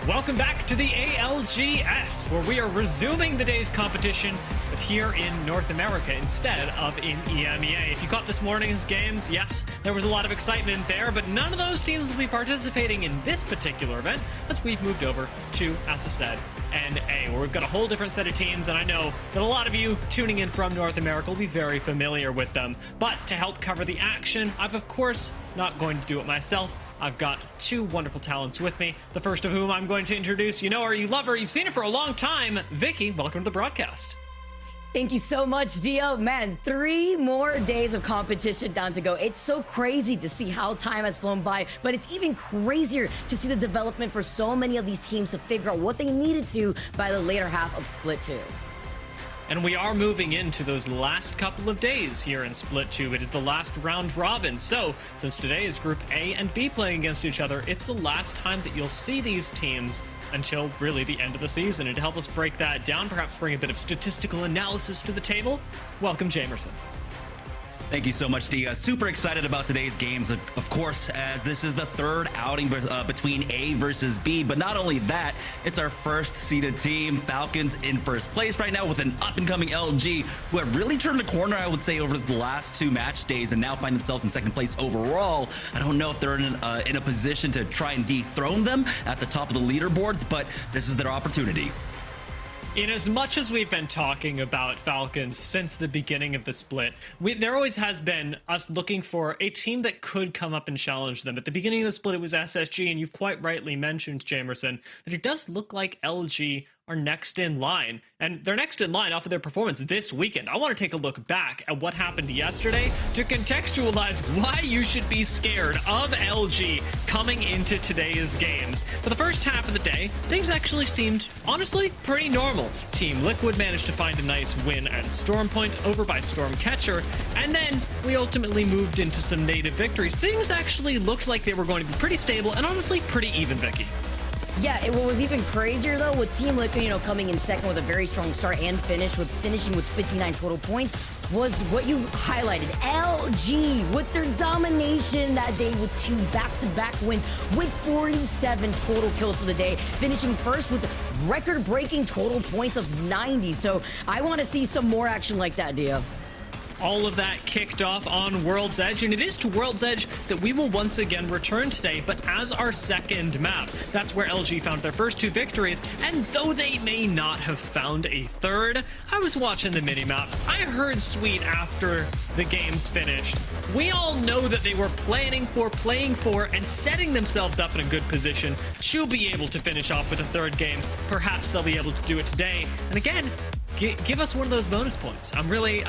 Welcome back to the ALGS, where we are resuming the day's competition, but here in North America instead of in EMEA. If you caught this morning's games, yes, there was a lot of excitement there, but none of those teams will be participating in this particular event as we've moved over to, as I said, NA, where we've got a whole different set of teams, and I know that a lot of you tuning in from North America will be very familiar with them. But to help cover the action, I've of course not going to do it myself. I've got two wonderful talents with me, the first of whom I'm going to introduce. You know her, you love her, you've seen her for a long time. Vicky, welcome to the broadcast. Thank you so much, Dio. Man, 3 more days of competition down to go. It's so crazy to see how time has flown by, but it's even crazier to see the development for so many of these teams to figure out what they needed to by the later half of Split 2. And we are moving into those last couple of days here in Split 2. It is the last round robin. So, since today is Group A and B playing against each other, it's the last time that you'll see these teams until really the end of the season. And to help us break that down, perhaps bring a bit of statistical analysis to the table, welcome Jamerson. Thank you so much, Dia. Super excited about today's games, of course, as this is the third outing between A versus B. But not only that, it's our first seeded team. Falcons in first place right now with an up-and-coming LG, who have really turned the corner, I would say, over the last 2 match days and now find themselves in second place overall. I don't know if they're in a position to try and dethrone them at the top of the leaderboards, but this is their opportunity. In as much as we've been talking about Falcons since the beginning of the split, there always has been us looking for a team that could come up and challenge them. At the beginning of the split, it was SSG, and you've quite rightly mentioned, Jamerson, that it does look like LG are next in line, and they're next in line off of their performance this weekend. I want to take a look back at what happened yesterday to contextualize why you should be scared of LG coming into today's games. For the first half of the day, things actually seemed, honestly, pretty normal. Team Liquid managed to find a nice win at Stormpoint over by Stormcatcher, and then we ultimately moved into some native victories. Things actually looked like they were going to be pretty stable and honestly pretty even, Vicky. Yeah, what was even crazier though, with Team Liquid, coming in second with a very strong start and finishing with 59 total points, was what you highlighted. LG with their domination that day with 2 back-to-back wins with 47 total kills for the day, finishing first with record-breaking total points of 90. So I want to see some more action like that, Dio. All of that kicked off on World's Edge, and it is to World's Edge that we will once again return today, but as our second map. That's where LG found their first 2 victories, and though they may not have found a third, I was watching the minimap. I heard Sweet after the game's finished. We all know that they were planning for, playing for, and setting themselves up in a good position to be able to finish off with a third game. Perhaps they'll be able to do it today, and again, give us one of those bonus points. I'm really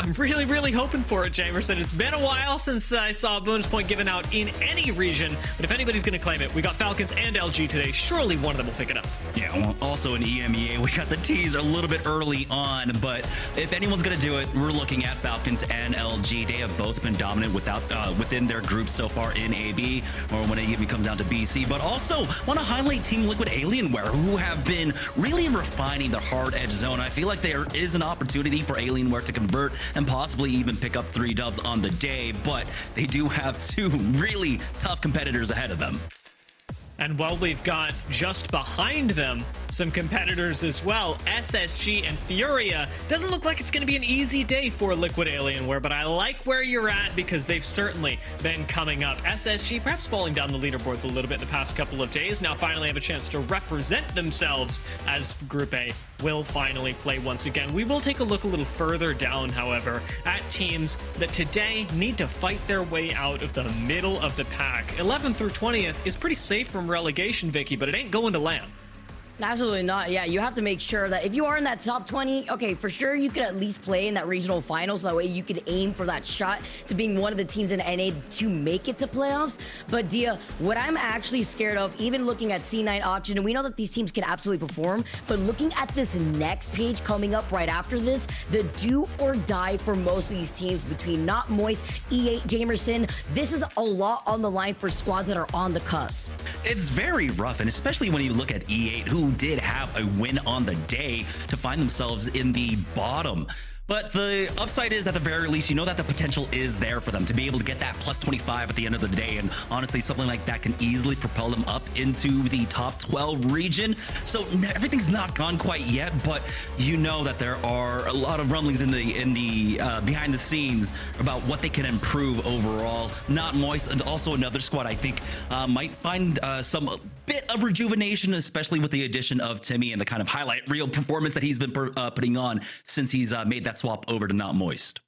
hoping for it, Jamerson. It's been a while since I saw a bonus point given out in any region, but if anybody's going to claim it, we got Falcons and LG today. Surely one of them will pick it up. Yeah, well, also in EMEA, we got the tease a little bit early on, but if anyone's going to do it, we're looking at Falcons and LG. They have both been dominant within their groups so far in AB, or when it even comes down to BC, but also want to highlight Team Liquid Alienware, who have been really refining the hard edge zone. I feel like there is an opportunity for Alienware to convert and possibly even pick up 3 dubs on the day, but they do have 2 really tough competitors ahead of them. And while we've got just behind them some competitors as well, SSG and Furia, doesn't look like it's going to be an easy day for Liquid Alienware, but I like where you're at because they've certainly been coming up. SSG perhaps falling down the leaderboards a little bit the past couple of days, now finally have a chance to represent themselves as Group A will finally play once again. We will take a look a little further down, however, at teams that today need to fight their way out of the middle of the pack. 11th through 20th is pretty safe from relegation, Vicky, but it ain't going to land. Absolutely not. Yeah, you have to make sure that if you are in that top 20, okay, for sure you could at least play in that regional finals. That way you could aim for that shot to being one of the teams in NA to make it to playoffs. But Dia, what I'm actually scared of, even looking at C9 auction, and we know that these teams can absolutely perform, but looking at this next page coming up right after this, the do or die for most of these teams between Not Moist, E8, Jamerson, this is a lot on the line for squads that are on the cusp. It's very rough, and especially when you look at E8, who did have a win on the day to find themselves in the bottom But the upside is, at the very least, you know that the potential is there for them to be able to get that plus 25 at the end of the day. And honestly, something like that can easily propel them up into the top 12 region. So everything's not gone quite yet, but you know that there are a lot of rumblings in the behind the scenes about what they can improve overall. Not Moist, and also another squad I think might find some bit of rejuvenation, especially with the addition of Timmy and the kind of highlight reel performance that he's been putting on since he's made that swap over to Not Moist.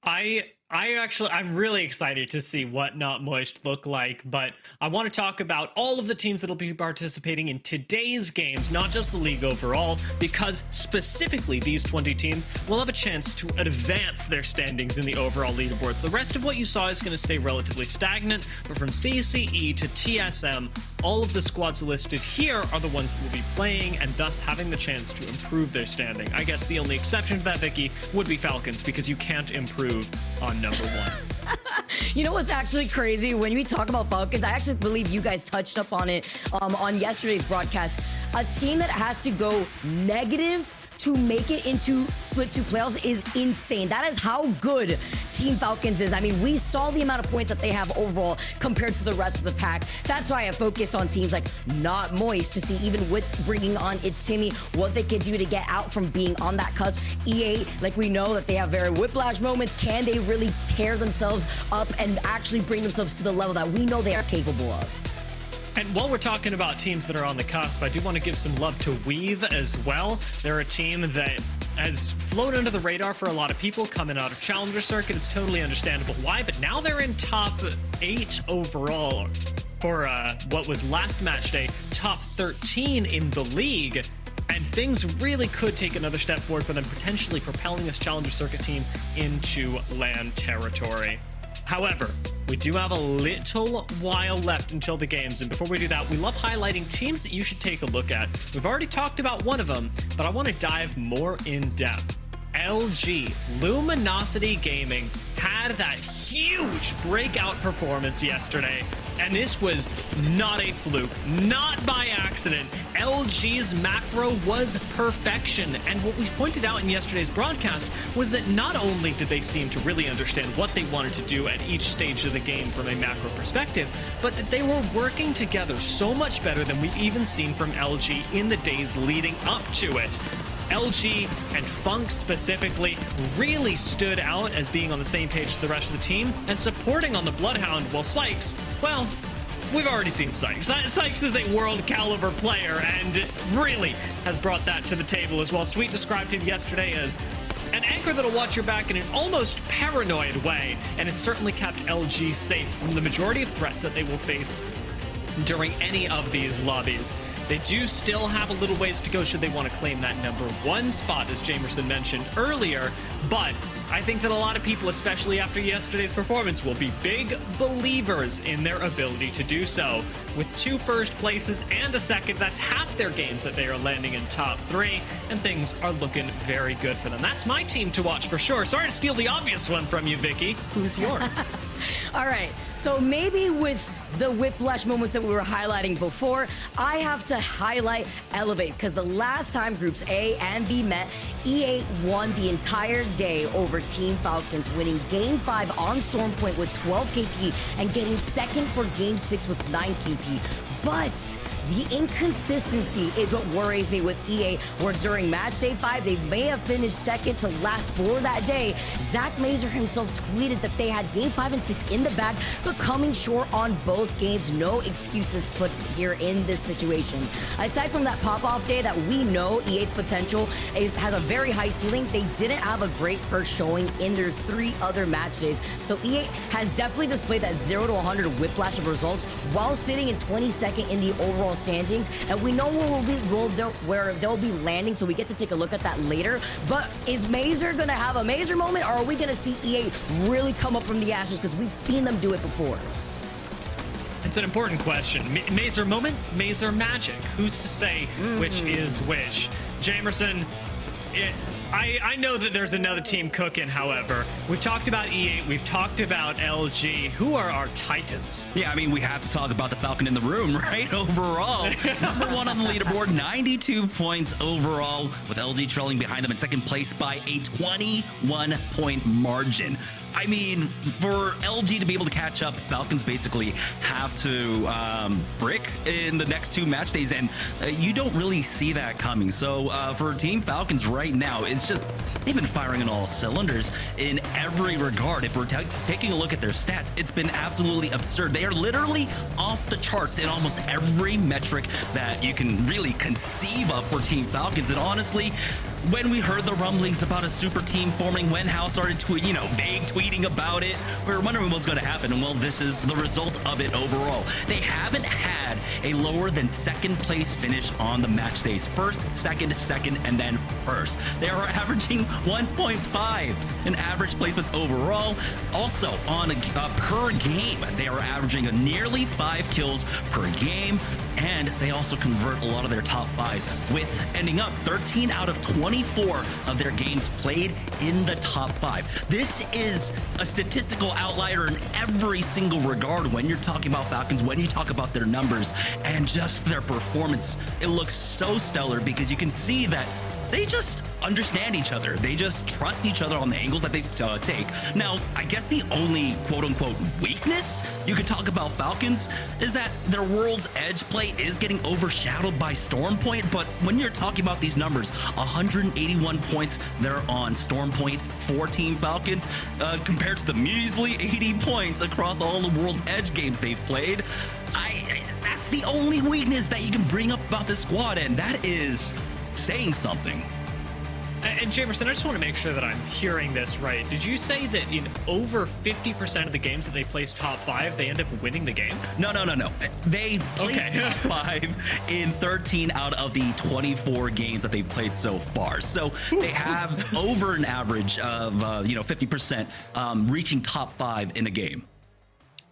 I'm really excited to see what Not Moist look like, but I want to talk about all of the teams that'll be participating in today's games, not just the league overall, because specifically these 20 teams will have a chance to advance their standings in the overall leaderboards. The rest of what you saw is going to stay relatively stagnant, but from CCE to TSM, all of the squads listed here are the ones that will be playing and thus having the chance to improve their standing. I guess the only exception to that, Vicky, would be Falcons, because you can't improve on number one. You know what's actually crazy? When we talk about Falcons, I actually believe you guys touched up on it on yesterday's broadcast. A team that has to go negative to make it into split 2 playoffs is insane. That is how good Team Falcons is. I mean, we saw the amount of points that they have overall compared to the rest of the pack. That's why I focused on teams like Not Moist to see, even with bringing on It's Timmy, what they could do to get out from being on that cusp. EA, like we know that they have very whiplash moments. Can they really tear themselves up and actually bring themselves to the level that we know they are capable of? And while we're talking about teams that are on the cusp, I do want to give some love to Weave as well. They're a team that has flown under the radar for a lot of people coming out of Challenger Circuit. It's totally understandable why, but now they're in top 8 overall for what was last match day, top 13 in the league. And things really could take another step forward for them, potentially propelling this Challenger Circuit team into LAN territory. However, we do have a little while left until the games, and before we do that, we love highlighting teams that you should take a look at. We've already talked about one of them, but I want to dive more in depth. LG, Luminosity Gaming, had that huge breakout performance yesterday, and this was not a fluke, not by accident. LG's macro was perfection, and what we pointed out in yesterday's broadcast was that not only did they seem to really understand what they wanted to do at each stage of the game from a macro perspective, but that they were working together so much better than we've even seen from LG in the days leading up to it. LG and Funk specifically really stood out as being on the same page as the rest of the team and supporting on the Bloodhound, while Sykes, well, we've already seen Sykes. Sykes is a world caliber player and really has brought that to the table as well. Sweet described him yesterday as an anchor that'll watch your back in an almost paranoid way, and it certainly kept LG safe from the majority of threats that they will face during any of these lobbies. They do still have a little ways to go should they want to claim that number 1 spot, as Jamerson mentioned earlier, but I think that a lot of people, especially after yesterday's performance, will be big believers in their ability to do so. With 2 first places and a second, that's half their games that they are landing in top 3, and things are looking very good for them. That's my team to watch for sure. Sorry to steal the obvious one from you, Vicky. Who's yours? All right, so maybe with the whiplash moments that we were highlighting before, I have to highlight Elevate, because the last time groups A and B met, EA won the entire day over Team Falcons, winning Game 5 on Stormpoint with 12 KP and getting second for Game 6 with 9 KP. But the inconsistency is what worries me with EA, where during match day 5, they may have finished second to last for that day. Zach Mazer himself tweeted that they had Game 5 and 6 in the bag, but coming short on both games. No excuses put here in this situation. Aside from that pop-off day that we know EA's potential has a very high ceiling, they didn't have a great first showing in their 3 other match days. So EA has definitely displayed that 0 to 100 whiplash of results while sitting in 22nd in the overall standings, and we know where they'll be landing, so we get to take a look at that later. But is Mazer gonna have a Mazer moment, or are we gonna see EA really come up from the ashes, because we've seen them do it before? It's an important question. Mazer moment, Mazer magic. Who's to say which is which? Jamerson, I know that there's another team cooking, however. We've talked about E8, we've talked about LG. Who are our titans? Yeah, I mean, we have to talk about the Falcon in the room, right? Overall, number one on the leaderboard, 92 points overall, with LG trailing behind them in second place by a 21-point margin. I mean, for LG to be able to catch up, Falcons basically have to brick in the next two match days, and you don't really see that coming. So for Team Falcons right now, it's just they've been firing on all cylinders in every regard. If we're taking a look at their stats, it's been absolutely absurd. They are literally off the charts in almost every metric that you can really conceive of for Team Falcons. And honestly, when we heard the rumblings about a super team forming, when House started vague tweeting about it, we were wondering what's going to happen. And well, this is the result of it overall. They haven't had a lower than second place finish on the match days. First, second, and then first. They are averaging 1.5 in average placements overall. Also, on a per game, they are averaging a nearly 5 kills per game. And they also convert a lot of their top fives, with ending up 13 out of 24 of their games played in the top 5. This is a statistical outlier in every single regard when you're talking about Falcons, when you talk about their numbers and just their performance. It looks so stellar because you can see that they just understand each other. They just trust each other on the angles that they take. Now, I guess the only quote-unquote weakness you could talk about Falcons is that their World's Edge play is getting overshadowed by Stormpoint, but when you're talking about these numbers, 181 points there on Stormpoint for Team Falcons, compared to the measly 80 points across all the World's Edge games they've played. That's the only weakness that you can bring up about this squad, and that is saying something. And Jamerson, I just want to make sure that I'm hearing this right. Did you say that in over 50% of the games that they place top 5, they end up winning the game? No. They placed top 5 in 13 out of the 24 games that they've played so far. So they have over an average of 50% reaching top 5 in a game.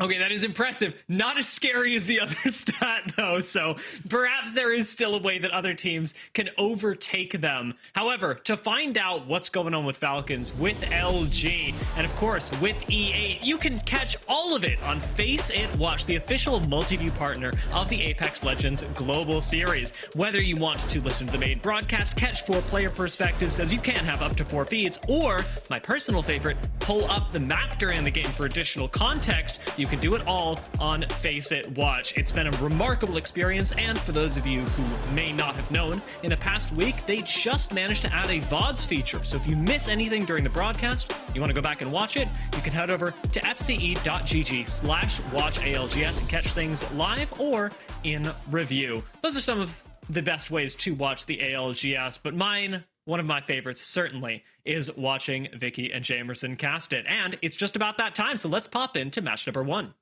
Okay, that is impressive. Not as scary as the other stat, though, so perhaps there is still a way that other teams can overtake them. However, to find out what's going on with Falcons, with LG, and of course with E8, you can catch all of it on Face It Watch, the official multi-view partner of the Apex Legends Global Series. Whether you want to listen to the main broadcast, catch 4 player perspectives, as you can have up to 4 feeds, or, my personal favorite, pull up the map during the game for additional context, you can do it all on Face It Watch. It's been a remarkable experience, and for those of you who may not have known, in the past week, they just managed to add a VODs feature. So if you miss anything during the broadcast, you want to go back and watch it, you can head over to fce.gg/watchalgs and catch things live or in review. Those are some of the best ways to watch the ALGS, but one of my favorites, certainly, is watching Vicky and Jamerson cast it. And it's just about that time, so let's pop into match number 1.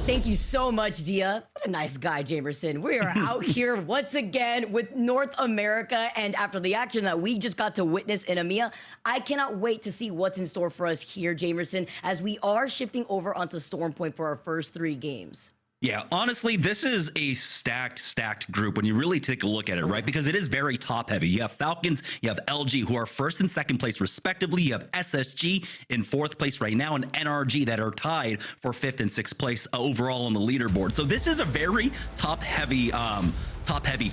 Thank you so much, Dia. What a nice guy, Jamerson. We are out here once again with North America, and after the action that we just got to witness in EMEA, I cannot wait to see what's in store for us here, Jamerson, as we are shifting over onto Stormpoint for our first 3 games. Yeah, honestly, this is a stacked group when you really take a look at it, right? Because it is very top heavy. You have Falcons, you have LG, who are first and second place respectively. You have SSG in 4th place right now, and NRG that are tied for 5th and 6th place overall on the leaderboard. So this is a very top heavy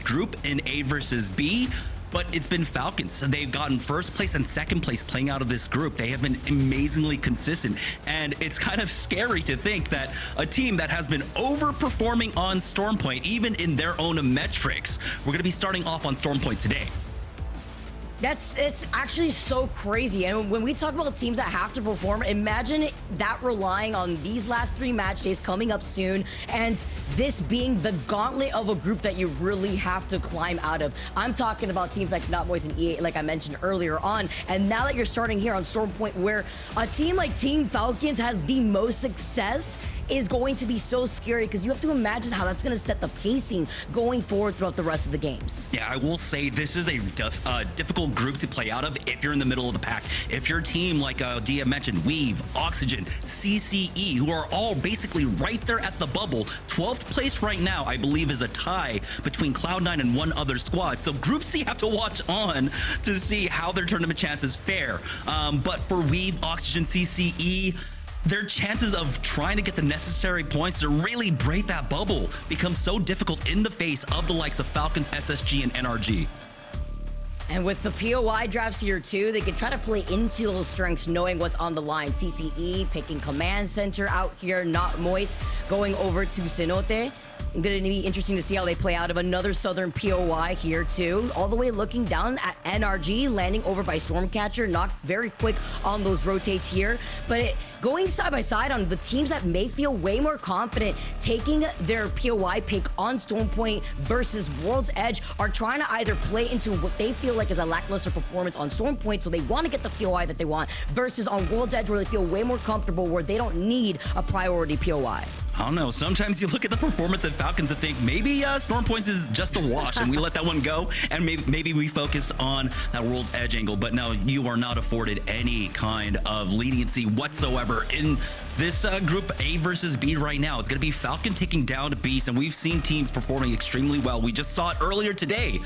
group in A versus B. But it's been Falcons. So they've gotten 1st place and 2nd place playing out of this group. They have been amazingly consistent. And it's kind of scary to think that a team that has been overperforming on Stormpoint, even in their own metrics, we're going to be starting off on Stormpoint today. It's actually so crazy. And when we talk about teams that have to perform, imagine that relying on these last 3 match days coming up soon, and this being the gauntlet of a group that you really have to climb out of. I'm talking about teams like Not Boys and E8, like I mentioned earlier on. And now that you're starting here on Stormpoint, where a team like Team Falcons has the most success is going to be so scary because you have to imagine how that's going to set the pacing going forward throughout the rest of the games. Yeah, I will say this is a difficult group to play out of if you're in the middle of the pack. If your team, like Dia mentioned, Weave, Oxygen, CCE, who are all basically right there at the bubble. 12th place right now, I believe, is a tie between Cloud9 and one other squad. So Group C have to watch on to see how their tournament chances fare. But for Weave, Oxygen, CCE, their chances of trying to get the necessary points to really break that bubble becomes so difficult in the face of the likes of Falcons, SSG, and NRG. And with the POI drafts here too, they can try to play into those strengths knowing what's on the line. CCE picking Command Center out here, not Moist, going over to Cenote. Going to be interesting to see how they play out of another Southern POI here too. All the way looking down at NRG, landing over by Stormcatcher. Not very quick on those rotates here. But going side by side on the teams that may feel way more confident taking their POI pick on Stormpoint versus World's Edge are trying to either play into what they feel like is a lackluster performance on Stormpoint, so they want to get the POI that they want, versus on World's Edge where they feel way more comfortable, where they don't need a priority POI. I don't know. Sometimes you look at the performance of Falcons and think maybe Stormpoints is just a wash, and we let that one go, and maybe we focus on that World's Edge angle. But no, you are not afforded any kind of leniency whatsoever in this Group A versus B right now. It's going to be Falcon taking down Beast, and we've seen teams performing extremely well. We just saw it earlier today.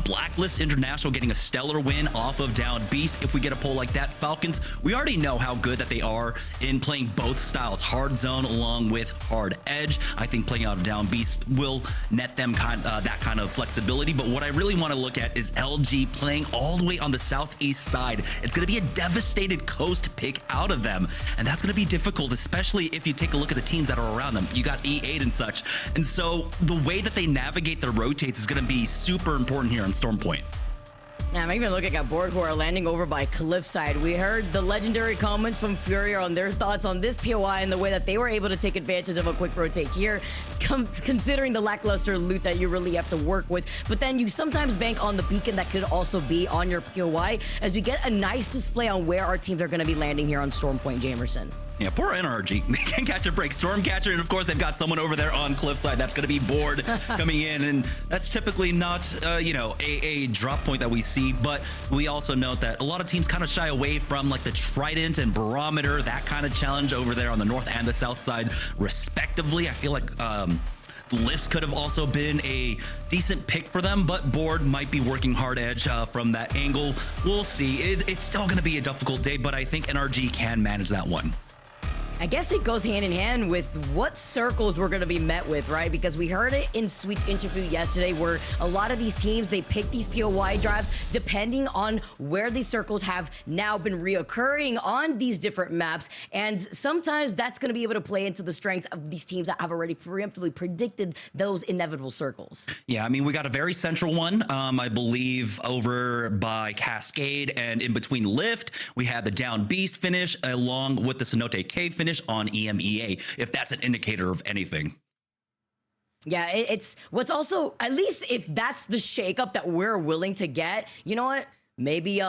Blacklist International getting a stellar win off of down Beast. If we get a poll like that, Falcons, we already know how good that they are in playing both styles, hard zone along with hard edge. I think playing out of down Beast will net them that kind of flexibility. But what I really want to look at is LG playing all the way on the southeast side. It's going to be a devastated coast pick out of them, and that's going to be difficult, especially if you take a look at the teams that are around them. You got E8 and such. And so the way that they navigate their rotates is going to be super important here on Stormpoint. Yeah, I'm even looking at board who are landing over by Cliffside. We heard the legendary comments from Fury on their thoughts on this POI and the way that they were able to take advantage of a quick rotate here, considering the lackluster loot that you really have to work with. But then you sometimes bank on the beacon that could also be on your POI as we get a nice display on where our teams are going to be landing here on Stormpoint, Jamerson. Yeah, poor NRG. They can catch a break. Stormcatcher, and of course, they've got someone over there on Cliffside that's going to be bored coming in, and that's typically not, a drop point that we see, but we also note that a lot of teams kind of shy away from, like, the Trident and Barometer, that kind of challenge over there on the north and the south side, respectively. I feel like Lifts could have also been a decent pick for them, but Board might be working hard edge from that angle. We'll see. It's still going to be a difficult day, but I think NRG can manage that one. I guess it goes hand in hand with what circles we're going to be met with, right? Because we heard it in Sweet's interview yesterday where a lot of these teams, they pick these POI drives depending on where these circles have now been reoccurring on these different maps. And sometimes that's going to be able to play into the strengths of these teams that have already preemptively predicted those inevitable circles. Yeah, I mean, we got a very central one, I believe, over by Cascade, and in between Lift, we had the Down Beast finish along with the Cenote Cave finish on EMEA, if that's an indicator of anything. Yeah, it's what's also, at least if that's the shakeup that we're willing to get, you know what? Maybe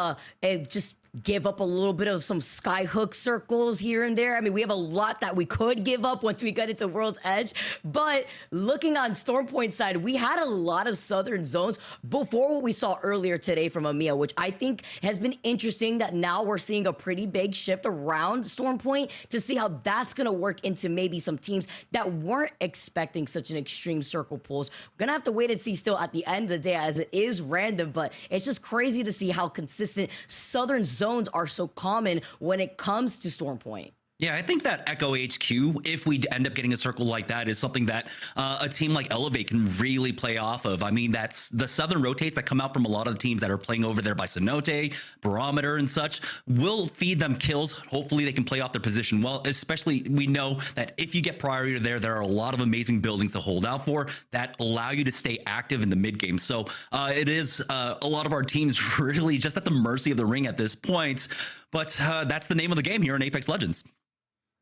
just give up a little bit of some skyhook circles here and there. I mean, we have a lot that we could give up once we get into World's Edge, but looking on Stormpoint side, we had a lot of southern zones before what we saw earlier today from EMEA, which I think has been interesting that now we're seeing a pretty big shift around Stormpoint to see how that's going to work into maybe some teams that weren't expecting such an extreme circle pulls. We're going to have to wait and see still at the end of the day as it is random, but it's just crazy to see how consistent southern zones are so common when it comes to Stormpoint. Yeah, I think that Echo HQ, if we end up getting a circle like that, is something that a team like Elevate can really play off of. I mean, that's the southern rotates that come out from a lot of the teams that are playing over there by Cenote, Barometer, and such will feed them kills. Hopefully they can play off their position well, especially we know that if you get priority there are a lot of amazing buildings to hold out for that allow you to stay active in the mid game. So it is a lot of our teams really just at the mercy of the ring at this point, but that's the name of the game here in Apex Legends.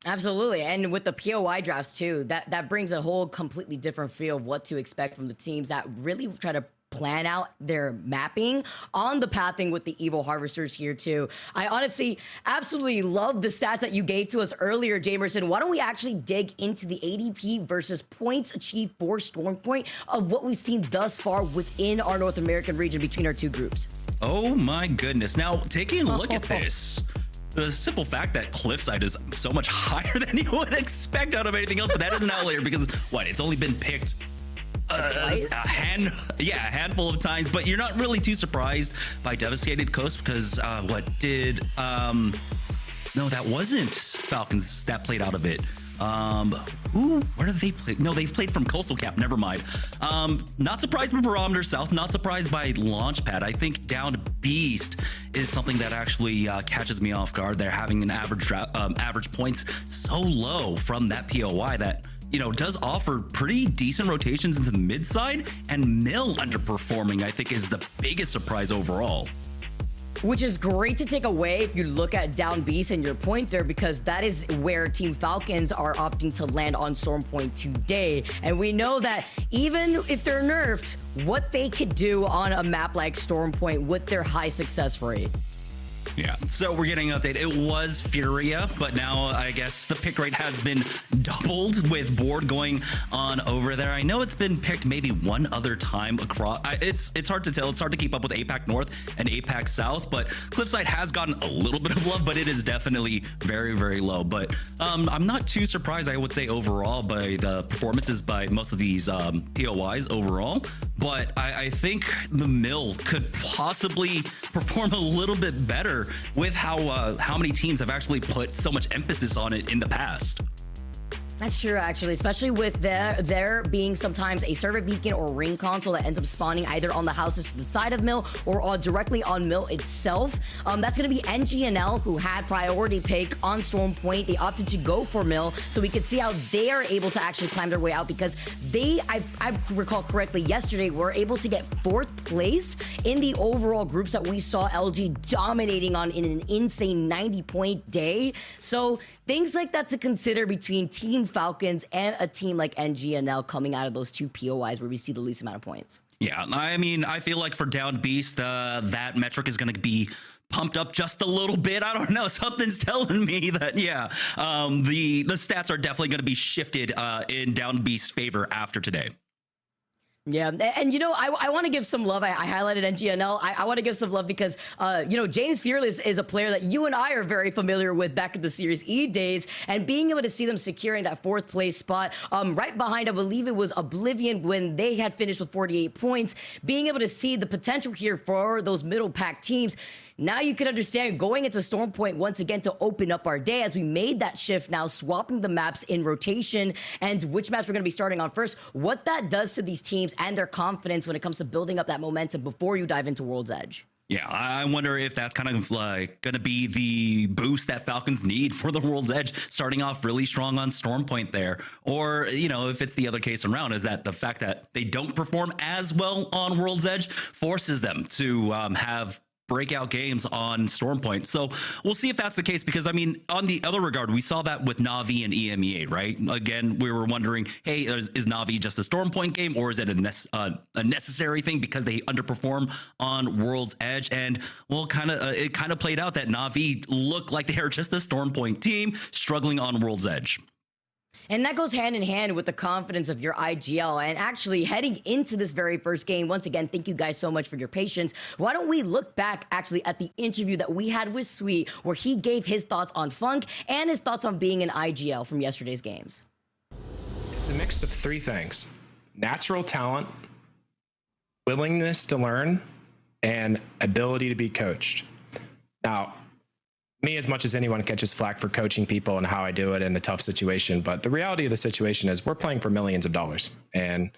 Absolutely. And with the POI drafts too, that brings a whole completely different feel of what to expect from the teams that really try to plan out their mapping on the pathing with the Evil Harvesters here too. I honestly absolutely love the stats that you gave to us earlier, Jamerson. Why don't we actually dig into the ADP versus points achieved for Stormpoint of what we've seen thus far within our North American region between our two groups? Oh my goodness. Now, taking a look at this, the simple fact that Cliffside is so much higher than you would expect out of anything else, but that is an outlier because it's only been picked a handful of times, but you're not really too surprised by Devastated Coast because no, that wasn't Falcons that played out of it. Where did they play? No, they've played from Coastal Cap. Never mind. Not surprised by Barometer South. Not surprised by Launchpad. I think Down Beast is something that actually catches me off guard. They're having an average points so low from that POI that does offer pretty decent rotations into the mid side, and Mill underperforming, I think, is the biggest surprise overall. Which is great to take away if you look at Down Beast and your point there, because that is where Team Falcons are opting to land on Stormpoint today. And we know that even if they're nerfed, what they could do on a map like Stormpoint with their high success rate. Yeah, so we're getting an update. It was Furia, but now I guess the pick rate has been doubled with Board going on over there. I know it's been picked maybe one other time across. It's hard to tell. It's hard to keep up with APAC North and APAC South, but Cliffside has gotten a little bit of love, but it is definitely very, very low. But I'm not too surprised, I would say, overall by the performances by most of these POIs overall. But I think the Mill could possibly perform a little bit better with how many teams have actually put so much emphasis on it in the past. That's true, actually, especially with there being sometimes a server beacon or ring console that ends up spawning either on the houses to the side of Mill or directly on Mill itself. That's going to be NGNL, who had priority pick on Stormpoint. They opted to go for Mill, so we could see how they are able to actually climb their way out, because they, I recall correctly, yesterday were able to get 4th place in the overall groups that we saw LG dominating on in an insane 90-point day. So things like that to consider between Team Falcons and a team like NGNL coming out of those two POIs where we see the least amount of points. Yeah, I mean, I feel like for Down Beast, that metric is going to be pumped up just a little bit. I don't know. Something's telling me that, the stats are definitely going to be shifted in Down Beast's favor after today. Yeah, and I want to give some love. I highlighted NGNL. I want to give some love because, James Fearless is a player that you and I are very familiar with back in the Series E days, and being able to see them securing that 4th place spot right behind, I believe it was Oblivion when they had finished with 48 points, being able to see the potential here for those middle pack teams. Now you can understand going into Stormpoint once again to open up our day as we made that shift now, swapping the maps in rotation and which maps we're going to be starting on first, what that does to these teams and their confidence when it comes to building up that momentum before you dive into World's Edge. Yeah, I wonder if that's kind of like going to be the boost that Falcons need for the World's Edge, starting off really strong on Stormpoint there. Or, if it's the other case around, is that the fact that they don't perform as well on World's Edge forces them to have breakout games on Stormpoint. So we'll see if that's the case, because I mean, on the other regard, we saw that with Na'Vi and EMEA, right? Again, we were wondering, hey, is Na'Vi just a Stormpoint game, or is it a necessary thing because they underperform on World's Edge? And well, it kind of played out that Na'Vi looked like they are just a Stormpoint team struggling on World's Edge. And that goes hand in hand with the confidence of your IGL. And actually heading into this very first game, once again, thank you guys so much for your patience. Why don't we look back actually at the interview that we had with Sweet, where he gave his thoughts on Funk and his thoughts on being an IGL from yesterday's games. It's a mix of 3 things: natural talent, willingness to learn, and ability to be coached. Now, me, as much as anyone, catches flack for coaching people and how I do it in a tough situation. But the reality of the situation is we're playing for millions of dollars. And,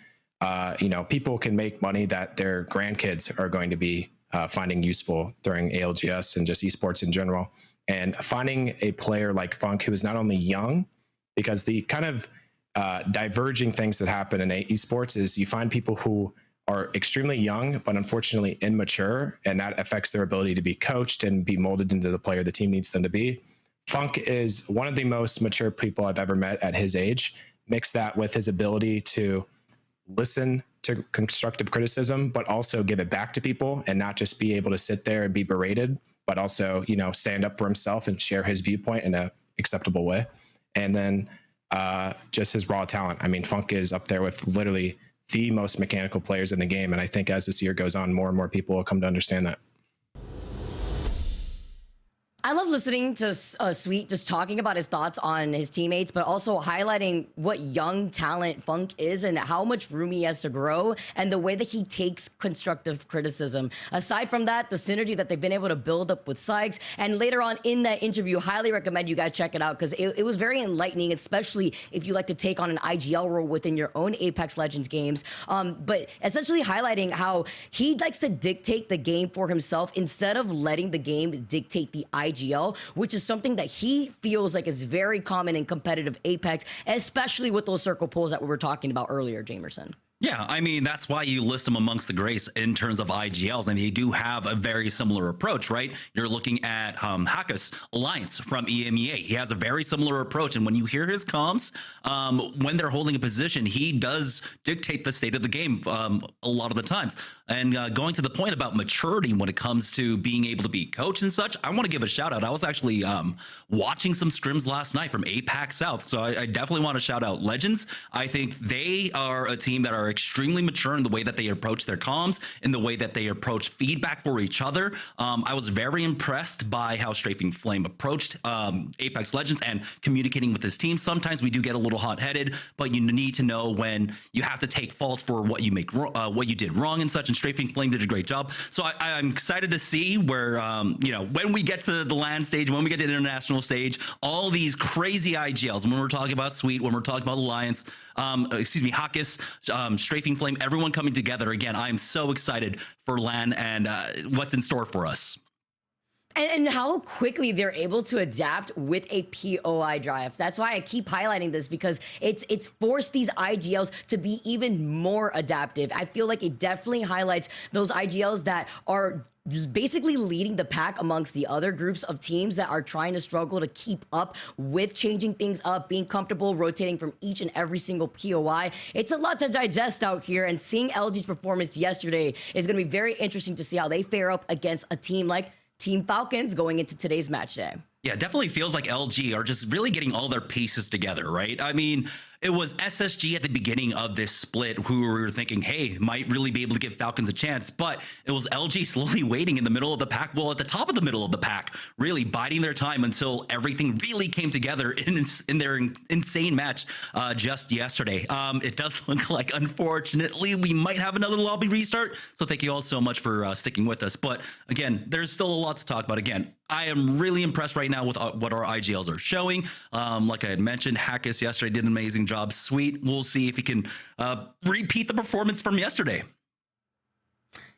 people can make money that their grandkids are going to be finding useful during ALGS and just esports in general. And finding a player like Funk, who is not only young, because the kind of diverging things that happen in esports is you find people who are extremely young, but unfortunately immature, and that affects their ability to be coached and be molded into the player the team needs them to be. Funk is one of the most mature people I've ever met at his age. Mix that with his ability to listen to constructive criticism, but also give it back to people and not just be able to sit there and be berated, but also, you know, stand up for himself and share his viewpoint in a acceptable way. And then just his raw talent. I mean, Funk is up there with literally the most mechanical players in the game. And I think as this year goes on, more and more people will come to understand that. I love listening to Sweet just talking about his thoughts on his teammates, but also highlighting what young talent Funk is and how much room he has to grow and the way that he takes constructive criticism. Aside from that, the synergy that they've been able to build up with Sykes, and later on in that interview, highly recommend you guys check it out because it was very enlightening, especially if you like to take on an IGL role within your own Apex Legends games. But essentially highlighting how he likes to dictate the game for himself instead of letting the game dictate the IGL, which is something that he feels like is very common in competitive Apex, especially with those circle pulls that we were talking about earlier, Jamerson. Yeah, I mean, that's why you list them amongst the greats in terms of IGLs, and they do have a very similar approach, right? You're looking at Hakas Alliance from EMEA. He has a very similar approach, and when you hear his comms, when they're holding a position, he does dictate the state of the game a lot of the times. And going to the point about maturity when it comes to being able to be coached and such, I want to give a shout out. I was actually watching some scrims last night from APAC South, so I definitely want to shout out Legends. I think they are a team that are extremely mature in the way that they approach their comms, in the way that they approach feedback for each other. I was very impressed by how Strafing Flame approached Apex Legends and communicating with his team. Sometimes we do get a little hot-headed, but you need to know when you have to take fault for what you what you did wrong and such. And Strafing Flame did a great job. So I'm excited to see where you know, when we get to the LAN stage, when we get to the international stage, all these crazy IGLs. When we're talking about Sweet, when we're talking about Alliance, Hakas, Strafing Flame, everyone coming together again. I am so excited for LAN and what's in store for us. And how quickly they're able to adapt with a POI drive. That's why I keep highlighting this, because it's forced these IGLs to be even more adaptive. I feel like it definitely highlights those IGLs that are basically leading the pack amongst the other groups of teams that are trying to struggle to keep up with changing things up, being comfortable rotating from each and every single POI. It's a lot to digest out here, and seeing LG's performance yesterday is going to be very interesting to see how they fare up against a team like Team Falcons going into today's match day. Yeah, it definitely feels like LG are just really getting all their pieces together, right? I mean, it was SSG at the beginning of this split who were thinking, hey, might really be able to give Falcons a chance, but it was LG slowly waiting in the middle of the pack, well, at the top of the middle of the pack, really biding their time until everything really came together in their insane match just yesterday. It does look like, unfortunately, we might have another lobby restart, so thank you all so much for sticking with us. But again, there's still a lot to talk about. Again, I am really impressed right now with what our IGLs are showing. Like I had mentioned, Hakas yesterday did an amazing job. Sweet, we'll see if he can repeat the performance from yesterday.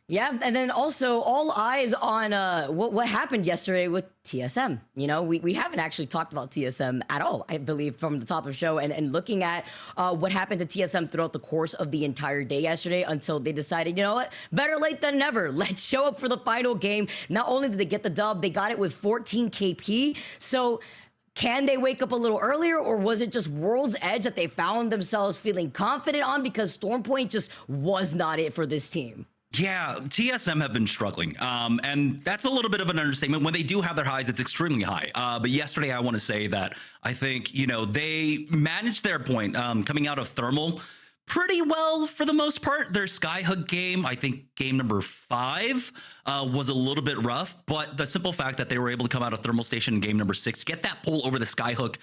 Yeah, and then also all eyes on what happened yesterday with TSM. You know, we haven't actually talked about TSM at all, I believe, from the top of the show, and looking at what happened to TSM throughout the course of the entire day yesterday until they decided, you know what, better late than never. Let's show up for the final game. Not only did they get the dub, they got it with 14 KP. So can they wake up a little earlier, or was it just World's Edge that they found themselves feeling confident on because Stormpoint just was not it for this team? Yeah, TSM have been struggling, and that's a little bit of an understatement. When they do have their highs, it's extremely high. But yesterday, I want to say that I think, you know, they managed their point coming out of Thermal pretty well for the most part. Their Skyhook game, I think game number 5, was a little bit rough, but the simple fact that they were able to come out of Thermal Station in game number 6, get that pull over the Skyhook,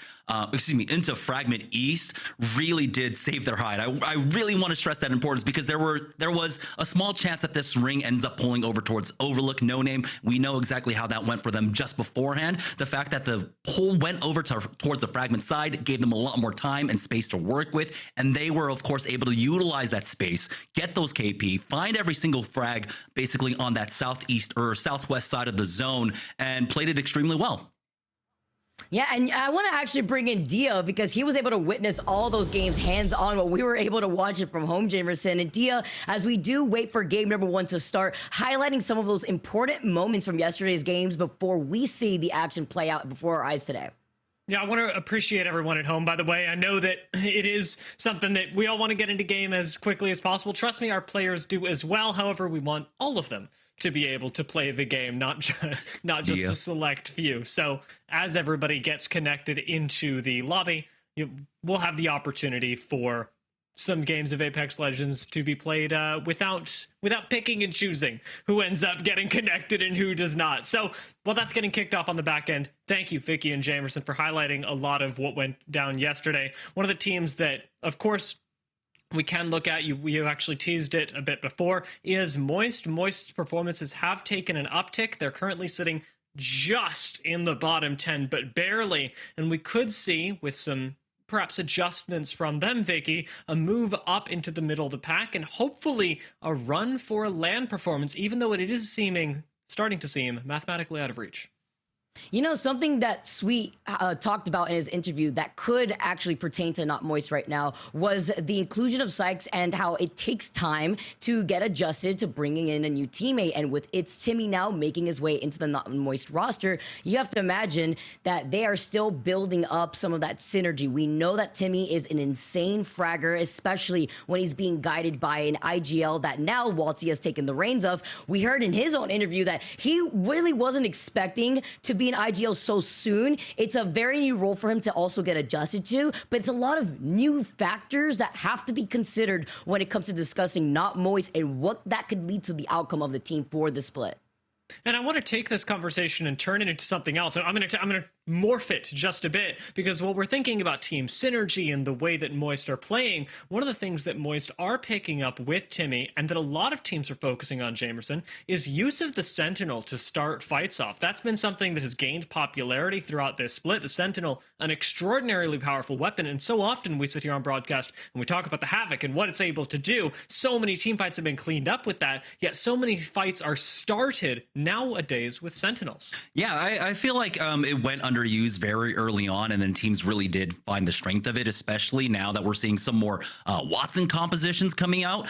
into Fragment East, really did save their hide. I really want to stress that importance, because there was a small chance that this ring ends up pulling over towards Overlook, No Name. We know exactly how that went for them just beforehand. The fact that the pull went over towards the Fragment side gave them a lot more time and space to work with, and they were, of course, able to utilize that space, get those KP, find every single frag basically on that southeast or southwest side of the zone, and played it extremely well. Yeah, and I want to actually bring in Dia, because he was able to witness all those games hands-on while we were able to watch it from home, Jamerson. And Dia, as we do wait for game number 1 to start, highlighting some of those important moments from yesterday's games before we see the action play out before our eyes today. Yeah, I want to appreciate everyone at home, by the way. I know that it is something that we all want to get into game as quickly as possible. Trust me, our players do as well. However, we want all of them to be able to play the game, not just a select few. So as everybody gets connected into the lobby, we'll have the opportunity for some games of Apex Legends to be played without picking and choosing who ends up getting connected and who does not. So while that's getting kicked off on the back end, thank you, Vicky and Jamerson, for highlighting a lot of what went down yesterday. One of the teams that, of course, we can look at, you actually teased it a bit before, is Moist. Moist's performances have taken an uptick. They're currently sitting just in the bottom 10, but barely. And we could see, with some perhaps adjustments from them, Vicky, a move up into the middle of the pack and hopefully a run for a land performance, even though it is starting to seem mathematically out of reach. You know, something that Sweet talked about in his interview that could actually pertain to Not Moist right now was the inclusion of Sykes and how it takes time to get adjusted to bringing in a new teammate. And with It's Timmy now making his way into the Not Moist roster, you have to imagine that they are still building up some of that synergy. We know that Timmy is an insane fragger, especially when he's being guided by an IGL that now Waltzy has taken the reins of. We heard in his own interview that he really wasn't expecting to be an IGL so soon. It's a very new role for him to also get adjusted to, but it's a lot of new factors that have to be considered when it comes to discussing Not Moist and what that could lead to the outcome of the team for the split. And I want to take this conversation and turn it into something else. I'm going to morph it just a bit, because while we're thinking about team synergy and the way that Moist are playing, one of the things that Moist are picking up with Timmy, and that a lot of teams are focusing on, Jamerson, is use of the Sentinel to start fights off. That's been something that has gained popularity throughout this split. The Sentinel, an extraordinarily powerful weapon, and so often we sit here on broadcast and we talk about the Havoc and what it's able to do. So many team fights have been cleaned up with that, yet so many fights are started nowadays with Sentinels. Yeah, I feel like it went underused very early on, and then teams really did find the strength of it, especially now that we're seeing some more Watson compositions coming out.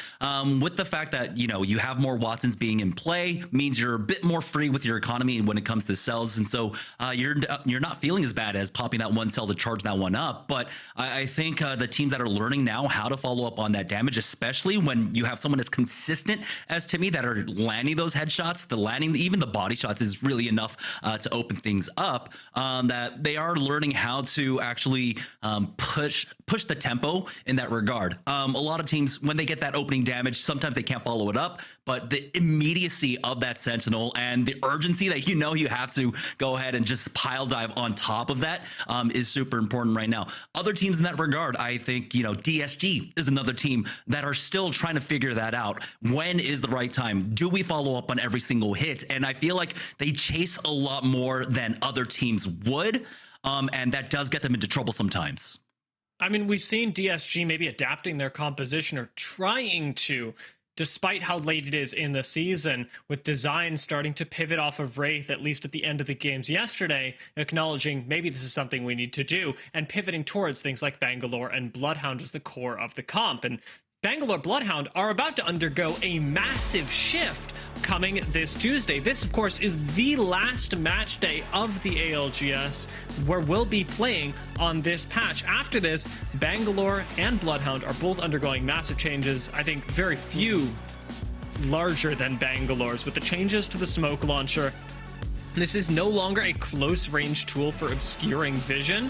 With the fact that, you know, you have more Watsons being in play means you're a bit more free with your economy when it comes to cells, and so you're not feeling as bad as popping that one cell to charge that one up. But I think the teams that are learning now how to follow up on that damage, especially when you have someone as consistent as Timmy that are landing those headshots, the landing, even the body shots is really enough to open things up, that they are learning how to actually push the tempo in that regard. A lot of teams, when they get that opening damage, sometimes they can't follow it up, but the immediacy of that Sentinel and the urgency that you have to go ahead and just pile dive on top of that is super important right now. Other teams in that regard, I think, DSG is another team that are still trying to figure that out. When is the right time? Do we follow up on every single hit? And I feel like they chase a lot more than other teams would, and that does get them into trouble sometimes. I mean, we've seen DSG maybe adapting their composition or trying to, despite how late it is in the season, with design starting to pivot off of Wraith, at least at the end of the games yesterday, acknowledging maybe this is something we need to do, and pivoting towards things like Bangalore and Bloodhound as the core of the comp. And Bangalore Bloodhound are about to undergo a massive shift coming this Tuesday. This, of course, is the last match day of the ALGS, where we'll be playing on this patch. After this, Bangalore and Bloodhound are both undergoing massive changes. I think very few larger than Bangalore's, with the changes to the smoke launcher. This is no longer a close-range tool for obscuring vision.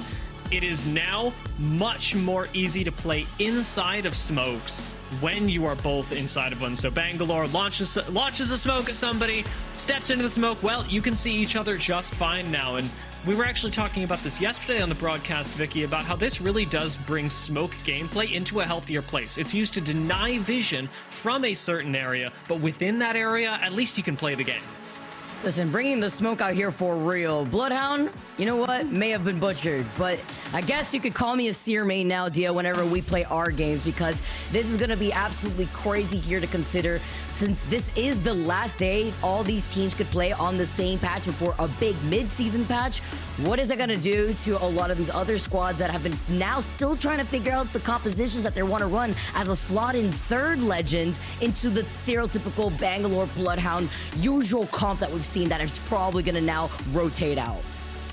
It is now much more easy to play inside of smokes when you are both inside of one. So Bangalore launches a smoke at somebody, steps into the smoke. Well, you can see each other just fine now. And we were actually talking about this yesterday on the broadcast, Vicky, about how this really does bring smoke gameplay into a healthier place. It's used to deny vision from a certain area, but within that area, at least you can play the game. Listen, bringing the smoke out here for real. Bloodhound, you know what? May have been butchered, but I guess you could call me a seer main now, Dia, whenever we play our games, because this is going to be absolutely crazy here to consider. Since this is the last day all these teams could play on the same patch before a big mid-season patch, what is it going to do to a lot of these other squads that have been now still trying to figure out the compositions that they want to run as a slot-in third legend into the stereotypical Bangalore Bloodhound usual comp that we've seen that is probably going to now rotate out?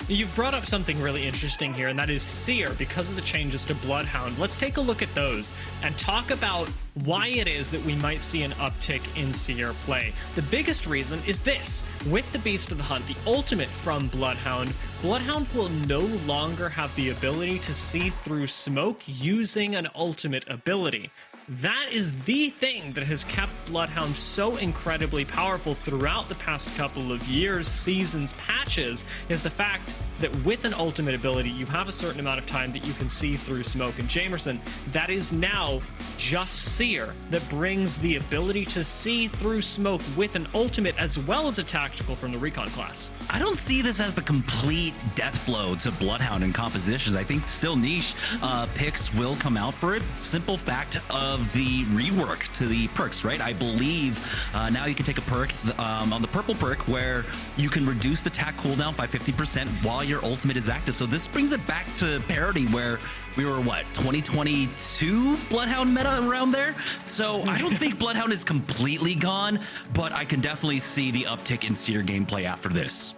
You've brought up something really interesting here, and that is Seer. Because of the changes to Bloodhound, let's take a look at those and talk about why it is that we might see an uptick in Seer play. The biggest reason is this. With the Beast of the Hunt, the ultimate from Bloodhound, Bloodhound will no longer have the ability to see through smoke using an ultimate ability. That is the thing that has kept Bloodhound so incredibly powerful throughout the past couple of years, seasons, patches, is the fact that with an ultimate ability, you have a certain amount of time that you can see through smoke. And Jamerson, that is now just Seer that brings the ability to see through smoke with an ultimate as well as a tactical from the Recon class. I don't see this as the complete death blow to Bloodhound in compositions. I think still niche picks will come out for it. Simple fact of the rework to the perks, right? I believe now you can take a perk on the purple perk where you can reduce the attack cooldown by 50% while your ultimate is active. So this brings it back to parity where we were, what, 2022 Bloodhound meta around there? So I don't think Bloodhound is completely gone, but I can definitely see the uptick in Seer gameplay after this.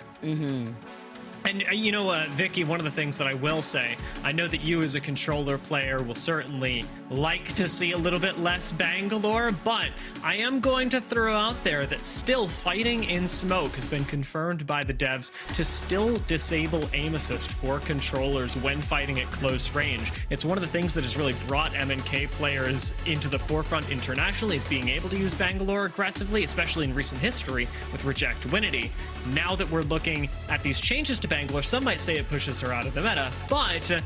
And you know, Vicky, one of the things that I will say, I know that you as a controller player will certainly like to see a little bit less Bangalore, but I am going to throw out there that still fighting in smoke has been confirmed by the devs to still disable aim assist for controllers when fighting at close range. It's one of the things that has really brought MNK players into the forefront internationally, is being able to use Bangalore aggressively, especially in recent history with Reject Winity. Now that we're looking at these changes to Bangalore, some might say it pushes her out of the meta, but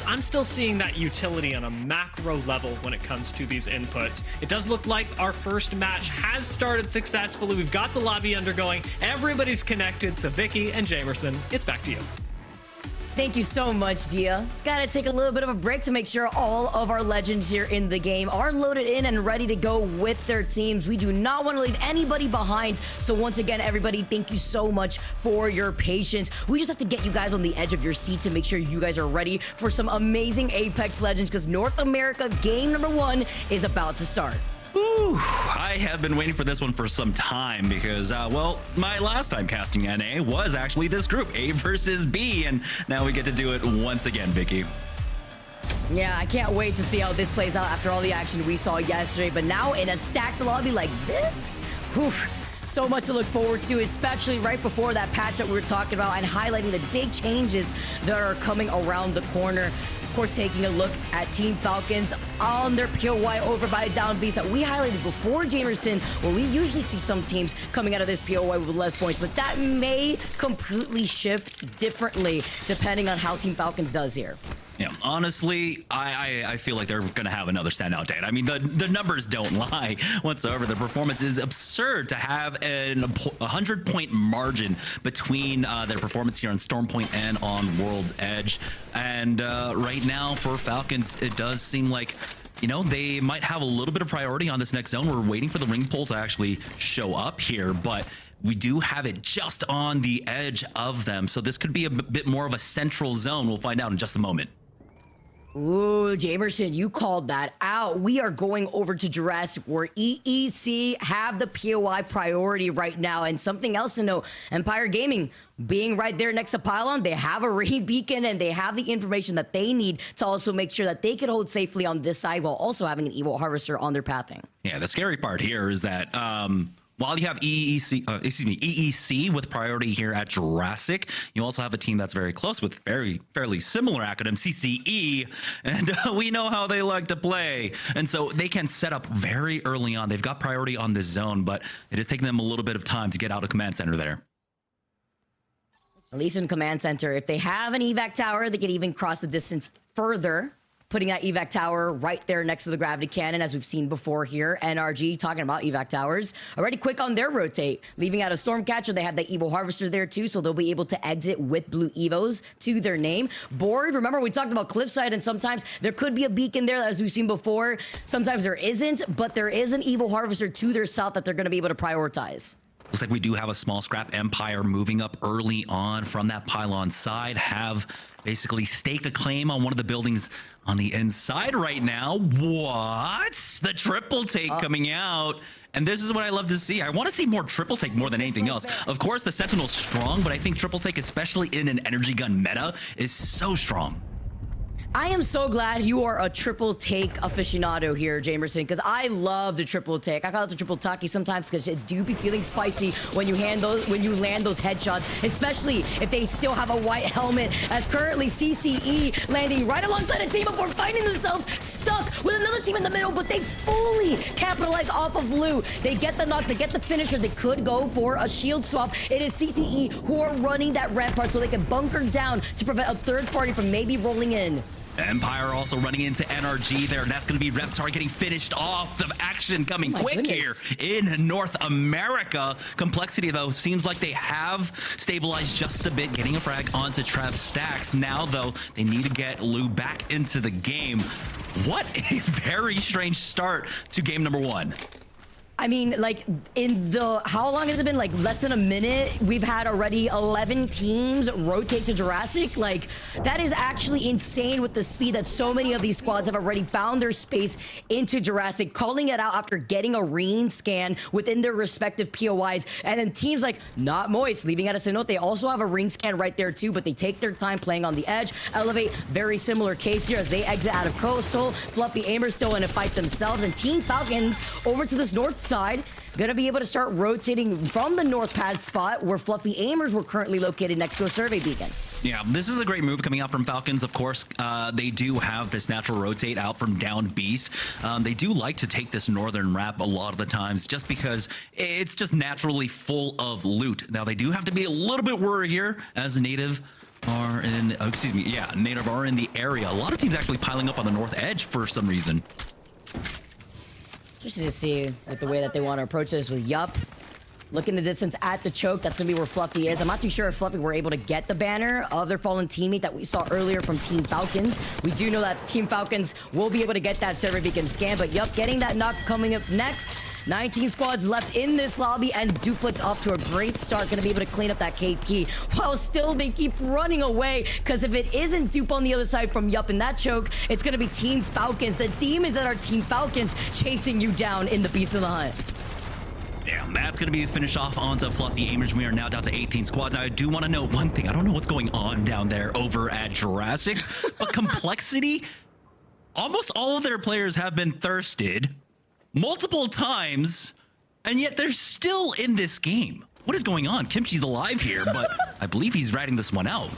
I'm still seeing that utility on a macro level when it comes to these inputs. It does look like our first match has started successfully. We've got the lobby undergoing. Everybody's connected. So Vicky and Jamerson, it's back to you. Thank you so much, Dia. Gotta take a little bit of a break to make sure all of our legends here in the game are loaded in and ready to go with their teams. We do not want to leave anybody behind. So once again, everybody, thank you so much for your patience. We just have to get you guys on the edge of your seat to make sure you guys are ready for some amazing Apex Legends, because North America game number 1 is about to start. Ooh, I have been waiting for this one for some time because, well, my last time casting NA was actually this group, A versus B, and now we get to do it once again, Vicky. Yeah, I can't wait to see how this plays out after all the action we saw yesterday, but now in a stacked lobby like this, whew, so much to look forward to, especially right before that patch that we were talking about and highlighting the big changes that are coming around the corner. Of course, taking a look at Team Falcons on their POY over by Down Beast that we highlighted before, Jamerson, where we usually see some teams coming out of this POY with less points, but that may completely shift differently depending on how Team Falcons does here. Yeah, honestly, I feel like they're going to have another standout day. I mean, the numbers don't lie whatsoever. The performance is absurd to have a 100-point margin between their performance here on Stormpoint and on World's Edge. And right now for Falcons, it does seem like, you know, they might have a little bit of priority on this next zone. We're waiting for the ring pull to actually show up here, but we do have it just on the edge of them. So this could be a bit more of a central zone. We'll find out in just a moment. Ooh, Jamerson, you called that out. We are going over to Jurassic, where EEC have the POI priority right now. And something else to know, Empire Gaming being right there next to Pylon, they have a raid beacon and they have the information that they need to also make sure that they can hold safely on this side while also having an Evil Harvester on their pathing. Yeah, the scary part here is that while you have EEC with priority here at Jurassic, you also have a team that's very close with fairly similar acronym, CCE, and we know how they like to play. And so they can set up very early on. They've got priority on this zone, but it is taking them a little bit of time to get out of command center there. At least in command center, if they have an evac tower, they can even cross the distance further, putting that evac tower right there next to the gravity cannon, as we've seen before here. NRG talking about evac towers already quick on their rotate, leaving out a Stormcatcher. They have the Evil Harvester there too, so they'll be able to exit with blue Evos to their name. Board, remember we talked about Cliffside, and sometimes there could be a beacon there, as we've seen before. Sometimes there isn't, but there is an Evil Harvester to their south that they're going to be able to prioritize. Looks like we do have a small scrap Empire moving up early on from that pylon side, have basically staked a claim on one of the buildings on the inside right now. What? The triple take coming out. And this is what I love to see. I want to see more triple take more than anything else. Of course, the Sentinel's strong, but I think triple take, especially in an energy gun meta, is so strong. I am so glad you are a triple take aficionado here, Jamerson, because I love the triple take. I call it the triple taki sometimes because it do be feeling spicy when you land those headshots, especially if they still have a white helmet. As currently CCE landing right alongside a team before finding themselves stuck with another team in the middle, but they fully capitalize off of Lou. They get the knock, they get the finisher. They could go for a shield swap. It is CCE who are running that rampart so they can bunker down to prevent a third party from maybe rolling in. Empire also running into NRG there, and that's going to be Reptar getting finished off. The action coming quick here in North America. Complexity, though, seems like they have stabilized just a bit, getting a frag onto Trev Stacks. Now, though, they need to get Lou back into the game. What a very strange start to game number 1. I mean, like, in the, how long has it been? Like, less than a minute? We've had already 11 teams rotate to Jurassic. Like, that is actually insane with the speed that so many of these squads have already found their space into Jurassic, calling it out after getting a RERUN scan within their respective POIs. And then teams like Not Moist, leaving out of Cenote, they also have a RERUN scan right there too, but they take their time playing on the edge. Elevate, very similar case here as they exit out of Coastal. Fluffy Aimers still in a fight themselves, and Team Falcons over to this north side, gonna be able to start rotating from the north pad spot where Fluffy Aimers were currently located next to a survey beacon. Yeah, this is a great move coming out from Falcons. Of course, they do have this natural rotate out from down Beast. They do like to take this northern wrap a lot of the times just because it's just naturally full of loot. Now, they do have to be a little bit worried here as Native are in, Native are in the area. A lot of teams actually piling up on the north edge for some reason. Interesting to see like the way that they want to approach this with Yup. Look in the distance at the choke. That's going to be where Fluffy is. I'm not too sure if Fluffy were able to get the banner of their fallen teammate that we saw earlier from Team Falcons. We do know that Team Falcons will be able to get that server beacon scan, but Yup, getting that knock coming up next. 19 squads left in this lobby, and Duplex off to a great start. Going to be able to clean up that KP, while still they keep running away, because if it isn't Dupe on the other side from Yup in that choke, it's going to be Team Falcons. The demons that are Team Falcons chasing you down in the Beast of the Hunt. Yeah, that's going to be the finish off onto Fluffy Aimers. We are now down to 18 squads. Now, I do want to know one thing. I don't know what's going on down there over at Jurassic, but Complexity, almost all of their players have been thirsted multiple times, and yet they're still in this game. What is going on? Kimchi's alive here, but I believe he's riding this one out.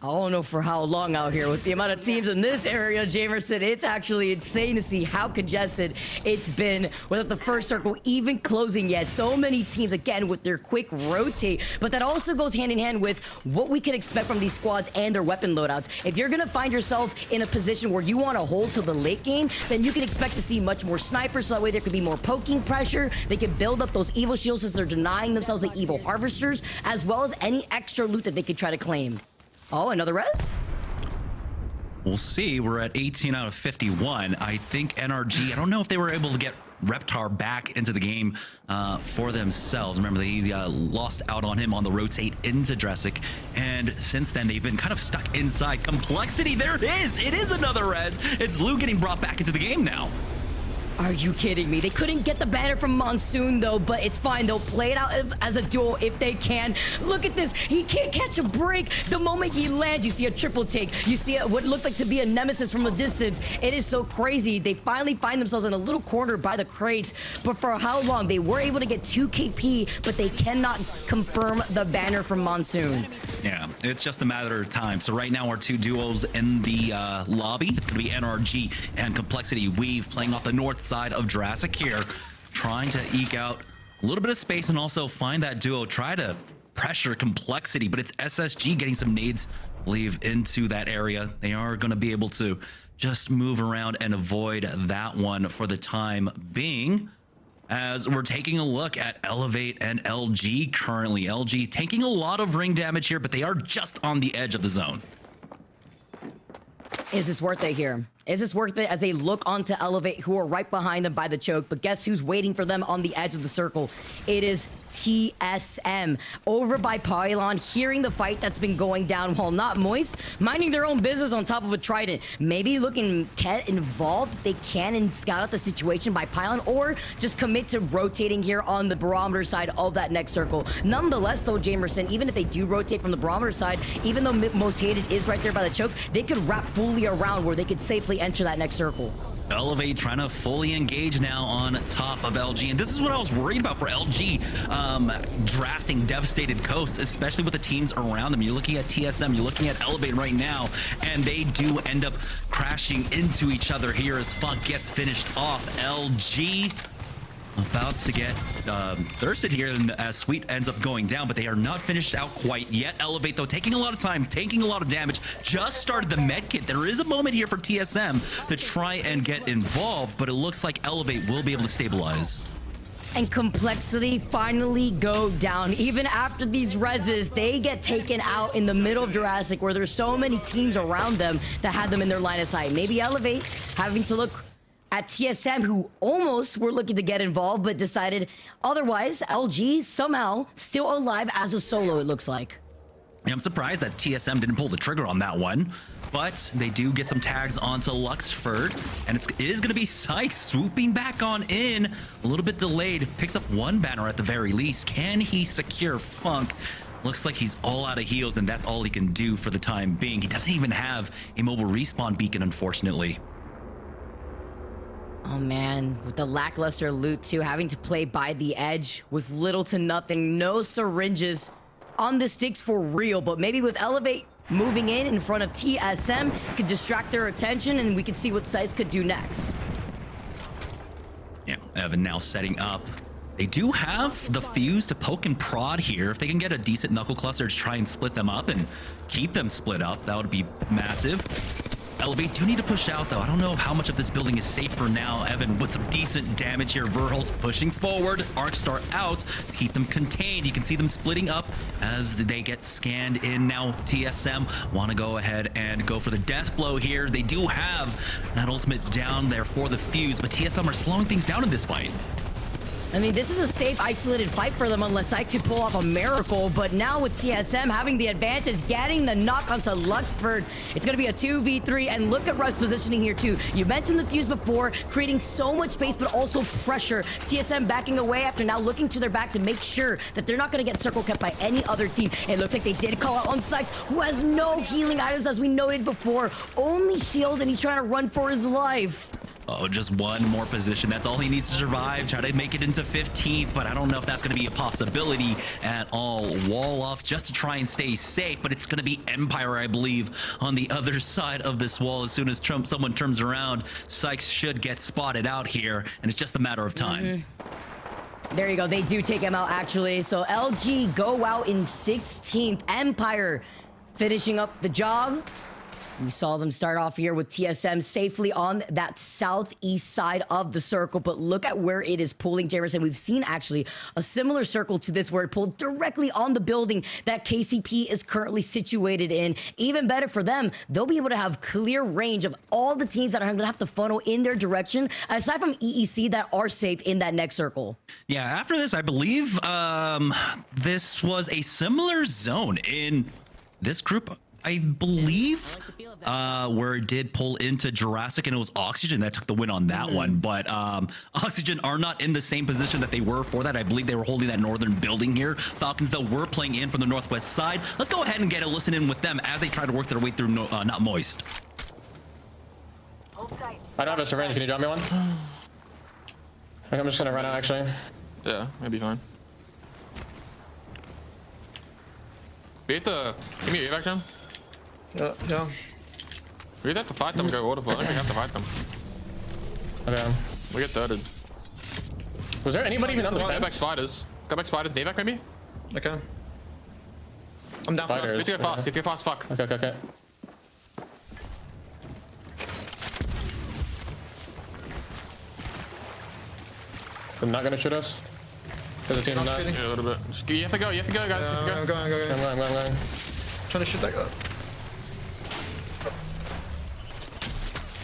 I don't know for how long out here with the amount of teams in this area, Jamerson. It's actually insane to see how congested it's been without the first circle even closing yet. So many teams, again, with their quick rotate, but that also goes hand in hand with what we can expect from these squads and their weapon loadouts. If you're going to find yourself in a position where you want to hold till the late game, then you can expect to see much more snipers, so that way there could be more poking pressure. They can build up those evil shields as they're denying themselves the evil harvesters, as well as any extra loot that they could try to claim. Oh, another res? We'll see. We're at 18 out of 51. I think NRG, I don't know if they were able to get Reptar back into the game for themselves. Remember, they lost out on him on the rotate into Jurassic, and since then they've been kind of stuck inside. Complexity, there it is! It is another res! It's Lou getting brought back into the game now. Are you kidding me? They couldn't get the banner from Monsoon, though, but it's fine. They'll play it out as a duo if they can. Look at this. He can't catch a break. The moment he lands, you see a triple take. You see what looked like to be a nemesis from a distance. It is so crazy. They finally find themselves in a little corner by the crates, but for how long? They were able to get 2 KP, but they cannot confirm the banner from Monsoon. Yeah, it's just a matter of time. So right now, our two duos in the lobby, it's going to be NRG and Complexity. Weave playing off the north side of Jurassic here, trying to eke out a little bit of space and also find that duo, try to pressure Complexity, but it's SSG getting some nades, I believe, into that area. They are going to be able to just move around and avoid that one for the time being, as we're taking a look at Elevate and LG currently. LG taking a lot of ring damage here, but they are just on the edge of the zone. Is this worth it here? Is this worth it as they look onto Elevate, who are right behind them by the choke? But guess who's waiting for them on the edge of the circle? It is TSM over by Pylon, hearing the fight that's been going down while not Moist, minding their own business on top of a Trident. Maybe looking get involved. They can and scout out the situation by Pylon, or just commit to rotating here on the barometer side of that next circle. Nonetheless, though, Jamerson, even if they do rotate from the barometer side, even though Most Hated is right there by the choke, they could wrap fully around where they could safely enter that next circle. Elevate trying to fully engage now on top of LG, and this is what I was worried about for LG, drafting Devastated Coast, especially with the teams around them. You're looking at TSM, you're looking at Elevate right now, and they do end up crashing into each other here as Funk gets finished off. LG about to get thirsted here as Sweet ends up going down, but they are not finished out quite yet. Elevate, though, taking a lot of time, taking a lot of damage, just started the med kit. There is a moment here for TSM to try and get involved, but it looks like Elevate will be able to stabilize. And Complexity finally go down. Even after these reses, they get taken out in the middle of Jurassic, where there's so many teams around them that had them in their line of sight. Maybe Elevate having to look at TSM, who almost were looking to get involved, but decided otherwise. LG somehow still alive as a solo, it looks like. Yeah, I'm surprised that TSM didn't pull the trigger on that one, but they do get some tags onto Luxford, and it is going to be Sykes swooping back on in, a little bit delayed, picks up one banner at the very least. Can he secure Funk? Looks like he's all out of heals, and that's all he can do for the time being. He doesn't even have a mobile respawn beacon, unfortunately. Oh man, with the lackluster loot too, having to play by the edge with little to nothing, no syringes on the sticks for real, but maybe with Elevate moving in front of TSM could distract their attention, and we could see what Sykes could do next. Yeah, Evan now setting up. They do have the fuse to poke and prod here. If they can get a decent knuckle cluster to try and split them up and keep them split up, that would be massive. Elevate do need to push out, though. I don't know how much of this building is safe for now. Evan with some decent damage here. Verhol's pushing forward. Arcstar out to keep them contained. You can see them splitting up as they get scanned in. Now TSM want to go ahead and go for the death blow here. They do have that ultimate down there for the fuse, but TSM are slowing things down in this fight. I mean, this is a safe, isolated fight for them unless Sykes could pull off a miracle. But now with TSM having the advantage, getting the knock onto Luxford, it's going to be a 2v3. And look at Rupp's positioning here, too. You mentioned the fuse before, creating so much space, but also pressure. TSM backing away after now looking to their back to make sure that they're not going to get circle kept by any other team. It looks like they did call out on Sykes, who has no healing items, as we noted before. Only shield, and he's trying to run for his life. Oh, just one more position. That's all he needs to survive. Try to make it into 15th, but I don't know if that's going to be a possibility at all. Wall off just to try and stay safe, but it's going to be Empire, I believe, on the other side of this wall. As soon as someone turns around, Sykes should get spotted out here, and it's just a matter of time. There you go. They do take him out, actually. So LG go out in 16th. Empire finishing up the job. We saw them start off here with TSM safely on that southeast side of the circle, but look at where it is pulling, Jamerson. We've seen actually a similar circle to this where it pulled directly on the building that KCP is currently situated in. Even better for them, they'll be able to have clear range of all the teams that are going to have to funnel in their direction, aside from EEC, that are safe in that next circle. Yeah, after this, I believe this was a similar zone in this group. I believe where it did pull into Jurassic, and it was Oxygen that took the win on that one. But Oxygen are not in the same position that they were for that. I believe they were holding that northern building here. Falcons, though, were playing in from the northwest side. Let's go ahead and get a listen in with them as they try to work their way through not Moist. I don't have a syringe. Can you drop me one? I think I'm just gonna run out, actually. Yeah, maybe fine. We have to give me your evac, John. Yeah. We have to fight them, go waterfall. I think we have to fight them. Okay. We get thirded. Was there anybody even on the Go back fence? spiders. Go back spiders. Evac maybe? Okay. I'm down for Fighters. You have to go fast. You have to go fast. Fuck. Okay. They're not gonna shoot us? There's a team Not not. shooting. Yeah, a little bit. You have to go. You have to go, guys. You have I'm to go. going. I'm going. Trying to shoot that guy.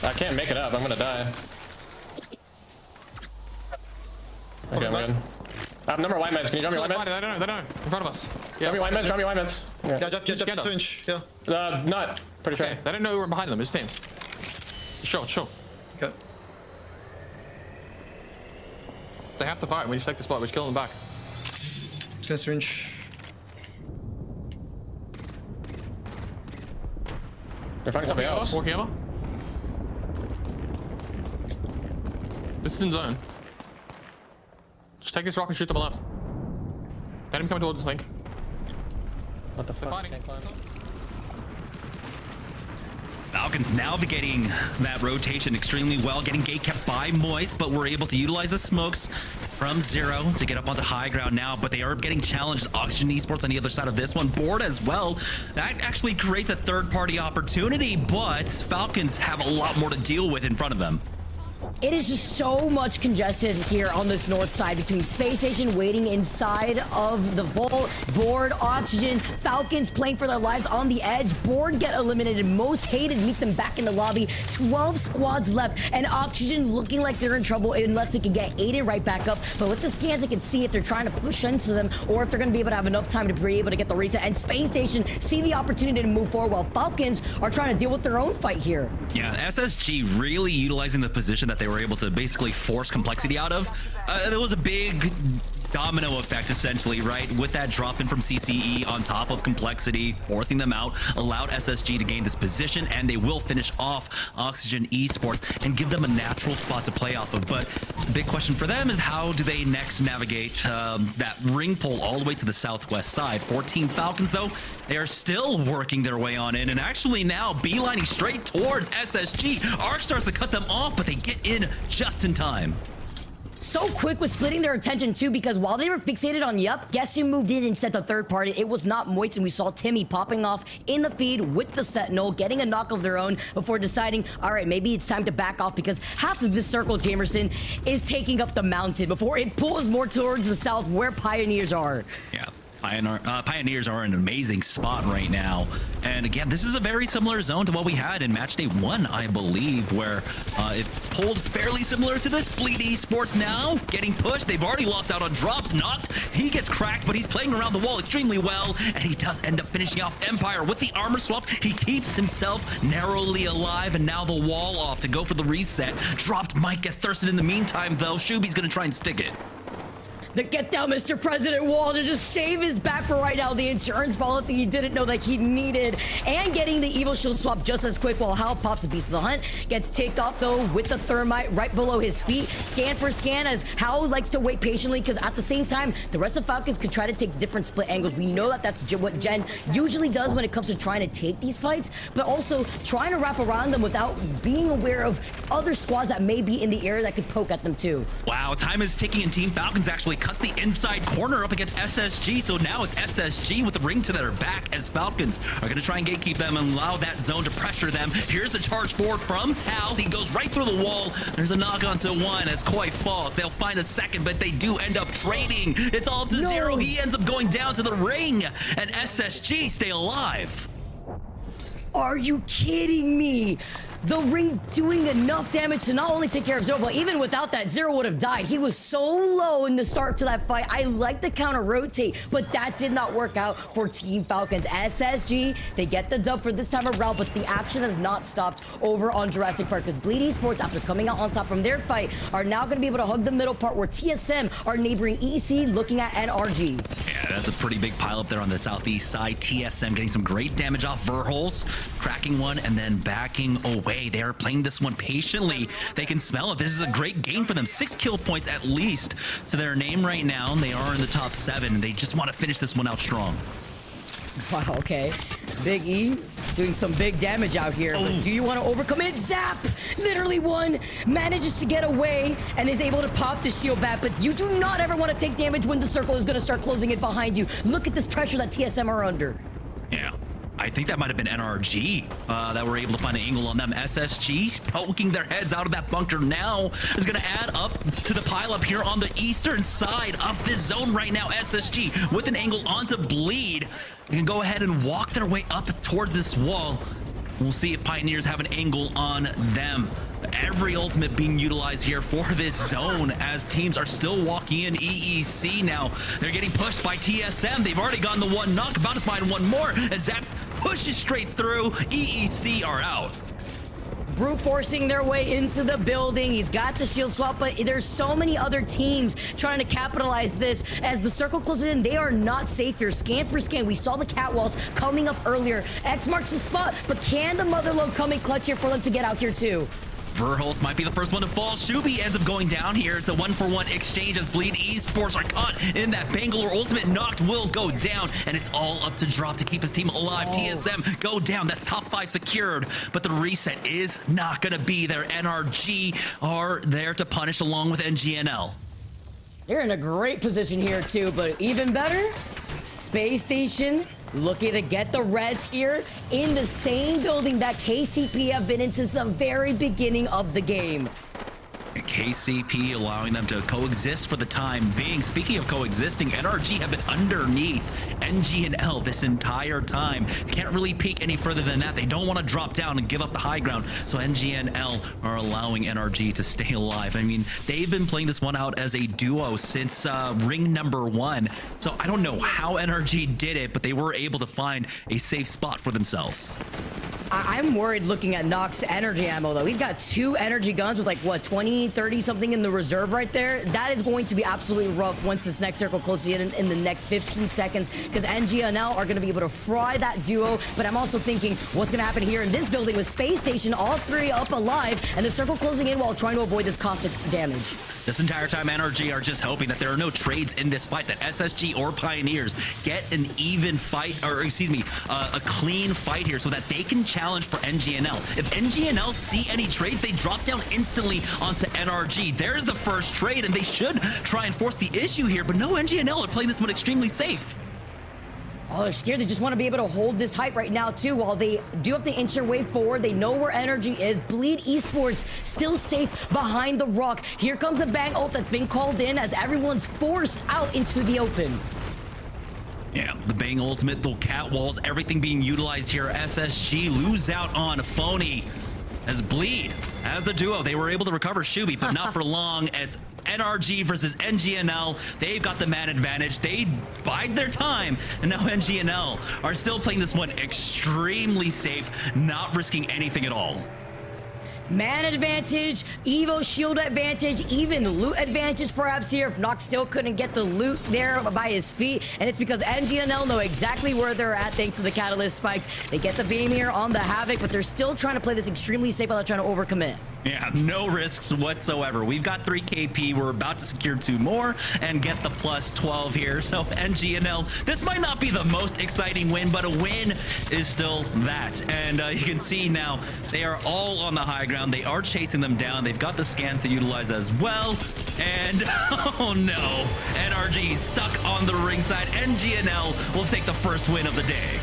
I can't make it up. I'm gonna die. Okay, I'm good. Number white meds. Can you drop me white meds? They don't know. In front of us. Drop me white meds. Drop me white meds. Yeah, jump together. syringe. Yeah. Not. Pretty sure. Okay, they don't know we're behind them. It's team. Sure. Okay. They have to fight. We just take the spot. We just kill them back. It's gonna syringe. They're fighting somebody else. Walking over. This is in zone. Just take this rock and shoot them on left. Let him come towards this link. What the fuck? fighting. Can't climb. Falcons navigating that rotation extremely well, getting gate kept by Moist, but we're able to utilize the smokes from Zero to get up onto high ground now, but they are getting challenged. Oxygen Esports on the other side of this one, board as well. That actually creates a third-party opportunity, but Falcons have a lot more to deal with in front of them. It is just so much congested here on this north side between Space Station waiting inside of the vault, Board, Oxygen, Falcons playing for their lives on the edge. Board get eliminated. Most hated meet them back in the lobby. 12 squads left, and Oxygen looking like they're in trouble unless they can get aided right back up. But with the scans, they can see if they're trying to push into them or if they're going to be able to have enough time to be able to get the reset. And Space Station see the opportunity to move forward while Falcons are trying to deal with their own fight here. Yeah, SSG really utilizing the position that they were able to basically force complexity out of. There was a big domino effect essentially, right? With that drop in from CCE on top of complexity, forcing them out, allowed SSG to gain this position, and they will finish off Oxygen Esports and give them a natural spot to play off of. But the big question for them is how do they next navigate that ring pole all the way to the southwest side? 14 Falcons though, they are still working their way on in, and actually now beelining straight towards SSG. Arc starts to cut them off, but they get in just in time. So quick with splitting their attention too, because while they were fixated on Yup, guess who moved in and set the third party? It was not Moist, and we saw Timmy popping off in the feed with the Sentinel, getting a knock of their own before deciding, all right, maybe it's time to back off because half of this circle, Jamerson, is taking up the mountain before it pulls more towards the south where Pioneers are. Yeah. Pioneers are in an amazing spot right now. And again, this is a very similar zone to what we had in match day 1, I believe, where it pulled fairly similar to this. Bleed Esports now getting pushed. They've already lost out on dropped, knocked. He gets cracked, but he's playing around the wall extremely well, and he does end up finishing off Empire with the armor swap. He keeps himself narrowly alive, and now the wall off to go for the reset. Dropped might get thirsted in the meantime, though. Shuby's gonna try and stick it. The get down Mr. President wall to just save his back for right now. The insurance policy he didn't know that he needed. And getting the evil shield swap just as quick while Hal pops a Beast of the Hunt. Gets taped off though with the thermite right below his feet. Scan for scan as Hal likes to wait patiently because at the same time, the rest of Falcons could try to take different split angles. We know that that's what Gen usually does when it comes to trying to take these fights, but also trying to wrap around them without being aware of other squads that may be in the area that could poke at them too. Wow, time is ticking, and Team Falcons actually cuts the inside corner up against SSG, so now it's SSG with the ring to their back as Falcons are going to try and gatekeep them and allow that zone to pressure them. Here's a charge forward from Hal. He goes right through the wall. There's a knock onto one as Koi falls. They'll find a second, but they do end up trading. It's all to zero. He ends up going down to the ring, and SSG stay alive. Are you kidding me? The ring doing enough damage to not only take care of Zero, but even without that, Zero would have died. He was so low in the start to that fight. I like the counter rotate, but that did not work out for Team Falcons. SSG, they get the dub for this time around, but the action has not stopped over on Jurassic Park because Bleed Esports, after coming out on top from their fight, are now going to be able to hug the middle part where TSM are neighboring EC looking at NRG. Yeah, that's a pretty big pile up there on the southeast side. TSM getting some great damage off Verhols, cracking one and then backing away. They are playing this one patiently. They can smell it. This is a great game for them. 6 kill points at least to their name right now. They are in the top 7. They just want to finish this one out strong. Wow, okay. Big E doing some big damage out here. But do you want to overcome it? Zap! Literally one manages to get away and is able to pop the shield back. But you do not ever want to take damage when the circle is going to start closing it behind you. Look at this pressure that TSM are under. Yeah. I think that might have been NRG that were able to find an angle on them. SSG poking their heads out of that bunker now is going to add up to the pile up here on the eastern side of this zone right now. SSG with an angle onto Bleed. They can go ahead and walk their way up towards this wall. We'll see if Pioneers have an angle on them. Every ultimate being utilized here for this zone as teams are still walking in. EEC now, they're getting pushed by TSM. They've already gotten the one knock, about to find one more as that pushes straight through. EEC are out. Brute forcing their way into the building. He's got the shield swap, but there's so many other teams trying to capitalize this. As the circle closes in, they are not safe here. Scan for scan. We saw the catwalls coming up earlier. X marks the spot, but can the Motherlode come in clutch here for them to get out here too? Verholz might be the first one to fall. Shubi ends up going down here. It's a 1-for-1 exchange as Bleed Esports are caught in that Bangalore ultimate. Knocked will go down, and it's all up to Drop to keep his team alive. TSM go down. That's top 5 secured, but the reset is not going to be there. NRG are there to punish along with NGNL. They're in a great position here too, but even better, Space Station looking to get the res here in the same building that KCP have been in since the very beginning of the game. KCP allowing them to coexist for the time being. Speaking of coexisting, NRG have been underneath NGNL this entire time. Can't really peek any further than that. They don't want to drop down and give up the high ground, so NGNL are allowing NRG to stay alive. I mean, they've been playing this one out as a duo since ring number 1, so I don't know how NRG did it, but they were able to find a safe spot for themselves. I'm worried looking at Nox energy ammo though. He's got 2 energy guns with like what, 20, 30 something in the reserve right there. That is going to be absolutely rough once this next circle closes in the next 15 seconds, because NGNL are going to be able to fry that duo. But I'm also thinking what's going to happen here in this building with Space Station, all 3 up alive, and the circle closing in while trying to avoid this caustic damage. This entire time, NRG are just hoping that there are no trades in this fight, that SSG or Pioneers get an even fight, or excuse me, a clean fight here so that they can challenge for NGNL. If NGNL see any trades, they drop down instantly onto NRG. There's the first trade, and they should try and force the issue here, but no, NGNL are playing this one extremely safe. Oh, they're scared. They just want to be able to hold this hype right now, too, while they do have to inch their way forward. They know where energy is. Bleed Esports still safe behind the rock. Here comes the bang ult that's been called in as everyone's forced out into the open. Yeah, the Bang ultimate, the catwalls, everything being utilized here. SSG lose out on Phony as Bleed. As the duo, they were able to recover Shubi, but not for long. It's NRG versus NGNL. They've got the man advantage. They bide their time, and now NGNL are still playing this one extremely safe, not risking anything at all. Man advantage, Evo shield advantage, even loot advantage perhaps here if Nox still couldn't get the loot there by his feet. And it's because NGNL know exactly where they're at thanks to the Catalyst spikes. They get the beam here on the Havoc, but they're still trying to play this extremely safe without trying to overcommit. Yeah, no risks whatsoever. We've got 3 KP. We're about to secure 2 more and get the plus 12 here. So NGNL, this might not be the most exciting win, but a win is still that. And you can see now they are all on the high ground. They are chasing them down. They've got the scans to utilize as well. And oh no, NRG stuck on the ringside. NGNL will take the first win of the day.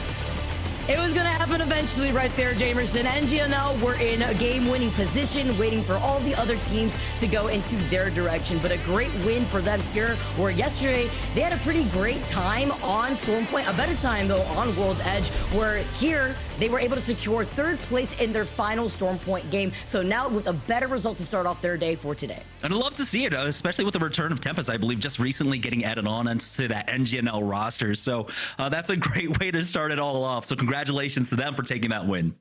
It was going to happen eventually right there, Jamerson. NGNL were in a game-winning position, waiting for all the other teams to go into their direction. But a great win for them here, where yesterday they had a pretty great time on Stormpoint. A better time, though, on World's Edge, where here they were able to secure 3rd place in their final Stormpoint game. So now with a better result to start off their day for today. And I'd love to see it, especially with the return of Tempest, I believe, just recently getting added on into that NGNL roster. So that's a great way to start it all off. So congratulations to them for taking that win.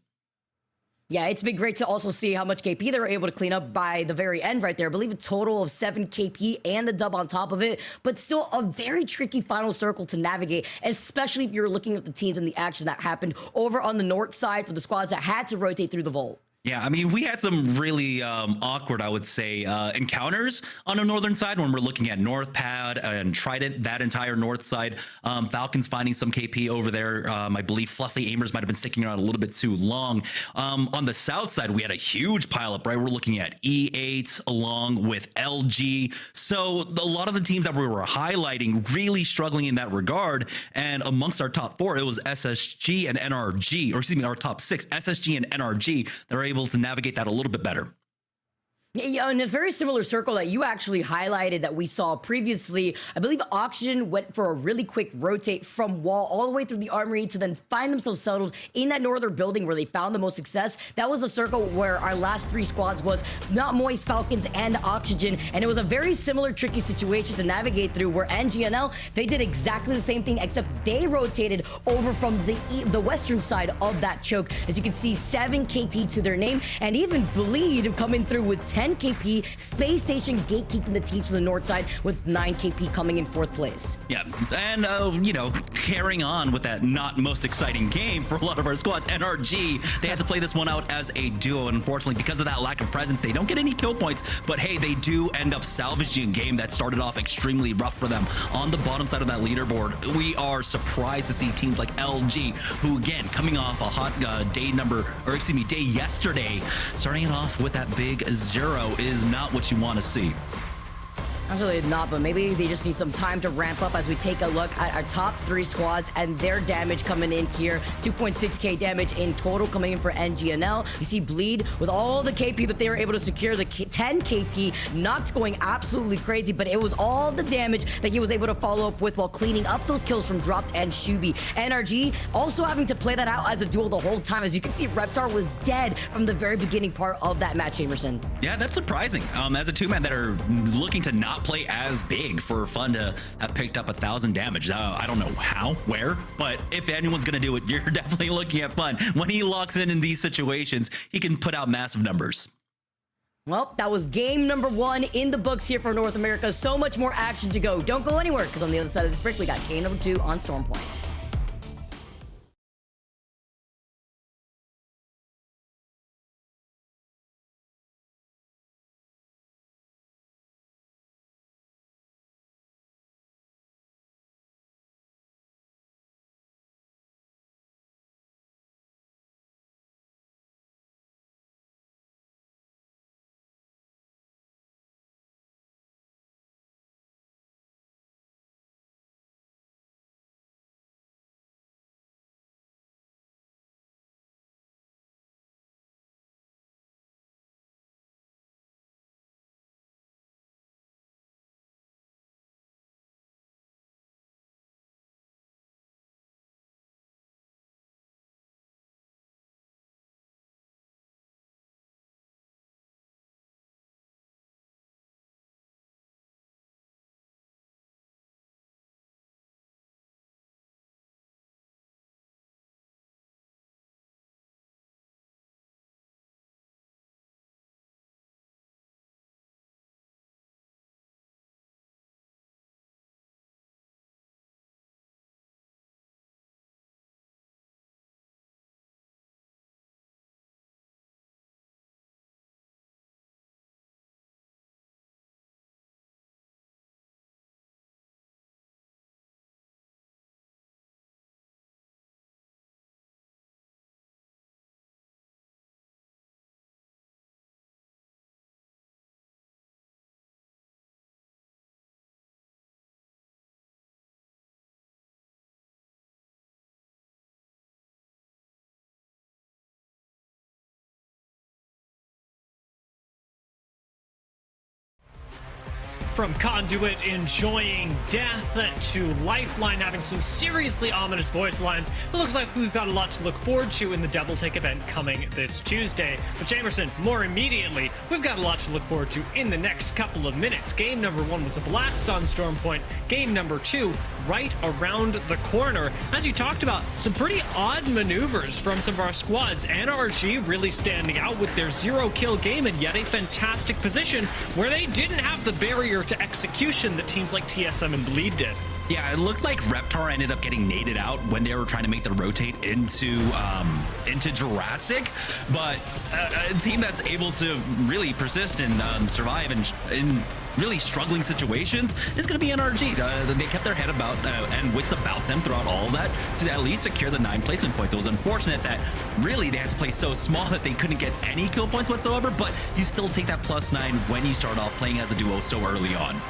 Yeah, it's been great to also see how much KP they were able to clean up by the very end right there. I believe a total of 7 KP and the dub on top of it, but still a very tricky final circle to navigate, especially if you're looking at the teams and the action that happened over on the north side for the squads that had to rotate through the vault. Yeah, I mean, we had some really awkward, I would say, encounters on the northern side when we're looking at North Pad and Trident, that entire north side. Falcons finding some KP over there. I believe Fluffy Aimers might have been sticking around a little bit too long. On the south side, we had a huge pileup, right? We're looking at E8 along with LG. So a lot of the teams that we were highlighting really struggling in that regard. And amongst our top 4, it was SSG and NRG, or excuse me, our top 6, SSG and NRG, that are able to navigate that a little bit better. Yeah, in a very similar circle that you actually highlighted that we saw previously, I believe Oxygen went for a really quick rotate from wall all the way through the armory to then find themselves settled in that northern building where they found the most success. That was a circle where our last 3 squads was not Moist, Falcons, and Oxygen, and it was a very similar tricky situation to navigate through where NGNL, they did exactly the same thing except they rotated over from the western side of that choke. As you can see, 7 KP to their name, and even Bleed coming through with 10 KP, Space Station gatekeeping the teams from the north side with 9 KP coming in 4th place. Yeah, and you know, carrying on with that not most exciting game for a lot of our squads, NRG, they had to play this one out as a duo, and unfortunately, because of that lack of presence, they don't get any kill points, but hey, they do end up salvaging a game that started off extremely rough for them. On the bottom side of that leaderboard, we are surprised to see teams like LG, who again, coming off a hot day yesterday, starting it off with that big 0 is not what you want to see. Absolutely not, but maybe they just need some time to ramp up as we take a look at our top 3 squads and their damage coming in here. 2.6k damage in total coming in for NGNL. You see Bleed with all the KP that they were able to secure, the 10 KP, not going absolutely crazy, but it was all the damage that he was able to follow up with while cleaning up those kills from Dropped and Shubi. NRG also having to play that out as a duel the whole time. As you can see, Reptar was dead from the very beginning part of that match, Jamerson. Yeah, that's surprising. As a 2-man that are looking to not play as big for fun to have picked up 1,000 damage. I don't know how, where, but if anyone's gonna do it, you're definitely looking at fun. When he locks in these situations, he can put out massive numbers. Well, that was game number 1 in the books here for North America. So much more action to go. Don't go anywhere, because on the other side of this break, we got game number 2 on Storm Point. From Conduit enjoying death to Lifeline having some seriously ominous voice lines, it looks like we've got a lot to look forward to in the Double Take event coming this Tuesday. But Jamerson, more immediately, we've got a lot to look forward to in the next couple of minutes. Game number 1 was a blast on Storm Point. Game number 2, right around the corner. As you talked about, some pretty odd maneuvers from some of our squads. NRG really standing out with their 0-kill game, and yet a fantastic position where they didn't have the barrier to execution that teams like TSM and Bleed did. Yeah, it looked like Reptar ended up getting naded out when they were trying to make the rotate into Jurassic, but a team that's able to really persist and survive in really struggling situations is going to be NRG. They kept their head about and wits about them throughout all of that to at least secure the 9 placement points. It was unfortunate that really they had to play so small that they couldn't get any kill points whatsoever, but you still take that +9 when you start off playing as a duo so early on.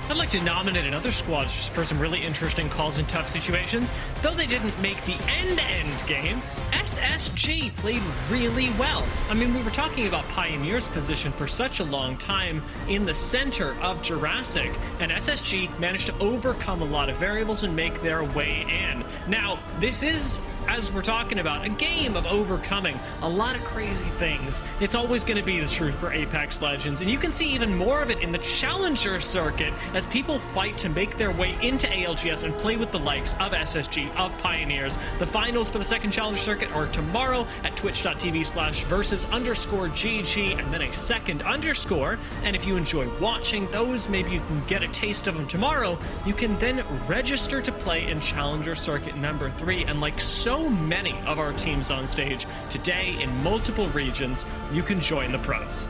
I'd like to nominate another squad for some really interesting calls in tough situations. Though they didn't make the end-to-end game, SSG played really well. I mean, we were talking about Pioneer's position for such a long time in the center of Jurassic, and SSG managed to overcome a lot of variables and make their way in. Now, this is, as we're talking about, a game of overcoming a lot of crazy things. It's always going to be the truth for Apex Legends, and you can see even more of it in the Challenger circuit as people fight to make their way into ALGS and play with the likes of SSG, of Pioneers. The finals for the second Challenger circuit are tomorrow at twitch.tv/versus_GG and then a second underscore. And if you enjoy watching those, maybe you can get a taste of them tomorrow. You can then register to play in Challenger circuit number 3, and like so many of our teams on stage today in multiple regions, you can join the pros.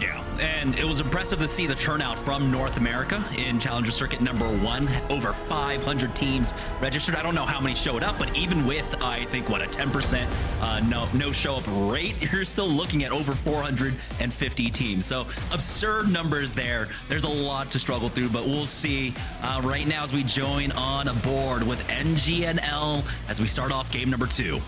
Yeah, and it was impressive to see the turnout from North America in Challenger Circuit number 1. Over 500 teams registered. I don't know how many showed up, but even with, I think, what, a 10% no show up rate, you're still looking at over 450 teams. So absurd numbers there. There's a lot to struggle through, but we'll see right now as we join on board with NGNL as we start off game number 2.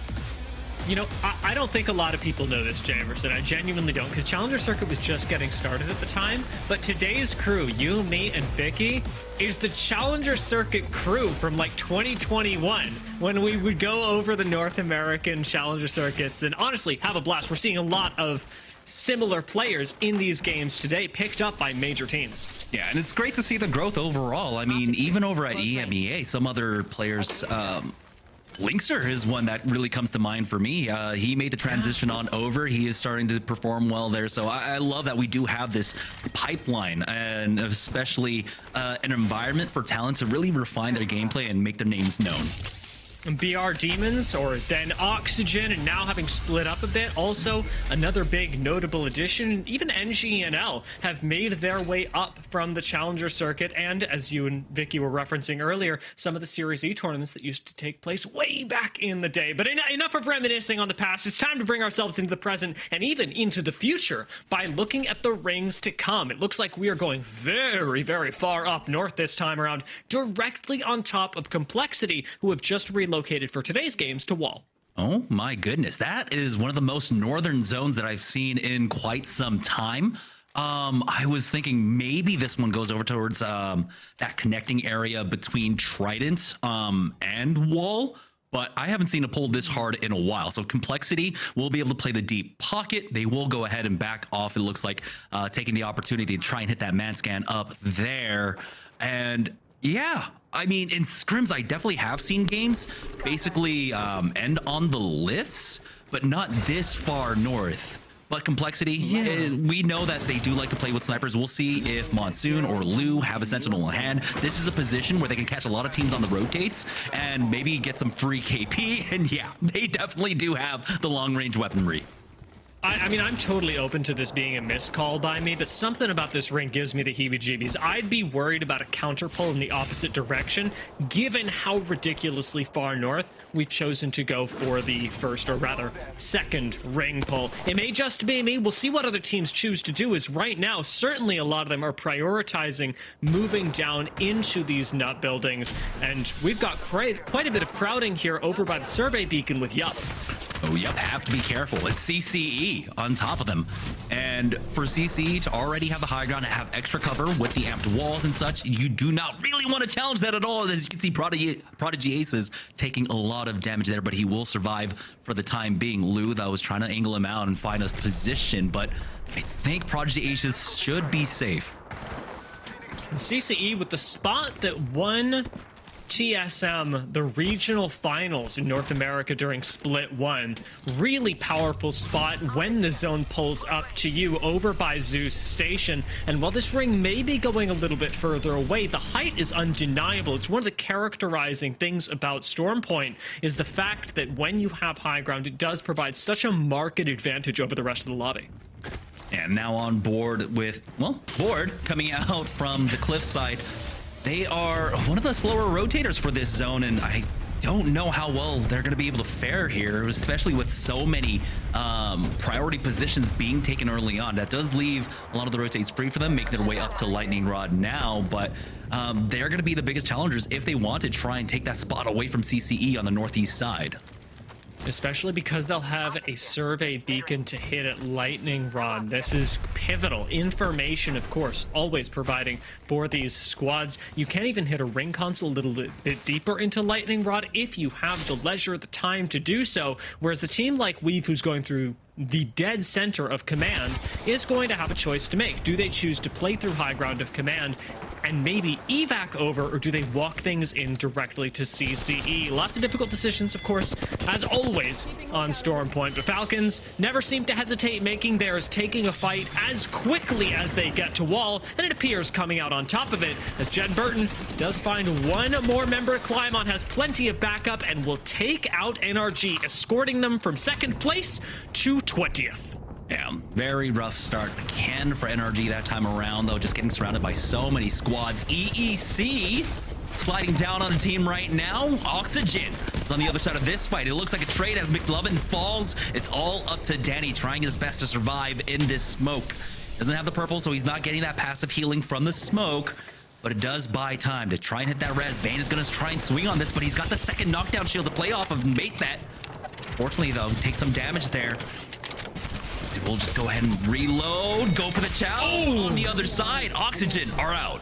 You know, I don't think a lot of people know this, Jamerson. I genuinely don't, because Challenger Circuit was just getting started at the time. But today's crew, you, me, and Vicky, is the Challenger Circuit crew from like 2021, when we would go over the North American Challenger Circuits and honestly have a blast. We're seeing a lot of similar players in these games today, picked up by major teams. Yeah, and it's great to see the growth overall. I mean, even over at EMEA, some other players... Linkster is one that really comes to mind for me. He made the transition on over. He is starting to perform well there. So I love that we do have this pipeline, and especially an environment for talent to really refine their gameplay and make their names known. BR Demons, or then Oxygen, and now having split up a bit, also another big notable addition. Even NGNL have made their way up from the Challenger circuit, and as you and Vicky were referencing earlier, some of the Series E tournaments that used to take place way back in the day. But enough of reminiscing on the past. It's time to bring ourselves into the present and even into the future by looking at the rings to come. It looks like we are going very, very far up north this time around, directly on top of Complexity, who have just relocated for today's games to Wall. Oh my goodness, that is one of the most northern zones that I've seen in quite some time. I was thinking maybe this one goes over towards that connecting area between Trident and Wall, but I haven't seen it pull this hard in a while. So Complexity will be able to play the deep pocket. They will go ahead and back off, it looks like, taking the opportunity to try and hit that man scan up there. And yeah, I mean, in scrims, I definitely have seen games basically end on the lifts, but not this far north. But Complexity, we know that they do like to play with snipers. We'll see if Monsoon or Lou have a Sentinel in hand. This is a position where they can catch a lot of teams on the rotates and maybe get some free KP. And yeah, they definitely do have the long-range weaponry. I mean, I'm totally open to this being a miscall by me, but something about this ring gives me the heebie-jeebies. I'd be worried about a counter pull in the opposite direction, given how ridiculously far north we've chosen to go for the first, or rather, second ring pull. It may just be me. We'll see what other teams choose to do, as right now, certainly a lot of them are prioritizing moving down into these nut buildings, and we've got quite a bit of crowding here over by the survey beacon with Yup. Oh, yep, have to be careful. It's CCE on top of them. And for CCE to already have the high ground and have extra cover with the amped walls and such, you do not really want to challenge that at all. As you can see, Prodigy Aces taking a lot of damage there, but he will survive for the time being. Lou, that was trying to angle him out and find a position, but I think Prodigy Aces should be safe. And CCE with the spot that won TSM the regional finals in North America during Split 1. Really powerful spot when the zone pulls up to you over by Zeus Station. And while this ring may be going a little bit further away, the height is undeniable. It's one of the characterizing things about Storm Point is the fact that when you have high ground, it does provide such a marked advantage over the rest of the lobby. And now on board with, well, Board coming out from the cliffside. They are one of the slower rotators for this zone, and I don't know how well they're going to be able to fare here, especially with so many priority positions being taken early on. That does leave a lot of the rotates free for them, making their way up to Lightning Rod now, but they're going to be the biggest challengers if they want to try and take that spot away from CCE on the northeast side. Especially because they'll have a survey beacon to hit at Lightning Rod. This is pivotal information, of course, always providing for these squads. You can't even hit a ring console a little bit deeper into Lightning Rod if you have the leisure, the time to do so, whereas a team like Weave, who's going through the dead center of command, is going to have a choice to make. Do they choose to play through high ground of command and maybe evac over, or do they walk things in directly to CCE? Lots of difficult decisions, of course, as always on Storm Point. But Falcons never seem to hesitate making theirs, taking a fight as quickly as they get to wall, and it appears coming out on top of it as Jed Burton does find one more member. Climon has plenty of backup and will take out NRG, escorting them from second place to 20th. Yeah, very rough start again for NRG that time around, though, just getting surrounded by so many squads. EEC sliding down on a team right now. Oxygen is on the other side of this fight. It looks like a trade as McLovin falls. It's all up to Danny trying his best to survive in this smoke. Doesn't have the purple, so he's not getting that passive healing from the smoke, but it does buy time to try and hit that res. Vayne is going to try and swing on this, but he's got the second knockdown shield to play off of and bait that. Fortunately, though, takes some damage there. We'll just go ahead and reload, go for the chow. On the other side, Oxygen are out.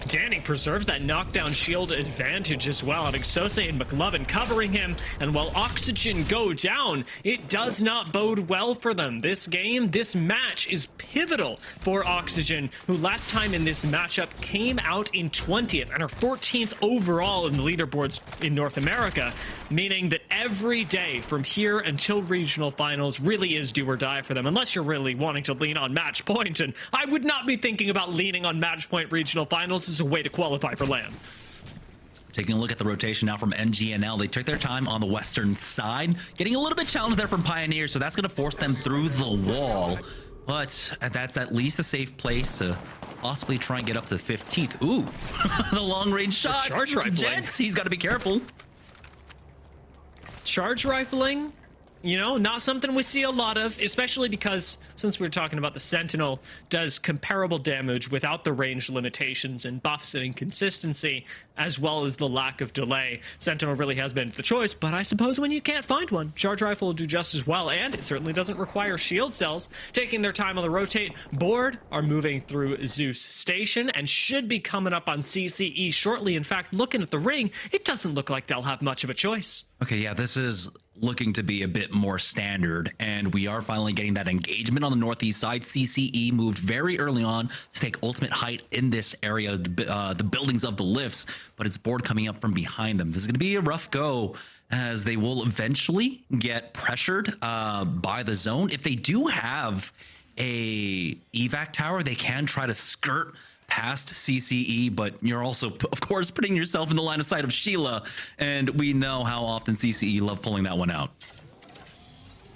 Danny preserves that knockdown shield advantage as well, having Sose and McLovin covering him, and while Oxygen go down, it does not bode well for them. This game, this match is pivotal for Oxygen, who last time in this matchup came out in 20th and are 14th overall in the leaderboards in North America, meaning that every day from here until regional finals really is do or die for them, unless you're really wanting to lean on match point, and I would not be thinking about leaning on match point regional finals as a way to qualify for LAN. Taking a look at the rotation now from NGNL, they took their time on the western side, getting a little bit challenged there from Pioneer, so that's going to force them through the wall, but that's at least a safe place to possibly try and get up to 15th. Ooh, the long range shots. Charge rifling. Jets, he's got to be careful. Charge rifling, you know, not something we see a lot of, especially because, since we're talking about the Sentinel, does comparable damage without the range limitations and buffs and inconsistency, as well as the lack of delay. Sentinel really has been the choice, but I suppose when you can't find one, Charge Rifle will do just as well, and it certainly doesn't require shield cells. Taking their time on the rotate, Board are moving through Zeus Station and should be coming up on CCE shortly. In fact, looking at the ring, it doesn't look like they'll have much of a choice. Okay, yeah, this is looking to be a bit more standard, and we are finally getting that engagement on the northeast side. CCE moved very early on to take ultimate height in this area, the buildings of the lifts, but it's Board coming up from behind them. This is going to be a rough go, as they will eventually get pressured by the zone. If they do have a evac tower, they can try to skirt past CCE, but you're also, of course, putting yourself in the line of sight of Sheila, and we know how often CCE love pulling that one out.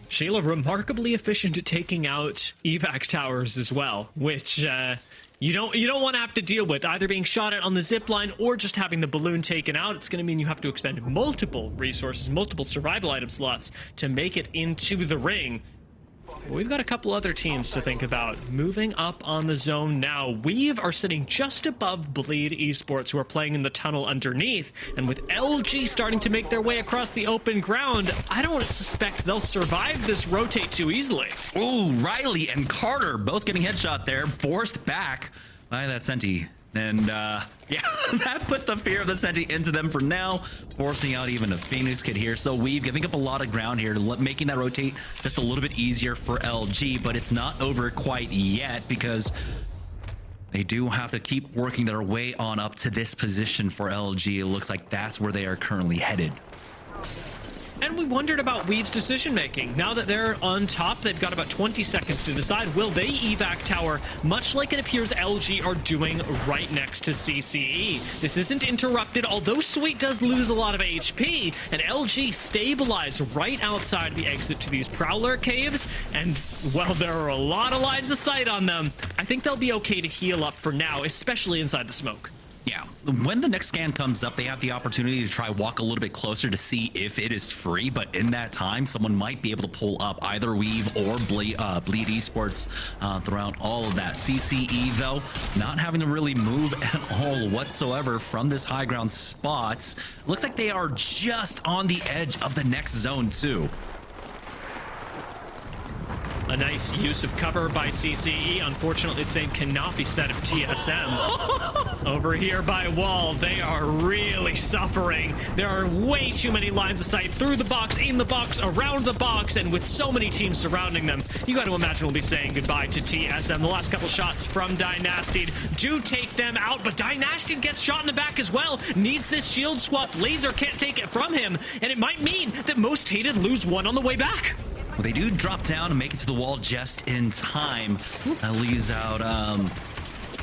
Sheila remarkably efficient at taking out evac towers as well, which you don't want to have to deal with, either being shot at on the zip line or just having the balloon taken out. It's going to mean you have to expend multiple resources, multiple survival item slots to make it into the ring. We've got a couple other teams to think about. Moving up on the zone now, Weave are sitting just above Bleed Esports, who are playing in the tunnel underneath, and with LG starting to make their way across the open ground, I don't suspect they'll survive this rotate too easily. Ooh, Riley and Carter both getting headshot there, forced back by that Senti. And yeah, that put the fear of the Senti into them for now, forcing out even a Phoenix kid here. So Weave giving up a lot of ground here, making that rotate just a little bit easier for LG, but it's not over quite yet, because they do have to keep working their way on up to this position for LG. It looks like that's where they are currently headed. And we wondered about Weave's decision making. Now that they're on top, they've got about 20 seconds to decide. Will they evac tower, much like it appears LG are doing right next to CCE? This isn't interrupted, although Sweet does lose a lot of HP, and LG stabilize right outside the exit to these Prowler caves. And while there are a lot of lines of sight on them, I think they'll be okay to heal up for now, especially inside the smoke. Yeah, when the next scan comes up, they have the opportunity to try walk a little bit closer to see if it is free, but in that time, someone might be able to pull up either Weave or Bleed Esports throughout all of that. CCE, though, not having to really move at all whatsoever from this high ground spot. Looks like they are just on the edge of the next zone, too. A nice use of cover by CCE. Unfortunately, the same cannot be said of TSM. Over here by Wall, they are really suffering. There are way too many lines of sight through the box, in the box, around the box, and with so many teams surrounding them, you got to imagine we'll be saying goodbye to TSM. The last couple shots from Dynastid do take them out, but Dynastid gets shot in the back as well. Needs this shield swap. Laser can't take it from him, and it might mean that Most Hated lose one on the way back. Well, they do drop down and make it to the wall just in time. That leaves out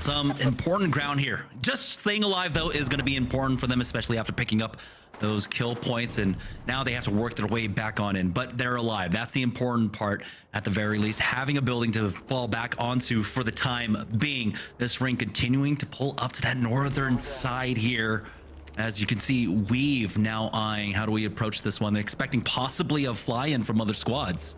some important ground here. Just staying alive, though, is going to be important for them, especially after picking up those kill points, and now they have to work their way back on in, but they're alive. That's the important part, at the very least, having a building to fall back onto for the time being. This ring continuing to pull up to that northern side here. As you can see, Weave now eyeing how do we approach this one. They're expecting possibly a fly-in from other squads.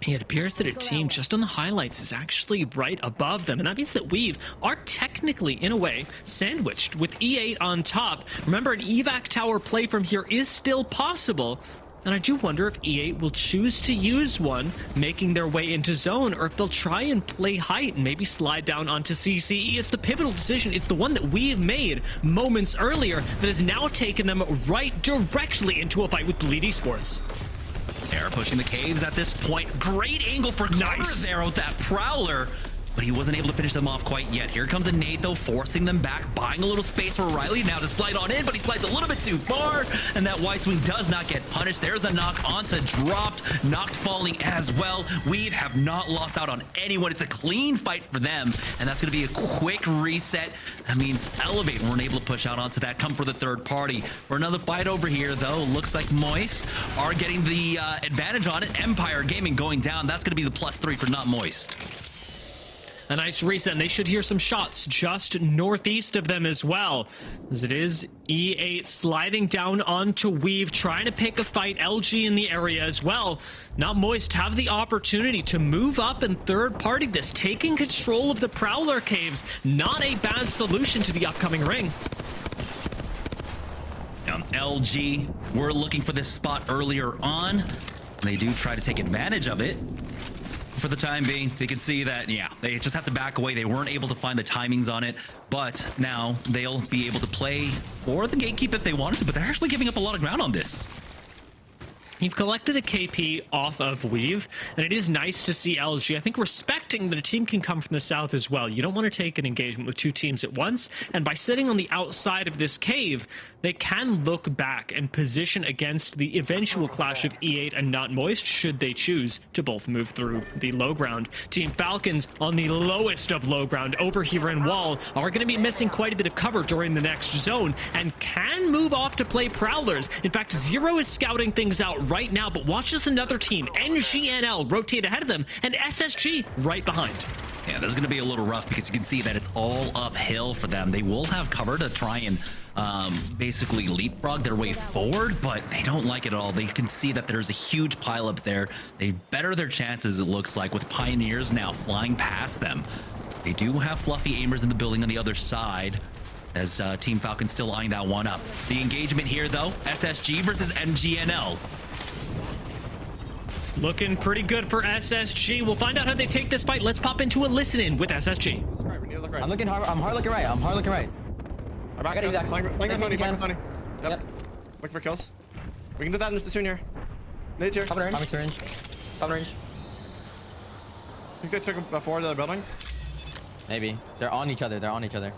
It appears that a team just on the highlights is actually right above them, and that means that Weave are technically, in a way, sandwiched with E8 on top. Remember, an evac tower play from here is still possible, and I do wonder if E8 will choose to use one, making their way into zone, or if they'll try and play height and maybe slide down onto CCE. It's the pivotal decision. It's the one that we've made moments earlier that has now taken them right directly into a fight with Bleed Esports. They're pushing the caves at this point. Great angle for cover there with that Prowler, but he wasn't able to finish them off quite yet. Here comes a nade, though, forcing them back, buying a little space for Riley now to slide on in, but he slides a little bit too far, and that wide swing does not get punished. There's a knock onto dropped, knocked falling as well. We have not lost out on anyone. It's a clean fight for them, and that's going to be a quick reset. That means Elevate weren't able to push out onto that. Come for the third party. For another fight over here, though, looks like Moist are getting the advantage on it. Empire Gaming going down. That's going to be the +3 for not Moist. A nice reset, and they should hear some shots just northeast of them as well, as it is E8 sliding down onto Weave, trying to pick a fight. LG in the area as well. Not Moist have the opportunity to move up and third party this, taking control of the Prowler caves. Not a bad solution to the upcoming ring. LG were looking for this spot earlier on. They do try to take advantage of it. For the time being, they can see that, yeah, they just have to back away. They weren't able to find the timings on it, but now they'll be able to play for the gatekeep if they wanted to, but they're actually giving up a lot of ground on this. You've collected a KP off of Weave, and it is nice to see LG, I think, respecting that a team can come from the south as well. You don't want to take an engagement with two teams at once, and by sitting on the outside of this cave, they can look back and position against the eventual clash of E8 and Not Moist, should they choose to both move through the low ground. Team Falcons on the lowest of low ground over here in Wall are going to be missing quite a bit of cover during the next zone, and can move off to play Prowlers. In fact, Zero is scouting things out right now, but watch as another team, NGNL, rotate ahead of them, and SSG right behind. Yeah, this is going to be a little rough because you can see that it's all uphill for them. They will have cover to try and basically leapfrog their way forward, but they don't like it at all. They can see that there's a huge pile up there. They better their chances, it looks like, with Pioneers now flying past them. They do have fluffy aimers in the building on the other side, as Team Falcon still eyeing that one up. The engagement here, though, SSG versus NGNL. It's looking pretty good for SSG. We'll find out how they take this fight. Let's pop into a listen-in with SSG. Right, we need to look right. I'm hard looking right. I'm hard looking right. I gotta do that. Playing with Tony. Yep. Look for kills. We can do that in soon here. Nade's here. Cover range. Cover range. I think they took before the building. Maybe. They're on each other. Yep. Alright,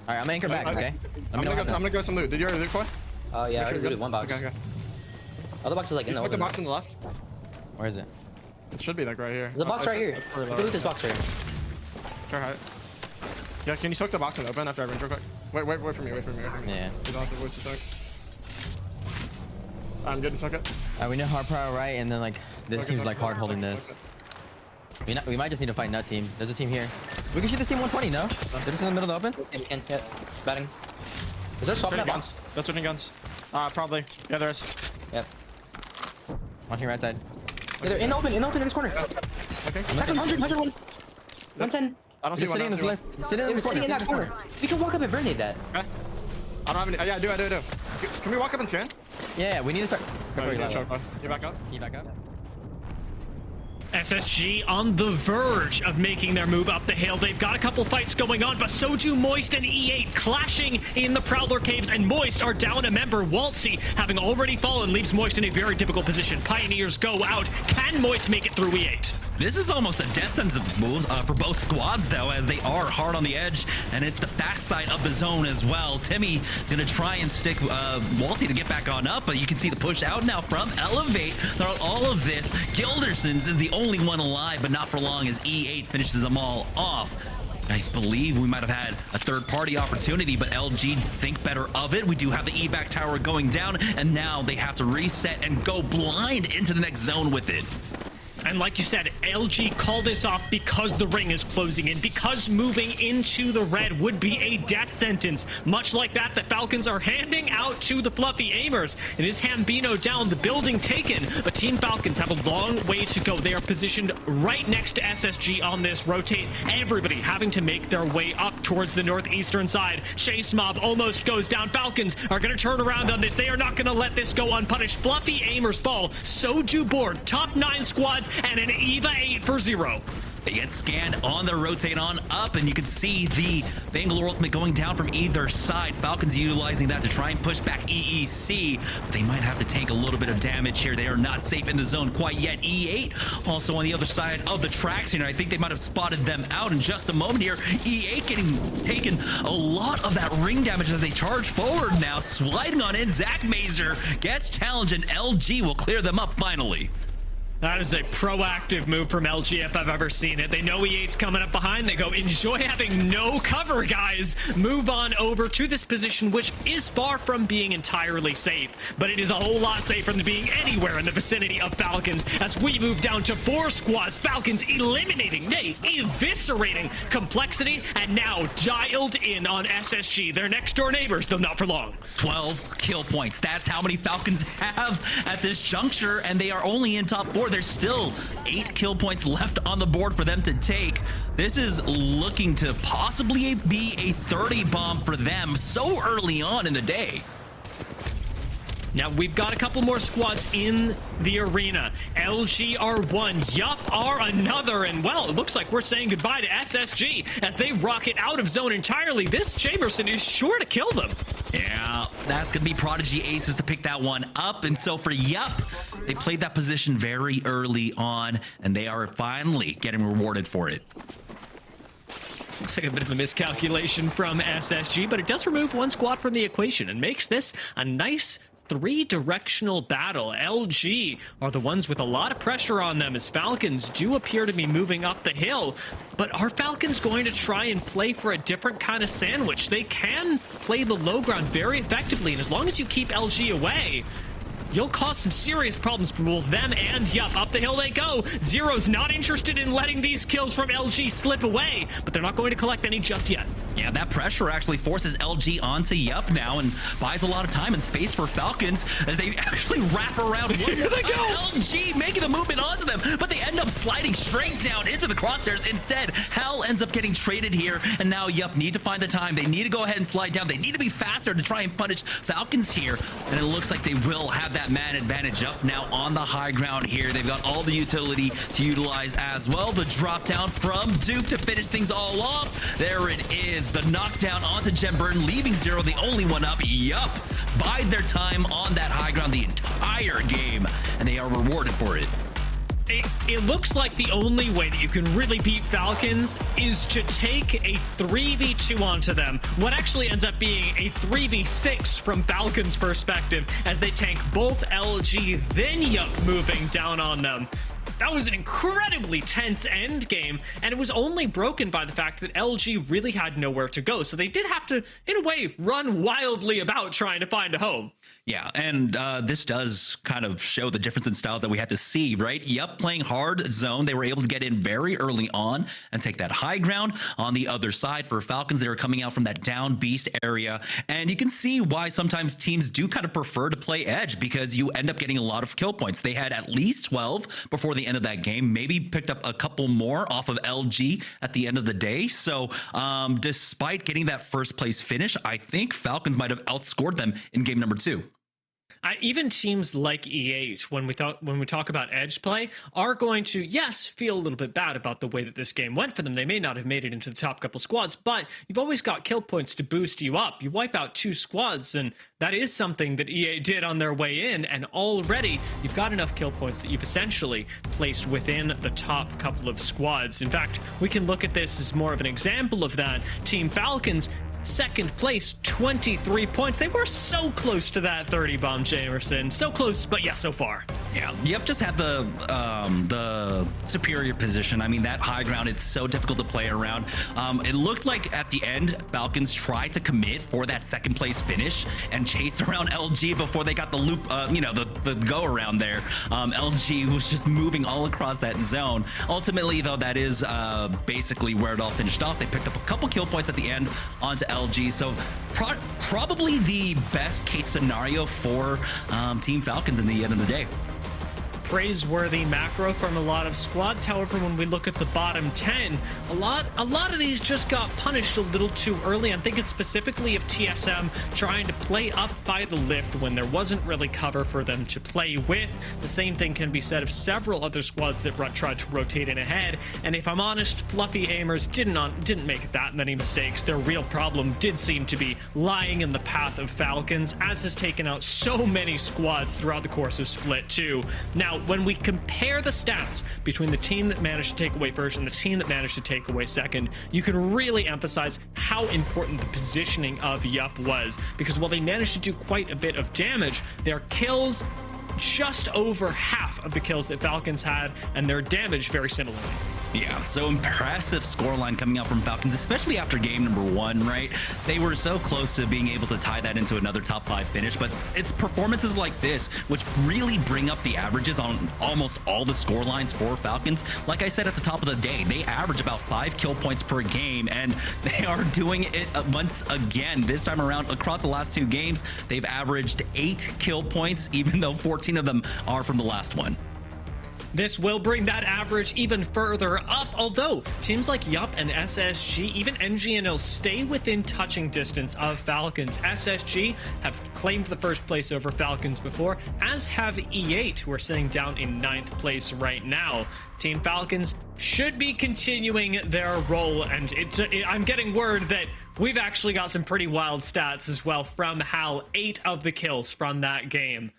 I'm gonna anchor back, okay? I'm gonna go some loot. Did you already loot for? Oh yeah, I already looted one box. Okay. Other box is like in the Look the open. box on the left. Where is it? It should be like right here. There's a box right here. You can loot this box right here. Sure, hide. Yeah, can you soak the box and open after I run real quick? Wait for me. Yeah. You don't have to voice to soak. I'm good to soak it. Alright, we need hard power right, and then like this seems like hard holding this. We might just need to fight nut team. There's a team here. We can shoot this team 120, no? They're just in the middle of the open. Okay, we can hit. Batting. Is there swap in that Switching box? guns. That's switching guns. Probably. Yeah, there is. Yep. Watching right side. Yeah, they're in the open in this corner. Okay. Back 100, 101. 110. I don't see He's one. sitting in I his don't see left. He's sitting in They're the sitting in that corner. We can walk up and grenade that. one. Okay. I don't have any. Yeah, I do. I do. Can we walk up and scan? Yeah, we need to start. Oh, you back up. You back up. SSG on the verge of making their move up the hill. They've got a couple fights going on, but so do Moist and E8 clashing in the Prowler Caves, and Moist are down a member. Waltzy, having already fallen, leaves Moist in a very difficult position. Pioneers go out. Can Moist make it through E8? This is almost a death sentence move for both squads, though, as they are hard on the edge, and it's the fast side of the zone as well. Timmy gonna try and stick Walty to get back on up, but you can see the push out now from Elevate. Throughout all of this, Gildersons is the only one alive, but not for long as E8 finishes them all off. I believe we might have had a third-party opportunity, but LG think better of it. We do have the evac tower going down, and now they have to reset and go blind into the next zone with it. And like you said, LG called this off because the ring is closing in, because moving into the red would be a death sentence. Much like that, the Falcons are handing out to the Fluffy Aimers. It is Hambino down, the building taken, but Team Falcons have a long way to go. They are positioned right next to SSG on this rotate. Everybody having to make their way up towards the northeastern side. Chase Mob almost goes down. Falcons are going to turn around on this. They are not going to let this go unpunished. Fluffy Aimers fall. Soju board, top 9 squads, and an EVA 8 for 0. They get scanned on the rotate on up, and you can see the Bangalore ultimate going down from either side. Falcons utilizing that to try and push back EEC, but they might have to take a little bit of damage here. They are not safe in the zone quite yet. E8 also on the other side of the tracks here. I think they might have spotted them out in just a moment here. E8 getting taken a lot of that ring damage as they charge forward now. Sliding on in, Zach Mazer gets challenged, and LG will clear them up finally. That is a proactive move from LG if I've ever seen it. They know E8's coming up behind. They go, enjoy having no cover, guys. Move on over to this position, which is far from being entirely safe, but it is a whole lot safer than being anywhere in the vicinity of Falcons. As we move down to 4 squads, Falcons eliminating, nay, eviscerating Complexity, and now dialed in on SSG. Their next door neighbors, though not for long. 12 kill points. That's how many Falcons have at this juncture, and they are only in top 4. There's still 8 kill points left on the board for them to take. This is looking to possibly be a 30 bomb for them so early on in the day. Now, we've got a couple more squads in the arena. LG are one, Yup are another, and well, it looks like we're saying goodbye to SSG as they rocket out of zone entirely. This Chamberson is sure to kill them. Yeah, that's going to be Prodigy Aces to pick that one up, and so for Yup, they played that position very early on, and they are finally getting rewarded for it. Looks like a bit of a miscalculation from SSG, but it does remove one squad from the equation and makes this a nice 3-directional battle. LG are the ones with a lot of pressure on them as Falcons do appear to be moving up the hill. But are Falcons going to try and play for a different kind of sandwich? They can play the low ground very effectively, and as long as you keep LG away, you'll cause some serious problems for both them and Yup. Up the hill they go. Zero's not interested in letting these kills from LG slip away, but they're not going to collect any just yet. Yeah, that pressure actually forces LG onto Yup now and buys a lot of time and space for Falcons as they actually wrap around. Here they go! LG making the movement onto them, but they end up sliding straight down into the crosshairs instead. Hell ends up getting traded here, and now Yup need to find the time. They need to go ahead and slide down. They need to be faster to try and punish Falcons here, and it looks like they will have that man advantage up now on the high ground here. They've got all the utility to utilize as well. The drop down from Duke to finish things all off. There it is. The knockdown onto Jem Burton, leaving Zero the only one up. Yup, bide their time on that high ground the entire game, and they are rewarded for it. It looks like the only way that you can really beat Falcons is to take a 3v2 onto them. What actually ends up being a 3v6 from Falcons' perspective as they tank both LG, then Yup moving down on them. That was an incredibly tense end game, and it was only broken by the fact that LG really had nowhere to go. So they did have to, in a way, run wildly about trying to find a home. Yeah, and this does kind of show the difference in styles that we had to see, right? Yep, playing hard zone, they were able to get in very early on and take that high ground. On the other side, for Falcons, they were coming out from that down beast area, and you can see why sometimes teams do kind of prefer to play edge, because you end up getting a lot of kill points. They had at least 12 before the end of that game, maybe picked up a couple more off of LG at the end of the day. So despite getting that first place finish, I think Falcons might have outscored them in game number 2. Even teams like E8, when we talk about edge play, are going to, yes, feel a little bit bad about the way that this game went for them. They may not have made it into the top couple squads, but you've always got kill points to boost you up. You wipe out 2 squads, and that is something that E8 did on their way in, and already you've got enough kill points that you've essentially placed within the top couple of squads. In fact, we can look at this as more of an example of that. Team Falcons, second place, 23 points. They were so close to that 30 bomb, Jamerson. So close, but yeah, so far. Yeah, Yep just had the superior position. I mean, that high ground, it's so difficult to play around. It looked like at the end, Falcons tried to commit for that second place finish and chased around LG before they got the loop, the go around there. LG was just moving all across that zone. Ultimately, though, that is basically where it all finished off. They picked up a couple kill points at the end onto LG. So probably the best case scenario for Team Falcons in the end of the day. Praiseworthy macro from a lot of squads. However, when we look at the bottom 10, a lot of these just got punished a little too early. I'm thinking specifically of TSM trying to play up by the lift when there wasn't really cover for them to play with. The same thing can be said of several other squads that tried to rotate in ahead. And if I'm honest, Fluffy Aimers didn't make that many mistakes. Their real problem did seem to be lying in the path of Falcons, as has taken out so many squads throughout the course of Split 2. Now, when we compare the stats between the team that managed to take away first and the team that managed to take away second, you can really emphasize how important the positioning of Yup was, because while they managed to do quite a bit of damage, their kills just over half of the kills that Falcons had, and their damage very similarly. Yeah, so impressive scoreline coming out from Falcons, especially after game number 1, right? They were so close to being able to tie that into another top 5 finish, but it's performances like this which really bring up the averages on almost all the scorelines for Falcons. Like I said at the top of the day, they average about 5 kill points per game, and they are doing it once again. This time around, across the last 2 games, they've averaged 8 kill points, even though 14 of them are from the last one. This will bring that average even further up, although teams like Yup and SSG, even NGNL, stay within touching distance of Falcons. SSG have claimed the first place over Falcons before, as have E8, who are sitting down in 9th place right now. Team Falcons should be continuing their role, and I'm getting word that we've actually got some pretty wild stats as well from Hal. 8 of the kills from that game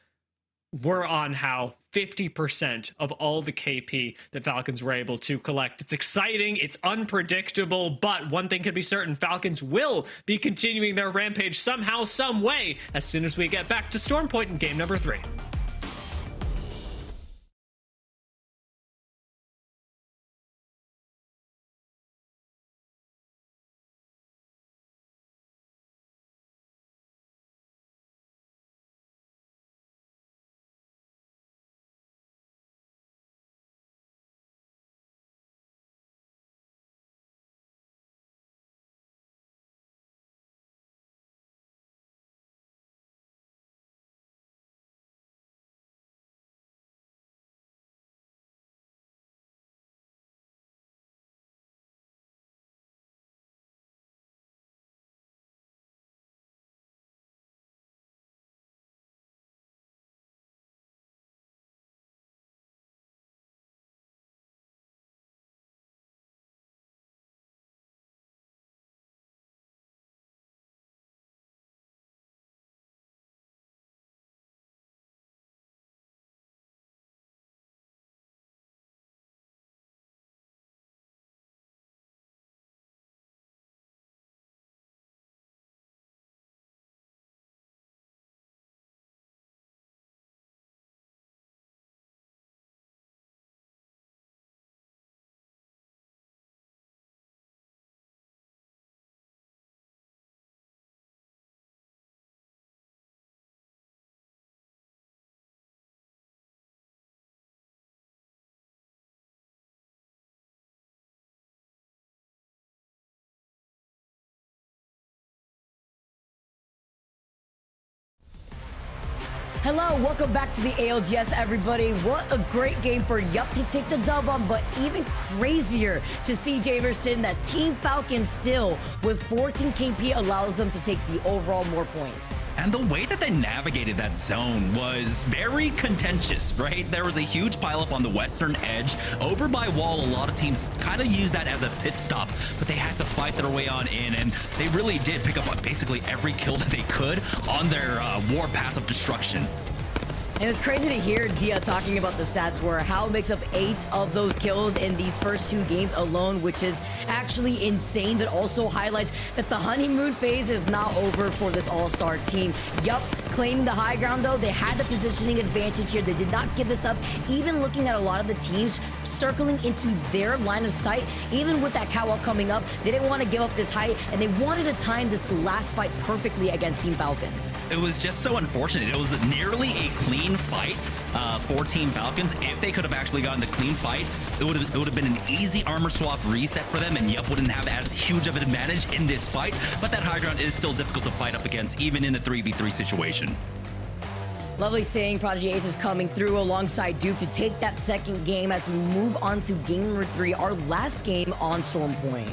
were on Hal. 50% of all the KP that Falcons were able to collect. It's exciting, it's unpredictable, but one thing can be certain: Falcons will be continuing their rampage somehow, some way, as soon as we get back to Storm Point in game number 3. Hello, welcome back to the ALGS, everybody. What a great game for Yup to take the dub on, but even crazier to see Jamerson that Team Falcon still with 14 KP allows them to take the overall more points. And the way that they navigated that zone was very contentious, right? There was a huge pileup on the western edge. Over by wall, a lot of teams kind of used that as a pit stop, but they had to fight their way on in, and they really did pick up on basically every kill that they could on their war path of destruction. And it's crazy to hear Dia talking about the stats where Hao makes up 8 of those kills in these first 2 games alone, which is actually insane, but also highlights that the honeymoon phase is not over for this all-star team. Yup, claiming the high ground though, they had the positioning advantage here. They did not give this up. Even looking at a lot of the teams circling into their line of sight, even with that catwalk coming up, they didn't want to give up this height, and they wanted to time this last fight perfectly against Team Falcons. It was just so unfortunate. It was nearly a clean fight for Team Falcons. If they could have actually gotten the clean fight, it would have been an easy armor swap reset for them, and Yup wouldn't have as huge of an advantage in this fight. But that high ground is still difficult to fight up against, even in a 3v3 situation. Lovely seeing Prodigy Aces coming through alongside Duke to take that second game as we move on to game number 3, our last game on Storm Point.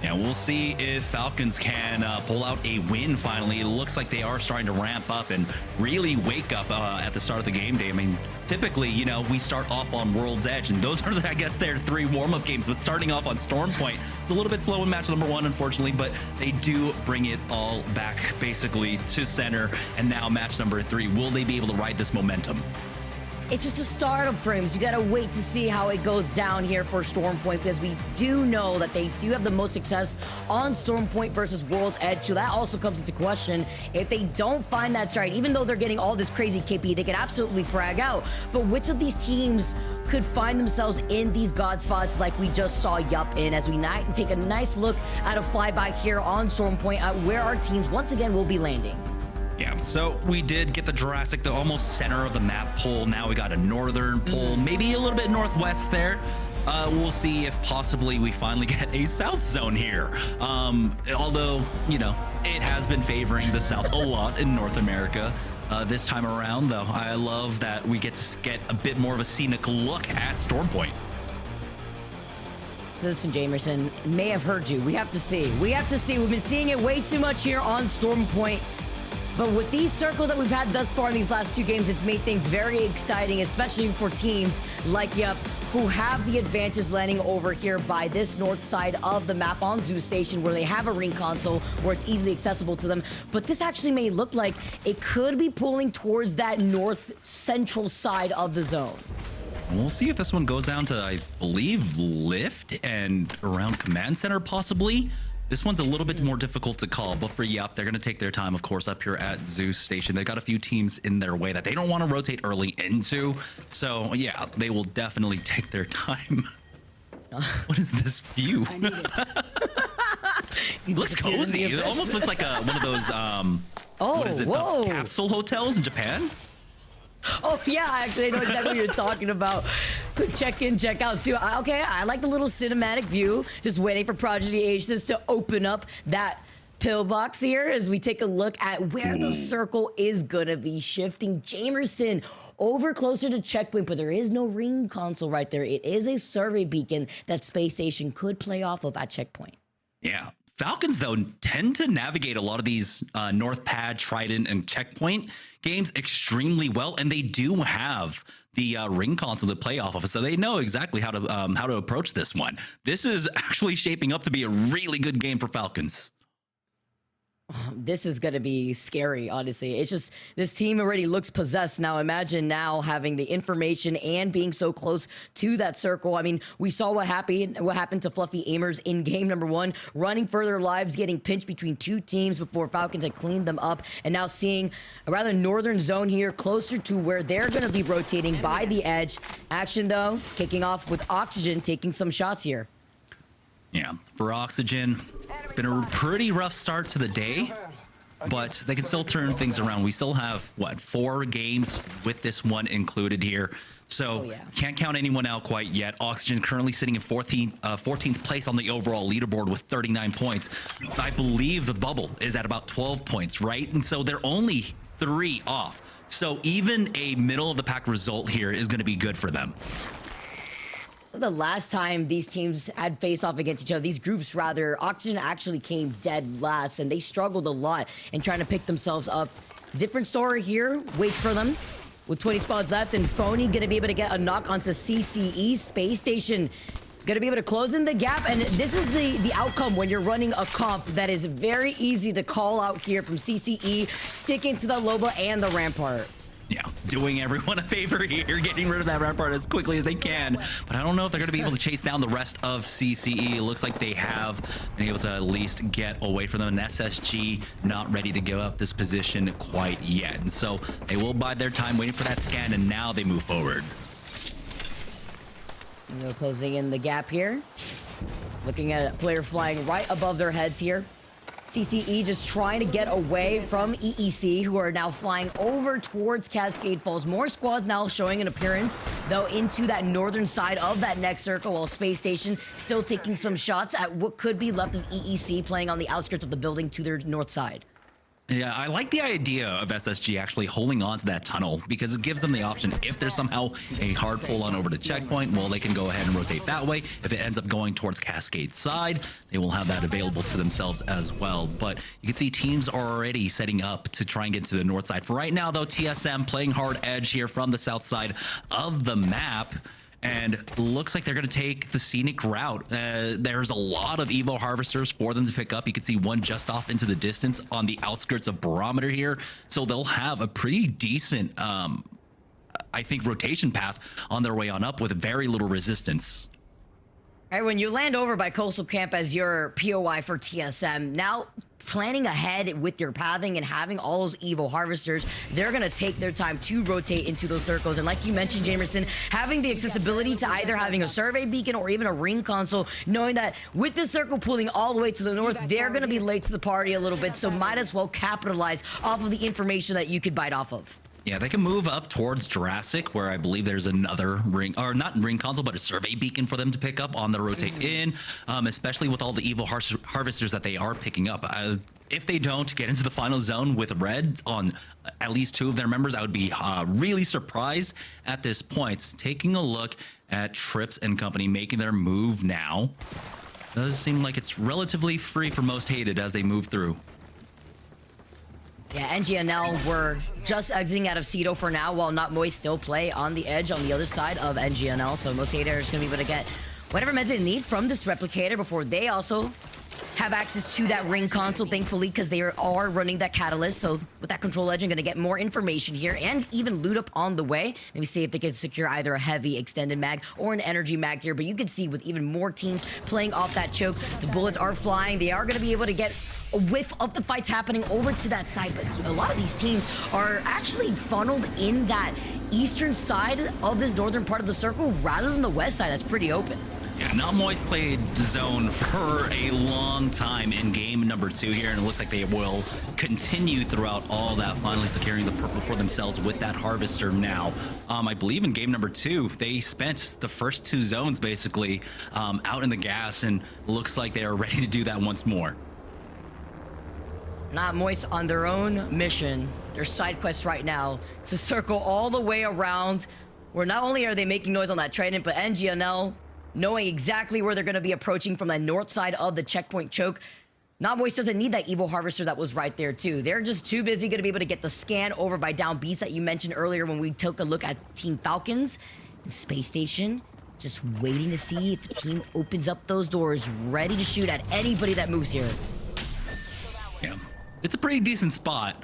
Yeah, we'll see if Falcons can pull out a win finally. It looks like they are starting to ramp up and really wake up at the start of the game day. I mean, typically, you know, we start off on World's Edge, and those are, I guess, their 3 warm-up games. But starting off on Storm Point, it's a little bit slow in match number 1, unfortunately, but they do bring it all back, basically, to center. And now match number 3. Will they be able to ride this momentum? It's just a start of frames. You gotta wait to see how it goes down here for Storm Point, because we do know that they do have the most success on Storm Point versus World's Edge. So that also comes into question. If they don't find that stride, even though they're getting all this crazy KP, they can absolutely frag out. But which of these teams could find themselves in these god spots like we just saw Yup in, as we take a nice look at a flyby here on Storm Point at where our teams once again will be landing. Yeah, so we did get the Jurassic, the almost center of the map pull. Now we got a northern pull, maybe a little bit northwest there. We'll see if possibly we finally get a south zone here. Although, you know, it has been favoring the south a lot in North America. This time around, though, I love that we get to get a bit more of a scenic look at Storm Point. Listen, Jamerson may have heard you. We have to see. We have to see. We've been seeing it way too much here on Storm Point. But with these circles that we've had thus far in these last 2 games, it's made things very exciting, especially for teams like Yup, who have the advantage landing over here by this north side of the map on Zoo Station, where they have a ring console where it's easily accessible to them. But this actually may look like it could be pulling towards that north central side of the zone. We'll see if this one goes down to, I believe, Lift and around Command Center, possibly. This one's a little bit more difficult to call, but for Yup, they're going to take their time, of course, up here at Zeus Station. They've got a few teams in their way that they don't want to rotate early into. So, yeah, they will definitely take their time. What is this view? It looks cozy. It almost looks like one of those, what is it, the capsule hotels in Japan? Oh, yeah, actually, I know exactly what you're talking about. Quick check in, check out, too. Okay, I like the little cinematic view. Just waiting for Prodigy Aces to open up that pillbox here as we take a look at where the circle is going to be shifting. Jamerson over closer to checkpoint, but there is no ring console right there. It is a survey beacon that Space Station could play off of at checkpoint. Yeah. Falcons, though, tend to navigate a lot of these North Pad, Trident, and Checkpoint games extremely well, and they do have the ring console to play off of, so they know exactly how to approach this one. This is actually shaping up to be a really good game for Falcons. This is going to be scary, honestly. It's just, this team already looks possessed. Now, imagine now having the information and being so close to that circle. I mean, we saw what happened to Fluffy Aimers in game number 1, running for their lives, getting pinched between 2 teams before Falcons had cleaned them up, and now seeing a rather northern zone here, closer to where they're going to be rotating by the edge. Action, though, kicking off with Oxygen taking some shots here. Yeah, for Oxygen, it's been a pretty rough start to the day, but they can still turn things around. We still have, what, 4 games with this one included here. So can't count anyone out quite yet. Oxygen currently sitting in 14th place on the overall leaderboard with 39 points. I believe the bubble is at about 12 points, right? And so they're only 3 off. So even a middle of the pack result here is going to be good for them. The last time these teams had face off against each other, these groups rather, Oxygen actually came dead last, and they struggled a lot in trying to pick themselves up. Different story here waits for them with 20 squads left, and Phony gonna be able to get a knock onto CCE. Space Station gonna be able to close in the gap, and this is the outcome when you're running a comp that is very easy to call out here from CCE, sticking to the Loba and the Rampart. Yeah, doing everyone a favor here, getting rid of that Rampart as quickly as they can. But I don't know if they're going to be able to chase down the rest of CCE. It looks like they have been able to at least get away from them. And SSG not ready to give up this position quite yet. And so they will bide their time waiting for that scan, and now they move forward. Closing in the gap here. Looking at a player flying right above their heads here. CCE just trying to get away from EEC, who are now flying over towards Cascade Falls. More squads now showing an appearance, though, into that northern side of that next circle, while Space Station still taking some shots at what could be left of EEC, playing on the outskirts of the building to their north side. Yeah, I like the idea of SSG actually holding on to that tunnel, because it gives them the option, if there's somehow a hard pull on over to checkpoint, well, they can go ahead and rotate that way. If it ends up going towards Cascade side, they will have that available to themselves as well. But you can see teams are already setting up to try and get to the north side. For right now, though, TSM playing hard edge here from the south side of the map. And looks like they're going to take the scenic route. There's a lot of Evo Harvesters for them to pick up. You can see one just off into the distance on the outskirts of Barometer here. So they'll have a pretty decent, I think, rotation path on their way on up with very little resistance. All right, when you land over by Coastal Camp as your POI for TSM, now planning ahead with your pathing and having all those Evo Harvesters, they're going to take their time to rotate into those circles. And like you mentioned, Jamerson, having the accessibility to either having a survey beacon or even a ring console, knowing that with the circle pulling all the way to the north, they're going to be late to the party a little bit. So might as well capitalize off of the information that you could bite off of. Yeah, they can move up towards Jurassic, where I believe there's another ring, or not ring console, but a survey beacon for them to pick up on the rotate in, especially with all the Evo Harvesters that they are picking up. If they don't get into the final zone with red on at least 2 of their members, I would be really surprised at this point. Taking a look at Trips and company making their move now. Does seem like it's relatively free for Most Hated as they move through. Yeah, NGNL were just exiting out of Cedo for now, while Not Moist still play on the edge on the other side of NGNL. So Most Hated is going to be able to get whatever meds they need from this replicator before they also have access to that ring console, thankfully, because they are running that catalyst. So with that control edge, I'm going to get more information here and even loot up on the way. Maybe see if they can secure either a heavy extended mag or an energy mag here. But you can see with even more teams playing off that choke, the bullets are flying. They are going to be able to get a whiff of the fights happening over to that side. But a lot of these teams are actually funneled in that eastern side of this northern part of the circle rather than the west side. That's pretty open. Yeah, Not Moist played the zone for a long time in game number 2 here, and it looks like they will continue throughout all that, finally securing the purple for themselves with that Harvester now. I believe in game number 2, they spent the first 2 zones basically out in the gas, and looks like they are ready to do that once more. Not Moist on their own mission, their side quest right now, to circle all the way around, where not only are they making noise on that trident, but NGNL, knowing exactly where they're going to be approaching from the north side of the checkpoint choke. Not Moist doesn't need that Evo Harvester that was right there too. They're just too busy going to be able to get the scan over by Down Beats that you mentioned earlier when we took a look at Team Falcons. And Space Station just waiting to see if the team opens up those doors, ready to shoot at anybody that moves here. Yeah, it's a pretty decent spot.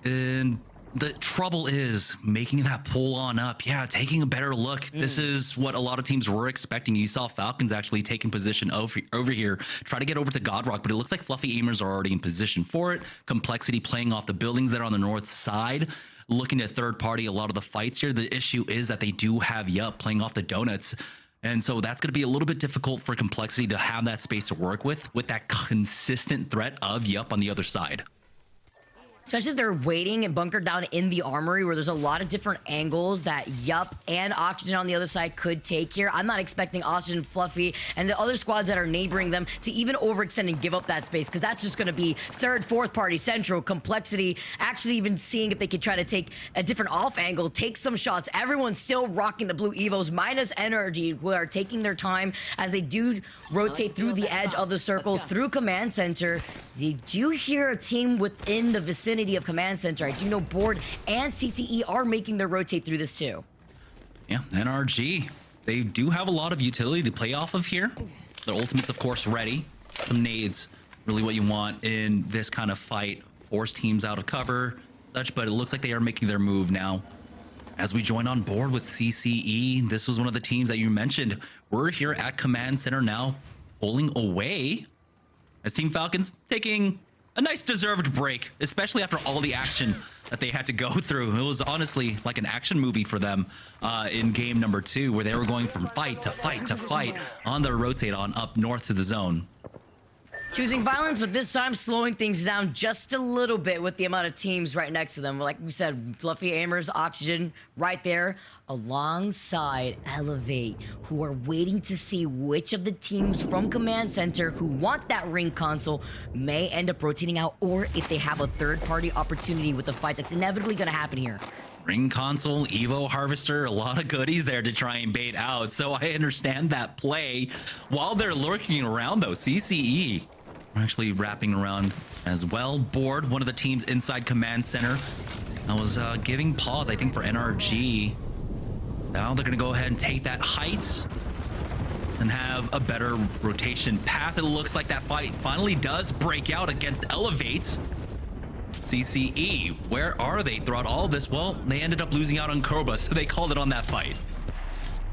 And the trouble is making that pull on up. Yeah, taking a better look. This is what a lot of teams were expecting. You saw Falcons actually taking position over here, try to get over to Godrock, but it looks like Fluffy Aimers are already in position for it. Complexity playing off the buildings that are on the north side, looking at third party a lot of the fights here. The issue is that they do have Yup playing off the donuts. And so that's going to be a little bit difficult for Complexity to have that space to work with that consistent threat of Yup on the other side. Especially if they're waiting and bunkered down in the armory where there's a lot of different angles that Yup and Oxygen on the other side could take here. I'm not expecting Oxygen, Fluffy, and the other squads that are neighboring them to even overextend and give up that space, because that's just going to be third, fourth party, Central, Complexity, actually even seeing if they could try to take a different off angle, take some shots. Everyone's still rocking the blue Evos, minus Energy, who are taking their time as they do rotate through the edge of the circle, through Command Center. You do hear a team within the vicinity of Command Center. I do know Board and CCE are making their rotate through this too. Yeah, NRG, they do have a lot of utility to play off of here. Their ultimate's, of course, ready. Some nades, really what you want in this kind of fight. Force teams out of cover, such, but it looks like they are making their move now. As we join on board with CCE, this was one of the teams that you mentioned. We're here at Command Center now, pulling away. As Team Falcons taking a nice deserved break, especially after all the action that they had to go through. It was honestly like an action movie for them in game number 2, where they were going from fight to fight to fight on their rotate on up north to the zone. Choosing violence, but this time slowing things down just a little bit with the amount of teams right next to them. Like we said, Fluffy, Aimers, Oxygen right there alongside Elevate, who are waiting to see which of the teams from Command Center who want that ring console may end up rotating out, or if they have a third-party opportunity with the fight that's inevitably going to happen here. Ring console, Evo Harvester, a lot of goodies there to try and bait out. So I understand that play. While they're lurking around, though, CCE are actually wrapping around as well. Board, one of the teams inside Command Center, that was giving pause, I think, for NRG. Now they're going to go ahead and take that height and have a better rotation path. It looks like that fight finally does break out against Elevate. CCE, where are they throughout all this? Well, they ended up losing out on Koba, so they called it on that fight.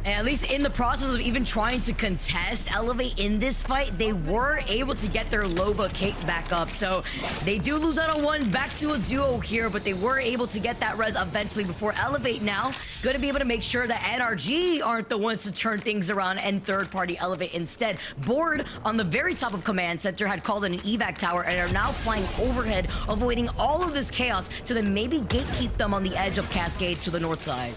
And at least in the process of even trying to contest Elevate in this fight, they were able to get their Loba cake back up. So they do lose out on one, back to a duo here, but they were able to get that res eventually before Elevate now going to be able to make sure that NRG aren't the ones to turn things around and third-party Elevate instead. Board on the very top of Command Center had called in an evac tower and are now flying overhead, avoiding all of this chaos to then maybe gatekeep them on the edge of Cascade to the north side.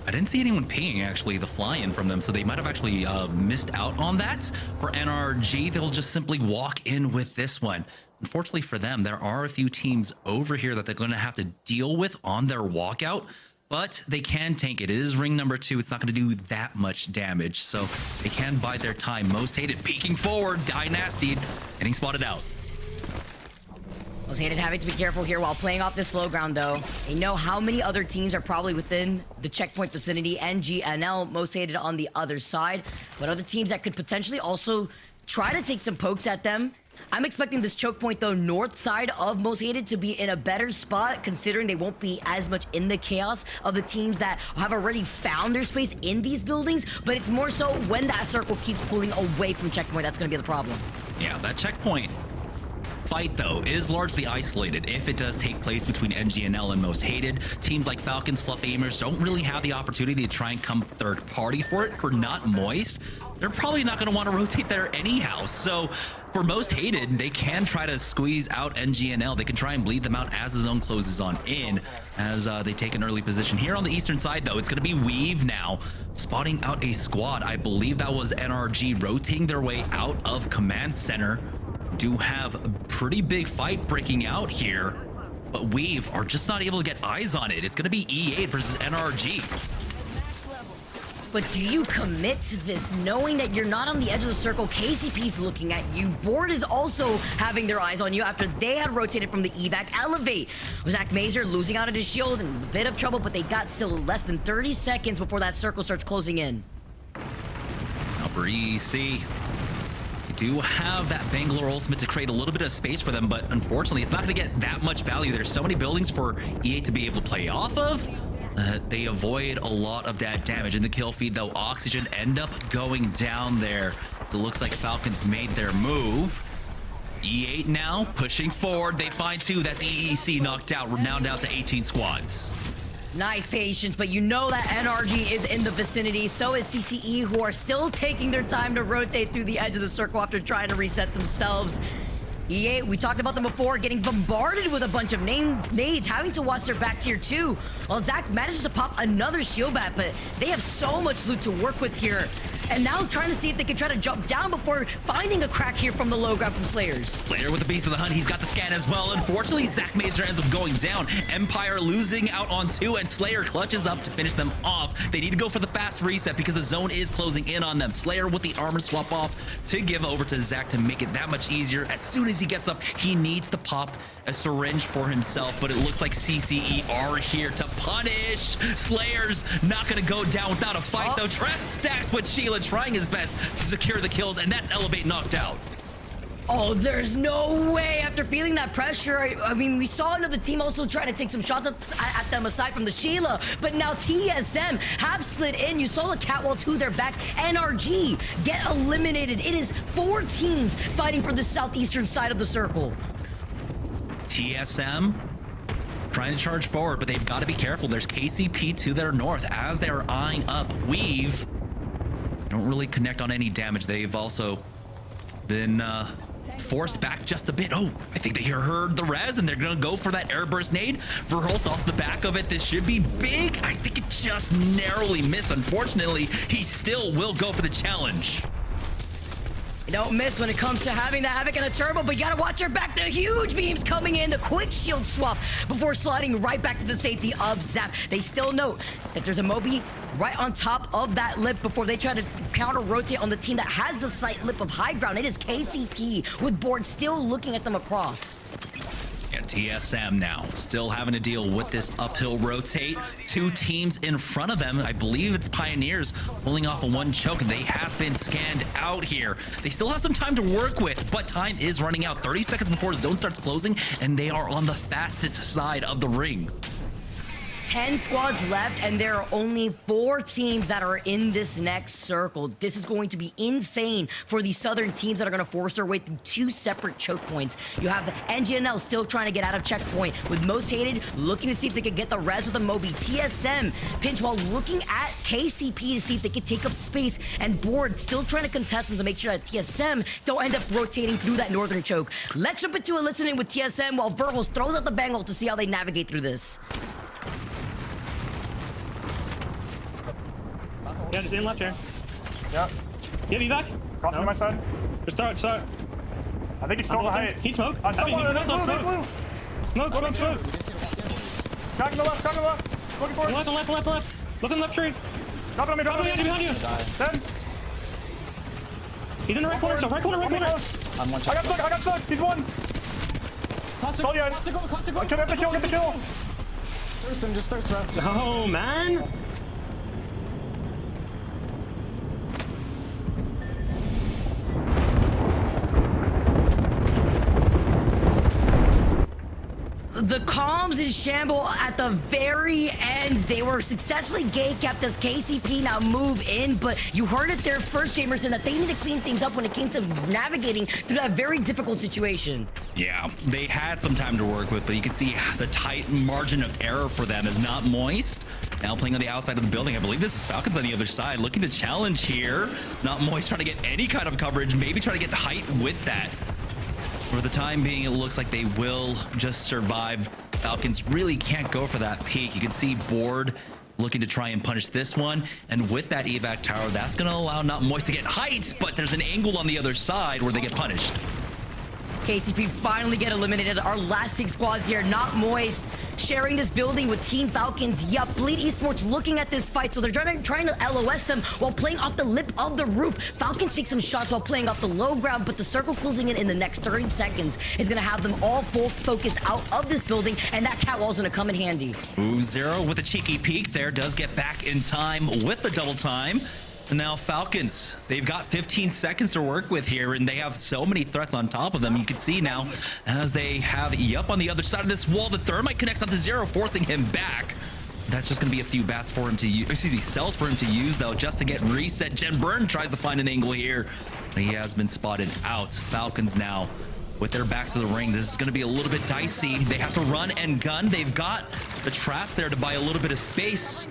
I didn't see anyone pinging, actually, the fly-in from them, so they might have actually missed out on that. For NRG, they'll just simply walk in with this one. Unfortunately for them, there are a few teams over here that they're going to have to deal with on their walkout, but they can tank it. It is ring number 2. It's not going to do that much damage, so they can bide their time. Most hated peeking forward, Dynasty getting spotted out. Most hated having to be careful here while playing off this low ground, though. They know how many other teams are probably within the checkpoint vicinity. NGNL, most hated on the other side. But other teams that could potentially also try to take some pokes at them. I'm expecting this choke point, though, north side of most hated to be in a better spot, considering they won't be as much in the chaos of the teams that have already found their space in these buildings. But it's more so when that circle keeps pulling away from checkpoint, that's going to be the problem. Yeah, that checkpoint fight, though, is largely isolated. If it does take place between NGNL and most hated, teams like Falcons, Fluff Aimers don't really have the opportunity to try and come third party for it. For not moist, they're probably not going to want to rotate there anyhow. So for most hated, they can try to squeeze out NGNL. They can try and bleed them out as the zone closes on in, as they take an early position. Here on the eastern side, though, it's going to be Weave now, spotting out a squad. I believe that was NRG rotating their way out of Command Center. Do have a pretty big fight breaking out here, but Weave are just not able to get eyes on it. It's going to be E8 versus NRG. But do you commit to this knowing that you're not on the edge of the circle? KCP's looking at you. Board is also having their eyes on you after they had rotated from the evac. Elevate. Zach Mazer losing out of his shield in a bit of trouble, but they got still less than 30 seconds before that circle starts closing in. Now for EEC, they do have that Bangalore ultimate to create a little bit of space for them, but unfortunately, it's not going to get that much value. There's so many buildings for E8 to be able to play off of. They avoid a lot of that damage. In the kill feed, though, Oxygen end up going down there. So it looks like Falcons made their move. E8 now pushing forward. They find 2. That's EEC knocked out. We're now down to 18 squads. Nice patience, but you know that NRG is in the vicinity. So is CCE, who are still taking their time to rotate through the edge of the circle after trying to reset themselves. EA, we talked about them before, getting bombarded with a bunch of nades, having to watch their back tier 2. Well, Zach manages to pop another shield bat, but they have so much loot to work with here. And now trying to see if they can try to jump down before finding a crack here from the low ground from Slayers. Slayer with the beast of the hunt. He's got the scan as well. Unfortunately, Zach Mazer ends up going down. Empire losing out on 2, and Slayer clutches up to finish them off. They need to go for the fast reset because the zone is closing in on them. Slayer with the armor swap off to give over to Zach to make it that much easier. As soon as he gets up, he needs to pop a syringe for himself, but it looks like CCE are here to punish. Slayer's not going to go down without a fight, though. Trap stacks with Sheila, trying his best to secure the kills, and that's Elevate knocked out. Oh, there's no way after feeling that pressure. I mean, we saw another team also trying to take some shots at them aside from the Sheila, but now TSM have slid in. You saw the catwall to their back. NRG get eliminated. It is 4 teams fighting for the southeastern side of the circle. TSM trying to charge forward, but they've got to be careful. There's KCP to their north as they are eyeing up Weave. Don't really connect on any damage. They've also been forced back just a bit. Oh, I think they heard the res, and they're gonna go for that air burst nade. Verhulst off the back of it. This should be big. I think it just narrowly missed. Unfortunately, he still will go for the challenge. You don't miss when it comes to having the Havoc and a turbo, but you gotta watch your back. The huge beams coming in, the quick shield swap before sliding right back to the safety of Zap. They still note that there's a Moby right on top of that lip before they try to counter-rotate on the team that has the slight lip of high ground. It is KCP with Board still looking at them across. And TSM now still having to deal with this uphill rotate. 2 teams in front of them. I believe it's Pioneers pulling off a 1 choke, and they have been scanned out here. They still have some time to work with, but time is running out. 30 seconds before zone starts closing, and they are on the fastest side of the ring. 10 squads left, and there are only 4 teams that are in this next circle. This is going to be insane for the southern teams that are going to force their way through 2 separate choke points. You have NGNL still trying to get out of checkpoint, with Most Hated looking to see if they can get the res with a Moby. TSM pinch while looking at KCP to see if they can take up space, and Board still trying to contest them to make sure that TSM don't end up rotating through that northern choke. Let's jump into a listening with TSM while Verhulst throws out the bangle to see how they navigate through this. Yeah, just in left here. Yeah. Yeah, be back. Crossing to my side. Just start. I think he's still behind. He smoke. I'm still behind. They blue. Smoke. Crack in the left. Looking for it. Left. Look in the left tree. Drop it on me. Behind you. 10. He's in the right corner. So right corner. I'm one shot. I got stuck. He's 1. Classic. Oh, yes. Classic. Get the kill. Thirst him. Just thirst him. Oh, man. The comms in Shamble at the very end, they were successfully gate-kept as KCP now move in, but you heard it there first, Jamerson, that they need to clean things up when it came to navigating through that very difficult situation. Yeah, they had some time to work with, but you can see the tight margin of error for them is not Moist. Now playing on the outside of the building. I believe this is Falcons on the other side, looking to challenge here. Not Moist trying to get any kind of coverage, maybe trying to get the height with that. For the time being, it looks like they will just survive. Falcons really can't go for that peak. You can see Board looking to try and punish this one. And with that evac tower, that's going to allow Not Moist to get heights, but there's an angle on the other side where they get punished. KCP finally get eliminated. Our last 6 squads here, Not Moist, sharing this building with Team Falcons. Yup, Bleed Esports looking at this fight, so they're trying to LOS them while playing off the lip of the roof. Falcons take some shots while playing off the low ground, but the circle closing in the next 30 seconds is going to have them all full focused out of this building, and that catwall's going to come in handy. Ooh, Zero with a cheeky peek there, does get back in time with the double time. And now Falcons, they've got 15 seconds to work with here, and they have so many threats on top of them. You can see now as they have Yup on the other side of this wall. The thermite connects onto Zero, forcing him back. That's just going to be a few bats for him to use, cells for him to use, though, just to get reset. Jen Burn tries to find an angle here, but he has been spotted out. Falcons now with their backs to the ring. This is going to be a little bit dicey. They have to run and gun. They've got the traps there to buy a little bit of space.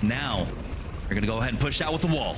Now, they're going to go ahead and push out with the wall.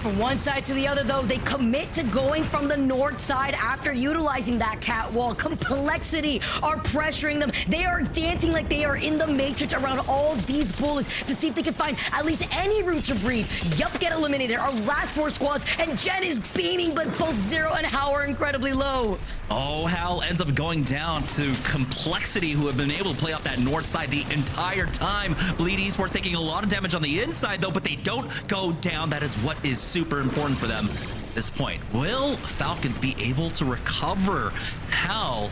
From one side to the other, though, they commit to going from the north side after utilizing that catwall. Complexity are pressuring them. They are dancing like they are in the Matrix around all these bullets to see if they can find at least any room to breathe. Yup, get eliminated. Our last 4 squads, and Jen is beaming, but both Zero and Hao are incredibly low. Oh, Hal ends up going down to Complexity, who have been able to play off that north side the entire time. Bleed Esports taking a lot of damage on the inside, though, but they don't go down. That is what is super important for them at this point. Will Falcons be able to recover? Hal,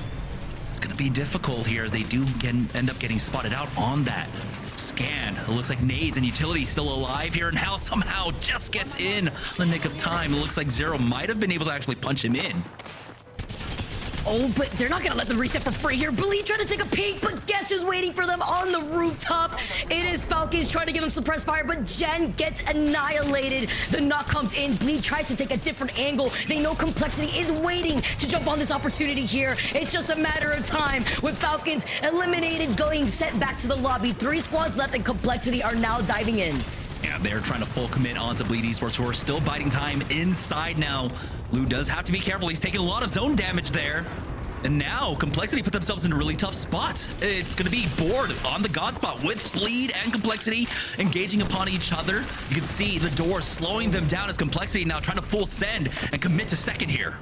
it's going to be difficult here as they do end up getting spotted out on that scan. It looks like Nades and Utility still alive here, and Hal somehow just gets in the nick of time. It looks like Zero might have been able to actually punch him in. Oh, but they're not gonna let them reset for free here. Bleed trying to take a peek, but guess who's waiting for them on the rooftop? It is Falcons trying to give them suppressed fire, but Jen gets annihilated. The knock comes in. Bleed tries to take a different angle. They know Complexity is waiting to jump on this opportunity here. It's just a matter of time with Falcons eliminated, going sent back to the lobby. 3 squads left, and Complexity are now diving in. Yeah, they're trying to full commit onto Bleed Esports, who are still biding time inside now. Lou does have to be careful. He's taking a lot of zone damage there. And now Complexity put themselves in a really tough spot. It's going to be Board on the God spot with Bleed and Complexity engaging upon each other. You can see the door slowing them down as Complexity now trying to full send and commit to second here.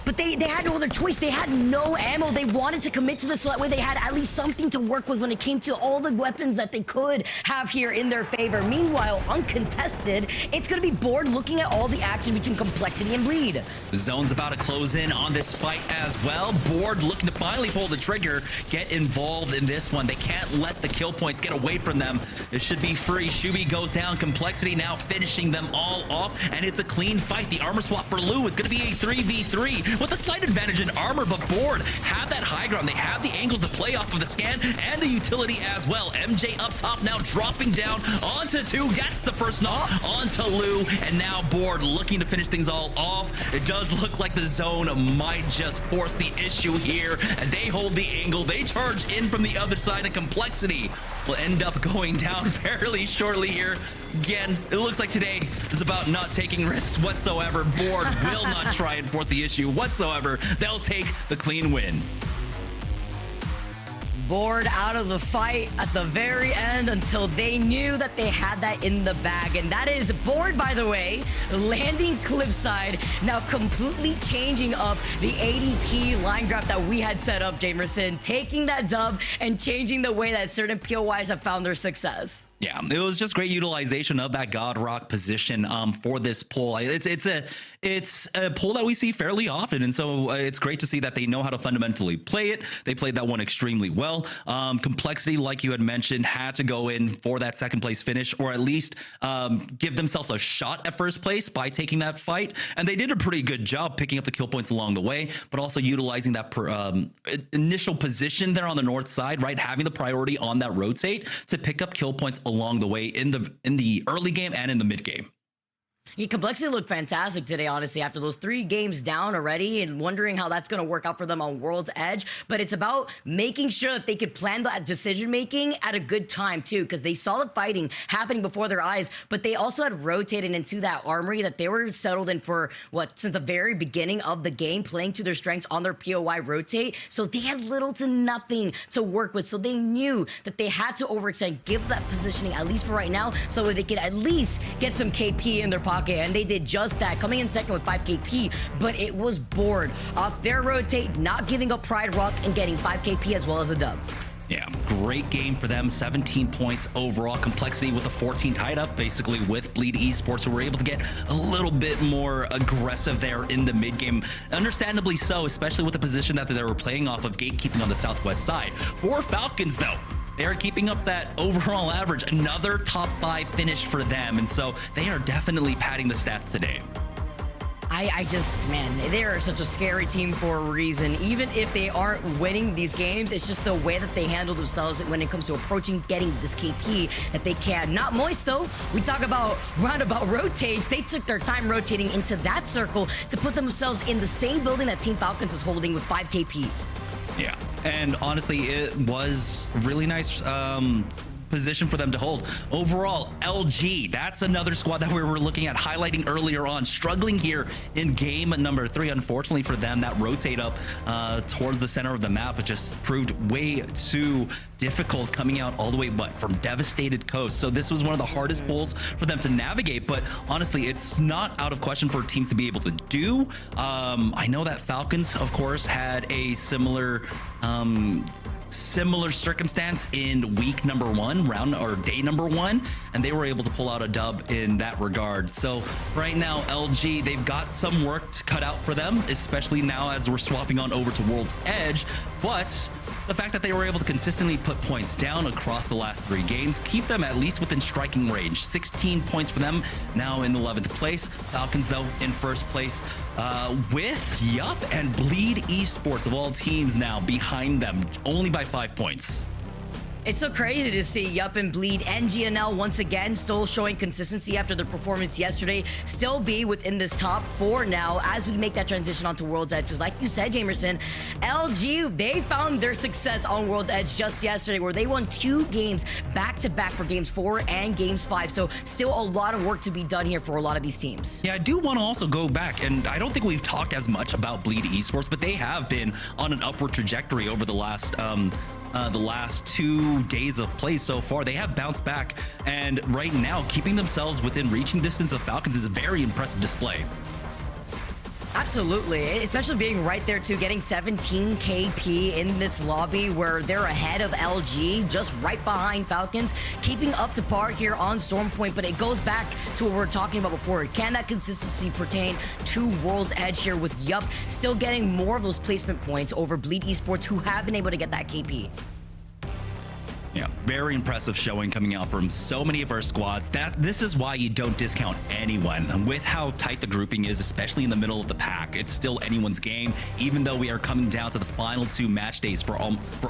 But they had no other choice. They had no ammo. They wanted to commit to this so that way they had at least something to work with when it came to all the weapons that they could have here in their favor. Meanwhile, uncontested, it's going to be Board looking at all the action between Complexity and Bleed. The zone's about to close in on this fight as well. Board looking to finally pull the trigger, get involved in this one. They can't let the kill points get away from them. It should be free. Shubi goes down. Complexity now finishing them all off, and it's a clean fight. The armor swap for Lou. It's going to be a 3v3 with a slight advantage in armor, but Board have that high ground. They have the angles to play off of the scan and the utility as well. MJ up top now dropping down onto 2, gets the first knock onto Lou, and now Board looking to finish things all off. It does look like the zone might just force the issue here, and they hold the angle. They charge in from the other side, and Complexity will end up going down fairly shortly here. Again, it looks like today is about not taking risks whatsoever. Board will not try and force the issue whatsoever. They'll take the clean win. Board out of the fight at the very end until they knew that they had that in the bag. And that is Board, by the way, landing cliffside, now completely changing up the ADP line graph that we had set up, Jamerson, taking that dub and changing the way that certain POIs have found their success. Yeah, it was just great utilization of that God Rock position for this pull. It's a pull that we see fairly often, and so it's great to see that they know how to fundamentally play it. They played that one extremely well. Complexity, like you had mentioned, had to go in for that second place finish, or at least give themselves a shot at first place by taking that fight, and they did a pretty good job picking up the kill points along the way, but also utilizing that initial position there on the north side, right, having the priority on that rotate to pick up kill points along the way in the early game and in the mid game. Yeah, Complexity looked fantastic today, honestly, after those 3 games down already, and wondering how that's going to work out for them on World's Edge. But it's about making sure that they could plan that decision-making at a good time, too, because they saw the fighting happening before their eyes, but they also had rotated into that armory that they were settled in for, since the very beginning of the game, playing to their strengths on their POI rotate. So they had little to nothing to work with, so they knew that they had to overextend, give that positioning, at least for right now, so that they could at least get some KP in their pocket. And they did just that, coming in second with 5 KP, but it was Board off their rotate, not giving up Pride Rock, and getting 5 KP as well as the dub. Yeah, great game for them. 17 points overall. Complexity with a 14 tied up, basically, with Bleed Esports, who were able to get a little bit more aggressive there in the mid game. Understandably so, especially with the position that they were playing off of, gatekeeping on the southwest side. For Falcons, though, they are keeping up that overall average. Another top 5 finish for them, and so they are definitely padding the stats today. Man, they are such a scary team for a reason. Even if they aren't winning these games, it's just the way that they handle themselves when it comes to approaching getting this KP that they can. Not Moist, though. We talk about roundabout rotates. They took their time rotating into that circle to put themselves in the same building that Team Falcons is holding with 5 KP. Yeah, and honestly, it was really nice position for them to hold. Overall, LG, that's another squad that we were looking at highlighting earlier on, struggling here in game number 3. Unfortunately for them, that rotate up towards the center of the map, it just proved way too difficult coming out all the way from devastated coast. So this was one of the hardest pulls for them to navigate, but honestly, it's not out of question for teams to be able to do. I know that Falcons, of course, had a similar circumstance in week number 1, day number 1, and they were able to pull out a dub in that regard. So right now, LG, they've got some work cut out for them, especially now as we're swapping on over to World's Edge. But the fact that they were able to consistently put points down across the last 3 games, keep them at least within striking range. 16 points for them, now in 11th place. Falcons, though, in first place with Yup and Bleed Esports, of all teams, now behind them, only by 5 points. It's so crazy to see Yup and Bleed and GNL once again still showing consistency after their performance yesterday, still be within this top 4 now as we make that transition onto World's Edge. Just like you said, Jamerson, LG, they found their success on World's Edge just yesterday where they won 2 games back-to-back for games 4 and games 5. So still a lot of work to be done here for a lot of these teams. Yeah, I do want to also go back, and I don't think we've talked as much about Bleed Esports, but they have been on an upward trajectory over the last 2 days of play so far. They have bounced back, and right now keeping themselves within reaching distance of Falcons is a very impressive display. Absolutely, especially being right there too, getting 17 KP in this lobby where they're ahead of LG, just right behind Falcons, keeping up to par here on Stormpoint. But it goes back to what we were talking about before. Can that consistency pertain to World's Edge here with Yup still getting more of those placement points over Bleed Esports, who have been able to get that KP? Yeah, very impressive showing coming out from so many of our squads. This is why you don't discount anyone. With how tight the grouping is, especially in the middle of the pack, it's still anyone's game, even though we are coming down to the final 2 match days for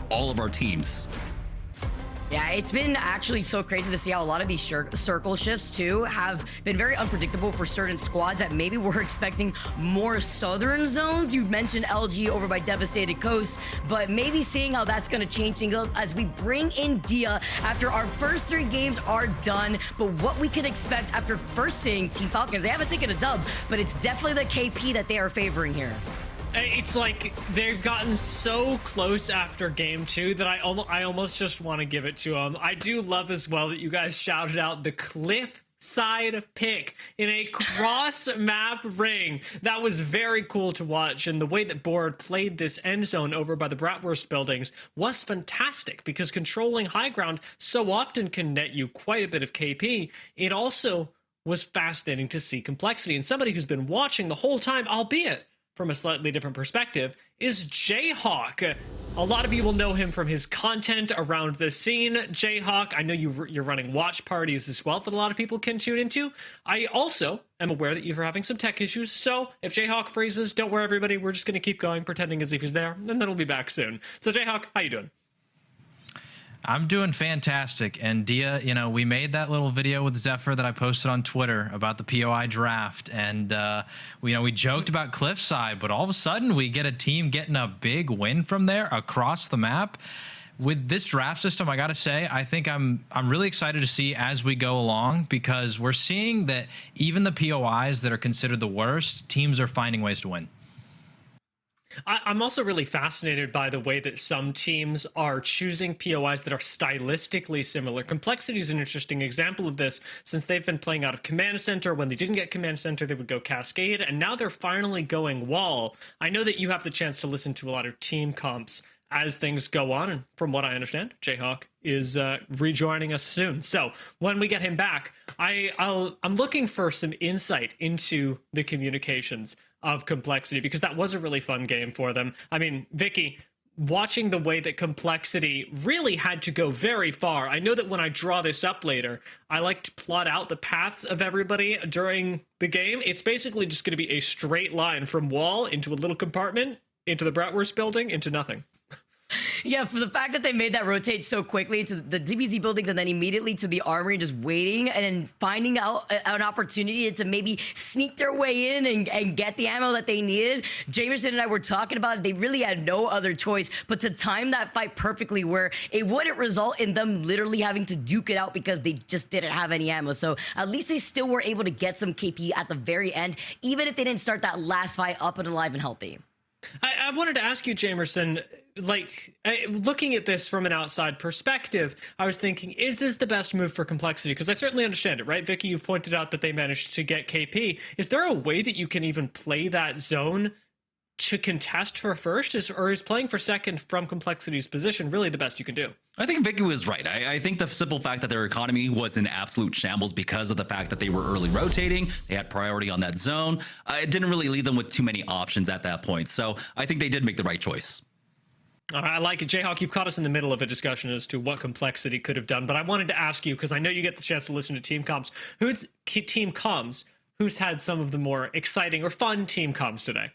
all of our teams. Yeah, it's been actually so crazy to see how a lot of these circle shifts too have been very unpredictable for certain squads that maybe were expecting more southern zones. You mentioned LG over by Devastated Coast, but maybe seeing how that's going to change things up as we bring in Dia after our first 3 games are done. But what we can expect after first seeing Team Falcons, they haven't taken a dub, but it's definitely the KP that they are favoring here. It's like they've gotten so close after game 2 that I almost just want to give it to them. I do love as well that you guys shouted out the cliff side pick in a cross map ring. That was very cool to watch, and the way that Board played this end zone over by the Bratwurst buildings was fantastic because controlling high ground so often can net you quite a bit of KP. It also was fascinating to see Complexity, and somebody who's been watching the whole time, albeit from a slightly different perspective, is Jayhawk. A lot of you will know him from his content around the scene. Jayhawk, I know you're running watch parties as well that a lot of people can tune into. I also am aware that you're having some tech issues, so if Jayhawk freezes, don't worry everybody, we're just going to keep going, pretending as if he's there, and then he'll be back soon. So Jayhawk, how you doing? I'm doing fantastic. And Dia, we made that little video with Zephyr that I posted on Twitter about the POI draft. And, we joked about Cliffside, but all of a sudden we get a team getting a big win from there across the map. With this draft system, I got to say, I think I'm really excited to see as we go along, because we're seeing that even the POIs that are considered the worst, teams are finding ways to win. I'm also really fascinated by the way that some teams are choosing POIs that are stylistically similar. Complexity is an interesting example of this, since they've been playing out of Command Center. When they didn't get Command Center, they would go Cascade, and now they're finally going Wall. I know that you have the chance to listen to a lot of team comps as things go on, and from what I understand, Jayhawk is rejoining us soon. So when we get him back, I'm looking for some insight into the communications of Complexity, because that was a really fun game for them. I mean, Vicky, watching the way that Complexity really had to go very far. I know that when I draw this up later, I like to plot out the paths of everybody during the game. It's basically just going to be a straight line from Wall into a little compartment, into the Bratwurst building, into nothing. Yeah, for the fact that they made that rotate so quickly to the DBZ buildings and then immediately to the armory, just waiting and then finding out an opportunity to maybe sneak their way in and get the ammo that they needed. Jamerson and I were talking about it. They really had no other choice but to time that fight perfectly where it wouldn't result in them literally having to duke it out because they just didn't have any ammo. So at least they still were able to get some KP at the very end, even if they didn't start that last fight up and alive and healthy. I wanted to ask you, Jamerson, looking at this from an outside perspective, I was thinking, is this the best move for Complexity? Because I certainly understand it, right? Vicky, you've pointed out that they managed to get KP. Is there a way that you can even play that zone to contest for first, or is playing for second from Complexity's position really the best you can do? I think Vicky was right. I think the simple fact that their economy was in absolute shambles because of the fact that they were early rotating, they had priority on that zone. It didn't really leave them with too many options at that point. So I think they did make the right choice. All right, I like it. Jayhawk, you've caught us in the middle of a discussion as to what Complexity could have done, but I wanted to ask you, because I know you get the chance to listen to team comms, who's had some of the more exciting or fun team comms today?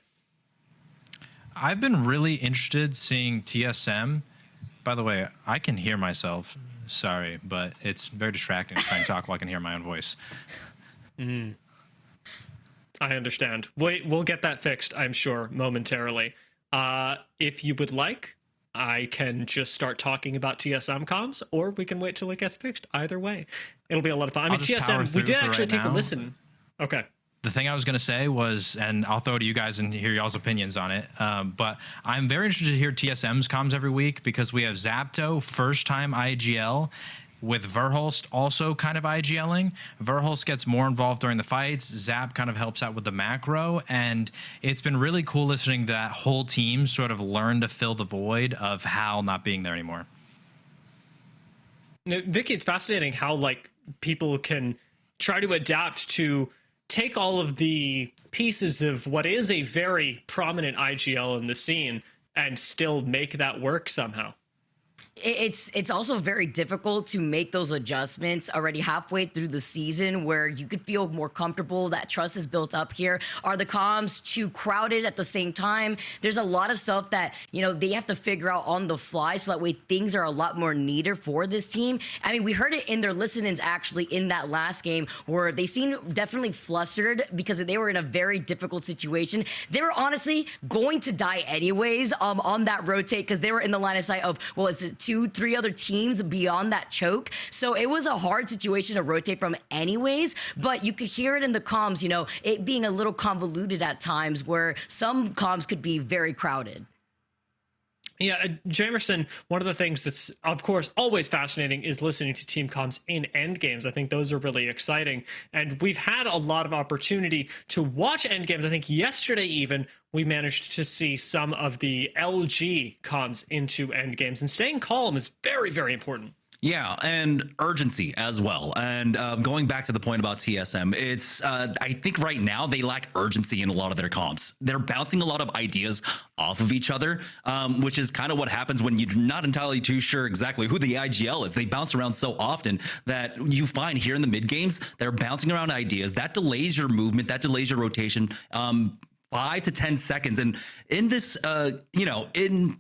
I've been really interested seeing TSM. By the way, I can hear myself. Sorry, but it's very distracting to try and talk while I can hear my own voice. I understand. We'll get that fixed, I'm sure, momentarily. If you would like, I can just start talking about TSM comms, or we can wait till it gets fixed. Either way, it'll be a lot of fun. I mean, TSM, we did actually take a listen. Okay. The thing I was going to say was, and I'll throw it to you guys and hear y'all's opinions on it, but I'm very interested to hear TSM's comms every week because we have Zapto, first time IGL, with Verhulst also kind of IGLing. Verhulst gets more involved during the fights. Zap kind of helps out with the macro, and it's been really cool listening to that whole team sort of learn to fill the void of Hal not being there anymore. Vicky, it's fascinating how people can try to adapt to take all of the pieces of what is a very prominent IGL in the scene and still make that work somehow. It's also very difficult to make those adjustments already halfway through the season where you could feel more comfortable, that trust is built up here. Are the comms too crowded at the same time? There's a lot of stuff that, they have to figure out on the fly so that way things are a lot more neater for this team. I mean, we heard it in their listenings actually in that last game where they seemed definitely flustered because they were in a very difficult situation. They were honestly going to die anyways on that rotate because they were in the line of sight of, well, it's 2-3 other teams beyond that choke. So it was a hard situation to rotate from anyways, but you could hear it in the comms, it being a little convoluted at times where some comms could be very crowded. Yeah, Jamerson, one of the things that's, of course, always fascinating is listening to team comms in end games. I think those are really exciting. And we've had a lot of opportunity to watch end games. I think yesterday even, we managed to see some of the LG comms into end games. And staying calm is very, very important. Yeah, and urgency as well. And going back to the point about TSM, it's I think right now they lack urgency in a lot of their comps. They're bouncing a lot of ideas off of each other, which is kind of what happens when you're not entirely too sure exactly who the IGL is. They bounce around so often that you find here in the mid games, they're bouncing around ideas. That delays your movement, that delays your rotation 5 to 10 seconds. And in this, in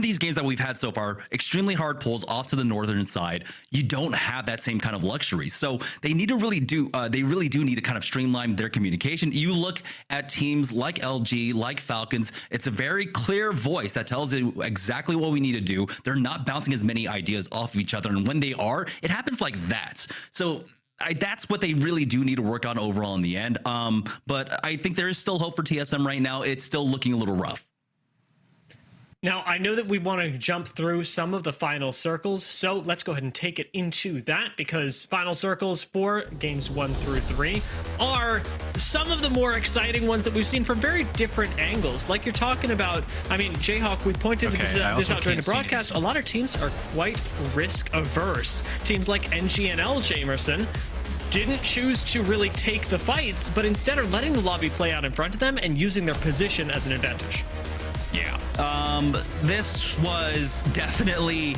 these games that we've had so far, extremely hard pulls off to the northern side, you don't have that same kind of luxury. So they need to really do, they really do need to kind of streamline their communication. You look at teams like LG, like Falcons, it's a very clear voice that tells you exactly what we need to do. They're not bouncing as many ideas off of each other. And when they are, it happens like that. So that's what they really do need to work on overall in the end. But I think there is still hope for TSM right now. It's still looking a little rough. Now, I know that we want to jump through some of the final circles, so let's go ahead and take it into that, because final circles for games 1 through 3 are some of the more exciting ones that we've seen from very different angles. Like you're talking about, I mean, Jayhawk, we pointed this out during the broadcast, a lot of teams are quite risk averse. Teams like NGNL, Jamerson, didn't choose to really take the fights, but instead are letting the lobby play out in front of them and using their position as an advantage. Yeah. This was definitely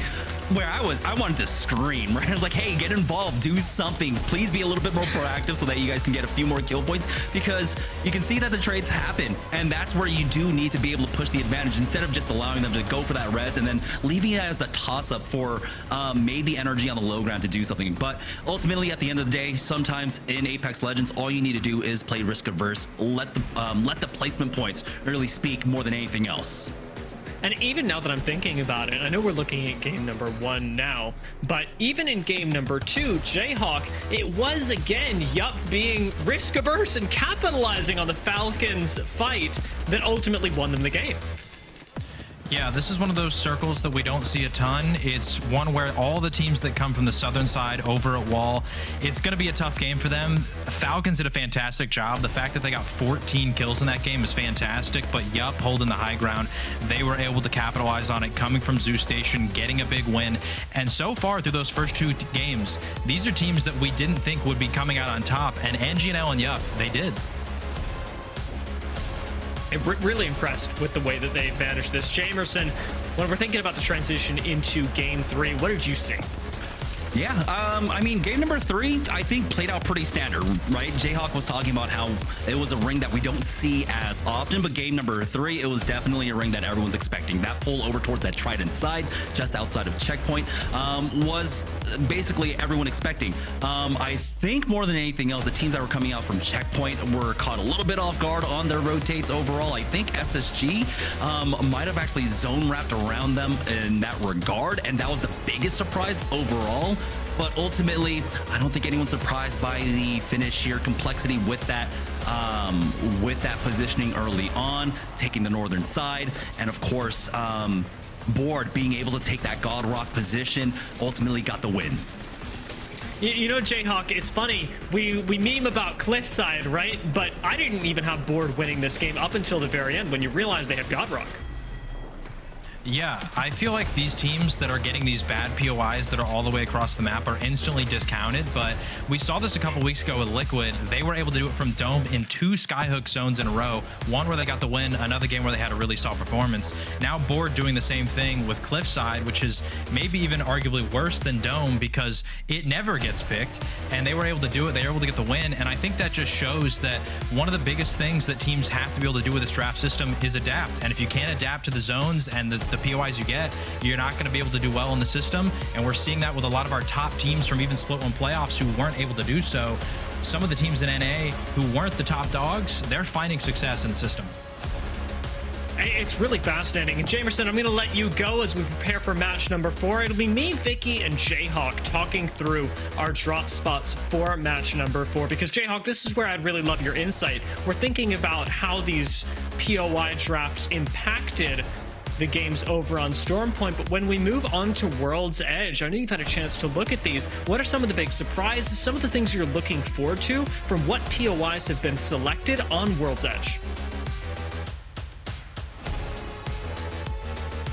where I wanted to scream, right? I was like, hey, get involved, do something. Please be a little bit more proactive so that you guys can get a few more kill points, because you can see that the trades happen, and that's where you do need to be able to push the advantage instead of just allowing them to go for that res and then leaving it as a toss-up for maybe energy on the low ground to do something. But ultimately, at the end of the day, sometimes in Apex Legends, all you need to do is play risk averse. Let the placement points really speak more than anything else. And even now that I'm thinking about it, I know we're looking at game number 1 now, but even in game number 2, Jayhawk, it was again Yup being risk averse and capitalizing on the Falcons fight that ultimately won them the game. Yeah, this is one of those circles that we don't see a ton. It's one where all the teams that come from the southern side over at Wall, it's going to be a tough game for them. Falcons did a fantastic job. The fact that they got 14 kills in that game is fantastic, but Yup holding the high ground. They were able to capitalize on it, coming from Zoo Station, getting a big win. And so far through those first 2 games, these are teams that we didn't think would be coming out on top, and NGNL and Yup, they did. Really impressed with the way that they managed this. Jamerson, when we're thinking about the transition into game 3, what did you see? Yeah, I mean, game number 3, I think played out pretty standard, right? Jayhawk was talking about how it was a ring that we don't see as often, but game number 3, it was definitely a ring that everyone's expecting. That pull over towards that Trident side, just outside of checkpoint, was basically everyone expecting. I think more than anything else, the teams that were coming out from checkpoint were caught a little bit off guard on their rotates overall. I think SSG might have actually zone wrapped around them in that regard, and that was the biggest surprise overall. But ultimately, I don't think anyone's surprised by the finish here. Complexity with that positioning early on, taking the northern side, and of course, Board being able to take that God Rock position, ultimately got the win. You know, Jayhawk, it's funny, we meme about Cliffside, right? But I didn't even have Board winning this game up until the very end when you realize they had God Rock. Yeah, I feel like these teams that are getting these bad POIs that are all the way across the map are instantly discounted, but we saw this a couple weeks ago with Liquid. They were able to do it from Dome in 2 Skyhook zones in a row, one where they got the win, another game where they had a really solid performance. Now Board doing the same thing with Cliffside, which is maybe even arguably worse than Dome because it never gets picked, and they were able to do it. They were able to get the win, and I think that just shows that one of the biggest things that teams have to be able to do with this draft system is adapt, and if you can't adapt to the zones and the POIs you get, you're not going to be able to do well in the system. And we're seeing that with a lot of our top teams from even Split 1 playoffs who weren't able to do so. Some of the teams in NA who weren't the top dogs, they're finding success in the system. It's really fascinating. And Jamerson, I'm going to let you go as we prepare for match number 4. It'll be me, Vicky, and Jayhawk talking through our drop spots for match number 4. Because Jayhawk, this is where I'd really love your insight. We're thinking about how these POI drafts impacted the games over on Stormpoint, but when we move on to World's Edge, I know you've had a chance to look at these. What are some of the big surprises, some of the things you're looking forward to from what POIs have been selected on World's Edge?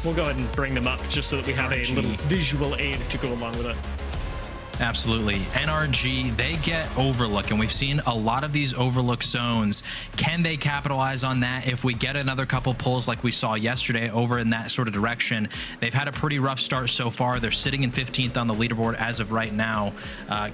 We'll go ahead and bring them up just so that we have a little visual aid to go along with it. Absolutely. NRG, they get Overlook, and we've seen a lot of these Overlook zones. Can they capitalize on that? If we get another couple pulls like we saw yesterday over in that sort of direction, they've had a pretty rough start so far. They're sitting in 15th on the leaderboard as of right now.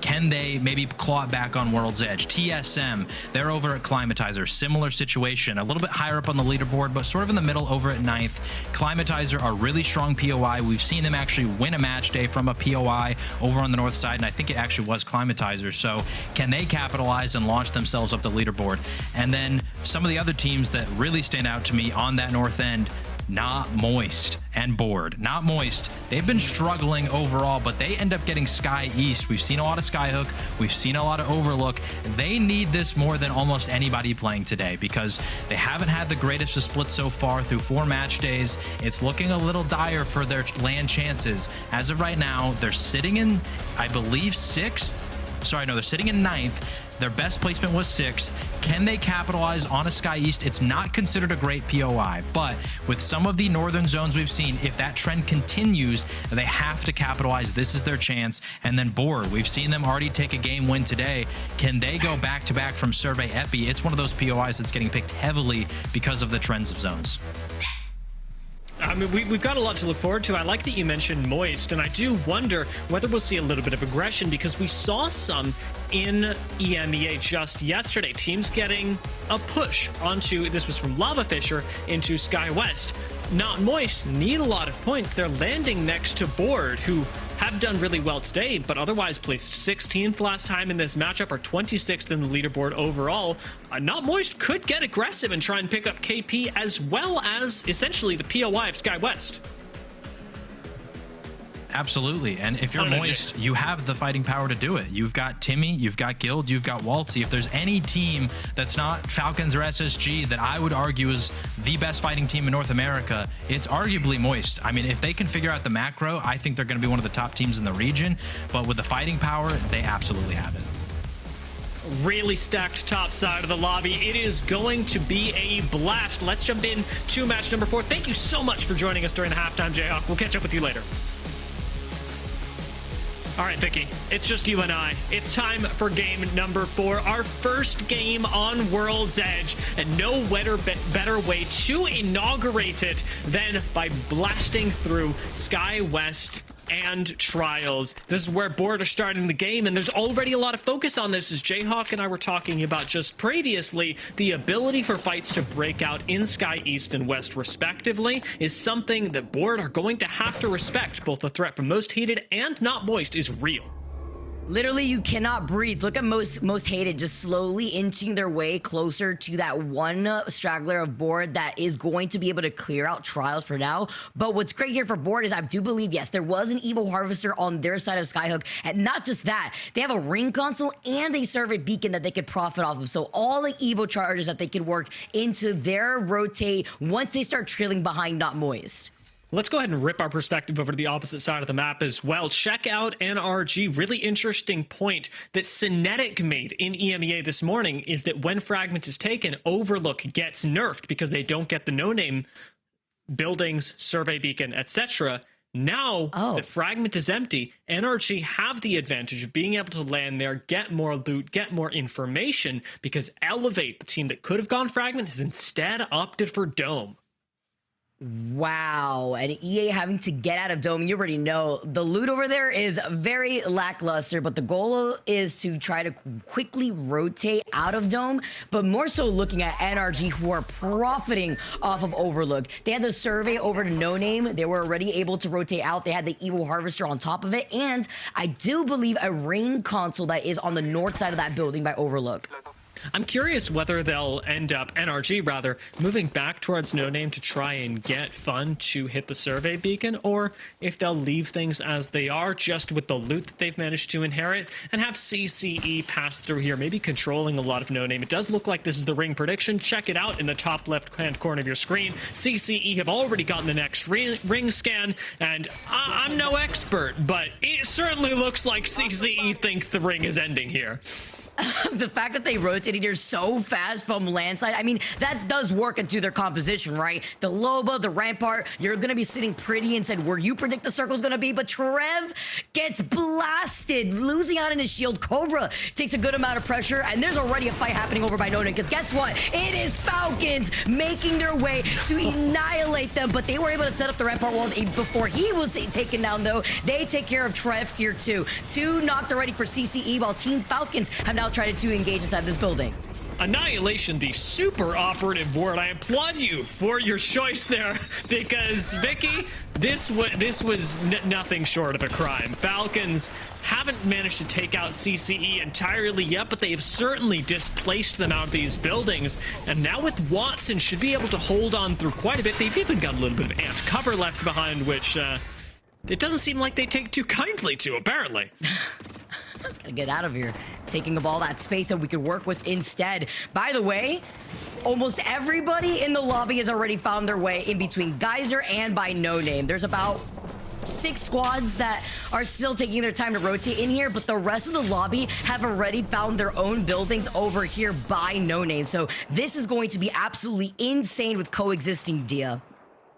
Can they maybe claw it back on World's Edge? TSM, they're over at Climatizer. Similar situation, a little bit higher up on the leaderboard, but sort of in the middle over at 9th. Climatizer are really strong POI. We've seen them actually win a match day from a POI over on the north side, and I think it actually was Climatizer. So can they capitalize and launch themselves up the leaderboard? And then some of the other teams that really stand out to me on that north end, Not Moist and Board. Not Moist, they've been struggling overall, but they end up getting Sky East. We've seen a lot of Skyhook, we've seen a lot of Overlook. They need this more than almost anybody playing today because they haven't had the greatest of splits so far through 4 match days. It's looking a little dire for their land chances. As of right now, they're sitting in, I believe, 6th. Sorry, no, they're sitting in 9th. Their best placement was 6th. Can they capitalize on a Sky East? It's not considered a great POI, but with some of the northern zones we've seen, if that trend continues, they have to capitalize. This is their chance. And then Board, we've seen them already take a game win today. Can they go back-to-back from Survey Epi? It's one of those POIs that's getting picked heavily because of the trends of zones. I mean, we've got a lot to look forward to. I like that you mentioned Moist, and I do wonder whether we'll see a little bit of aggression because we saw some in EMEA just yesterday. Teams getting a push onto, this was from Lava Fisher, into Sky West. Not Moist need a lot of points. They're landing next to Board, who have done really well today, but otherwise placed 16th last time in this matchup, or 26th in the leaderboard overall. Not Moist could get aggressive and try and pick up KP as well as essentially the POI of Sky West. Absolutely. And if you're Moist, you have the fighting power to do it. You've got Timmy, you've got Guild, you've got Waltzy. If there's any team that's not Falcons or SSG that I would argue is the best fighting team in North America, it's arguably Moist. I mean, if they can figure out the macro, I think they're going to be one of the top teams in the region. But with the fighting power, they absolutely have it. Really stacked top side of the lobby. It is going to be a blast. Let's jump in to match number 4. Thank you so much for joining us during the halftime, Jayhawk. We'll catch up with you later. All right, Vicky, it's just you and I. It's time for game number 4, our first game on World's Edge, and no better way to inaugurate it than by blasting through Sky West and Trials. This is where Board are starting the game, and there's already a lot of focus on this, as Jayhawk and I were talking about just previously. The ability for fights to break out in Sky East and West respectively is something that Board are going to have to respect. Both the threat from Most Hated and Not Moist is real. Literally, you cannot breathe. Look at Most Hated just slowly inching their way closer to that one straggler of Board that is going to be able to clear out Trials for now. But what's great here for Board is I do believe, yes, there was an Evo Harvester on their side of Skyhook. And not just that, they have a ring console and a survey beacon that they could profit off of. So all the Evo charges that they could work into their rotate once they start trailing behind Not Moist. Let's go ahead and rip our perspective over to the opposite side of the map as well. Check out NRG. Really interesting point that Cinetic made in EMEA this morning is that when Fragment is taken, Overlook gets nerfed because they don't get the no-name buildings, survey beacon, etc. Now that Fragment is empty, NRG have the advantage of being able to land there, get more loot, get more information, because Elevate, the team that could have gone Fragment, has instead opted for Dome. Wow, and EA having to get out of Dome. You already know the loot over there is very lackluster, but the goal is to try to quickly rotate out of Dome, but more so looking at NRG, who are profiting off of Overlook. They had the survey over to No Name. They were already able to rotate out. They had the Evo Harvester on top of it, and I do believe a ring console that is on the north side of that building by Overlook. I'm curious whether they'll end up, NRG rather, moving back towards No Name to try and get Fun to hit the survey beacon, or if they'll leave things as they are, just with the loot that they've managed to inherit, and have CCE pass through here, maybe controlling a lot of No Name. It does look like this is the ring prediction. Check it out in the top left-hand corner of your screen. CCE have already gotten the next ring scan, and I'm no expert, but it certainly looks like CCE think the ring is ending here. The fact that they rotated here so fast from landslide, I mean, that does work into their composition, right? The Loba, the Rampart, you're going to be sitting pretty inside where you predict the circle's going to be, but Trev gets blasted, losing out in his shield. Cobra takes a good amount of pressure, and there's already a fight happening over by Nona, because guess what? It is Falcons making their way to annihilate them, but they were able to set up the Rampart wall before he was taken down, though. They take care of Trev here, too. 2 knocked already for CCE, while Team Falcons have now tried to engage inside this building. Annihilation, the super operative word. I applaud you for your choice there, because Vicky, this was nothing short of a crime. Falcons haven't managed to take out CCE entirely yet, but they have certainly displaced them out of these buildings. And now with Watson, should be able to hold on through quite a bit. They've even got a little bit of amped cover left behind, which it doesn't seem like they take too kindly to, apparently. Gotta get out of here, taking up all that space that we could work with instead. By the way, almost everybody in the lobby has already found their way in between Geyser and by No Name. There's about 6 squads that are still taking their time to rotate in here, but the rest of the lobby have already found their own buildings over here by No Name. So this is going to be absolutely insane with coexisting, Dia.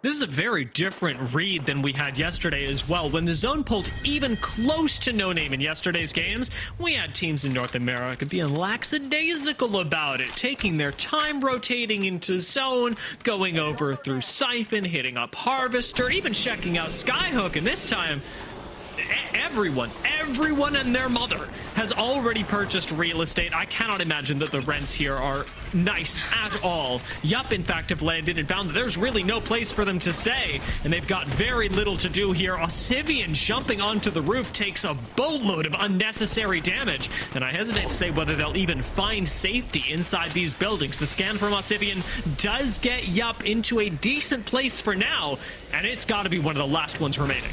This is a very different read than we had yesterday as well. When the zone pulled even close to no name in yesterday's games, we had teams in North America being lackadaisical about it, taking their time rotating into zone, going over through Siphon, hitting up Harvester, even checking out Skyhook, and this time everyone and their mother has already purchased real estate. I cannot imagine that the rents here are nice at all. Yup, in fact, have landed and found that there's really no place for them to stay, and they've got very little to do here. Ossivian jumping onto the roof takes a boatload of unnecessary damage, and I hesitate to say whether they'll even find safety inside these buildings. The scan from Ossivian does get Yup into a decent place for now, and it's got to be one of the last ones remaining.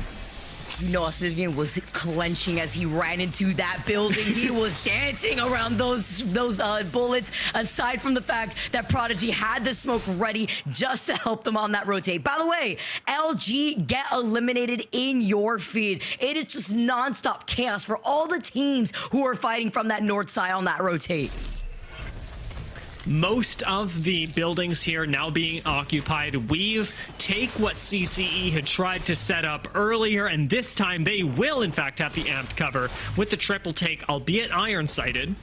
You know, Ossivian was clenching as he ran into that building. He was dancing around those bullets, aside from the fact that Prodigy had the smoke ready just to help them on that rotate. By the way, LG get eliminated in your feed. It is just nonstop chaos for all the teams who are fighting from that north side on that rotate. Most of the buildings here now being occupied. Weave take what CCE had tried to set up earlier, and this time they will in fact have the amped cover with the triple take, albeit iron sighted.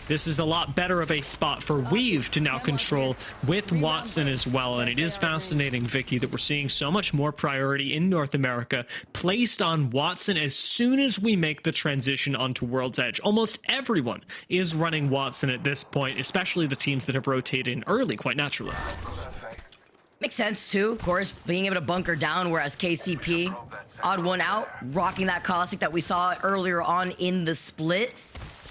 This is a lot better of a spot for Weave to now control with Watson as well. And it is fascinating, Vicky, that we're seeing so much more priority in North America placed on Watson as soon as we make the transition onto World's Edge. Almost everyone is running Watson at this point, especially the teams that have rotated in early quite naturally. Makes sense too, of course, being able to bunker down, whereas KCP, odd one out, rocking that caustic that we saw earlier on in the split.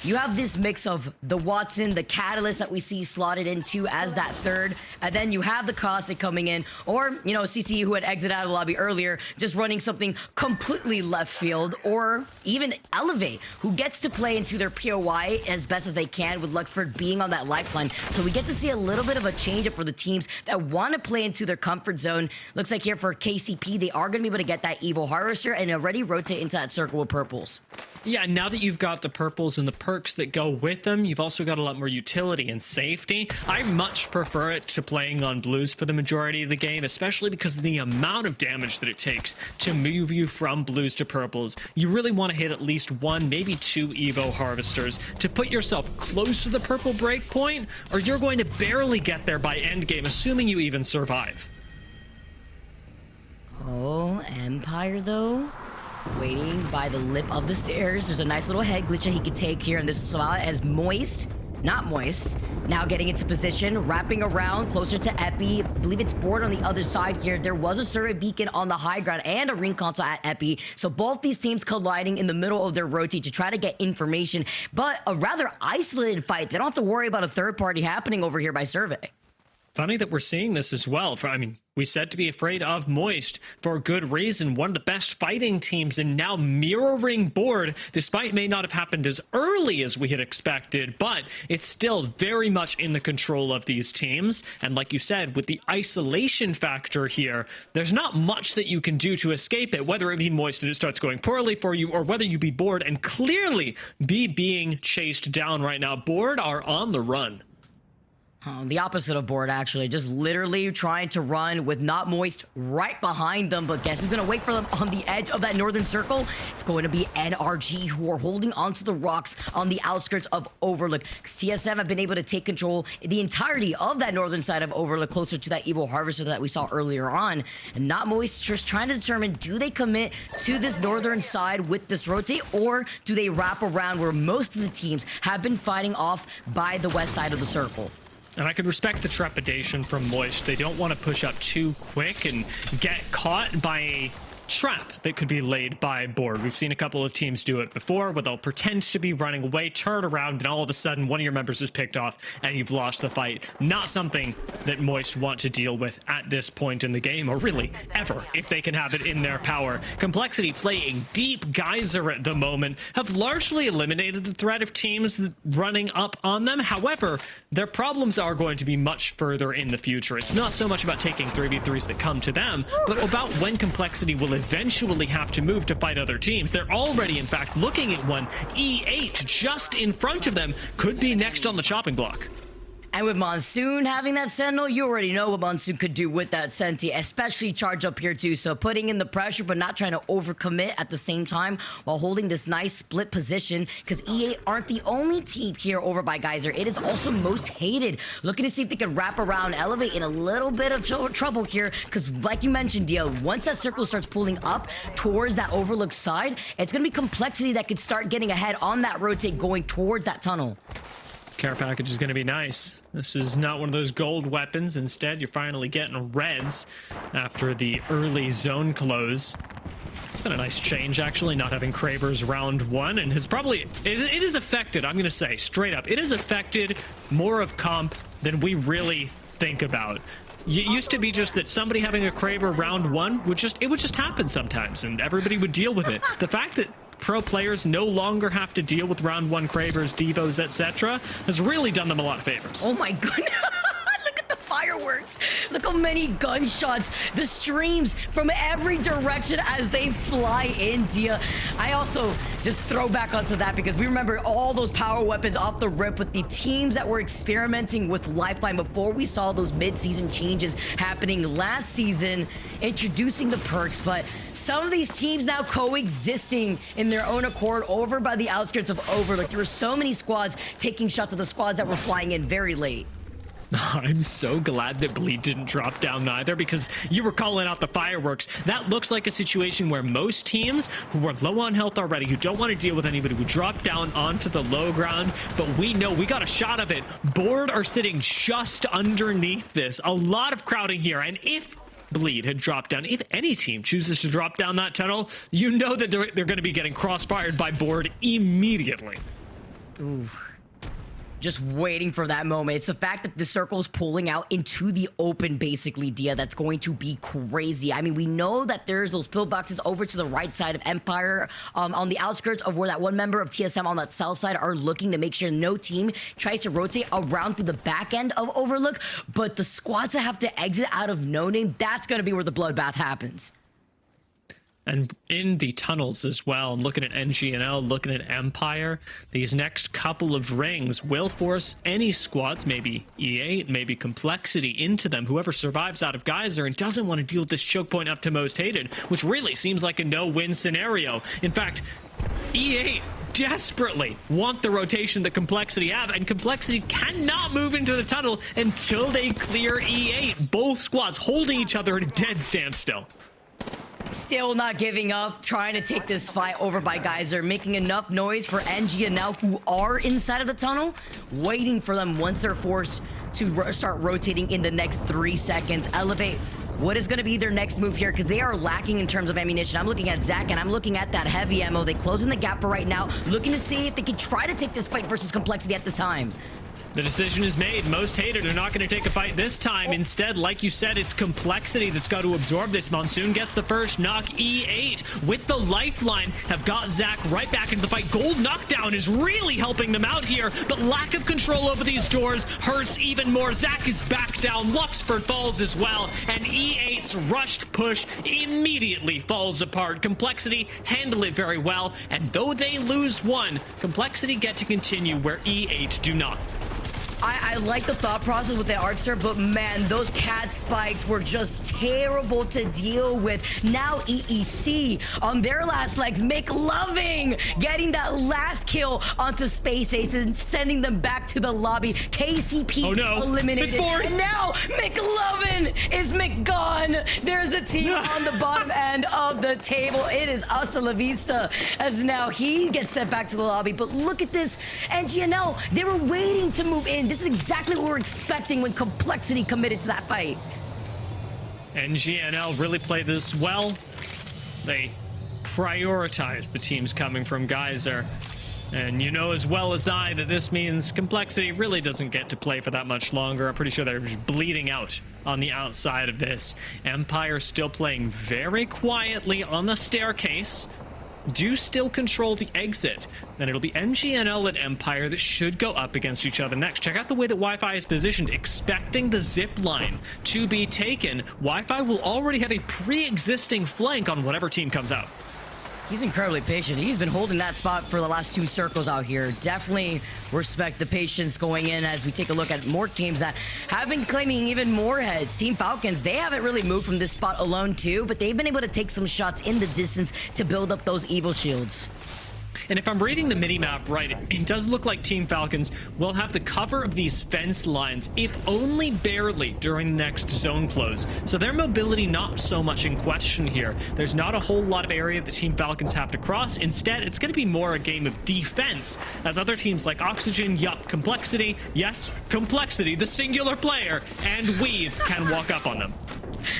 You have this mix of the Watson, the Catalyst that we see slotted into as that third, and then you have the Caustic coming in, or, you know, CCE who had exited out of the lobby earlier, just running something completely left field, or even Elevate, who gets to play into their POI as best as they can with Luxford being on that lifeline. So we get to see a little bit of a change up for the teams that want to play into their comfort zone. Looks like here for KCP, they are going to be able to get that Evil Harvester and already rotate into that circle with purples. Yeah, now that you've got the purples and the perks that go with them, you've also got a lot more utility and safety. I much prefer it to playing on blues for the majority of the game, especially because of the amount of damage that it takes to move you from blues to purples. You really want to hit at least one, maybe two Evo Harvesters to put yourself close to the purple break point, or you're going to barely get there by endgame, assuming you even survive. Oh, Empire though? Waiting by the lip of the stairs. There's a nice little head glitch that he could take here in this spot as Moist, not Moist, now getting into position, wrapping around closer to Epi. I believe it's board on the other side here. There was a survey beacon on the high ground and a ring console at Epi. So both these teams colliding in the middle of their rotate to try to get information, but a rather isolated fight. They don't have to worry about a third party happening over here by survey. Funny that we're seeing this as well. I mean, we said to be afraid of Moist for a good reason. One of the best fighting teams and now mirroring board. This fight may not have happened as early as we had expected, but it's still very much in the control of these teams. And like you said, with the isolation factor here, there's not much that you can do to escape it, whether it be Moist and it starts going poorly for you, or whether you be bored and clearly be being chased down right now. Board are on the run. The opposite of bored, actually. Just literally trying to run with not Moist right behind them. But guess who's going to wait for them on the edge of that northern circle? It's going to be NRG, who are holding onto the rocks on the outskirts of Overlook. TSM have been able to take control the entirety of that northern side of Overlook, closer to that Evil Harvester that we saw earlier on. And not Moist just trying to determine, do they commit to this northern side with this rotate, or do they wrap around where most of the teams have been fighting off by the west side of the circle? And I could respect the trepidation from Moist. They don't want to push up too quick and get caught by a trap that could be laid by board. We've seen a couple of teams do it before, where they'll pretend to be running away, turn around, and all of a sudden one of your members is picked off and you've lost the fight. Not something that Moist want to deal with at this point in the game, or really ever, if they can have it in their power. Complexity playing deep geyser at the moment have largely eliminated the threat of teams running up on them. However, their problems are going to be much further in the future. It's not so much about taking 3v3s that come to them, but about when Complexity will eventually have to move to fight other teams. They're already, in fact, looking at one. E8 just in front of them could be next on the chopping block. And with Monsoon having that Sentinel, you already know what Monsoon could do with that Senti, especially charge up here too. So putting in the pressure, but not trying to overcommit at the same time while holding this nice split position, because EA aren't the only team here over by Geyser. It is also most hated. Looking to see if they can wrap around Elevate in a little bit of trouble here, because like you mentioned, Dio, once that circle starts pulling up towards that Overlook side, it's going to be Complexity that could start getting ahead on that rotate going towards that tunnel. Care package is going to be nice. This is not one of those gold weapons. Instead, you're finally getting reds after the early zone close. It's been a nice change, actually, not having Kravers round one, and has probably... It has affected, I'm going to say, straight up, it has affected more of comp than we really think about. It used to be just that somebody having a Kraber round one would just happen sometimes, and everybody would deal with it. The fact that pro players no longer have to deal with round one Kravers, Devos, etc. has really done them a lot of favors. Oh my goodness. Look at the fireworks. Look how many gunshots, the streams from every direction as they fly in, Dia. I also just throw back onto that because we remember all those power weapons off the rip with the teams that were experimenting with Lifeline before we saw those mid-season changes happening last season, introducing the perks. But some of these teams now coexisting in their own accord over by the outskirts of Overlook. There were so many squads taking shots at the squads that were flying in very late. I'm so glad that Bleed didn't drop down neither, because you were calling out the fireworks. That looks like a situation where most teams who are low on health already, who don't want to deal with anybody, would drop down onto the low ground. But we know we got a shot of it. Board are sitting just underneath this. A lot of crowding here. And if Bleed had dropped down, if any team chooses to drop down that tunnel, you know that they're going to be getting crossfired by Board immediately. Ooh. Just waiting for that moment. It's the fact that the circle is pulling out into the open, basically, Dia, that's going to be crazy. I mean, we know that there's those pillboxes over to the right side of Empire, on the outskirts of where that one member of TSM on that south side are looking to make sure no team tries to rotate around through the back end of Overlook. But the squads that have to exit out of No Name, that's going to be where the bloodbath happens. And in the tunnels as well, I'm looking at NGNL, looking at Empire. These next couple of rings will force any squads, maybe E8, maybe Complexity, into them. Whoever survives out of Geyser and doesn't want to deal with this choke point up to most hated, which really seems like a no-win scenario. In fact, E8 desperately want the rotation that Complexity have, and Complexity cannot move into the tunnel until they clear E8. Both squads holding each other at a dead standstill. Still not giving up, trying to take this fight over by Geyser, making enough noise for NG and now who are inside of the tunnel, waiting for them once they're forced to start rotating in the next 3 seconds. Elevate, what is going to be their next move here? Because they are lacking in terms of ammunition. I'm looking at Zach and I'm looking at that heavy ammo. They closing the gap for right now, looking to see if they can try to take this fight versus Complexity at this time. The decision is made. Most hated are not going to take a fight this time. Instead, like you said, it's Complexity that's got to absorb this. Monsoon gets the first knock. E8 with the lifeline have got Zach right back into the fight. Gold knockdown is really helping them out here, but lack of control over these doors hurts even more. Zach is back down. Luxford falls as well, and E8's rushed push immediately falls apart. Complexity handle it very well, and though they lose one, Complexity get to continue where E8 do not. I like the thought process with the Arcster, but man, those cat spikes were just terrible to deal with. Now EEC on their last legs, McLovin getting that last kill onto Space Ace and sending them back to the lobby. KCP eliminated. And now McLovin is McGone. There's a team on the bottom end of the table. It is Hasta La Vista, as now he gets sent back to the lobby. But look at this, NGNL, they were waiting to move in. This is exactly what we're expecting when Complexity committed to that fight. NGNL really played this well. They prioritized the teams coming from Geyser. And you know as well as I that this means Complexity really doesn't get to play for that much longer. I'm pretty sure they're just bleeding out on the outside of this. Empire still playing very quietly on the staircase. Do still control the exit. Then it'll be NGNL and Empire that should go up against each other next. Check out the way that Wi-Fi is positioned, expecting the zip line to be taken. Wi-Fi will already have a pre-existing flank on whatever team comes out. He's incredibly patient. He's been holding that spot for the last 2 circles out here. Definitely respect the patience going in as we take a look at more teams that have been claiming even more heads. Team Falcons, they haven't really moved from this spot alone too, but they've been able to take some shots in the distance to build up those evil shields. And if I'm reading the minimap right, it does look like Team Falcons will have the cover of these fence lines, if only barely, during the next zone close. So their mobility not so much in question here. There's not a whole lot of area that Team Falcons have to cross. Instead, it's going to be more a game of defense, as other teams like Oxygen, yup, Complexity, yes, Complexity, the singular player, and Weave can walk up on them.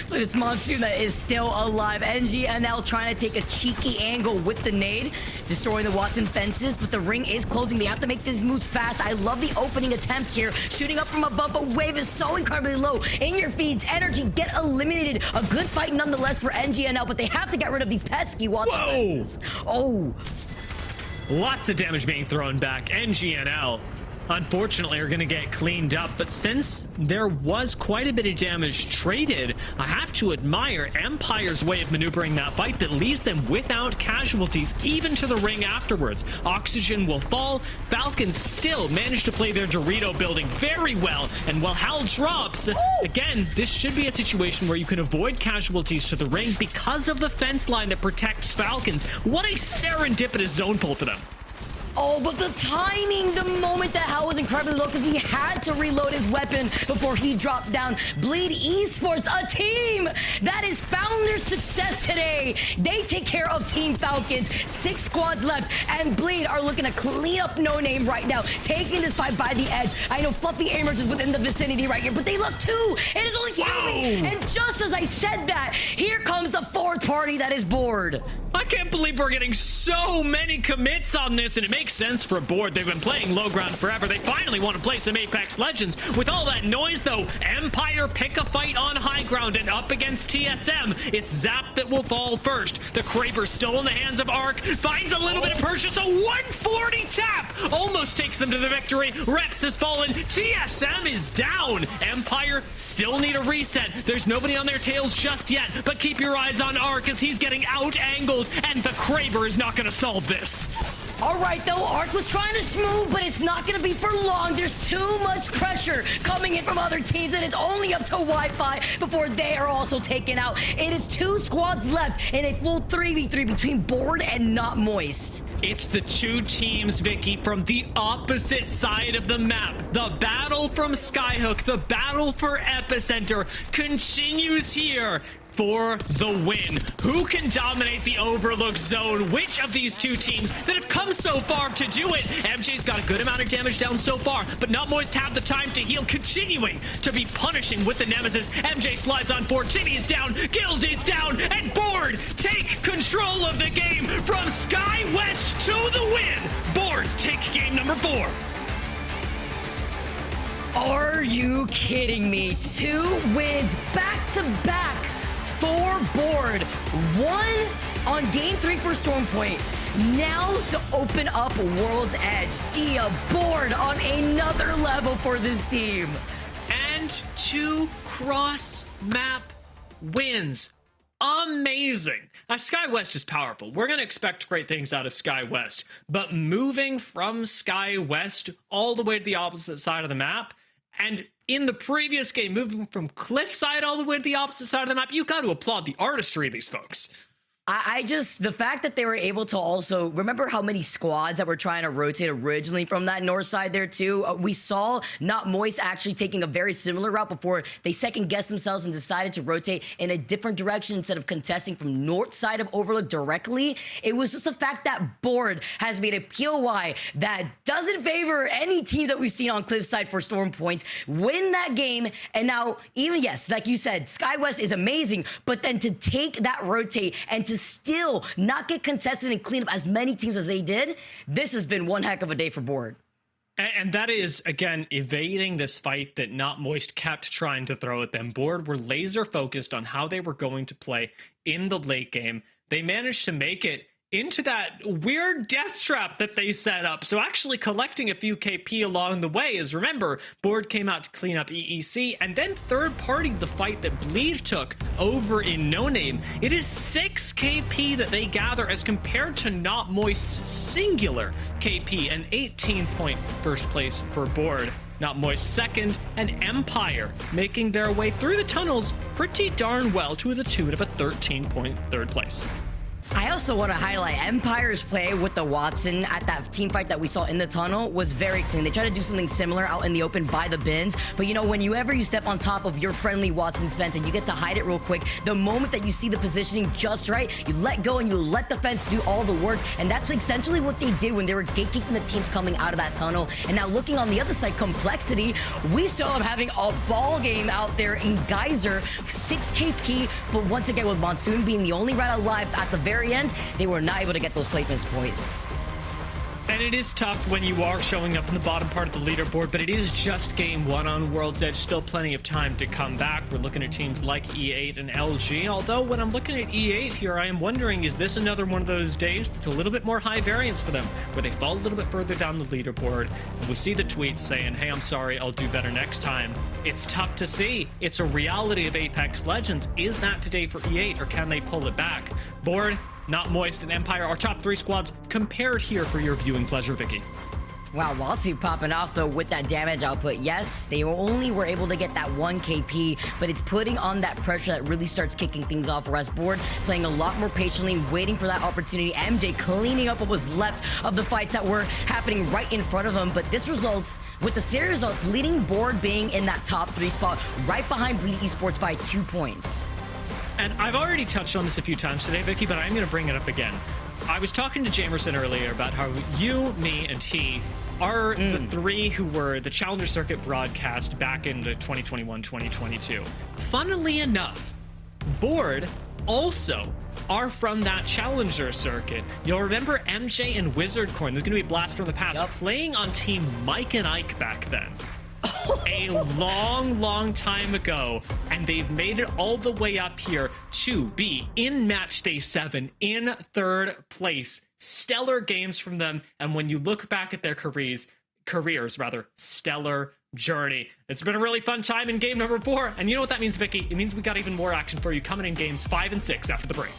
But it's Monsoon that is still alive. NGNL trying to take a cheeky angle with the nade, destroying the Watson fences, but the ring is closing. They have to make these moves fast. I love the opening attempt here, shooting up from above, but Wave is so incredibly low. In your feeds, energy get eliminated. A good fight nonetheless for NGNL, but they have to get rid of these pesky Watson fences. Oh. Lots of damage being thrown back. NGNL, unfortunately, are going to get cleaned up, but since there was quite a bit of damage traded, I have to admire Empire's way of maneuvering that fight that leaves them without casualties, even to the ring afterwards. Oxygen will fall. Falcons still manage to play their Dorito building very well, and while Hal drops, again, this should be a situation where you can avoid casualties to the ring because of the fence line that protects Falcons. What a serendipitous zone pull for them. Oh, but the timing, the moment that Hal was incredibly low because he had to reload his weapon before he dropped down. Bleed Esports, a team that has found their success today. They take care of Team Falcons. 6 squads left, and Bleed are looking to clean up No Name right now, taking this fight by the edge. I know Fluffy Amers is within the vicinity right here, but they lost 2. It is only 2. And just as I said that, here comes the 4th party that is bored. I can't believe we're getting so many commits on this, and it makes sense for a board. They've been playing low ground forever. They finally want to play some Apex Legends. With all that noise, though, Empire pick a fight on high ground and up against TSM. It's Zap that will fall first. The Craver still in the hands of Arc. Finds a little bit of purchase. A 140 tap almost takes them to the victory. Reps has fallen. TSM is down. Empire still need a reset. There's nobody on their tails just yet, but keep your eyes on Arc as he's getting out-angled, and the Craver is not going to solve this. All right, though, Arc was trying to smooth, but it's not going to be for long. There's too much pressure coming in from other teams, and it's only up to Wi-Fi before they are also taken out. It is 2 squads left in a full 3v3 between Bored and Not Moist. It's the 2 teams, Vicky, from the opposite side of the map. The battle from Skyhook, the battle for Epicenter continues here for the win. Who can dominate the Overlook zone? Which of these 2 teams that have come so far to do it? MJ's got a good amount of damage down so far, but Not Moist have the time to heal, continuing to be punishing with the Nemesis. MJ slides on 4, Timmy is down, Guild is down, and Bored take control of the game from Sky West to the win. Bored take game number 4. Are you kidding me? 2 wins back to back for Bored. 1 on game 3 for Stormpoint. Now to open up World's Edge. Dia Bored on another level for this team. And 2 cross-map wins. Amazing. Now, Sky West is powerful. We're going to expect great things out of Sky West. But moving from Sky West all the way to the opposite side of the map, and in the previous game, moving from Cliffside all the way to the opposite side of the map, you got to applaud the artistry of these folks. I just, the fact that they were able to also, remember how many squads that were trying to rotate originally from that north side there too? We saw Not Moist actually taking a very similar route before they second guessed themselves and decided to rotate in a different direction instead of contesting from north side of Overlook directly. It was just the fact that Bored has made a POI that doesn't favor any teams that we've seen on Cliffside for Storm Points win that game. And now, even, yes, like you said, Sky West is amazing, but then to take that rotate and to still not get contested and clean up as many teams as they did, this has been one heck of a day for Bored. And that is, again, evading this fight that Not Moist kept trying to throw at them. Bored were laser focused on how they were going to play in the late game. They managed to make it into that weird death trap that they set up. So actually collecting a few KP along the way is, remember, Board came out to clean up EEC and then third-partied the fight that Bleed took over in No Name. It is 6 KP that they gather as compared to Not Moist's singular KP, an 18-point first place for Board. Not Moist second, and Empire making their way through the tunnels pretty darn well to the tune of a 13-point third place. I also want to highlight Empire's play with the Watson at that team fight that we saw in the tunnel was very clean. They tried to do something similar out in the open by the bins, but you know, whenever you step on top of your friendly Watson's fence and you get to hide it real quick, the moment that you see the positioning just right, you let go and you let the fence do all the work, and that's essentially what they did when they were gatekeeping the teams coming out of that tunnel. And now looking on the other side, Complexity, we saw them having a ball game out there in Geyser, 6 KP, but once again with Monsoon being the only rat alive at the very end, they were not able to get those placements points. And it is tough when you are showing up in the bottom part of the leaderboard, but it is just game 1 on World's Edge. Still plenty of time to come back. We're looking at teams like E8 and LG. Although when I'm looking at E8 here, I am wondering, is this another one of those days that's a little bit more high variance for them, where they fall a little bit further down the leaderboard, and we see the tweets saying, hey, I'm sorry, I'll do better next time. It's tough to see. It's a reality of Apex Legends. Is that today for E8, or can they pull it back? Board, Not Moist, and Empire are top 3 squads compared here for your viewing pleasure, Vicky. Wow, Watsu popping off though with that damage output. Yes, they only were able to get that 1 KP, but it's putting on that pressure that really starts kicking things off. Whereas Board playing a lot more patiently, waiting for that opportunity. MJ cleaning up what was left of the fights that were happening right in front of him. But this results, with the series results, leading Board being in that top 3 spot, right behind Bleed Esports by 2 points. And I've already touched on this a few times today, Vicky, but I'm going to bring it up again. I was talking to Jamerson earlier about how you, me, and he are the 3 who were the Challenger Circuit broadcast back in 2021-2022. Funnily enough, Board also are from that Challenger Circuit. You'll remember MJ and Wizardcorn, there's going to be Blaster from the past, playing on Team Mike and Ike back then. A long time ago, and they've made it all the way up here to be in match day 7 in 3rd place. Stellar games from them, and when you look back at their careers, stellar journey. It's been a really fun time in game number 4, and you know what that means, Vicky? It means we got even more action for you coming in games 5 and 6 after the break.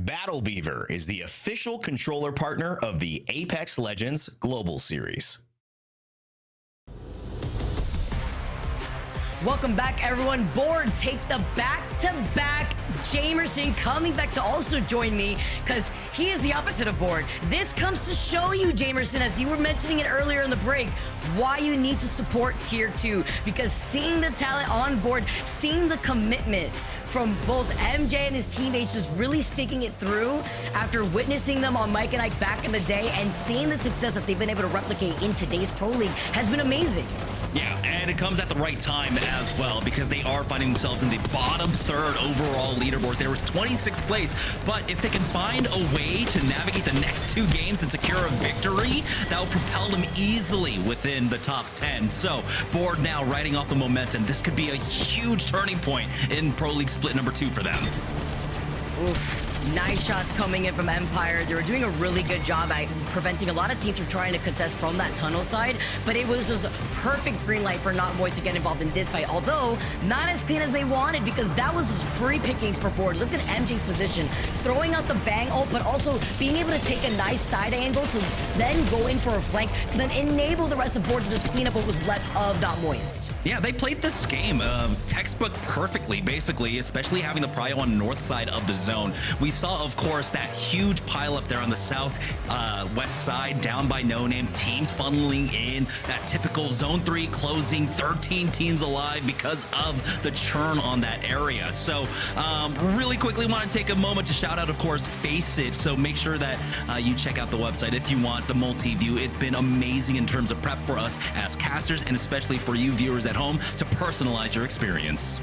Battle Beaver is the official controller partner of the Apex Legends Global Series. Welcome back, everyone. Board take the back-to-back. Jamerson coming back to also join me because he is the opposite of Board. This comes to show you, Jamerson, as you were mentioning it earlier in the break, why you need to support Tier 2, because seeing the talent on Board, seeing the commitment from both MJ and his teammates just really sticking it through after witnessing them on Mike and Ike back in the day and seeing the success that they've been able to replicate in today's Pro League has been amazing. Yeah, and it comes at the right time as well because they are finding themselves in the bottom third overall leaderboard. There was 26th place, but if they can find a way to navigate the next 2 games and secure a victory, that will propel them easily within the top 10. So, Board now riding off the momentum. This could be a huge turning point in Pro League split number 2 for them. Oof. Nice shots coming in from Empire. They were doing a really good job at preventing a lot of teams from trying to contest from that tunnel side, but it was just a perfect green light for Not Moist to get involved in this fight, although not as clean as they wanted because that was just free pickings for Board. Look at MJ's position, throwing out the bang ult, but also being able to take a nice side angle to then go in for a flank to then enable the rest of Board to just clean up what was left of Not Moist. Yeah, they played this game textbook perfectly, basically, especially having the prio on the north side of the zone. We saw, of course, that huge pile up there on the south west side down by No Name, teams funneling in, that typical zone 3 closing, 13 teams alive because of the churn on that area. So really quickly want to take a moment to shout out, of course, Face It. So make sure that you check out the website if you want the multi-view. It's been amazing in terms of prep for us as casters and especially for you viewers at home to personalize your experience.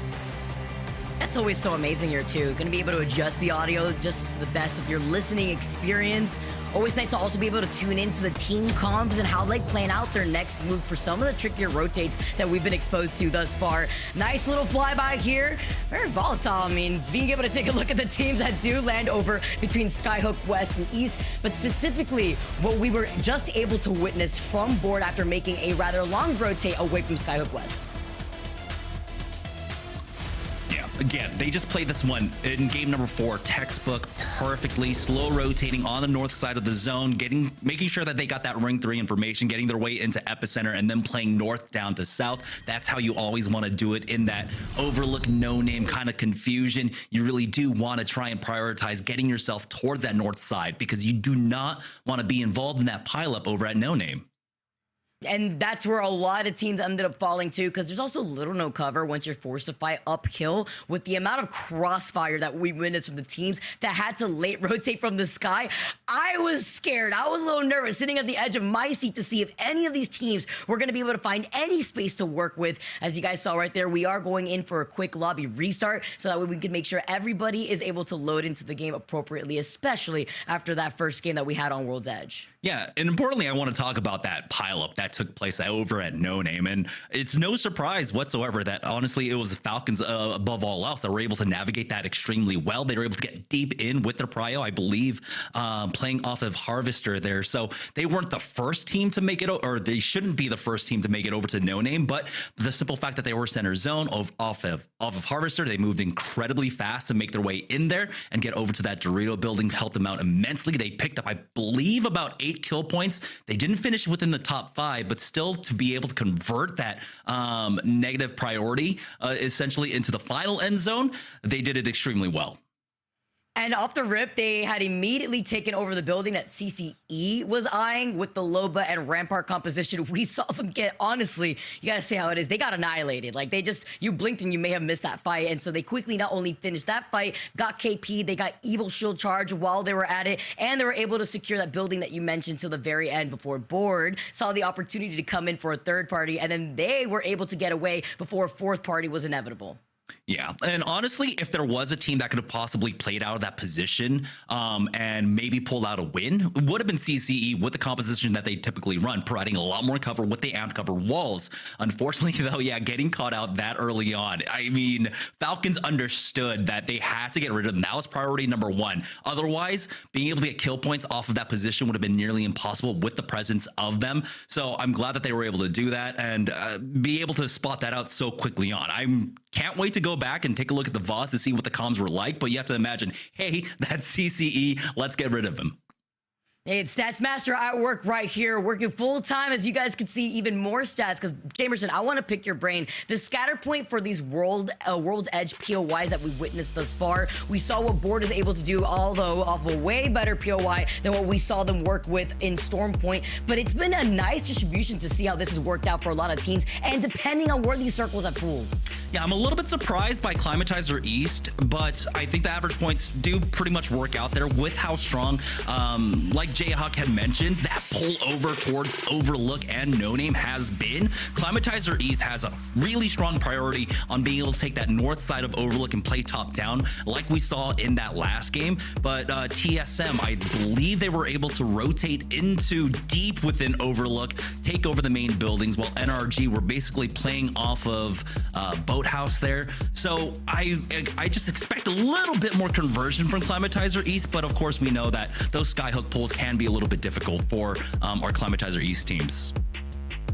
That's always so amazing here too. Gonna be able to adjust the audio just the best of your listening experience. Always nice to also be able to tune into the team comps and how they plan out their next move for some of the trickier rotates that we've been exposed to thus far. Nice little flyby here. Very volatile. I mean, being able to take a look at the teams that do land over between Skyhook West and East, but specifically what we were just able to witness from Board after making a rather long rotate away from Skyhook West. Again, they just played this one in game number 4, textbook perfectly, slow rotating on the north side of the zone, making sure that they got that ring 3 information, getting their way into epicenter, and then playing north down to south. That's how you always want to do it in that overlook No Name kind of confusion. You really do want to try and prioritize getting yourself towards that north side because you do not want to be involved in that pileup over at No Name. And that's where a lot of teams ended up falling to because there's also little no cover once you're forced to fight uphill with the amount of crossfire that we witnessed from the teams that had to late rotate from the sky. I was scared. I was a little nervous sitting at the edge of my seat to see if any of these teams were going to be able to find any space to work with. As you guys saw right there, we are going in for a quick lobby restart so that way we can make sure everybody is able to load into the game appropriately, especially after that first game that we had on World's Edge. Yeah, and importantly, I want to talk about that pileup that took place over at No Name, and it's no surprise whatsoever that honestly it was Falcons above all else that were able to navigate that extremely well. They were able to get deep in with their prio, I believe, playing off of Harvester there. So they weren't the first team to make it, or they shouldn't be the first team to make it over to No Name, but the simple fact that they were center zone off of Harvester, they moved incredibly fast to make their way in there and get over to that Dorito building, helped them out immensely. They picked up, I believe, about 8 kill points. They didn't finish within the top 5, but still to be able to convert that negative priority essentially into the final end zone, they did it extremely well. And off the rip, they had immediately taken over the building that CCE was eyeing with the Loba and Rampart composition. We saw them get, honestly, you gotta say how it is, they got annihilated. Like they just, you blinked and you may have missed that fight. And so they quickly not only finished that fight, got KP, they got Evil Shield Charge while they were at it, and they were able to secure that building that you mentioned till the very end before Board saw the opportunity to come in for a third party, and then they were able to get away before a fourth party was inevitable. Yeah, and honestly, if there was a team that could have possibly played out of that position and maybe pulled out a win, it would have been CCE with the composition that they typically run, providing a lot more cover with the amped cover walls. Unfortunately, though, yeah, getting caught out that early on. I mean, Falcons understood that they had to get rid of them. That was priority number 1. Otherwise, being able to get kill points off of that position would have been nearly impossible with the presence of them. So I'm glad that they were able to do that and be able to spot that out so quickly on. I can't wait to go back and take a look at the VODs to see what the comms were like, but you have to imagine, hey, that's CCE, let's get rid of him. Hey, it's Stats Master at work right here, working full time. As you guys can see, even more stats. Because Jamerson, I want to pick your brain. The scatter point for these World's Edge POIs that we witnessed thus far, we saw what Board is able to do, although off a way better POI than what we saw them work with in Storm Point. But it's been a nice distribution to see how this has worked out for a lot of teams, and depending on where these circles have pooled. Yeah, I'm a little bit surprised by Climatizer East, but I think the average points do pretty much work out there with how strong, like Jayhawk had mentioned, that pull over towards Overlook and No Name has been. Climatizer East has a really strong priority on being able to take that north side of Overlook and play top down like we saw in that last game. But TSM, I believe they were able to rotate into deep within Overlook, take over the main buildings, while NRG were basically playing off of Boathouse there. So I just expect a little bit more conversion from Climatizer East, but of course we know that those skyhook pulls can be a little bit difficult for our Climatizer East teams.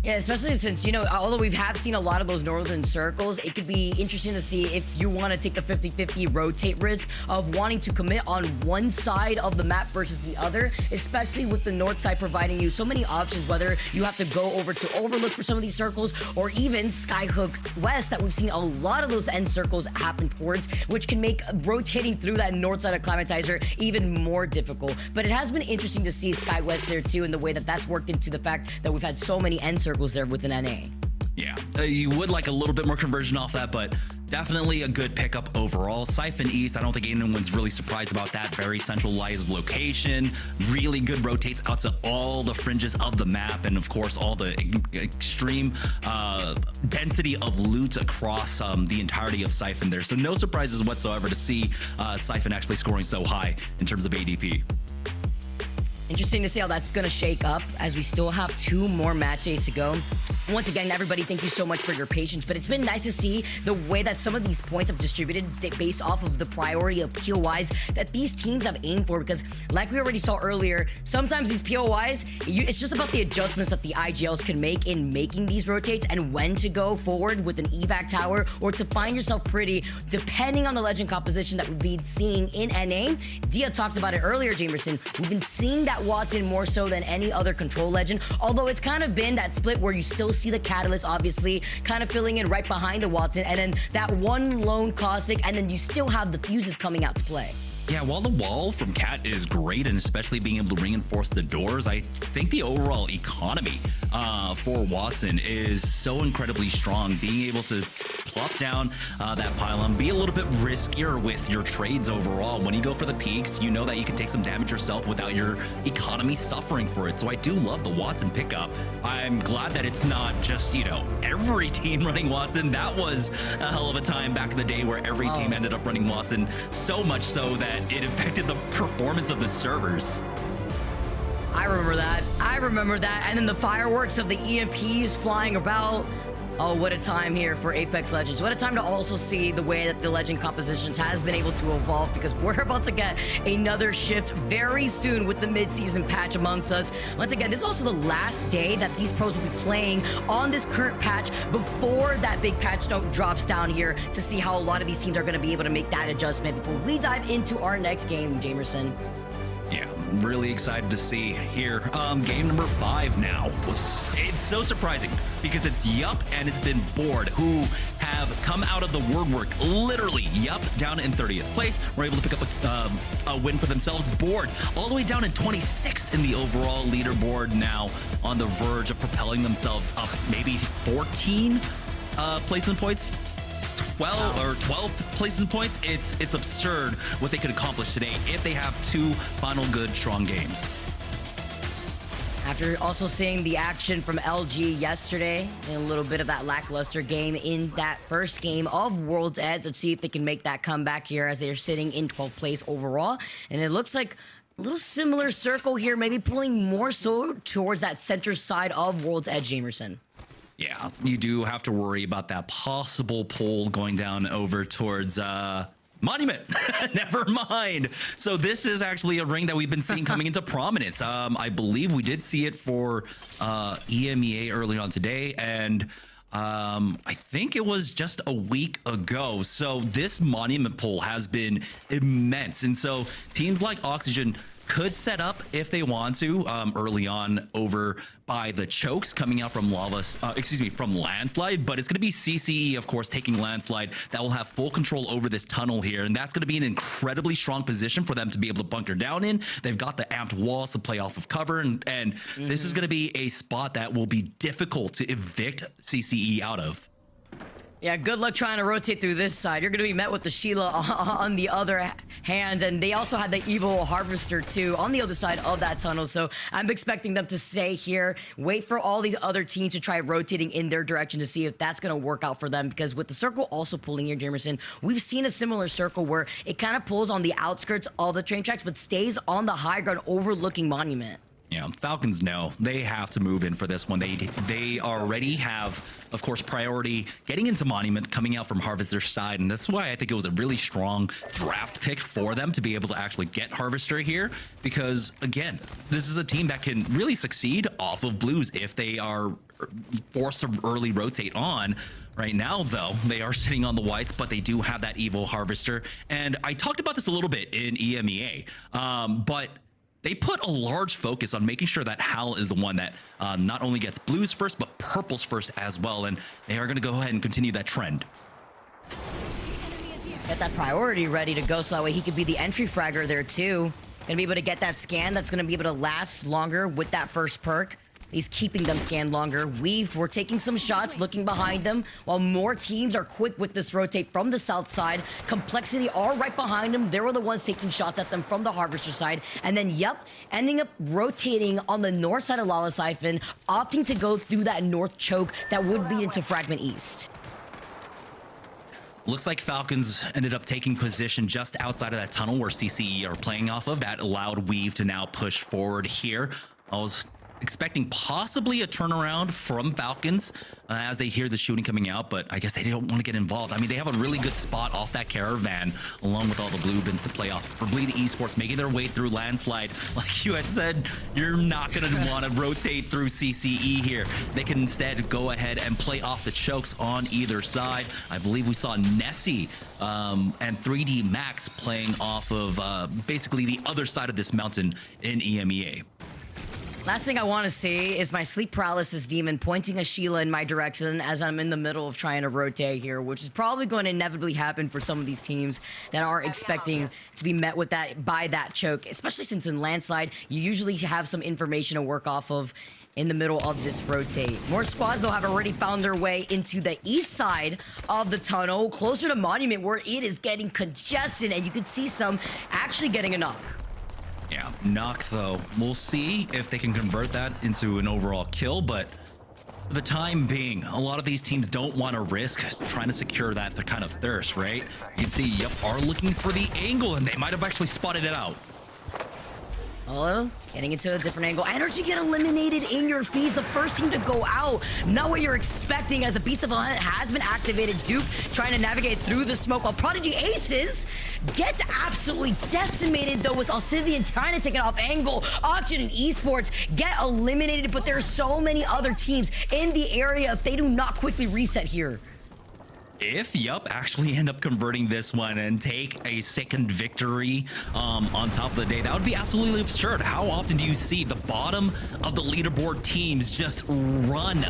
Yeah, especially since, you know, although we have seen a lot of those northern circles, it could be interesting to see if you want to take the 50-50 rotate risk of wanting to commit on one side of the map versus the other, especially with the north side providing you so many options, whether you have to go over to Overlook for some of these circles or even Skyhook West that we've seen a lot of those end circles happen towards, which can make rotating through that north side of Climatizer even more difficult. But it has been interesting to see Sky West there too, and the way that that's worked into the fact that we've had so many end circles there with an NA. Yeah, you would like a little bit more conversion off that, but definitely a good pickup overall. Siphon East, I don't think anyone's really surprised about that. Very centralized location, really good rotates out to all the fringes of the map, and of course all the extreme density of loot across the entirety of Siphon there. So no surprises whatsoever to see Siphon actually scoring so high in terms of ADP. Interesting to see how that's going to shake up as we still have 2 more match days to go. Once again, everybody, thank you so much for your patience, but it's been nice to see the way that some of these points have distributed based off of the priority of POIs that these teams have aimed for, because like we already saw earlier, sometimes these POIs, it's just about the adjustments that the IGLs can make in making these rotates and when to go forward with an evac tower or to find yourself pretty, depending on the legend composition that we've been seeing in NA. Dia talked about it earlier, Jamerson. We've been seeing that Watson more so than any other control legend, although it's kind of been that split where you still see the Catalyst obviously kind of filling in right behind the Watson, and then that one lone Caustic, and then you still have the fuses coming out to play. Yeah, while the wall from Cat is great, and especially being able to reinforce the doors, I think the overall economy for Watson is so incredibly strong. Being able to plop down that pylon, be a little bit riskier with your trades overall. When you go for the peaks, you know that you can take some damage yourself without your economy suffering for it. So I do love the Watson pickup. I'm glad that it's not just, you know, every team running Watson. That was a hell of a time back in the day where every team ended up running Watson, so much so that it affected the performance of the servers. I remember that. And then the fireworks of the EMPs flying about. Oh, what a time here for Apex Legends. What a time to also see the way that the legend compositions has been able to evolve, because we're about to get another shift very soon with the mid-season patch amongst us. Once again, this is also the last day that these pros will be playing on this current patch before that big patch note drops down here, to see how a lot of these teams are going to be able to make that adjustment before we dive into our next game, Jamerson. Yeah, really excited to see here. Game number 5 now. It's so surprising because it's Yup and it's been Board, who have come out of the word work. Literally, Yup down in 30th place. We're able to pick up a win for themselves. Board all the way down in 26th in the overall leaderboard, now on the verge of propelling themselves up maybe 14 placement points. 12 or 12 placement points. It's absurd what they could accomplish today if they have 2 final good strong games. After also seeing the action from LG yesterday, and a little bit of that lackluster game in that first game of World's Edge, let's see if they can make that comeback here as they're sitting in 12th place overall. And it looks like a little similar circle here, maybe pulling more so towards that center side of World's Edge, Jamerson. Yeah, you do have to worry about that possible pull going down over towards Monument. Never mind. So this is actually a ring that we've been seeing coming into prominence. I believe we did see it for EMEA early on today, and I think it was just a week ago. So this Monument pull has been immense, and so teams like Oxygen could set up if they want to early on over by the chokes coming out from from Landslide, but it's going to be CCE, of course, taking Landslide. That will have full control over this tunnel here, and that's going to be an incredibly strong position for them to be able to bunker down in. They've got the amped walls to play off of cover, and this is going to be a spot that will be difficult to evict CCE out of. Yeah, good luck trying to rotate through this side. You're going to be met with the Sheila on the other hand, and they also had the Evil Harvester too on the other side of that tunnel. So I'm expecting them to stay here, wait for all these other teams to try rotating in their direction to see if that's going to work out for them. Because with the circle also pulling here, Jamerson, we've seen a similar circle where it kind of pulls on the outskirts of the train tracks, but stays on the high ground overlooking Monument. Yeah, Falcons know they have to move in for this one. They already have, of course, priority getting into Monument, coming out from Harvester's side, and that's why I think it was a really strong draft pick for them to be able to actually get Harvester here, because again, this is a team that can really succeed off of Blues if they are forced to early rotate on. Right now, though, they are sitting on the whites, but they do have that Evil Harvester, and I talked about this a little bit in EMEA, but they put a large focus on making sure that Hal is the one that not only gets blues first, but purples first as well. And they are going to go ahead and continue that trend. Get that priority ready to go so that way he could be the entry fragger there too. Gonna be able to get that scan that's gonna be able to last longer with that first perk. He's keeping them scanned longer. We're taking some shots, looking behind them, while more teams are quick with this rotate from the south side. Complexity are right behind them. They were the ones taking shots at them from the Harvester side. And then, ending up rotating on the north side of Lava Siphon, opting to go through that north choke that would lead into Fragment East. Looks like Falcons ended up taking position just outside of that tunnel where CCE are playing off of. That allowed Weave to now push forward here. I was expecting possibly a turnaround from Falcons as they hear the shooting coming out, but I guess they don't want to get involved. I mean, they have a really good spot off that caravan, along with all the blue bins to play off. For Bleed Esports, making their way through Landslide, like you had said, you're not going to want to rotate through CCE here. They can instead go ahead and play off the chokes on either side. I believe we saw Nessie and 3D Max playing off of basically the other side of this mountain in EMEA. Last thing I want to see is my sleep paralysis demon pointing a Sheila in my direction as I'm in the middle of trying to rotate here, which is probably going to inevitably happen for some of these teams that are expecting to be met with that by that choke, especially since in Landslide, you usually have some information to work off of in the middle of this rotate. More squads, though, have already found their way into the east side of the tunnel, closer to Monument, where it is getting congested, and you can see some actually getting a knock. Yeah, knock though. We'll see if they can convert that into an overall kill, but for the time being, a lot of these teams don't want to risk trying to secure that kind of thirst, right? You can see, are looking for the angle, and they might have actually spotted it out. Hello? Getting into a different angle. Energy get eliminated in your feeds. The first team to go out. Not what you're expecting as a Beast of the Hunt has been activated. Duke trying to navigate through the smoke while Prodigy Aces gets absolutely decimated though with Alcivian trying to take it off angle. Auction and Esports get eliminated, but there are so many other teams in the area if they do not quickly reset here. If actually end up converting this one and take a second victory on top of the day, that would be absolutely absurd. How often do you see the bottom of the leaderboard teams just run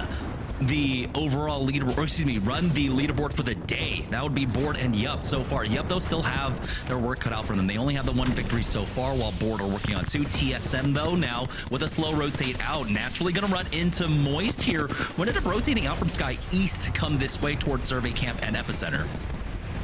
the overall leaderboard, or excuse me, run the leaderboard for the day? That would be Board and so far. They'll still have their work cut out for them. They only have the one victory so far, while Board are working on two. TSM though, now with a slow rotate out, naturally gonna run into Moist here. When ended up rotating out from Sky East to come this way towards Survey Camp and Epicenter.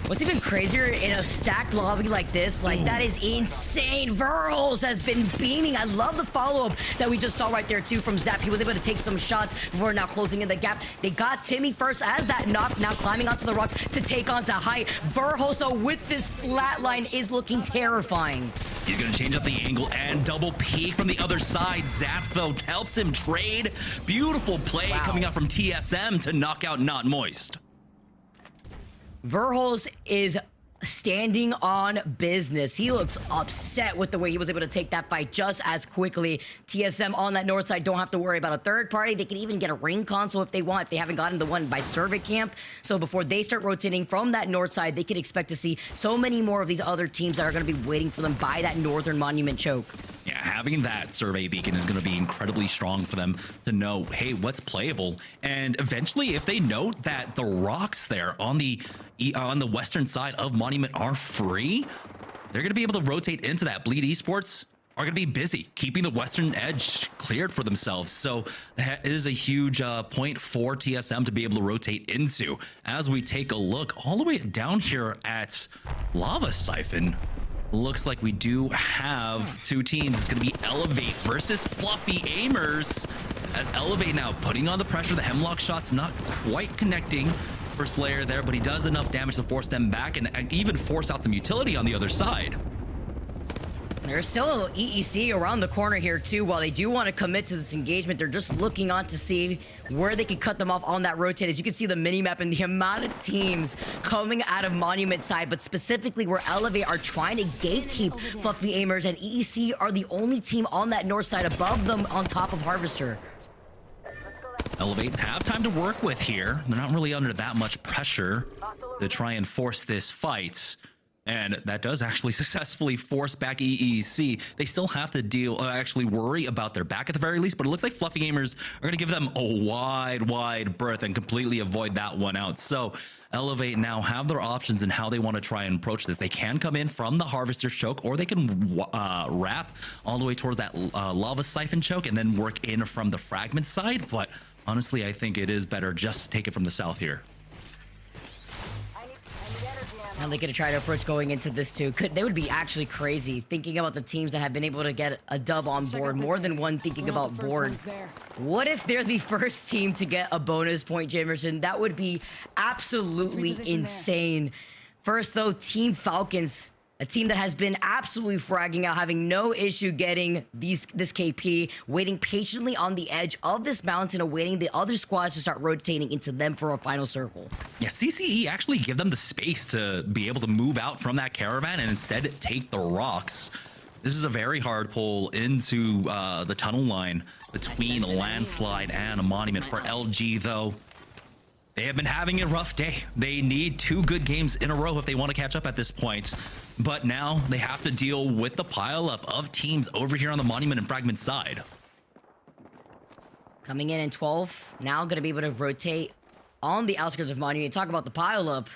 What's even crazier in a stacked lobby like this, like that is insane. Verls has been beaming. I love the follow-up that we just saw right there too from Zap. He was able to take some shots before now closing in the gap. They got Timmy first as that knock, now climbing onto the rocks to take onto height. Verhoso with this flatline is looking terrifying. He's gonna change up the angle and double peek from the other side. Zap though helps him trade. Beautiful play coming out from TSM to knock out Not Moist. Verholz is standing on business. He looks upset with the way he was able to take that fight just as quickly. TSM on that north side don't have to worry about a third party. They can even get a ring console if they want, if they haven't gotten the one by Survey Camp. So before they start rotating from that north side, they could expect to see so many more of these other teams that are going to be waiting for them by that northern Monument choke. Yeah, having that survey beacon is going to be incredibly strong for them to know, hey, what's playable? And eventually, if they note that the rocks there on the western side of Monument are free, they're going to be able to rotate into that. Bleed Esports are going to be busy keeping the western edge cleared for themselves. So that is a huge point for TSM to be able to rotate into. As we take a look all the way down here at Lava Siphon, looks like we do have two teams. It's going to be Elevate versus Fluffy Aimers, as Elevate now putting on the pressure. The Hemlock shot's not quite connecting for Slayer there, but he does enough damage to force them back and even force out some utility on the other side. There's still EEC around the corner here too. While they do want to commit to this engagement, they're just looking on to see where they can cut them off on that rotate. As you can see the mini-map and the amount of teams coming out of Monument side, but specifically where Elevate are trying to gatekeep Fluffy Aimers, and EEC are the only team on that north side above them on top of Harvester. Elevate have time to work with here. They're not really under that much pressure to try and force this fight. And that does actually successfully force back EEC. They still have to actually worry about their back at the very least, but it looks like Fluffy Gamers are going to give them a wide berth and completely avoid that one out. So Elevate now have their options in how they want to try and approach this. They can come in from the Harvester choke, or they can wrap all the way towards that Lava Siphon choke and then work in from the Fragment side. But honestly, I think it is better just to take it from the south here. Now they could try to approach going into this too. They would be actually crazy thinking about the teams that have been able to get a dub on board. More than one thinking about board. What if they're the first team to get a bonus point, Jamerson? That would be absolutely insane. First though, Team Falcons, a team that has been absolutely fragging out, having no issue getting this KP, waiting patiently on the edge of this mountain, awaiting the other squads to start rotating into them for a final circle. Yeah, CCE actually give them the space to be able to move out from that caravan and instead take the rocks. This is a very hard pull into the tunnel line between Landslide and a Monument. For LG, though, they have been having a rough day. They need 2 good games in a row if they want to catch up at this point. But now they have to deal with the pileup of teams over here on the Monument and Fragment side. Coming in 12, now going to be able to rotate on the outskirts of Monument. Talk about the pileup.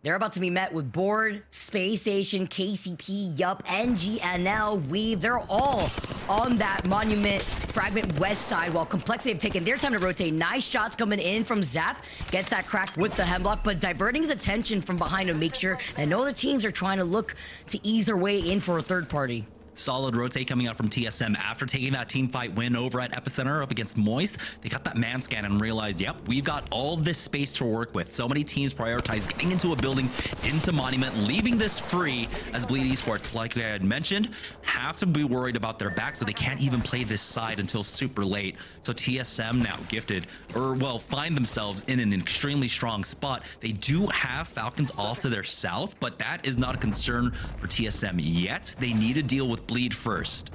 They're about to be met with Board, Space Station, KCP, Yup, NGNL, Weave. They're all on that Monument Fragment west side, while Complexity have taken their time to rotate. Nice shots coming in from Zap. Gets that crack with the Hemlock, but diverting his attention from behind to make sure that no other teams are trying to look to ease their way in for a third party. Solid rotate coming out from TSM after taking that team fight win over at Epicenter up against Moist. They got that man scan and realized, yep, we've got all this space to work with. So many teams prioritize getting into a building, into Monument, leaving this free, as Bleed Esports, like I had mentioned, have to be worried about their back, so they can't even play this side until super late. So TSM now gifted, or well, find themselves in an extremely strong spot. They do have Falcons off to their south, but that is not a concern for TSM yet. They need to deal with Bleed first.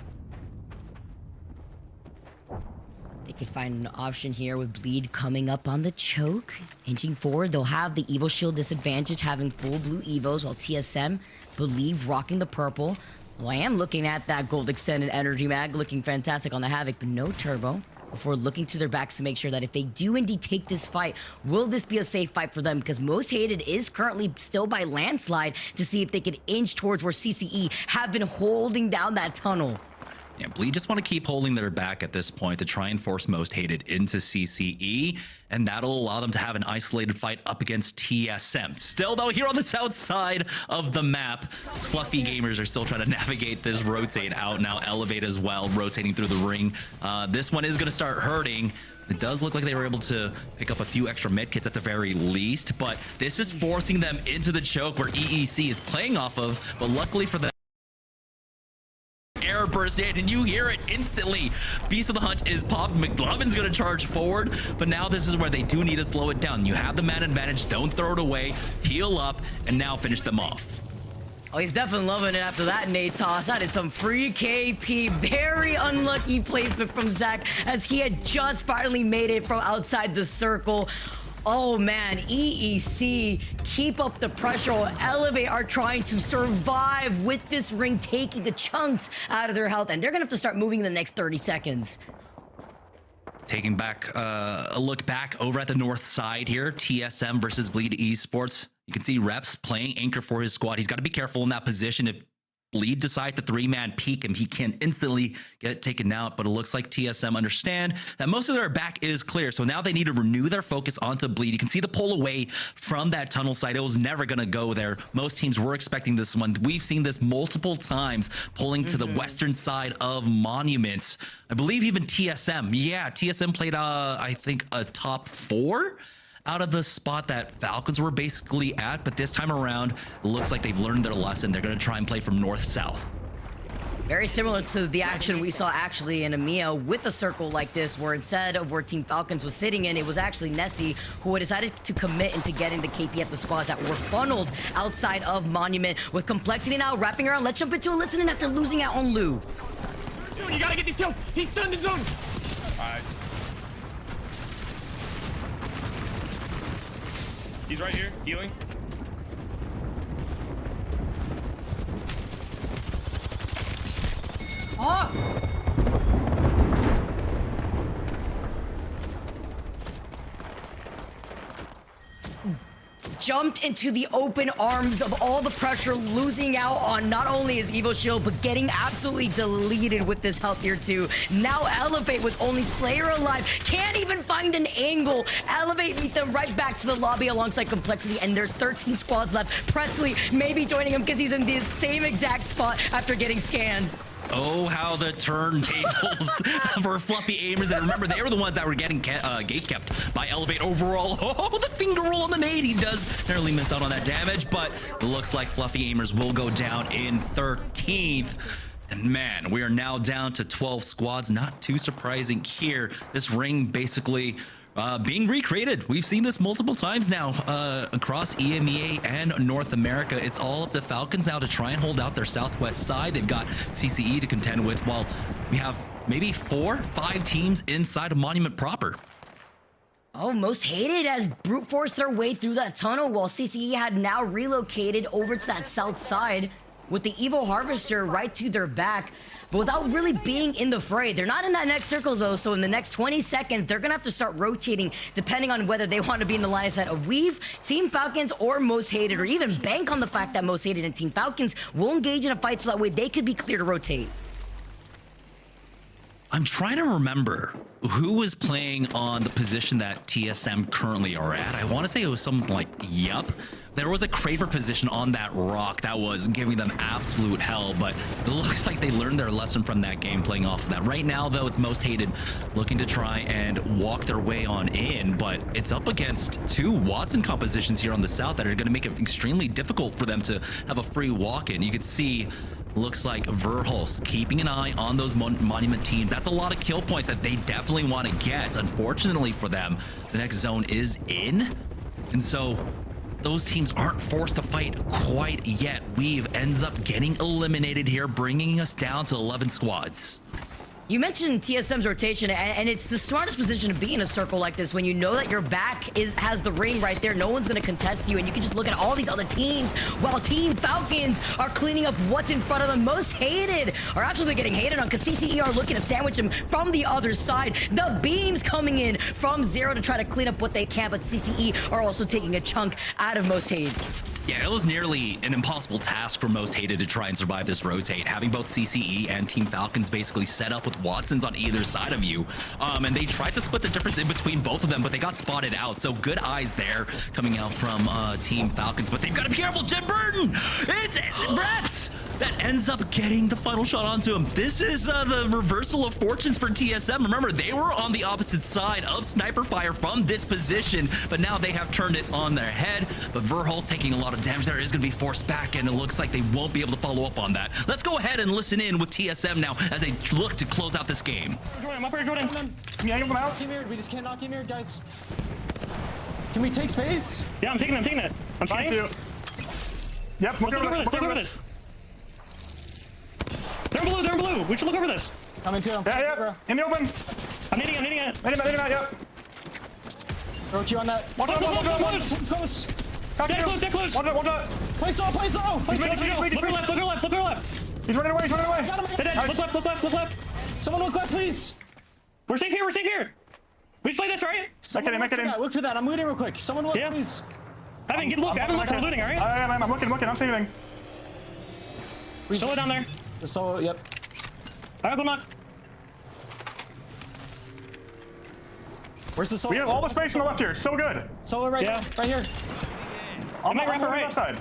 They could find an option here with Bleed coming up on the choke. Inching forward, they'll have the Evo Shield disadvantage, having full blue Evos, while TSM believe rocking the purple. Well, I am looking at that gold extended energy mag, looking fantastic on the Havoc, but no turbo. Before looking to their backs to make sure that if they do indeed take this fight, will this be a safe fight for them? Because Most Hated is currently still by Landslide to see if they could inch towards where CCE have been holding down that tunnel. Yeah, Bleed just want to keep holding their back at this point to try and force Most Hated into CCE, and that'll allow them to have an isolated fight up against TSM. Still, though, here on the south side of the map, Fluffy Gamers are still trying to navigate this rotate out. Now Elevate as well, rotating through the ring. This one is going to start hurting. It does look like they were able to pick up a few extra medkits at the very least, but this is forcing them into the choke where EEC is playing off of, but luckily for them, air burst in and you hear it instantly. Beast of the Hunt is popped. McLovin's gonna charge forward, but now this is where they do need to slow it down. You have the man advantage, don't throw it away, heal up, and now finish them off. Oh, he's definitely loving it after that nade toss. That is some free KP. Very unlucky placement from Zach, as he had just finally made it from outside the circle. Oh man, EEC, keep up the pressure. Elevate are trying to survive with this ring taking the chunks out of their health, and they're gonna have to start moving in the next 30 seconds. Taking back a look back over at the north side here, TSM versus Bleed Esports. You can see Reps playing anchor for his squad. He's got to be careful in that position. If Bleed decide to 3-man peek him. He can instantly get taken out, but it looks like TSM understand that most of their back is clear. So now they need to renew their focus onto Bleed. You can see the pull away from that tunnel side. It was never going to go there. Most teams were expecting this one. We've seen this multiple times, pulling to the western side of Monuments. I believe even TSM. Yeah, TSM played, I think, a top 4 out of the spot that Falcons were basically at, but this time around, it looks like they've learned their lesson. They're going to try and play from north-south. Very similar to the action we saw actually in EMEA with a circle like this, where instead of where Team Falcons was sitting in, it was actually Nessie who had decided to commit into getting the KP at the squads that were funneled outside of Monument. With Complexity now wrapping around, let's jump into a listening after losing out on Lou. You gotta get these kills. He's stunned in zone. Alright. He's right here, healing. Jumped into the open arms of all the pressure, losing out on not only his Evo Shield, but getting absolutely deleted with this health tier 2. Now Elevate with only Slayer alive, can't even find an angle. Elevate beat them right back to the lobby alongside Complexity, and there's 13 squads left. Presley may be joining him because he's in the same exact spot after getting scanned. Oh, how the turntables for Fluffy Aimers. And remember, they were the ones that were getting gate kept by Elevate overall. Oh, the finger roll on the nade. He does narrowly miss out on that damage, but it looks like Fluffy Aimers will go down in 13th. And man, we are now down to 12 squads. Not too surprising here. This ring basically being recreated. We've seen this multiple times now across EMEA and North America. It's all up to Falcons now to try and hold out their southwest side. They've got CCE to contend with, while we have maybe 4-5 teams inside of Monument proper. Oh, Most Hated has brute forced their way through that tunnel, while CCE had now relocated over to that south side with the Evo Harvester right to their back, but without really being in the fray. They're not in that next circle though, so in the next 20 seconds, they're gonna have to start rotating depending on whether they want to be in the line of sight of Weave, Team Falcons, or Most Hated, or even bank on the fact that Most Hated and Team Falcons will engage in a fight so that way they could be clear to rotate. I'm trying to remember who was playing on the position that TSM currently are at. I want to say it was something like Yup. There was a Craver position on that rock that was giving them absolute hell, but it looks like they learned their lesson from that game playing off of that. Right now, though, it's Most Hated looking to try and walk their way on in, but it's up against 2 Watson compositions here on the south that are going to make it extremely difficult for them to have a free walk-in. You can see, looks like Verhulst keeping an eye on those Monument teams. That's a lot of kill points that they definitely want to get. Unfortunately for them, the next zone is in, and so those teams aren't forced to fight quite yet. Weave ends up getting eliminated here, bringing us down to 11 squads. You mentioned TSM's rotation, and it's the smartest position to be in a circle like this when you know that your back has the ring right there. No one's going to contest you, and you can just look at all these other teams while Team Falcons are cleaning up what's in front of them. Most Hated are absolutely getting hated on because CCE are looking to sandwich them from the other side. The beams coming in from Zero to try to clean up what they can, but CCE are also taking a chunk out of Most Hated. Yeah, it was nearly an impossible task for Most Hated to try and survive this rotate, having both CCE and Team Falcons basically set up with Watsons on either side of you. And they tried to split the difference in between both of them, but they got spotted out. So good eyes there coming out from Team Falcons, but they've got to be careful. Jim Burton! It's Reps that ends up getting the final shot onto him. This is the reversal of fortunes for TSM. Remember, they were on the opposite side of sniper fire from this position, but now they have turned it on their head. But Verhulst taking a lot of damage there is going to be forced back, and it looks like they won't be able to follow up on that. Let's go ahead and listen in with TSM now as they look to close out this game. Jordan, up here, Jordan. Can you angle them out? Team mirrored. We just can't knock him mirrored, guys. Can we take space? Yeah, I'm taking it. I'm Trying taking to. it. Yep, look over this. Look over this. They're in blue. We should look over this. Coming to him. Yeah. In the open. I'm needing it. Let him out, yep. Throw Q on that. Watch out. One's close. Get close. Watch out. Place low. Look her left. He's running away. Got him. They're dead. Nice. Look left. Someone look left, please. We're safe here. We just play this, right? Make it in. Look for that. I'm looting real quick. Someone look, Yeah. please. Evan, look. We're looting, all right? I'm looking. I'm seeing anything. Solo down there. Solo, yep. I will knock. Where's the solo? We have all the space on the left here. It's so good. Solo right Yeah. right here. I'm might wrap it on the right. left side.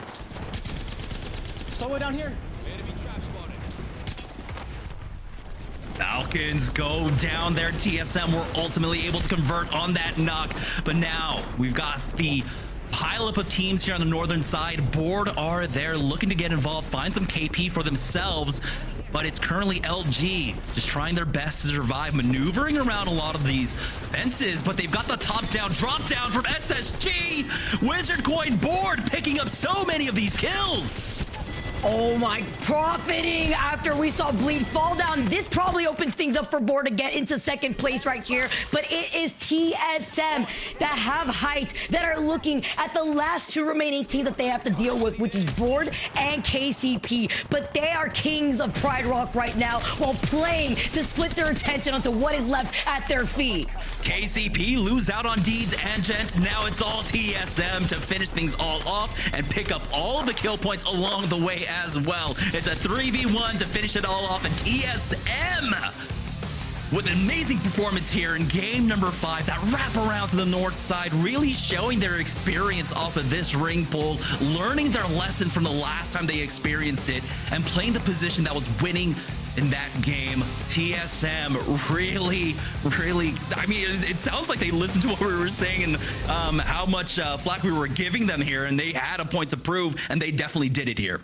Solo down here. Falcons go down there. TSM were ultimately able to convert on that knock, but now we've got the pileup of teams here on the northern side. Board are there looking to get involved, find some KP for themselves, but it's currently LG just trying their best to survive, maneuvering around a lot of these fences, but they've got the top down drop down from SSG. Wizard Coin Board picking up so many of these kills. Oh my, profiting after we saw Bleed fall down. This probably opens things up for Board to get into second place right here. But it is TSM that have heights that are looking at the last two remaining teams that they have to deal with, which is Board and KCP. But they are kings of Pride Rock right now while playing to split their attention onto what is left at their feet. KCP lose out on Deeds and Gent. Now it's all TSM to finish things all off and pick up all of the kill points along the way as well. It's a 3v1 to finish it all off, and TSM with an amazing performance here in game number 5. That wrap around to the north side, really showing their experience off of this ring pull, learning their lessons from the last time they experienced it, and playing the position that was winning in that game. TSM really, I mean, it sounds like they listened to what we were saying and how much flack we were giving them here, and they had a point to prove, and they definitely did it here.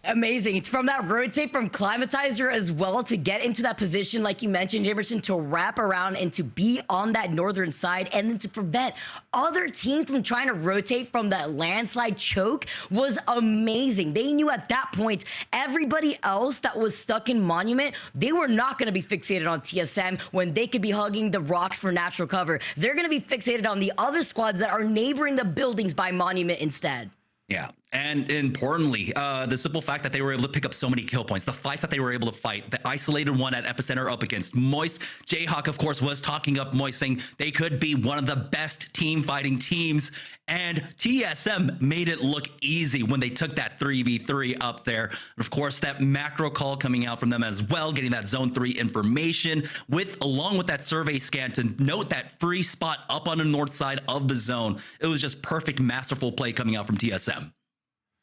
Amazing. It's from that rotate from Climatizer as well to get into that position, like you mentioned, Jamerson, to wrap around and to be on that northern side, and then to prevent other teams from trying to rotate from that landslide choke was amazing. They knew at that point, everybody else that was stuck in Monument, they were not going to be fixated on TSM when they could be hugging the rocks for natural cover. They're going to be fixated on the other squads that are neighboring the buildings by Monument instead. Yeah, and importantly, the simple fact that they were able to pick up so many kill points, the fights that they were able to fight, the isolated one at Epicenter up against Moist. Jayhawk, of course, was talking up Moist, saying they could be one of the best team fighting teams, and TSM made it look easy when they took that 3v3 up there. And of course, that macro call coming out from them as well, getting that zone 3 information along with that survey scan to note that free spot up on the north side of the zone. It was just perfect, masterful play coming out from TSM.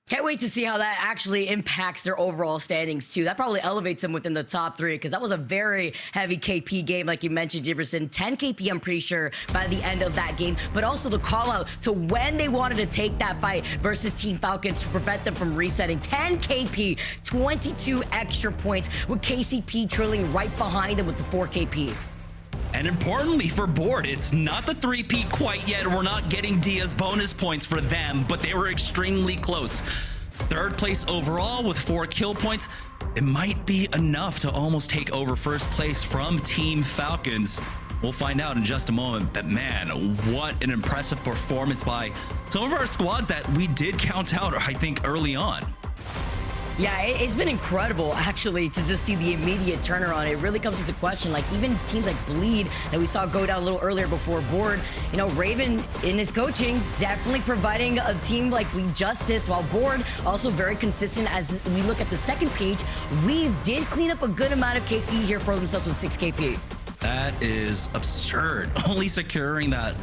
Can't wait to see how that actually impacts their overall standings, too. That probably elevates them within the top 3, because that was a very heavy KP game, like you mentioned, Jefferson. 10 KP, I'm pretty sure, by the end of that game. But also the call-out to when they wanted to take that fight versus Team Falcons to prevent them from resetting. 10 KP, 22 extra points, with KCP trailing right behind them with the 4 KP. And importantly for Board, it's not the 3-peat quite yet. We're not getting Dia's bonus points for them, but they were extremely close. 3rd place overall with 4 kill points. It might be enough to almost take over 1st place from Team Falcons. We'll find out in just a moment, but man, what an impressive performance by some of our squads that we did count out, I think, early on. Yeah, it's been incredible, actually, to just see the immediate turnaround. It really comes into question, like, even teams like Bleed that we saw go down a little earlier before Board, you know, Raven in his coaching definitely providing a team like Bleed justice, while Board also very consistent. As we look at the second page, we did clean up a good amount of KP here for themselves with 6 KP. That is absurd. Only securing that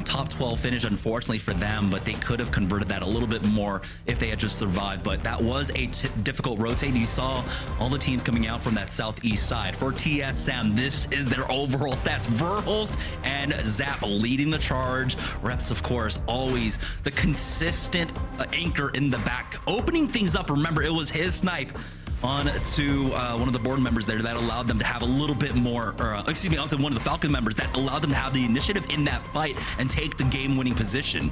top 12 finish, unfortunately for them, but they could have converted that a little bit more if they had just survived. But that was a difficult rotate. You saw all the teams coming out from that southeast side. For TSM, this is their overall stats. Verhulst and Zap leading the charge. Reps, of course, always the consistent anchor in the back, opening things up. Remember, it was his snipe on to one of the board members there that allowed them to have a little bit more, excuse me, onto one of the Falcon members that allowed them to have the initiative in that fight and take the game-winning position.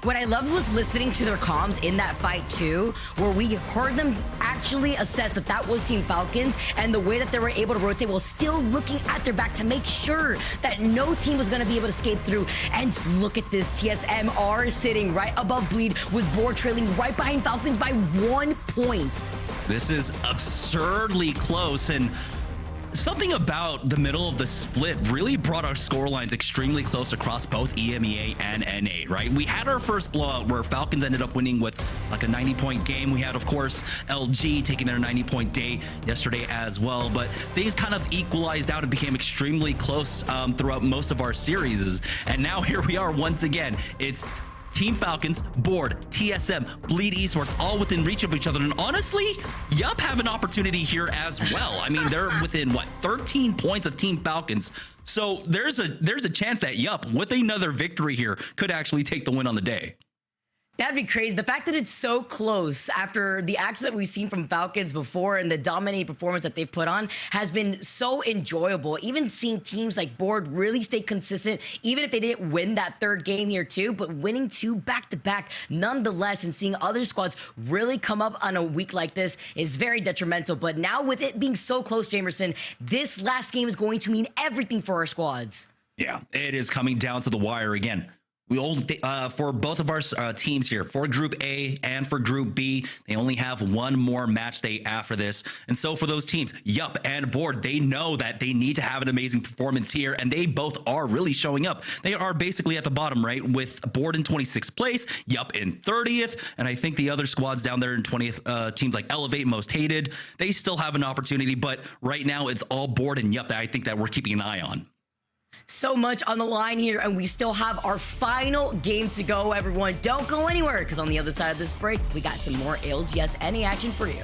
What I loved was listening to their comms in that fight too, where we heard them actually assess that that was Team Falcons, and the way that they were able to rotate while still looking at their back to make sure that no team was going to be able to escape through. And look at this, TSM are sitting right above Bleed with Board trailing right behind Falcons by 1 point. This is absurdly close, and something about the middle of the split really brought our score lines extremely close across both EMEA and NA, right? We had our first blowout where Falcons ended up winning with like a 90-point game. We had, of course, LG taking their 90-point day yesterday as well, but things kind of equalized out and became extremely close throughout most of our series. And now here we are once again. It's Team Falcons, Board, TSM, Bleed Esports, all within reach of each other. And honestly, Yup have an opportunity here as well. I mean, they're within, what, 13 points of Team Falcons. So there's a chance that Yup, with another victory here, could actually take the win on the day. That'd be crazy. The fact that it's so close after the acts that we've seen from Falcons before and the dominating performance that they've put on has been so enjoyable. Even seeing teams like Board really stay consistent, even if they didn't win that third game here too, but winning 2 back-to-back nonetheless, and seeing other squads really come up on a week like this is very detrimental. But now with it being so close, Jamerson, this last game is going to mean everything for our squads. Yeah, it is coming down to the wire again. We only for both of our teams here, for Group A and for Group B, they only have one more match day after this. And so for those teams, Yup and Board, they know that they need to have an amazing performance here, and they both are really showing up. They are basically at the bottom, right, with Board in 26th place, Yup in 30th, and I think the other squads down there in 20th, teams like Elevate, Most Hated, they still have an opportunity, but right now it's all Board and Yup that I think that we're keeping an eye on. So much on the line here, and we still have our final game to go, everyone. Don't go anywhere, because on the other side of this break, we got some more ALGS NA action for you.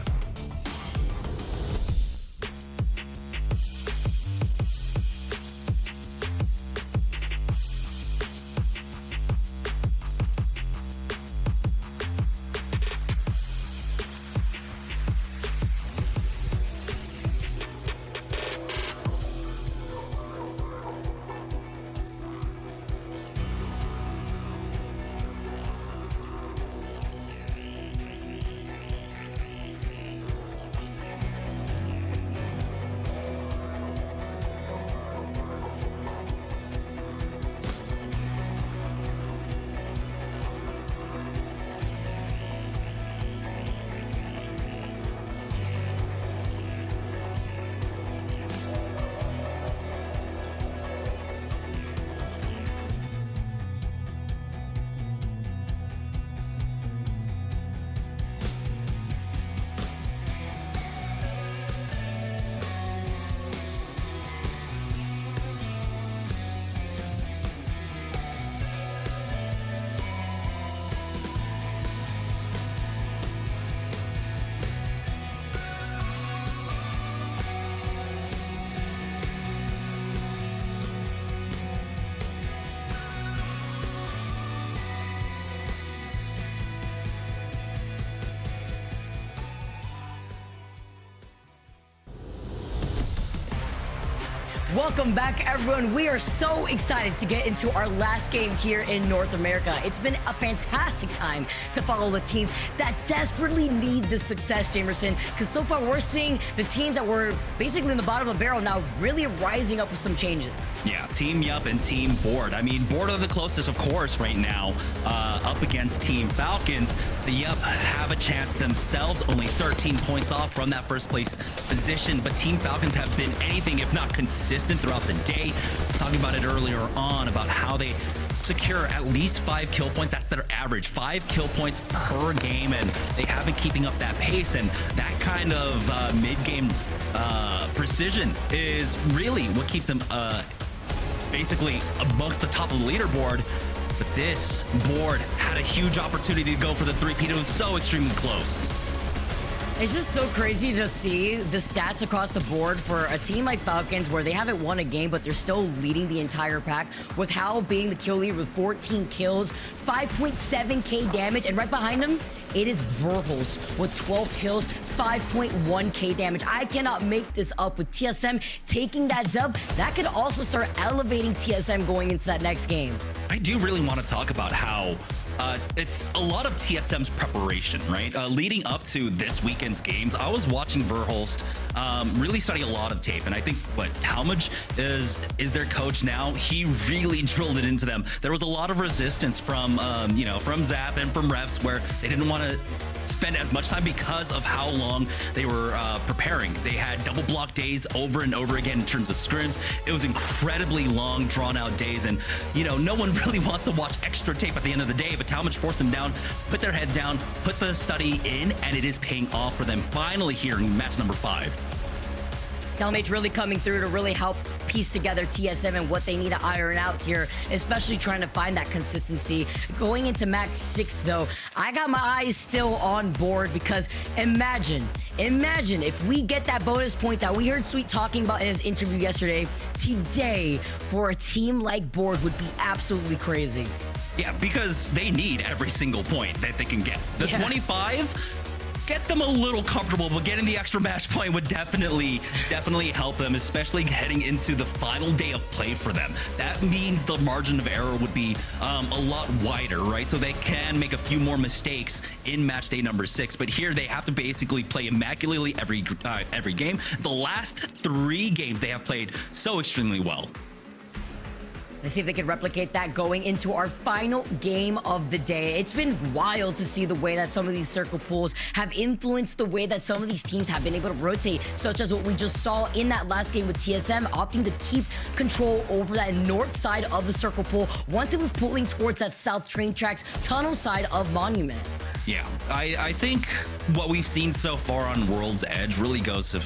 Welcome back, everyone. We are so excited to get into our last game here in North America. It's been a fantastic time to follow the teams that desperately need the success, Jamerson, because so far we're seeing the teams that were basically in the bottom of the barrel now really rising up with some changes. Yeah, Team Yup and Team Board. I mean, Board are the closest, of course, right now, up against Team Falcons. The Yup have a chance themselves, only 13 points off from that first place position, but Team Falcons have been anything if not consistent throughout the day. I was talking about it earlier on about how they secure at least 5 kill points. That's their average, 5 kill points per game, and they have been keeping up that pace, and that kind of mid-game precision is really what keeps them basically amongst the top of the leaderboard. But this Board had a huge opportunity to go for the three-peat. It was so extremely close. It's just so crazy to see the stats across the board for a team like Falcons, where they haven't won a game, but they're still leading the entire pack, with Hal being the kill leader with 14 kills, 5.7k damage, and right behind him, it is Verhulst with 12 kills, 5.1k damage. I cannot make this up. With TSM taking that dub, that could also start elevating TSM going into that next game. I do really want to talk about how it's a lot of TSM's preparation, right? Leading up to this weekend's games, I was watching Verhulst really study a lot of tape, and I think Talmadge is their coach now. He really drilled it into them. There was a lot of resistance from from Zap and from refs where they didn't want to spend as much time because of how long they were preparing. They had double block days over and over again in terms of scrims. It was incredibly long, drawn out days, and you know, no one really wants to watch extra tape at the end of the day, but Talmadge forced them down, put their head down, put the study in, and it is paying off for them finally here in match number 5. Talmadge really coming through to really help piece together TSM and what they need to iron out here, especially trying to find that consistency. Going into match 6 though, I got my eyes still on board because imagine if we get that bonus point that we heard Sweet talking about in his interview yesterday, today for a team like Board would be absolutely crazy. Yeah, because they need every single point that they can get. The 25 gets them a little comfortable, but getting the extra match point would definitely help them, especially heading into the final day of play for them. That means the margin of error would be a lot wider, right? So they can make a few more mistakes in match day number 6, but here they have to basically play immaculately every game. The last 3 games they have played so extremely well. Let's see if they can replicate that going into our final game of the day. It's been wild to see the way that some of these circle pools have influenced the way that some of these teams have been able to rotate, such as what we just saw in that last game with TSM, opting to keep control over that north side of the circle pool once it was pulling towards that south train tracks tunnel side of Monument. Yeah, I think what we've seen so far on World's Edge really goes to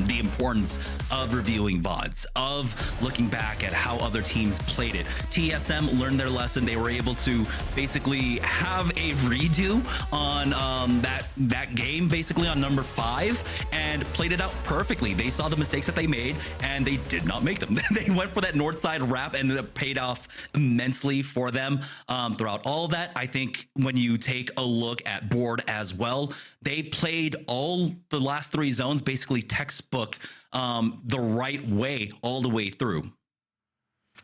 the importance of reviewing VODs, of looking back at how other teams played it. TSM learned their lesson. They were able to basically have a redo on that game, basically on number 5, and played it out perfectly. They saw the mistakes that they made, and they did not make them. They went for that north side wrap, and it paid off immensely for them throughout all of that. I think when you take a look at Board as well, they played all the last 3 zones basically textbook the right way all the way through.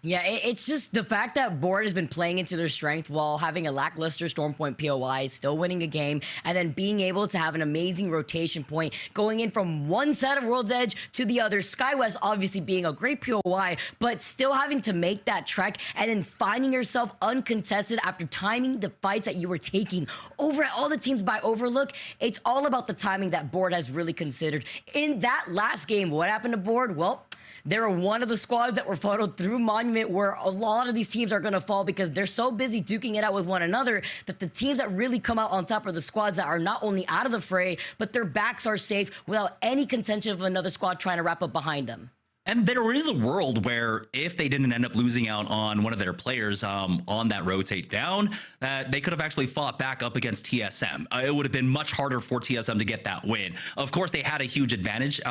Yeah, it's just the fact that Board has been playing into their strength while having a lackluster Stormpoint POI, still winning a game, and then being able to have an amazing rotation point going in from one side of World's Edge to the other. SkyWest obviously being a great POI, but still having to make that trek and then finding yourself uncontested after timing the fights that you were taking over at all the teams by Overlook. It's all about the timing that Board has really considered. In that last game, what happened to Board? Well, they were one of the squads that were funneled through Monument where a lot of these teams are going to fall because they're so busy duking it out with one another that the teams that really come out on top are the squads that are not only out of the fray, but their backs are safe without any contention of another squad trying to wrap up behind them. And there is a world where if they didn't end up losing out on one of their players on that rotate down, that they could have actually fought back up against TSM. It would have been much harder for TSM to get that win. Of course, they had a huge advantage.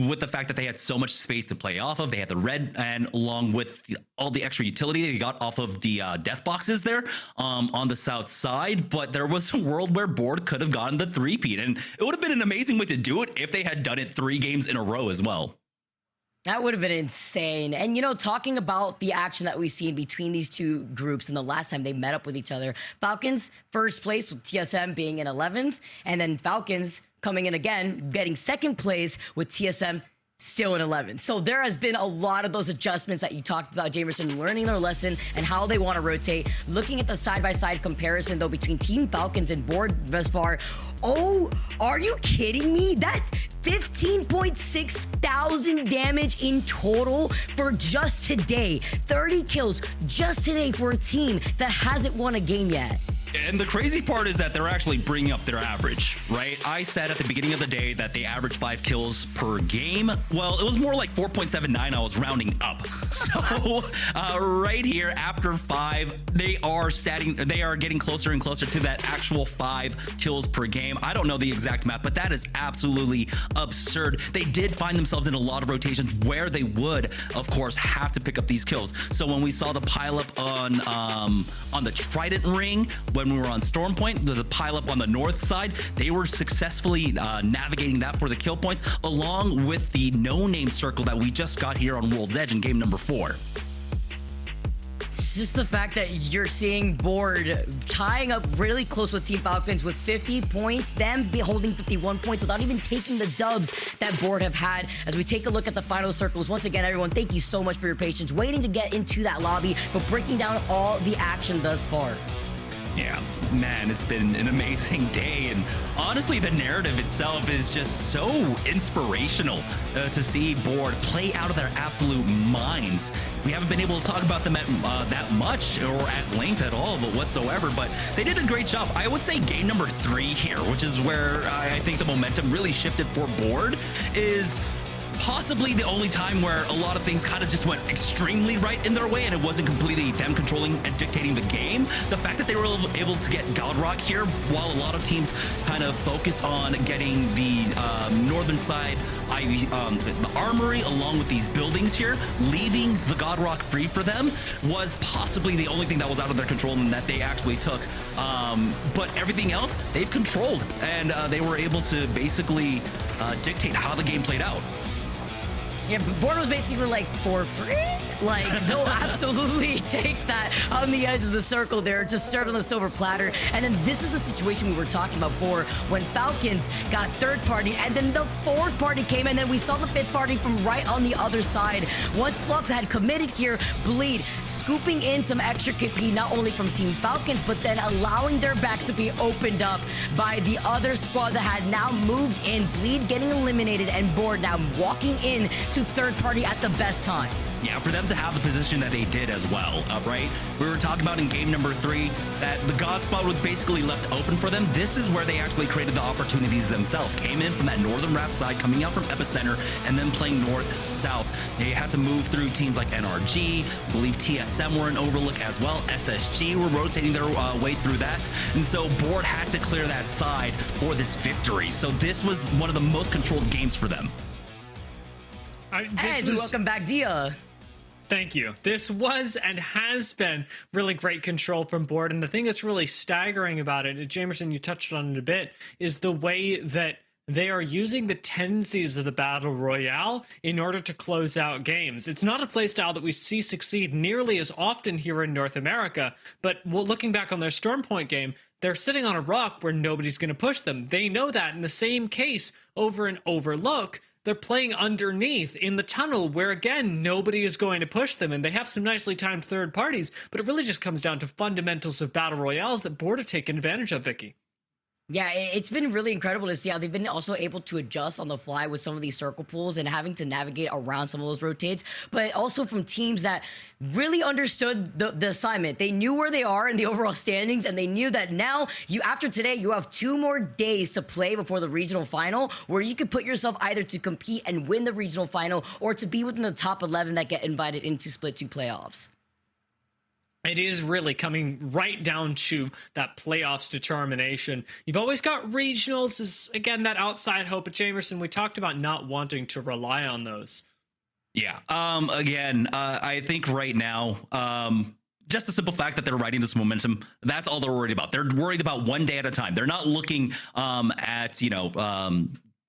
With the fact that they had so much space to play off of. They had the red, and along with all the extra utility they got off of the death boxes there on the south side. But there was a world where Board could have gotten the 3-peat, and it would have been an amazing way to do it if they had done it 3 games in a row as well. That would have been insane. And, you know, talking about the action that we've seen between these two groups and the last time they met up with each other, Falcons first place with TSM being in 11th, and then Falcons coming in again, getting second place with TSM still in 11th. So there has been a lot of those adjustments that you talked about, Jamerson, learning their lesson and how they want to rotate. Looking at the side-by-side comparison, though, between Team Falcons and Board thus far. Oh, are you kidding me? That 15.6 thousand damage in total for just today. 30 kills just today for a team that hasn't won a game yet. And the crazy part is that they're actually bringing up their average, right? I said at the beginning of the day that they average 5 kills per game. Well, it was more like 4.79. I was rounding up. So right here after 5, they are getting closer and closer to that actual 5 kills per game. I don't know the exact math, but that is absolutely absurd. They did find themselves in a lot of rotations where they would, of course, have to pick up these kills. So when we saw the pileup on the Trident ring, when we were on Stormpoint, the pileup on the north side, they were successfully navigating that for the kill points, along with the no-name circle that we just got here on World's Edge in game number 4. It's just the fact that you're seeing Board tying up really close with Team Falcons with 50 points, them holding 51 points without even taking the dubs that Board have had. As we take a look at the final circles, once again, everyone, thank you so much for your patience, waiting to get into that lobby, but breaking down all the action thus far. Yeah, man, it's been an amazing day, and honestly, the narrative itself is just so inspirational to see Board play out of their absolute minds. We haven't been able to talk about them at that much or at length at all, but whatsoever, but they did a great job. I would say game number 3 here, which is where I think the momentum really shifted for Board, is possibly the only time where a lot of things kind of just went extremely right in their way and it wasn't completely them controlling and dictating the game. The fact that they were able to get Godrock here while a lot of teams kind of focused on getting the northern side, the armory along with these buildings here, leaving the Godrock free for them was possibly the only thing that was out of their control and that they actually took. But everything else they've controlled, and they were able to basically dictate how the game played out. Yeah, Board was basically like for free. Like, they'll absolutely take that on the edge of the circle there, just served on the silver platter. And then this is the situation we were talking about before when Falcons got third party and then the fourth party came and then we saw the fifth party from right on the other side. Once Fluff had committed here, Bleed scooping in some extra KP not only from Team Falcons, but then allowing their backs to be opened up by the other squad that had now moved in. Bleed getting eliminated and Board now walking in to third party at the best time. Yeah, for them to have the position that they did as well, right? We were talking about in game number 3 that the God spot was basically left open for them. This is where they actually created the opportunities themselves. Came in from that northern raft side, coming out from Epicenter, and then playing north-south. They had to move through teams like NRG, I believe TSM were in Overlook as well. SSG were rotating their way through that. And so Board had to clear that side for this victory. So this was one of the most controlled games for them. And welcome back, Dia. Thank you. This was and has been really great control from Board. And the thing that's really staggering about it, Jamerson, you touched on it a bit, is the way that they are using the tendencies of the Battle Royale in order to close out games. It's not a playstyle that we see succeed nearly as often here in North America, but looking back on their Stormpoint game, they're sitting on a rock where nobody's going to push them. They know that. In the same case, over in Overlook, they're playing underneath in the tunnel where, again, nobody is going to push them. And they have some nicely timed third parties, but it really just comes down to fundamentals of battle royales that Board have taken advantage of, Vicky. Yeah, it's been really incredible to see how they've been also able to adjust on the fly with some of these circle pools and having to navigate around some of those rotates, but also from teams that really understood the assignment. They knew where they are in the overall standings, and they knew that now, after today, you have 2 more days to play before the regional final, where you could put yourself either to compete and win the regional final or to be within the top 11 that get invited into Split 2 playoffs. It is really coming right down to that playoffs determination. You've always got regionals as, again, that outside hope. But Jamerson, we talked about not wanting to rely on those. Yeah. Again, I think right now, just the simple fact that they're riding this momentum, that's all they're worried about. They're worried about one day at a time. They're not looking at,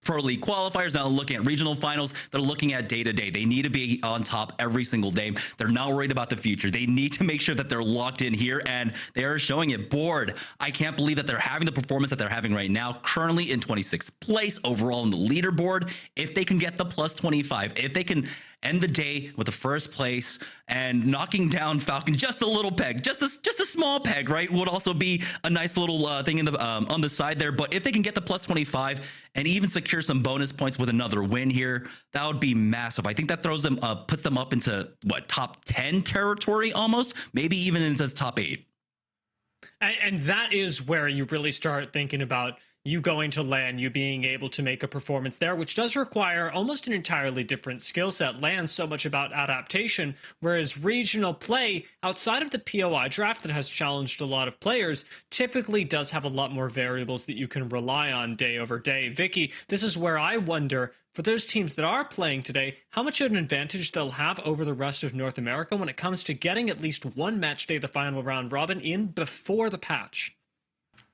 Pro League qualifiers, not looking at regional finals. They're looking at day to day. They need to be on top every single day. They're not worried about the future. They need to make sure that they're locked in here, and they are showing it. Board, I can't believe that they're having the performance that they're having right now, currently in 26th place overall in the leaderboard. If they can get the plus 25, if they can end the day with the first place and knocking down Falcon just a little peg, just a small peg, right, would also be a nice little thing in the on the side there. But if they can get the plus 25 and even secure some bonus points with another win here, that would be massive. I think that throws them puts them up into top 10 territory almost, maybe even into top 8. And that is where you really start thinking about you going to LAN, you being able to make a performance there, which does require almost an entirely different skill set. LAN's so much about adaptation, whereas regional play, outside of the POI draft that has challenged a lot of players, typically does have a lot more variables that you can rely on day over day. Vicky, this is where I wonder, for those teams that are playing today, how much of an advantage they'll have over the rest of North America when it comes to getting at least one match day, the final round robin, in before the patch.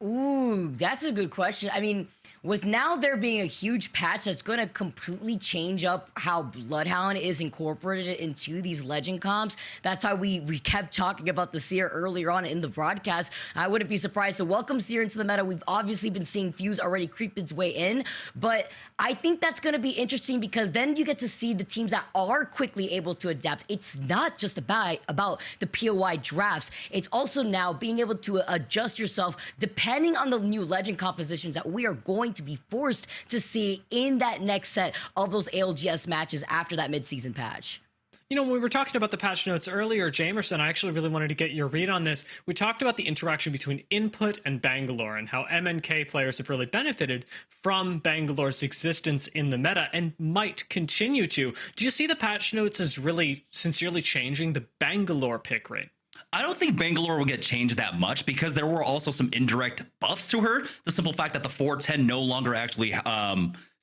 Ooh, that's a good question. I mean, with now there being a huge patch that's going to completely change up how Bloodhound is incorporated into these legend comps. That's how we kept talking about the Seer earlier on in the broadcast. I wouldn't be surprised to welcome Seer into the meta. We've obviously been seeing Fuse already creep its way in, but I think that's going to be interesting because then you get to see the teams that are quickly able to adapt. It's not just about the POI drafts. It's also now being able to adjust yourself depending on the new legend compositions that we are going to be forced to see in that next set of those ALGS matches after that midseason patch. You know, when we were talking about the patch notes earlier, Jamerson, I actually really wanted to get your read on this. We talked about the interaction between Input and Bangalore and how MNK players have really benefited from Bangalore's existence in the meta and might continue to. Do you see the patch notes as really sincerely changing the Bangalore pick rate? I don't think Bangalore will get changed that much because there were also some indirect buffs to her. The simple fact that the 410 no longer actually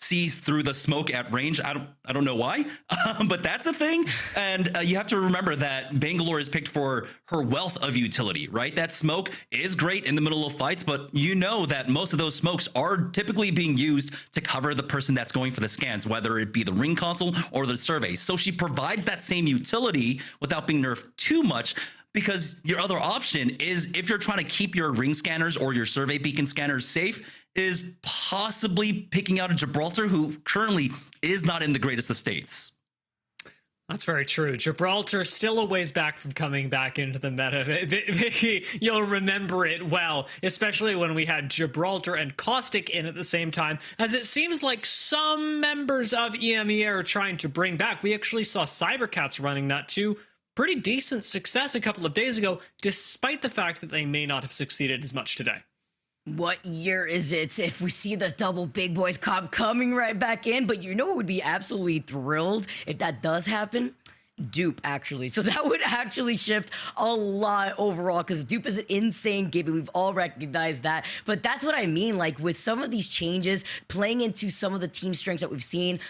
sees through the smoke at range. I don't know why, but that's a thing. And you have to remember that Bangalore is picked for her wealth of utility, right? That smoke is great in the middle of fights, but you know that most of those smokes are typically being used to cover the person that's going for the scans, whether it be the ring console or the survey. So she provides that same utility without being nerfed too much. Because your other option is, if you're trying to keep your ring scanners or your survey beacon scanners safe, is possibly picking out a Gibraltar who currently is not in the greatest of states. That's very true. Gibraltar still a ways back from coming back into the meta. Vicky, you'll remember it well, especially when we had Gibraltar and Caustic in at the same time, as it seems like some members of EMEA are trying to bring back. We actually saw Cybercats running that too. Pretty decent success a couple of days ago, despite the fact that they may not have succeeded as much today. What year is it if we see the double big boys comp coming right back in? But you know what would be absolutely thrilled if that does happen? Dupe, actually. So that would actually shift a lot overall because Dupe is an insane gimmick. We've all recognized that. But that's what I mean, like with some of these changes playing into some of the team strengths that we've seen.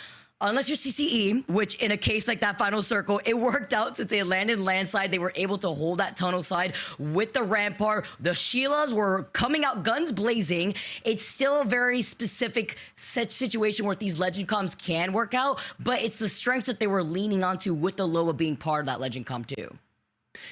Unless you're CCE, which in a case like that final circle, it worked out since they landed landslide. They were able to hold that tunnel side with the rampart. The Sheilas were coming out guns blazing. It's still a very specific situation where these legend comps can work out, but it's the strengths that they were leaning onto with the Loba being part of that legend comp too.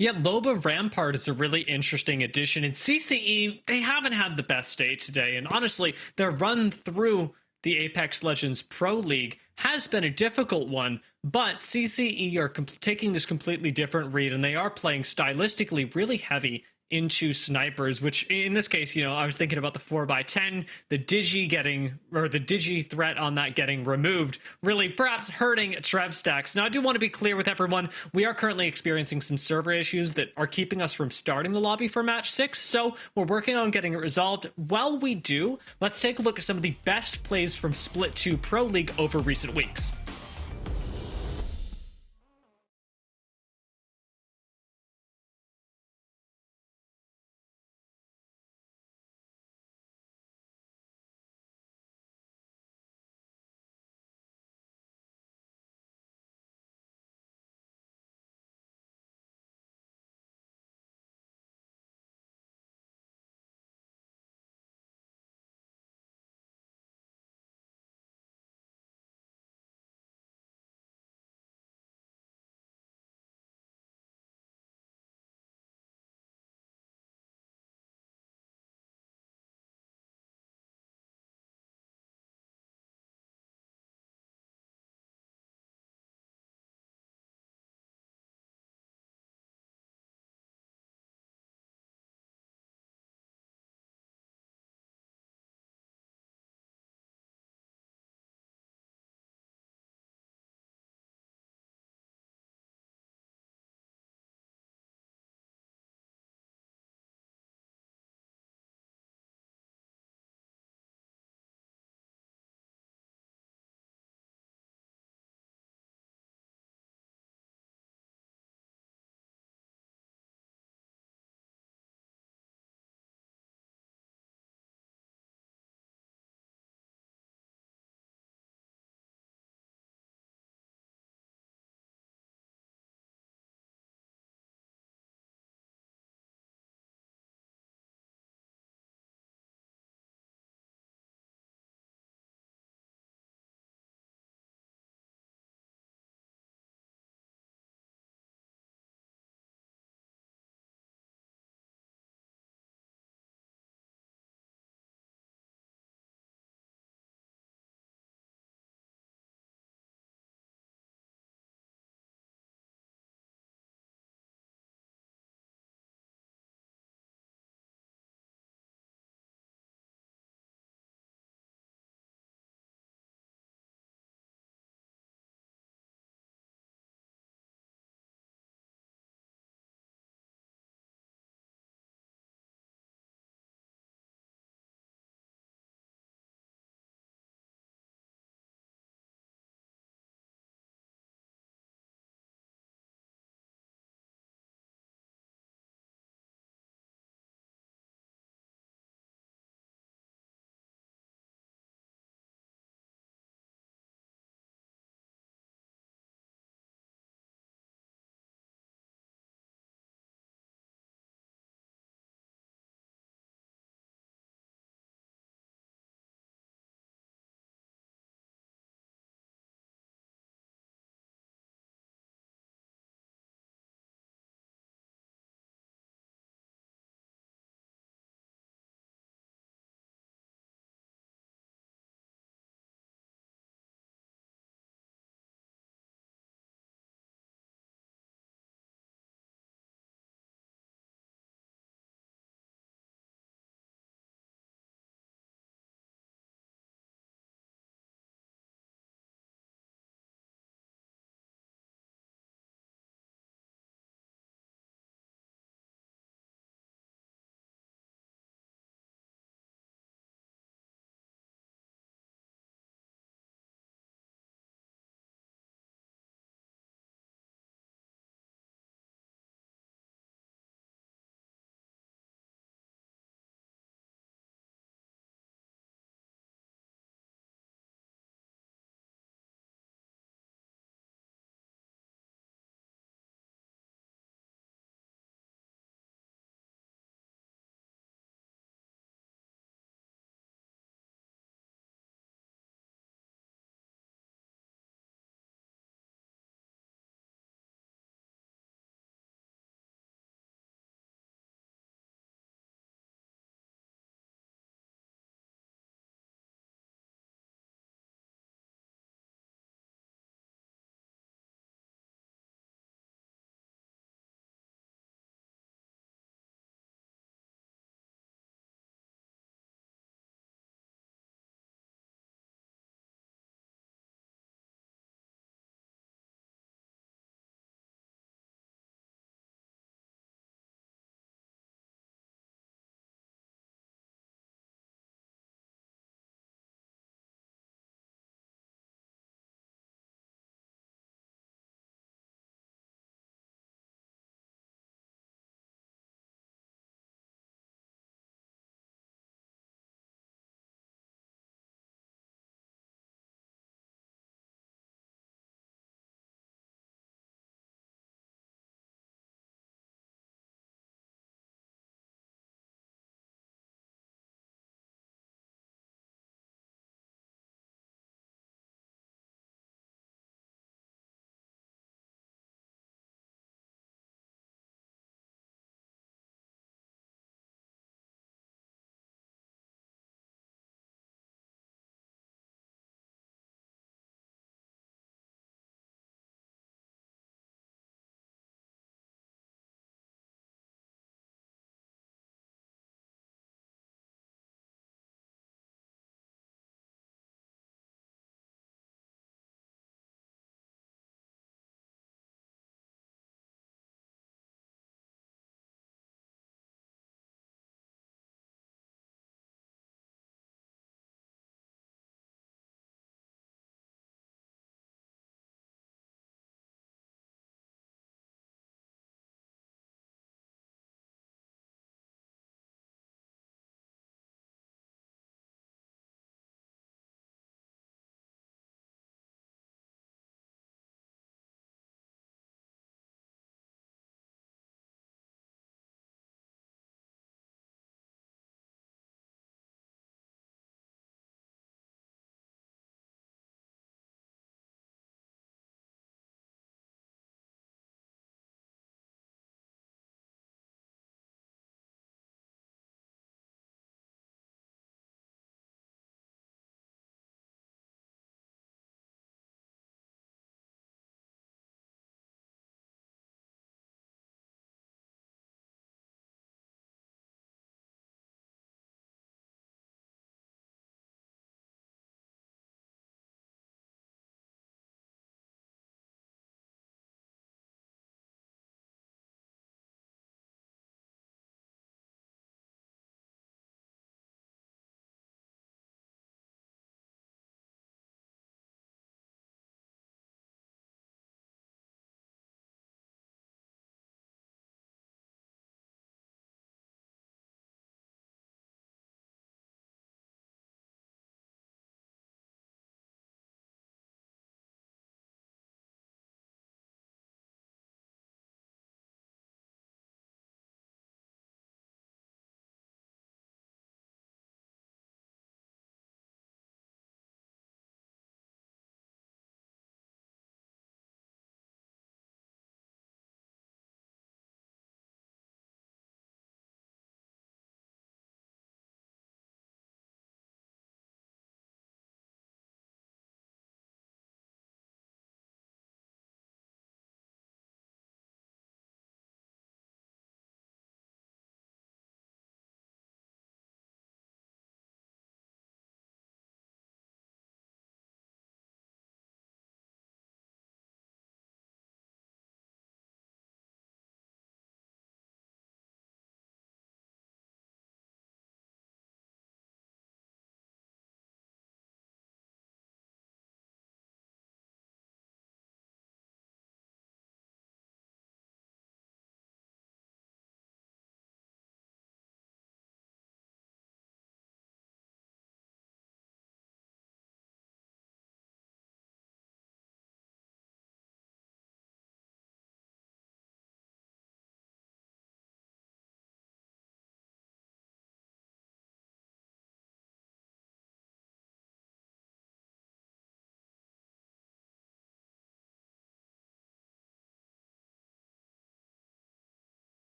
Yeah, Loba Rampart is a really interesting addition. In CCE, they haven't had the best day today. And honestly, their run through the Apex Legends Pro League has been a difficult one, but CCE are taking this completely different read, and they are playing stylistically really heavy into snipers, which in this case, you know, I was thinking about the 4x10, the Digi threat on that getting removed, really perhaps hurting Trev stacks. Now, I do want to be clear with everyone, we are currently experiencing some server issues that are keeping us from starting the lobby for match 6, so we're working on getting it resolved. While we do, let's take a look at some of the best plays from Split 2 Pro League over recent weeks.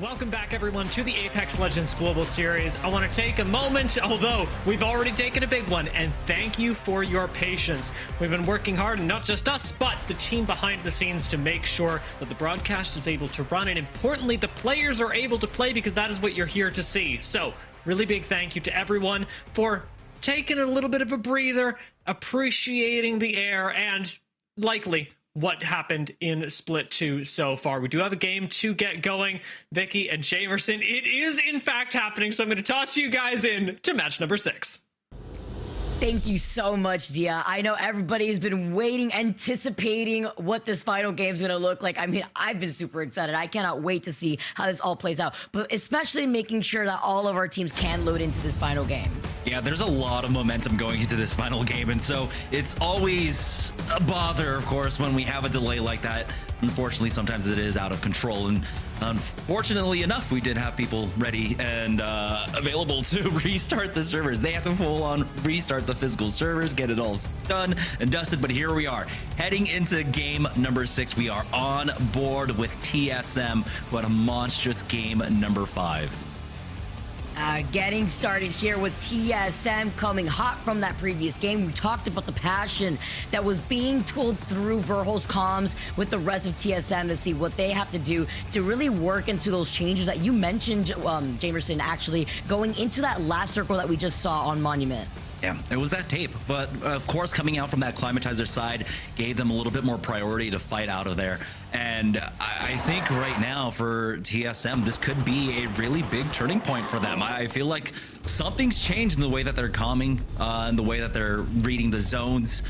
Welcome back, everyone, to the Apex Legends Global Series. I want to take a moment, although we've already taken a big one, and thank you for your patience. We've been working hard, and not just us, but the team behind the scenes to make sure that the broadcast is able to run, and importantly, the players are able to play, because that is what you're here to see. So, really big thank you to everyone for taking a little bit of a breather, appreciating the air, and likely what happened in Split 2 so far. We do have a game to get going. Vicky and Jamerson, it is in fact happening, so I'm going to toss you guys in to match number 6. Thank you so much, Dia. I know everybody has been waiting, anticipating what this final game is going to look like. I mean, I've been super excited. I cannot wait to see how this all plays out, but especially making sure that all of our teams can load into this final game. Yeah, there's a lot of momentum going into this final game, and so it's always a bother, of course, when we have a delay like that. Unfortunately, sometimes it is out of control, and unfortunately enough, we did have people ready and available to restart the servers. They have to full on restart the physical servers, get it all done and dusted, but here we are heading into game number 6. We are on board with TSM, who had a monstrous game number 5. Getting started here with TSM coming hot from that previous game. We talked about the passion that was being told through Verhol's comms with the rest of TSM to see what they have to do to really work into those changes that you mentioned, Jamerson, actually going into that last circle that we just saw on Monument. Yeah, it was that tape, but of course coming out from that climatizer side gave them a little bit more priority to fight out of there. And I think right now for TSM, this could be a really big turning point for them. I feel like something's changed in the way that they're calming, and the way that they're reading the zones.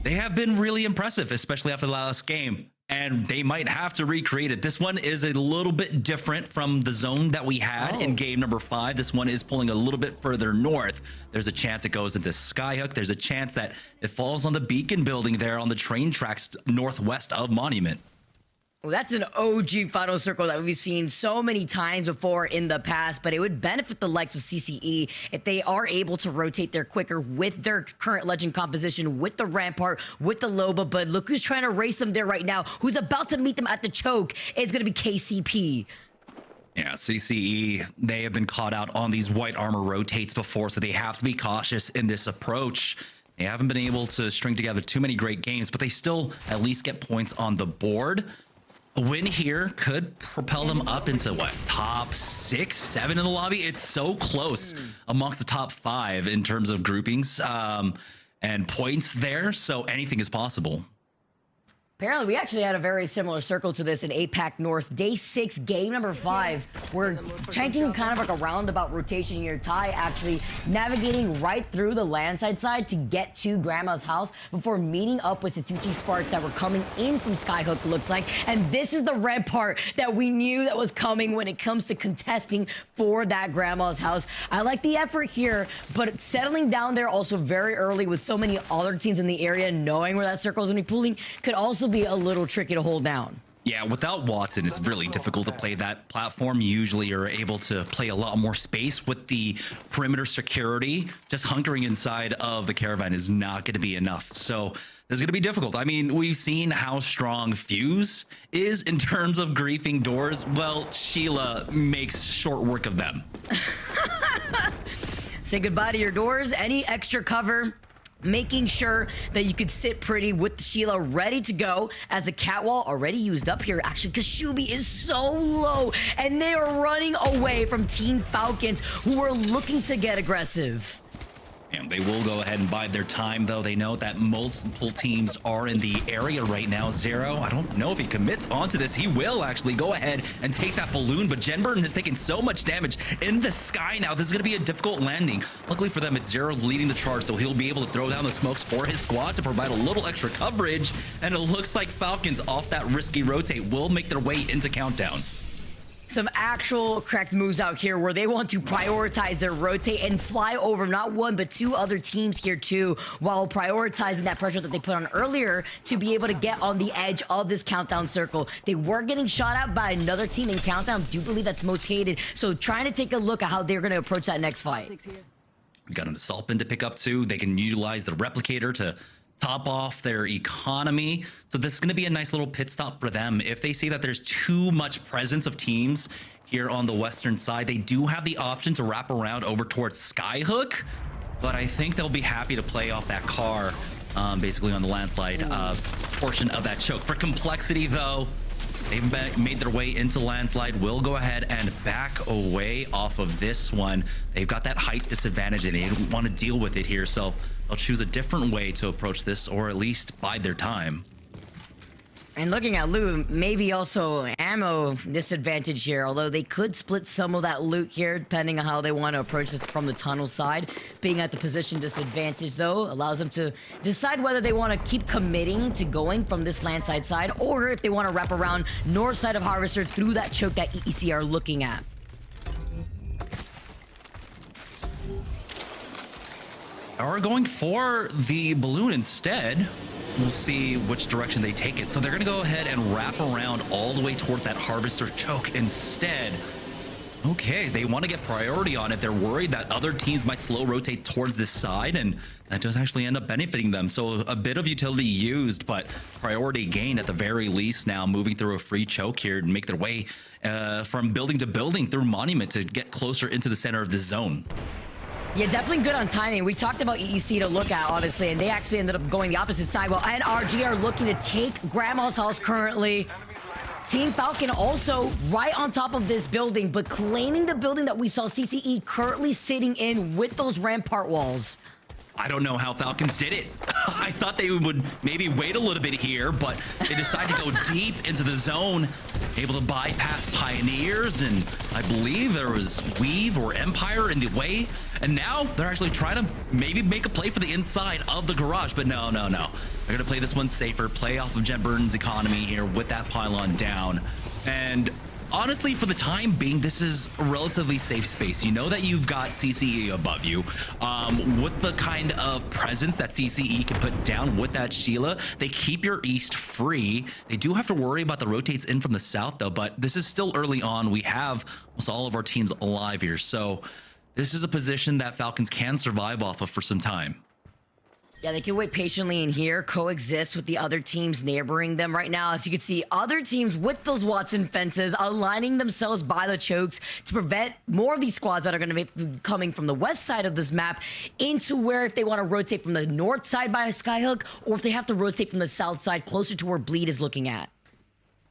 They have been really impressive, especially after the last game. And they might have to recreate it. This one is a little bit different from the zone that we had in game number 5. This one is pulling a little bit further north. There's a chance it goes into Skyhook. There's a chance that it falls on the beacon building there on the train tracks northwest of Monument. Well, that's an OG final circle that we've seen so many times before in the past, but it would benefit the likes of CCE if they are able to rotate there quicker with their current legend composition, with the Rampart, with the Loba. But look who's trying to race them there right now, who's about to meet them at the choke. It's going to be KCP. Yeah, CCE, they have been caught out on these white armor rotates before, so they have to be cautious in this approach. They haven't been able to string together too many great games, but they still at least get points on the board. A win here could propel them up into what, top 6, 7 in the lobby? It's so close amongst the top 5 in terms of groupings and points there, so anything is possible. Apparently, we actually had a very similar circle to this in APAC North. Day 6, game number 5. We're tanking kind of like a roundabout rotation here. Ty actually navigating right through the landside side to get to Grandma's house before meeting up with Satuchi Sparks that were coming in from Skyhook, looks like. And this is the red part that we knew that was coming when it comes to contesting for that Grandma's house. I like the effort here, but settling down there also very early with so many other teams in the area knowing where that circle is going to be pooling could also be a little tricky to hold down. Yeah, without Watson, it's really difficult to play that platform. Usually you're able to play a lot more space with the perimeter security. Just hunkering inside of the caravan is not going to be enough. So this is going to be difficult. I mean, we've seen how strong Fuse is in terms of griefing doors. Well, Sheila makes short work of them. Say goodbye to your doors. Any extra cover, making sure that you could sit pretty with Sheila ready to go as a catwall already used up here. Actually, Kashubi is so low and they are running away from Team Falcons who are looking to get aggressive. And they will go ahead and bide their time, though. They know that multiple teams are in the area right now. Zero, I don't know if he commits onto this. He will actually go ahead and take that balloon, but Jenburn has taken so much damage in the sky now. This is going to be a difficult landing. Luckily for them, it's Zero leading the charge, so he'll be able to throw down the smokes for his squad to provide a little extra coverage. And it looks like Falcons, off that risky rotate, will make their way into Countdown. Some actual correct moves out here where they want to prioritize their rotate and fly over not one but 2 other teams here too, while prioritizing that pressure that they put on earlier to be able to get on the edge of this Countdown circle. They were getting shot at by another team in Countdown. Do believe that's most hated, so trying to take a look at how they're going to approach that next fight. We got an assault bin to pick up too. They can utilize the replicator to top off their economy. So this is going to be a nice little pit stop for them. If they see that there's too much presence of teams here on the western side, they do have the option to wrap around over towards Skyhook, but I think they'll be happy to play off that car, basically on the landslide portion of that choke. For Complexity, though, they've made their way into landslide. Will go ahead and back away off of this one. They've got that height disadvantage and they don't want to deal with it here, so they'll choose a different way to approach this, or at least bide their time. And looking at loot, maybe also ammo disadvantage here, although they could split some of that loot here depending on how they want to approach this from the tunnel side. Being at the position disadvantage, though, allows them to decide whether they want to keep committing to going from this landside side, or if they want to wrap around north side of Harvester through that choke that EEC are looking at. Are going for the balloon instead. We'll see which direction they take it. So they're going to go ahead and wrap around all the way toward that Harvester choke instead. Okay, they want to get priority on it. They're worried that other teams might slow rotate towards this side, and that does actually end up benefiting them. So a bit of utility used, but priority gained at the very least now, moving through a free choke here and make their way from building to building through Monument to get closer into the center of the zone. Yeah, definitely good on timing. We talked about EEC to look at, honestly, and they actually ended up going the opposite side. Well, NRG are looking to take Grandma's house currently. Team Falcon also right on top of this building, but claiming the building that we saw CCE currently sitting in with those rampart walls. I don't know how Falcons did it. I thought they would maybe wait a little bit here, but they decided to go deep into the zone, able to bypass Pioneers, and I believe there was Weave or Empire in the way. And now they're actually trying to maybe make a play for the inside of the garage, but no. They're going to play this one safer, play off of Jen Burton's economy here with that pylon down. And honestly, for the time being, this is a relatively safe space. You know that you've got CCE above you. With the kind of presence that CCE can put down with that Sheila, they keep your east free. They do have to worry about the rotates in from the south, though, but this is still early on. We have almost all of our teams alive here, so this is a position that Falcons can survive off of for some time. Yeah, they can wait patiently in here, coexist with the other teams neighboring them right now. As you can see, other teams with those Watson fences aligning themselves by the chokes to prevent more of these squads that are going to be coming from the west side of this map into where if they want to rotate from the north side by a Skyhook, or if they have to rotate from the south side closer to where Bleed is looking at.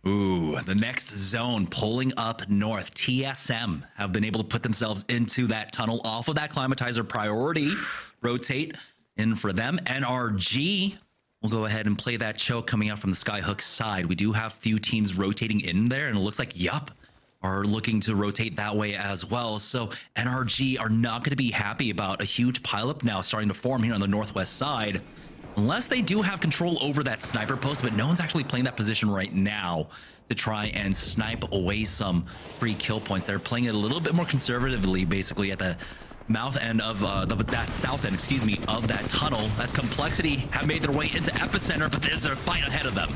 Ooh, the next zone pulling up north. TSM have been able to put themselves into that tunnel off of that climatizer priority. Rotate in for them. NRG will go ahead and play that choke coming out from the Skyhook side. We do have few teams rotating in there, and it looks like Yup are looking to rotate that way as well. So NRG are not going to be happy about a huge pileup now starting to form here on the northwest side, unless they do have control over that sniper post, but no one's actually playing that position right now to try and snipe away some free kill points. They're playing it a little bit more conservatively, basically at the mouth end of that south end, of that tunnel. As Complexity have made their way into Epicenter, but there's a fight ahead of them.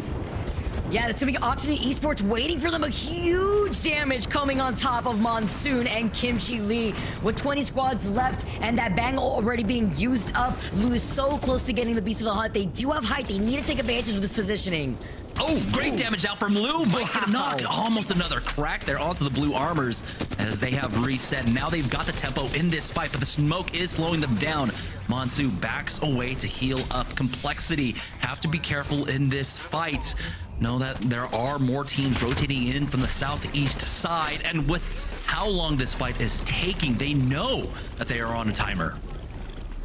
Yeah, that's gonna be Oxygen Esports waiting for them. A huge damage coming on top of Monsoon and Kimchi Lee with 20 squads left and that bang already being used up. Lou is so close to getting the Beast of the Hunt. They do have height. They need to take advantage of this positioning. Oh, great damage out from Lou. Might get a knock. Almost another crack there onto the blue armors as they have reset. Now they've got the tempo in this fight, but the smoke is slowing them down. Monsoon backs away to heal up. Complexity have to be careful in this fight. Know that there are more teams rotating in from the southeast side, and with how long this fight is taking, they know that they are on a timer.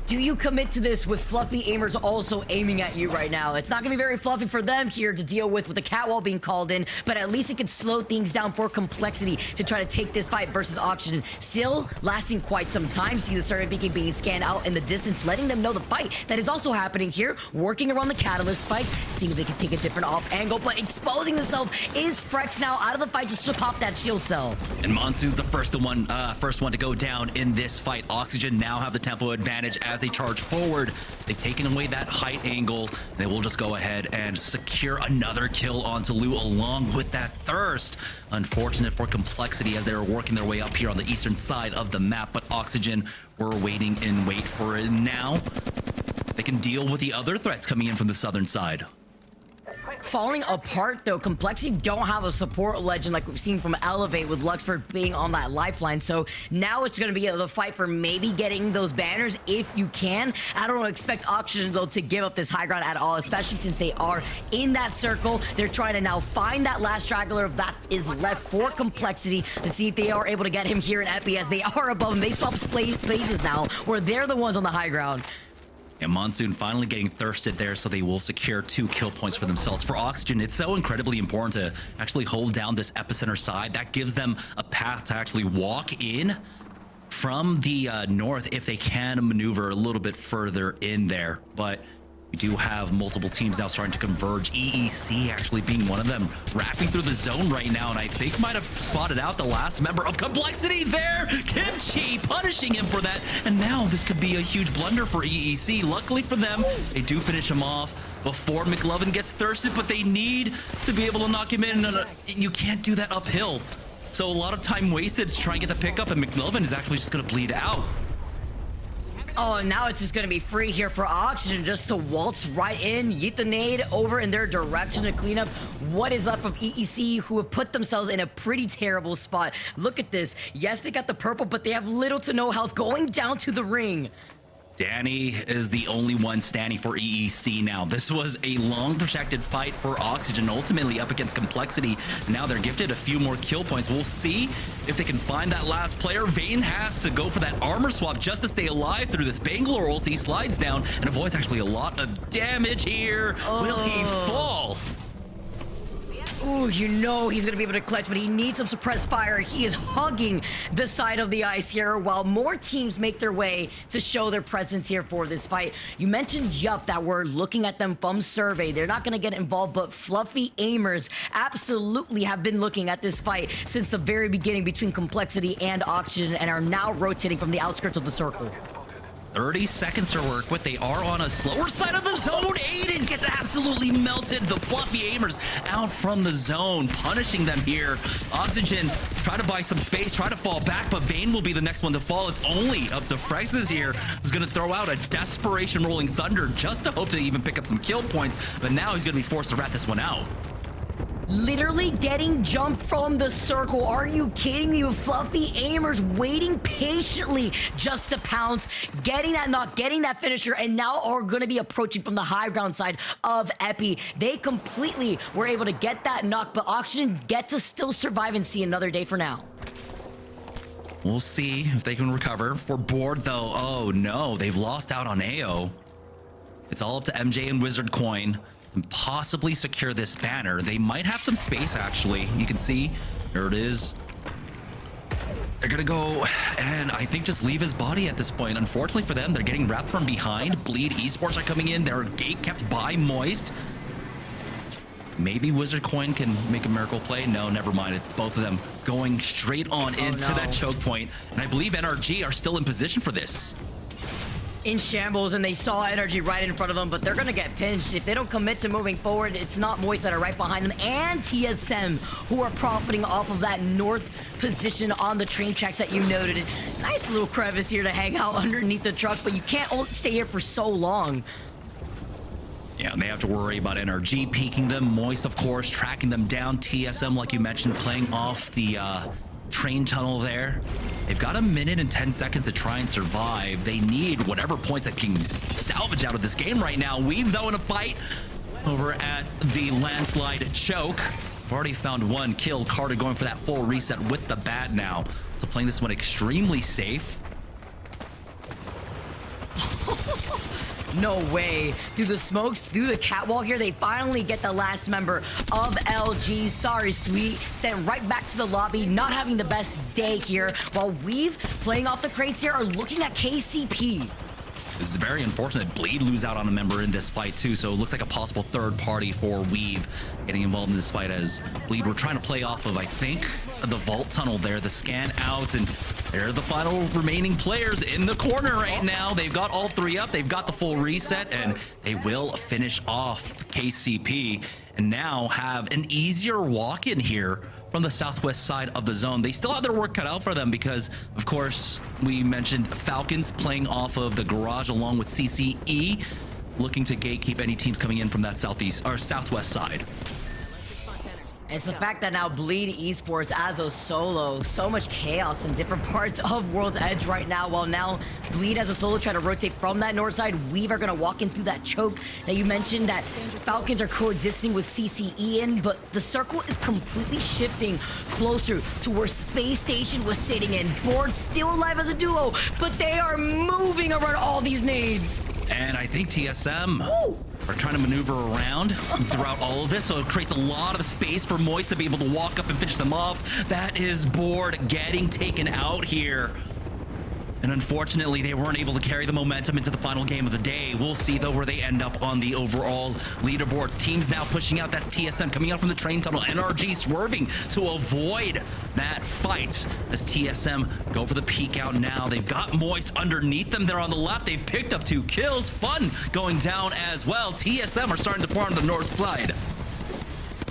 Do you commit to this with fluffy aimers also aiming at you right now? It's not going to be very fluffy for them here to deal with the catwall being called in, but at least it could slow things down for Complexity to try to take this fight versus Oxygen. Still lasting quite some time. See the Survey Beacon being scanned out in the distance, letting them know the fight that is also happening here, working around the Catalyst spikes, seeing if they can take a different off angle, but exposing themselves is Frex now out of the fight just to pop that shield cell. And Monsoon's the first one to go down in this fight. Oxygen now have the tempo advantage as they charge forward. They've taken away that height angle. They will just go ahead and secure another kill onto Lou along with that thirst. Unfortunate for Complexity as they're working their way up here on the eastern side of the map, but Oxygen were waiting in wait for it now. they can deal with the other threats coming in from the southern side. Falling apart though, Complexity don't have a support legend like we've seen from Elevate with Luxford being on that lifeline. So now it's going to be the fight for maybe getting those banners if you can. I don't expect Oxygen though to give up this high ground at all, especially since they are in that circle. They're trying to now find that last straggler that is left for Complexity to see if they are able to get him here in Epi, as they are above him. They swap places now where they're the ones on the high ground. And Monsoon finally getting thirsted there, so they will secure 2 kill points for themselves. For Oxygen, it's so incredibly important to actually hold down this epicenter side. That gives them a path to actually walk in from the north if they can maneuver a little bit further in there. But we do have multiple teams now starting to converge. EEC actually being one of them, wrapping through the zone right now, and I think might have spotted out the last member of Complexity there. Kimchi punishing him for that, and now this could be a huge blunder for EEC. Luckily for them, they do finish him off before McLovin gets thirsted, but they need to be able to knock him in, and you can't do that uphill. So a lot of time wasted to try and get the pickup, and McLovin is actually just going to bleed out. Oh, and now it's just going to be free here for Oxygen just to waltz right in, yeet the nade over in their direction to clean up what is left of EEC, who have put themselves in a pretty terrible spot. Look at this. Yes, they got the purple, but they have little to no health going down to the ring. Danny is the only one standing for EEC now. This was a long protracted fight for Oxygen, ultimately up against Complexity. Now they're gifted a few more kill points. We'll see if they can find that last player. Vayne has to go for that armor swap just to stay alive through this Bangalore ult. He slides down and avoids actually a lot of damage here. Will he fall? Ooh, you know he's going to be able to clutch, but he needs some suppressed fire. He is hugging the side of the ice here while more teams make their way to show their presence here for this fight. You mentioned, Yup, that we're looking at them from survey. They're not going to get involved, but Fluffy Aimers absolutely have been looking at this fight since the very beginning between Complexity and Oxygen and are now rotating from the outskirts of the circle. 30 seconds to work with. They are on a slower side of the zone. Aiden gets absolutely melted. The Fluffy Aimers out from the zone, punishing them here. Oxygen try to buy some space, try to fall back, but Vayne will be the next one to fall. It's only up to Frexes here, who's going to throw out a desperation rolling thunder just to hope to even pick up some kill points, but now he's going to be forced to rat this one out. Literally getting jumped from the circle. Are you kidding me? With Fluffy Aimers waiting patiently just to pounce, getting that knock, getting that finisher, and now are going to be approaching from the high ground side of Epi. They completely were able to get that knock, but Oxygen get to still survive and see another day for now. We'll see if they can recover. For Board, though, oh no, they've lost out on AO. It's all up to MJ and Wizard Coin. And possibly secure this banner. They might have some space, actually. You can see, there it is. They're gonna go and I think just leave his body at this point. Unfortunately for them, they're getting wrapped from behind. Bleed Esports are coming in. They're gate kept by Moist. Maybe Wizard Coin can make a miracle play. No, never mind. It's both of them going straight on into that choke point. And I believe NRG are still in position for this. In shambles, and they saw Energy right in front of them, but they're gonna get pinched if they don't commit to moving forward. It's not Moist that are right behind them, and TSM who are profiting off of that north position on the train tracks that you noted. Nice little crevice here to hang out underneath the truck, but you can't stay here for so long. Yeah, and they have to worry about NRG peeking them. Moist, of course, tracking them down. TSM, like you mentioned, playing off the train tunnel there. They've got 1 minute and 10 seconds to try and survive. They need whatever points that can salvage out of this game right now. Weave, though, in a fight over at the landslide choke. We've already found 1 kill. Carter going for that full reset with the bat now. So playing this one extremely safe. No way. Through the smokes, through the catwalk here, they finally get the last member of LG. Sorry, Sweet. Sent right back to the lobby, not having the best day here. While Weave, playing off the crates here, are looking at KCP. It's very unfortunate. Bleed lose out on a member in this fight too, so it looks like a possible third party for Weave getting involved in this fight, as Bleed were trying to play off of, I think, the vault tunnel there, the scan out, and they're the final remaining players in the corner right now. They've got all 3 up, they've got the full reset, and they will finish off KCP and now have an easier walk in here from the southwest side of the zone. They still have their work cut out for them because, of course, we mentioned Falcons playing off of the garage along with CCE. looking to gatekeep any teams coming in from that southeast or southwest side. It's the fact that now Bleed Esports as a solo, so much chaos in different parts of World's Edge right now, while now Bleed as a solo trying to rotate from that north side. Weave are going to walk in through that choke that you mentioned, that Falcons are coexisting with CCE in, but the circle is completely shifting closer to where Space Station was sitting in. Board still alive as a duo, but they are moving around all these nades. And I think TSM are trying to maneuver around throughout all of this, so it creates a lot of space for Moist to be able to walk up and finish them off. That is Board getting taken out here. And unfortunately, they weren't able to carry the momentum into the final game of the day. We'll see, though, where they end up on the overall leaderboards. Teams now pushing out. That's TSM coming out from the train tunnel. NRG swerving to avoid that fight as TSM go for the peek out now. They've got Moist underneath them there on the left. They've picked up 2 kills. Fun going down as well. TSM are starting to pour on the north side.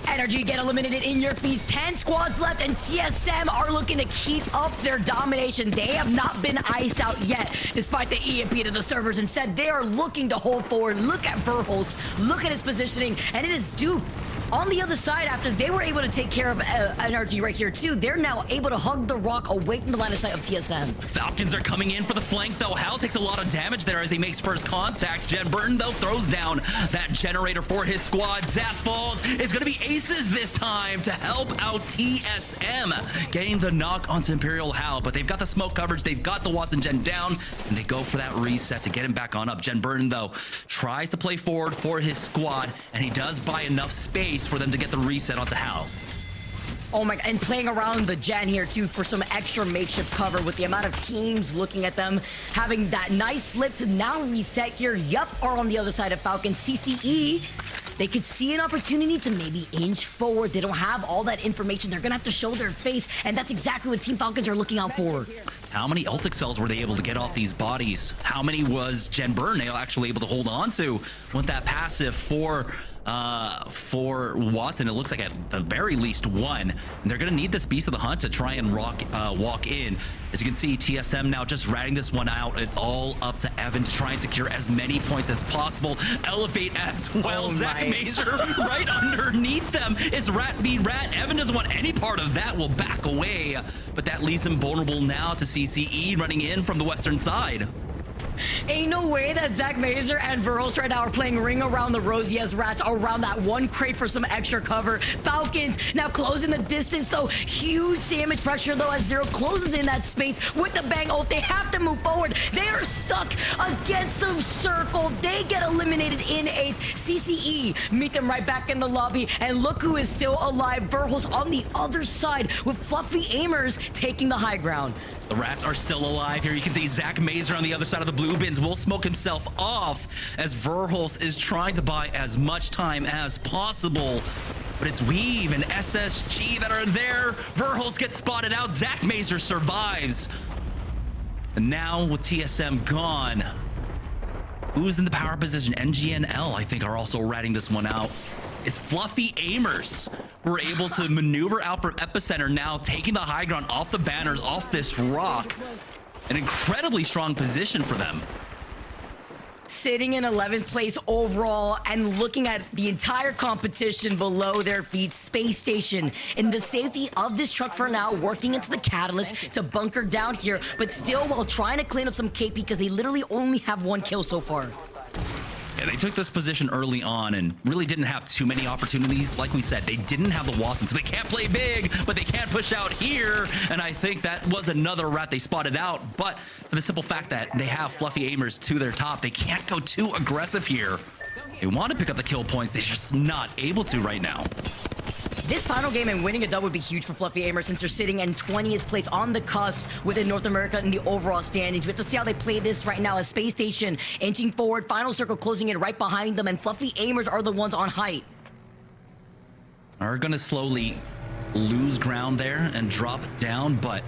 Energy get eliminated in your feast. 10 squads left, and TSM are looking to keep up their domination. They have not been iced out yet, despite the EMP to the servers. Instead, they are looking to hold forward. Look at Verholz. Look at his positioning, and it is Duke. On the other side, after they were able to take care of NRG right here too, they're now able to hug the rock away from the line of sight of TSM. Falcons are coming in for the flank, though. Hal takes a lot of damage there as he makes first contact. Jen Burton, though, throws down that generator for his squad. Zap falls. It's going to be aces this time to help out TSM, getting the knock onto Imperial Hal, but they've got the smoke coverage. They've got the Watson Gen down, and they go for that reset to get him back on up. Jen Burton, though, tries to play forward for his squad, and he does buy enough space for them to get the reset onto Hal. Oh my, and playing around the Gen here too for some extra makeshift cover with the amount of teams looking at them, having that nice slip to now reset here. Yup, are on the other side of Falcon. CCE, they could see an opportunity to maybe inch forward. They don't have all that information. They're gonna have to show their face, and that's exactly what Team Falcons are looking out for. How many ultic cells were they able to get off these bodies? How many was Jen Burn actually able to hold on to with that passive for Watson? It looks like at the very least 1. And they're going to need this Beast of the Hunt to try and walk in. As you can see, TSM now just ratting this one out. It's all up to Evan to try and secure as many points as possible. Elevate as well. Oh, Zach Mazer right underneath them. It's Rat v Rat. Evan doesn't want any part of that. Will back away. But that leaves him vulnerable now to CCE running in from the western side. Ain't no way that Zach Mazer and Verholz right now are playing ring around the rosy as Rats around that one crate for some extra cover. Falcons now closing the distance though. Huge damage pressure though as Zero closes in that space with the bang ult. They have to move forward. They are stuck against the circle. They get eliminated in 8th. CCE meet them right back in the lobby, and look who is still alive. Verholz on the other side with Fluffy Aimers taking the high ground. The Rats are still alive here. You can see Zach Mazer on the other side of the blue bins will smoke himself off as Verholz is trying to buy as much time as possible. But it's Weave and SSG that are there. Verholz gets spotted out. Zach Mazer survives. And now with TSM gone, who's in the power position? NGNL, I think, are also ratting this one out. It's Fluffy Aimers who are able to maneuver out from Epicenter, now taking the high ground off the banners, off this rock. An incredibly strong position for them. Sitting in 11th place overall and looking at the entire competition below their feet. Space Station in the safety of this truck for now, working into the catalyst to bunker down here, but still while trying to clean up some KP because they literally only have 1 kill so far. Yeah, they took this position early on and really didn't have too many opportunities. Like we said, they didn't have the Watson, so they can't play big, but they can't push out here. And I think that was another Rat they spotted out. But for the simple fact that they have Fluffy Aimers to their top, they can't go too aggressive here. They want to pick up the kill points. They're just not able to right now. This final game and winning a dub would be huge for Fluffy Aimers since they're sitting in 20th place on the cusp within North America in the overall standings. We have to see how they play this right now as Space Station inching forward, Final Circle closing in right behind them, and Fluffy Aimers are the ones on height. Are going to slowly lose ground there and drop down, but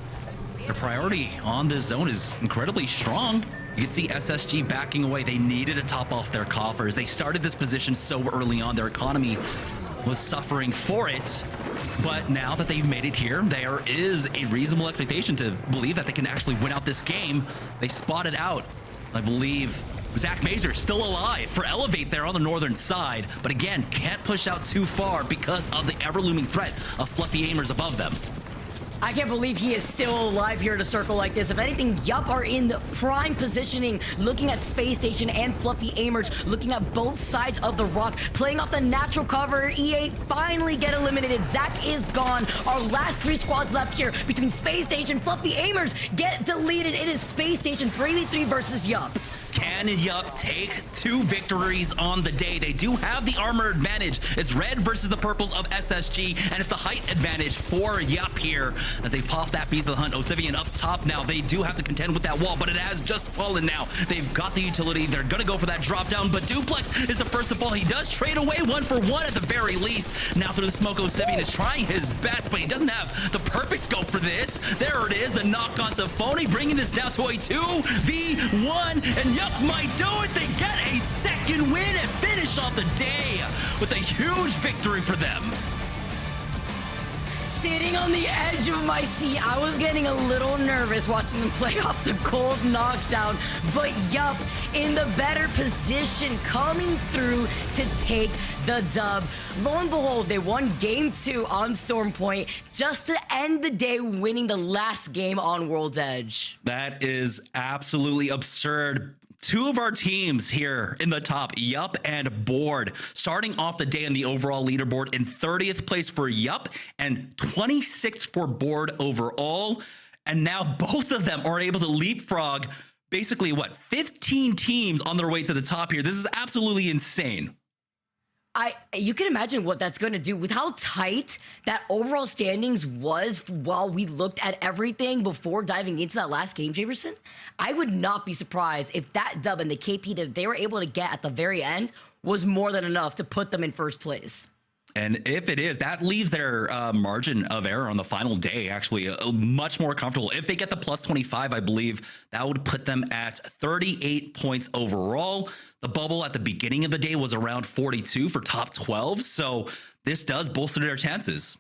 their priority on this zone is incredibly strong. You can see SSG backing away. They needed to top off their coffers. They started this position so early on. Their economy was suffering for it, but now that they've made it here, there is a reasonable expectation to believe that they can actually win out this game. They spotted out, I believe, Zach Mazur still alive for Elevate there on the northern side, but again, can't push out too far because of the ever-looming threat of Fluffy Aimers above them. I can't believe he is still alive here in a circle like this. If anything, Yup are in the prime positioning, looking at Space Station and Fluffy Aimers, looking at both sides of the rock, playing off the natural cover. E8 finally get eliminated. Zach is gone. Our last 3 squads left here between Space Station, Fluffy Aimers get deleted. It is Space Station 3v3 versus Yup. Can Yup take 2 victories on the day? They do have the armor advantage. It's red versus the purples of SSG, and it's the height advantage for Yup here as they pop that Beast of the Hunt. Osivian up top now. They do have to contend with that wall, but it has just fallen now. They've got the utility. They're going to go for that drop down, but Duplex is the first to fall. He does trade away 1 for 1 at the very least. Now through the smoke, Osivian is trying his best, but he doesn't have the perfect scope for this. There it is, the knock onto Phony, bringing this down to a 2v1, and Yup might do it. They get a second win and finish off the day with a huge victory for them. Sitting on the edge of my seat, I was getting a little nervous watching them play off the cold knockdown, but Yup in the better position, coming through to take the dub. Lo and behold, they won game 2 on Storm Point just to end the day winning the last game on World's Edge. That is absolutely absurd. 2 of our teams here in the top, Yup and Board, starting off the day in the overall leaderboard in 30th place for Yup and 26th for Board overall. And now both of them are able to leapfrog basically, 15 teams on their way to the top here. This is absolutely insane. You can imagine what that's going to do with how tight that overall standings was while we looked at everything before diving into that last game, Jamerson. I would not be surprised if that dub and the KP that they were able to get at the very end was more than enough to put them in first place. And if it is, that leaves their margin of error on the final day actually much more comfortable. If they get the plus 25, I believe that would put them at 38 points overall. The bubble at the beginning of the day was around 42 for top 12. So this does bolster their chances.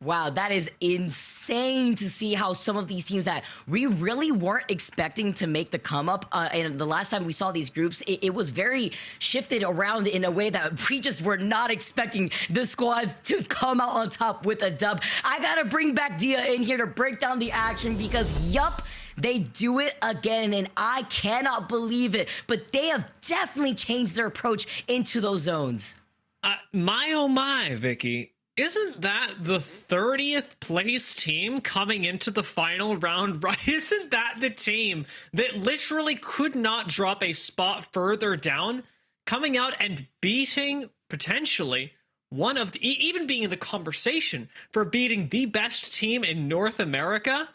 Wow, that is insane to see how some of these teams that we really weren't expecting to make the come up. And the last time we saw these groups, it was very shifted around in a way that we just were not expecting the squads to come out on top with a dub. I gotta bring back Dia in here to break down the action because Yup, they do it again, and I cannot believe it. But they have definitely changed their approach into those zones. My oh my, Vicky. Isn't that the 30th place team coming into the final round, right? Isn't that the team that literally could not drop a spot further down, coming out and beating potentially one of the, even being in the conversation for beating the best team in North America?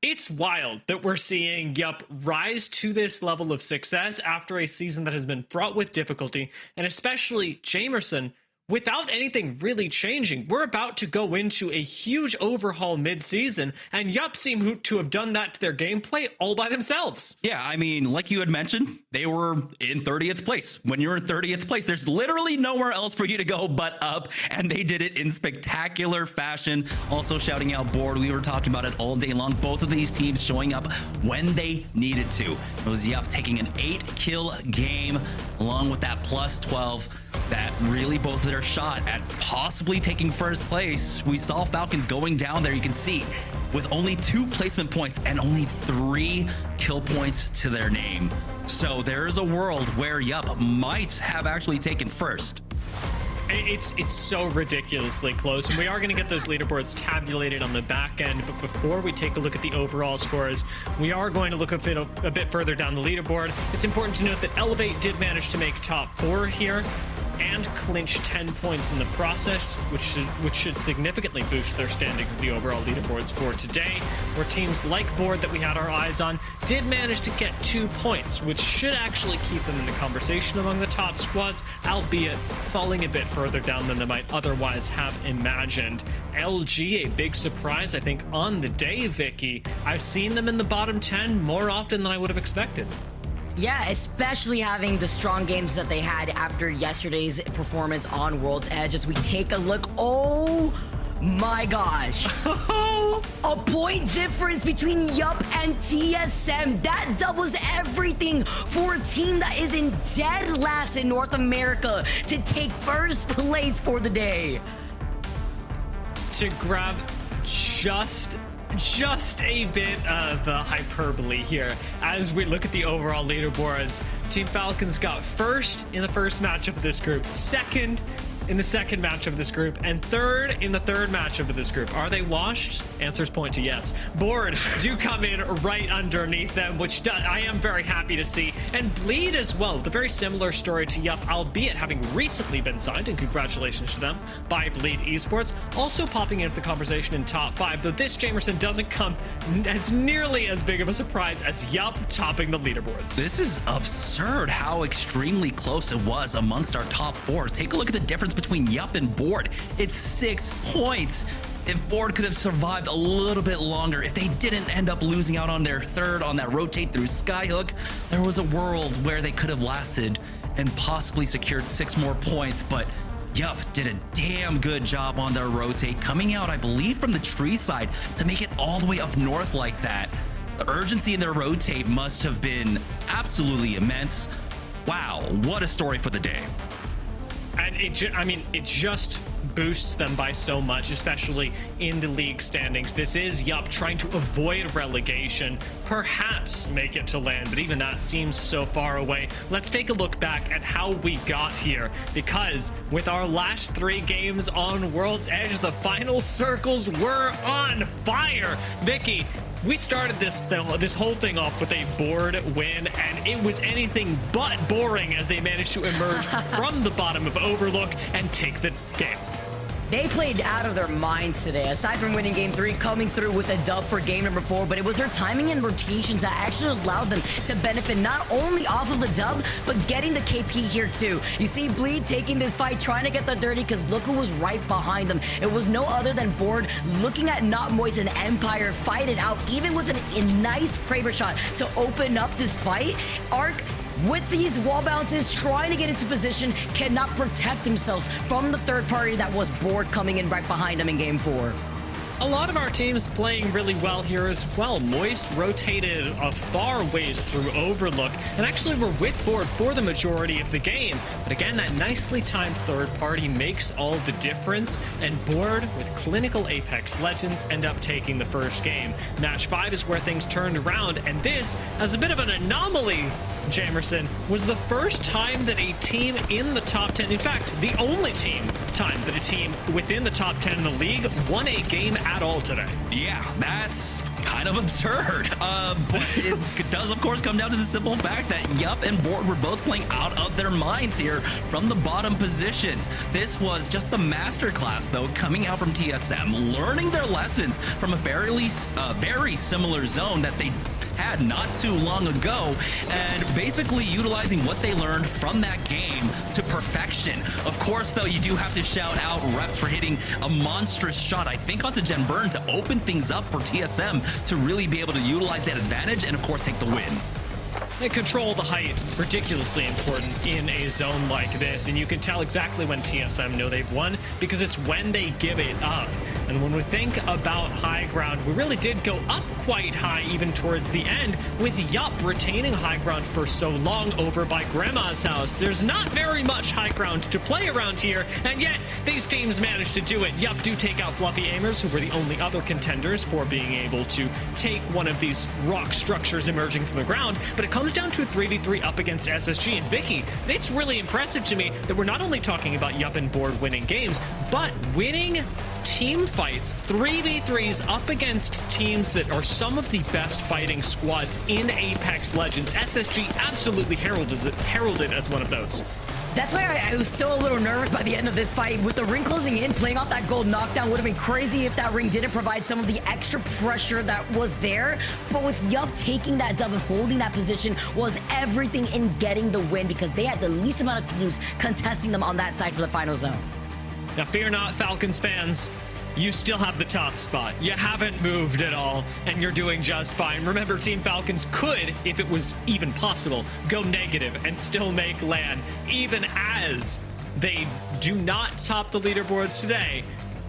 It's wild that we're seeing Yup rise to this level of success after a season that has been fraught with difficulty, and especially Jamerson. Without anything really changing, we're about to go into a huge overhaul mid-season, and Yup seem to have done that to their gameplay all by themselves. Yeah, I mean, like you had mentioned, they were in 30th place. When you're in 30th place, there's literally nowhere else for you to go but up, and they did it in spectacular fashion. Also shouting out Board, we were talking about it all day long. Both of these teams showing up when they needed to. It was Yup taking an 8-kill game along with that plus 12. That really bolstered their shot at possibly taking first place. We saw Falcons going down there. You can see with only 2 placement points and only 3 kill points to their name. So there is a world where Yup might have actually taken first. It's so ridiculously close, and we are going to get those leaderboards tabulated on the back end. But before we take a look at the overall scores, we are going to look a bit further down the leaderboard. It's important to note that Elevate did manage to make top 4 here and clinch 10 points in the process, which should significantly boost their standings in the overall leaderboards for today, where teams like Board that we had our eyes on did manage to get 2 points, which should actually keep them in the conversation among the top squads, albeit falling a bit further down than they might otherwise have imagined. LG, a big surprise, I think, on the day, Vicky. I've seen them in the bottom 10 more often than I would have expected. Yeah, especially having the strong games that they had after yesterday's performance on World's Edge. As we take a look, oh my gosh. A point difference between Yup and TSM. That doubles everything for a team that is in dead last in North America to take first place for the day. To grab just a bit of hyperbole here as we look at the overall leaderboards. Team Falcons got first in the first matchup of this group, second in the second matchup of this group, and third in the third matchup of this group. Are they washed? Answers point to yes. Board do come in right underneath them, which I am very happy to see. And Bleed as well, the very similar story to Yup, albeit having recently been signed, and congratulations to them, by Bleed Esports, also popping into the conversation in top 5, though this Jamerson doesn't come as nearly as big of a surprise as Yup topping the leaderboards. This is absurd how extremely close it was amongst our top 4. Take a look at the difference between Yup and Board. It's 6 points. If Board could have survived a little bit longer, if they didn't end up losing out on their third on that rotate through Skyhook, there was a world where they could have lasted and possibly secured 6 more points. But Yup did a damn good job on their rotate, coming out, I believe, from the tree side to make it all the way up north like that. The urgency in their rotate must have been absolutely immense. Wow, what a story for the day. And it just boosts them by so much, especially in the league standings. This is Yup trying to avoid relegation, perhaps make it to land, but even that seems so far away. Let's take a look back at how we got here, because with our last 3 games on World's Edge, the final circles were on fire. Vicky, we started this whole thing off with a Board win, and it was anything but boring as they managed to emerge from the bottom of Overlook and take the game. They played out of their minds today, aside from winning game 3, coming through with a dub for game number 4, but it was their timing and rotations that actually allowed them to benefit not only off of the dub, but getting the KP here too. You see Bleed taking this fight, trying to get the dirty, because look who was right behind them. It was no other than Board looking at Not Moist and Empire fight it out, even with a nice Kraber shot to open up this fight. Arc, with these wall bounces, trying to get into position, cannot protect themselves from the third party that was Board coming in right behind them in game 4. A lot of our teams playing really well here as well. Moist rotated a far ways through Overlook and actually were with Board for the majority of the game. But again, that nicely timed third party makes all the difference, and Board with clinical Apex Legends end up taking the first game. Match 5 is where things turned around, and this, as a bit of an anomaly, Jamerson, was the first time that a team in the top 10, in fact, the only time that a team within the top 10 in the league won a game at all today. Yeah, that's kind of absurd. But it does, of course, come down to the simple fact that Yup and Board were both playing out of their minds here from the bottom positions. This was just the masterclass, though, coming out from TSM, learning their lessons from a very similar zone that they had not too long ago, and basically utilizing what they learned from that game to perfection. Of course, though, you do have to shout out Reps for hitting a monstrous shot, I think, onto Gen Burn to open things up for TSM to really be able to utilize that advantage and, of course, take the win. And control the height, ridiculously important in a zone like this, and you can tell exactly when TSM know they've won, because it's when they give it up. And when we think about high ground, we really did go up quite high even towards the end, with Yup retaining high ground for so long over by Grandma's house. There's not very much high ground to play around here, and yet these teams managed to do it. Yup do take out Fluffy Aimers, who were the only other contenders for being able to take one of these rock structures emerging from the ground, but it comes down to a 3v3 up against SSG. And Vicky, it's really impressive to me that we're not only talking about Yup and Board winning games, but winning team fights, 3v3s up against teams that are some of the best fighting squads in Apex Legends. SSG absolutely heralded as one of those. That's why I was still a little nervous by the end of this fight. With the ring closing in, playing off that gold knockdown would have been crazy if that ring didn't provide some of the extra pressure that was there. But with Yup taking that dub and holding that position was everything in getting the win, because they had the least amount of teams contesting them on that side for the final zone. Now, fear not, Falcons fans. You still have the top spot. You haven't moved at all, and you're doing just fine. Remember, Team Falcons could, if it was even possible, go negative and still make land, even as they do not top the leaderboards today.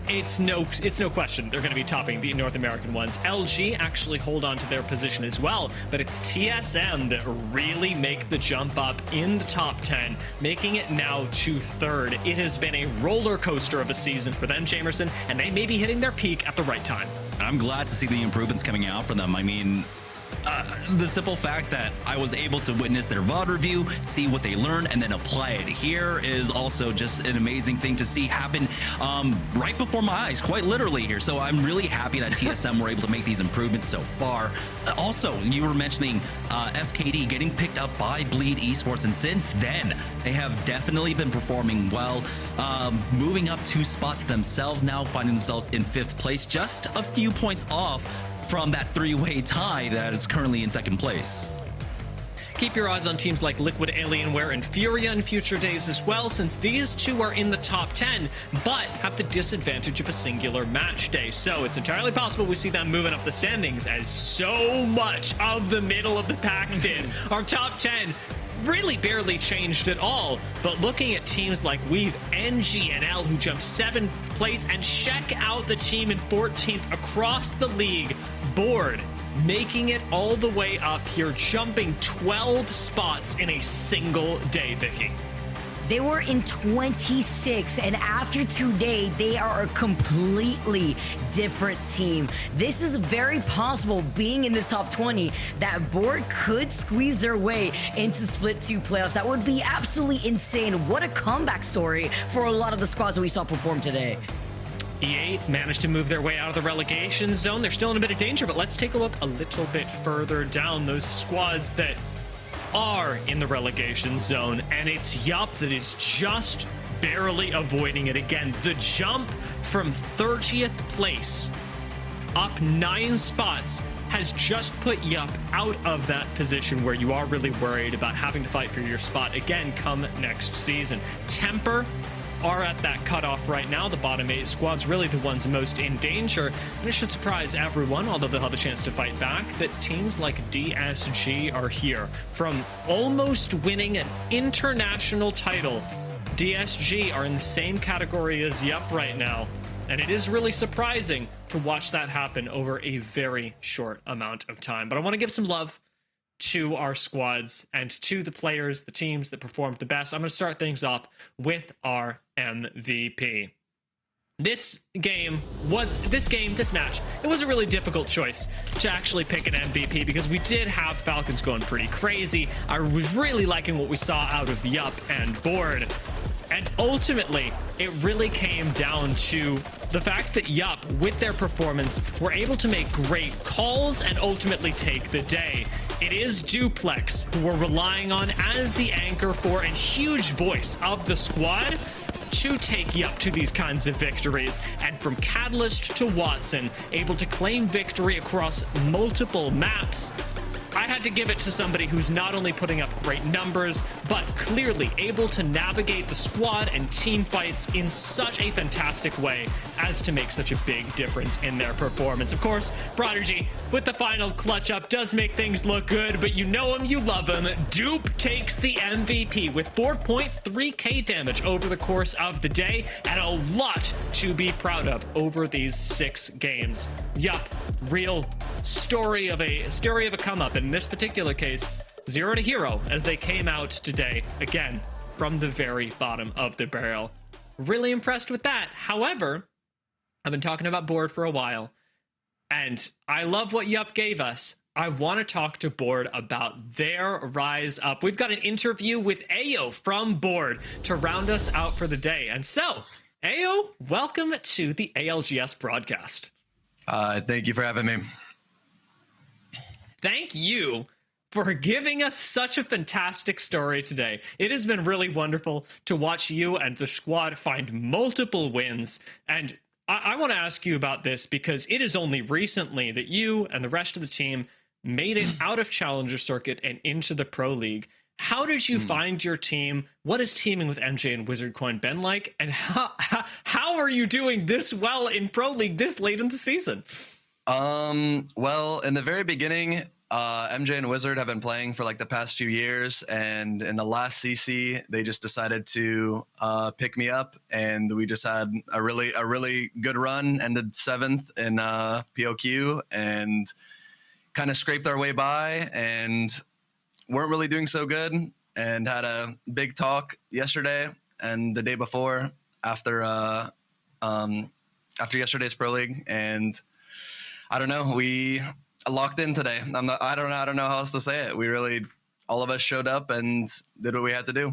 It's no question they're going to be topping the North American ones. LG actually hold on to their position as well, but it's TSM that really make the jump up in the top 10, making it now to third. It has been a roller coaster of a season for them, Jamerson, and they may be hitting their peak at the right time. I'm glad to see the improvements coming out for them. I mean, the simple fact that I was able to witness their VOD review, see what they learned, and then apply it here is also just an amazing thing to see happen right before my eyes, quite literally here. So I'm really happy that TSM were able to make these improvements so far. Also, you were mentioning SKD getting picked up by Bleed Esports, and since then, they have definitely been performing well, moving up 2 spots themselves now, finding themselves in 5th place, just a few points off from that 3-way tie that is currently in 2nd place. Keep your eyes on teams like Liquid Alienware and Furia in future days as well, since these 2 are in the top 10, but have the disadvantage of a singular match day. So it's entirely possible we see them moving up the standings, as so much of the middle of the pack did. Our top 10 really barely changed at all, but looking at teams like Weave, NG, and L, who jumped 7th place, and check out the team in 14th across the league, Board, making it all the way up here, jumping 12 spots in a single day, Vicky. They were in 26, and after today, they are a completely different team. This is very possible, being in this top 20, that Board could squeeze their way into Split 2 playoffs. That would be absolutely insane. What a comeback story for a lot of the squads that we saw perform today. EA managed to move their way out of the relegation zone. They're still in a bit of danger, but let's take a look a little bit further down. Those squads that are in the relegation zone, and it's Yup that is just barely avoiding it again. The jump from 30th place up 9 spots has just put Yup out of that position where you are really worried about having to fight for your spot again come next season. Temper are at that cutoff right now. The bottom 8 squads really the ones most in danger, and it should surprise everyone, although they'll have a chance to fight back, that teams like DSG are here. From almost winning an international title, DSG are in the same category as Yup right now, and it is really surprising to watch that happen over a very short amount of time. But I want to give some love to our squads and to the players, the teams that performed the best. I'm going to start things off with our MVP. This match, it was a really difficult choice to actually pick an MVP because we did have Falcons going pretty crazy. I was really liking what we saw out of Yup and Board. And ultimately, it really came down to the fact that Yup, with their performance, were able to make great calls and ultimately take the day. It is Duplex who we're relying on as the anchor for and huge voice of the squad to take Yup to these kinds of victories. And from Catalyst to Watson, able to claim victory across multiple maps, I had to give it to somebody who's not only putting up great numbers, but clearly able to navigate the squad and team fights in such a fantastic way as to make such a big difference in their performance. Of course, Prodigy, with the final clutch up, does make things look good, but you know him, you love him. Dupe takes the MVP with 4.3k damage over the course of the day, and a lot to be proud of over these 6 games. Yup, real story of a come up, and in this particular case, 0 to hero as they came out today, again, from the very bottom of the barrel. Really impressed with that. However, I've been talking about Board for a while, and I love what Yup gave us. I want to talk to Board about their rise up. We've got an interview with Ayo from Board to round us out for the day. And so, Ayo, welcome to the ALGS broadcast. Thank you for having me. Thank you for giving us such a fantastic story today. It has been really wonderful to watch you and the squad find multiple wins. And I want to ask you about this because it is only recently that you and the rest of the team made it out of Challenger Circuit and into the Pro League. How did you find your team? What has teaming with MJ and WizardCoin been like? And how are you doing this well in Pro League this late in the season? Well, in the very beginning, MJ and Wizard have been playing for like the past few years, and in the last CC, they just decided to pick me up, and we just had a really good run. Ended 7th in POQ, and kind of scraped our way by, and weren't really doing so good. And had a big talk yesterday and the day before after yesterday's Pro League, and I don't know, we locked in today. I don't know how else to say it. We really, all of us showed up and did what we had to do.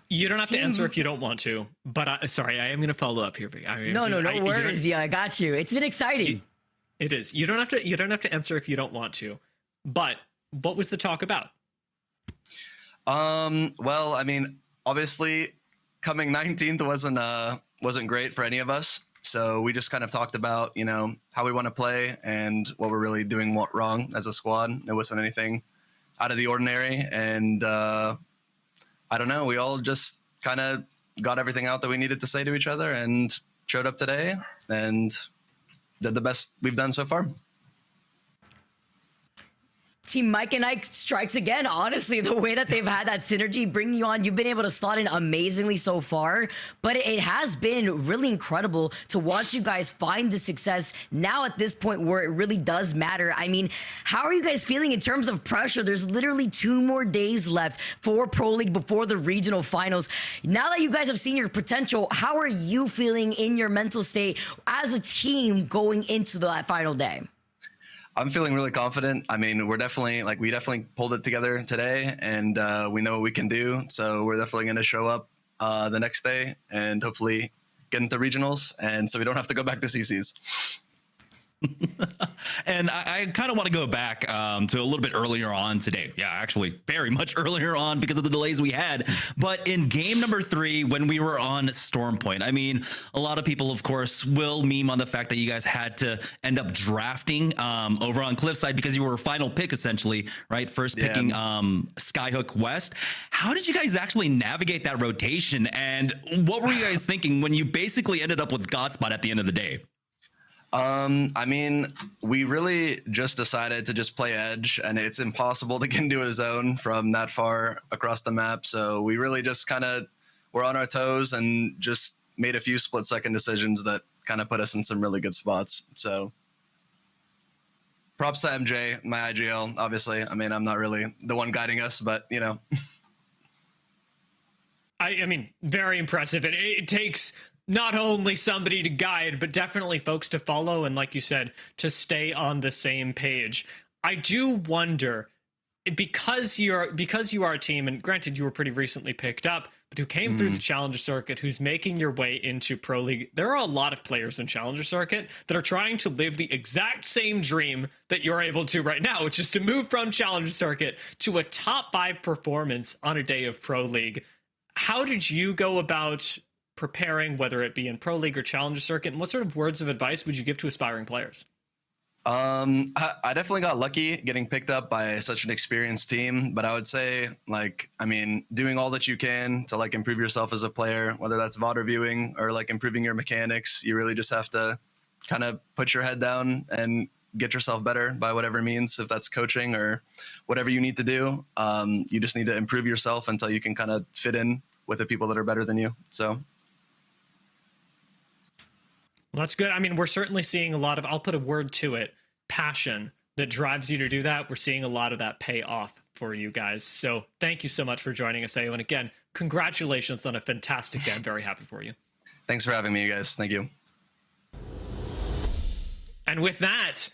You don't have to answer if you don't want to, but sorry, I am going to follow up here. No worries. Yeah, I got you. It's been exciting. It is. You don't have to answer if you don't want to, but what was the talk about? Well, I mean, obviously coming 19th wasn't great for any of us. So we just kind of talked about, you know, how we want to play and what we're really doing wrong as a squad. It wasn't anything out of the ordinary. And I don't know, we all just kind of got everything out that we needed to say to each other and showed up today and did the best we've done so far. Team Mike and Ike strikes again. Honestly, the way that they've had that synergy bring you on, you've been able to slot in amazingly so far, but it has been really incredible to watch you guys find the success now at this point where it really does matter. I mean, how are you guys feeling in terms of pressure? There's literally 2 more days left for Pro League before the regional finals. Now that you guys have seen your potential, how are you feeling in your mental state as a team going into that final day? I'm feeling really confident. I mean, we definitely pulled it together today, and we know what we can do. So we're definitely going to show up the next day and hopefully get into regionals, and so we don't have to go back to CCs. And I kind of want to go back to a little bit earlier on today. Yeah, actually very much earlier on because of the delays we had. But in game number 3, when we were on Storm Point, I mean, a lot of people, of course, will meme on the fact that you guys had to end up drafting over on Cliffside because you were final pick, essentially, right? First picking Skyhook West. How did you guys actually navigate that rotation? And what were you guys thinking when you basically ended up with Godspot at the end of the day? I mean, we really just decided to just play edge, and it's impossible to get into a zone from that far across the map. So we really just kind of were on our toes and just made a few split-second decisions that kind of put us in some really good spots. So props to MJ, my IGL, obviously. I mean, I'm not really the one guiding us, but, you know. I mean, very impressive. It takes not only somebody to guide, but definitely folks to follow, and like you said, to stay on the same page. I do wonder, because you are a team, and granted you were pretty recently picked up, but who came through the Challenger Circuit, who's making your way into Pro League. There are a lot of players in Challenger Circuit that are trying to live the exact same dream that you're able to right now, which is to move from Challenger Circuit to a top 5 performance on a day of Pro League. How did you go about preparing, whether it be in Pro League or Challenger Circuit, and what sort of words of advice would you give to aspiring players? I definitely got lucky getting picked up by such an experienced team, but I would say, like, I mean, doing all that you can to like improve yourself as a player, whether that's VOD reviewing or like improving your mechanics, you really just have to kind of put your head down and get yourself better by whatever means, if that's coaching or whatever you need to do. You just need to improve yourself until you can kind of fit in with the people that are better than you. So well, that's good. I mean, we're certainly seeing a lot of, I'll put a word to it, passion that drives you to do that. We're seeing a lot of that pay off for you guys. So thank you so much for joining us, Ayo. And again, congratulations on a fantastic day. I'm very happy for you. Thanks for having me, you guys. Thank you. And with that,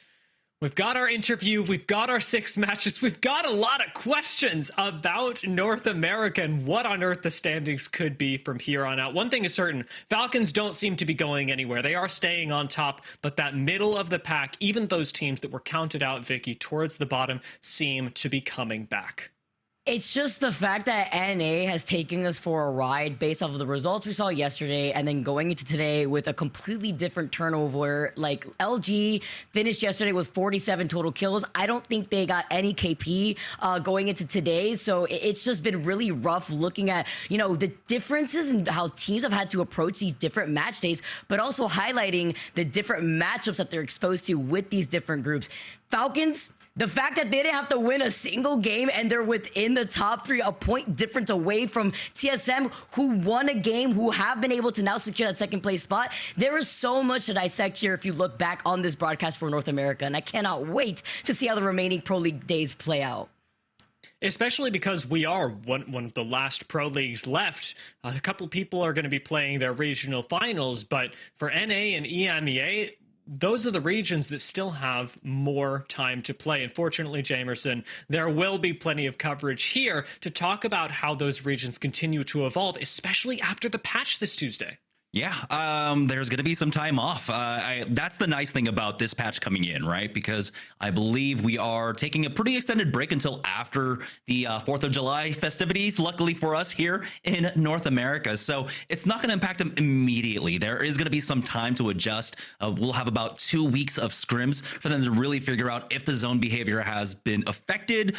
we've got our interview, we've got our 6 matches, we've got a lot of questions about North America and what on earth the standings could be from here on out. One thing is certain, Falcons don't seem to be going anywhere. They are staying on top, but that middle of the pack, even those teams that were counted out, Vicky, towards the bottom, seem to be coming back. It's just the fact that NA has taken us for a ride based off of the results we saw yesterday and then going into today with a completely different turnover. Like LG finished yesterday with 47 total kills. I don't think they got any KP going into today. So it's just been really rough looking at, you know, the differences in how teams have had to approach these different match days, but also highlighting the different matchups that they're exposed to with these different groups. Falcons, the fact that they didn't have to win a single game and they're within the top 3, a point difference away from TSM, who won a game, who have been able to now secure that second place spot. There is so much to dissect here if you look back on this broadcast for North America, and I cannot wait to see how the remaining Pro League days play out. Especially because we are one of the last pro leagues left. A couple people are going to be playing their regional finals, but for NA and EMEA, those are the regions that still have more time to play. Unfortunately, Jamerson, there will be plenty of coverage here to talk about how those regions continue to evolve, especially after the patch this Tuesday. Yeah, there's going to be some time off. That's the nice thing about this patch coming in, right? Because I believe we are taking a pretty extended break until after the 4th of July festivities, luckily for us here in North America. So it's not going to impact them immediately. There is going to be some time to adjust. We'll have about 2 weeks of scrims for them to really figure out if the zone behavior has been affected,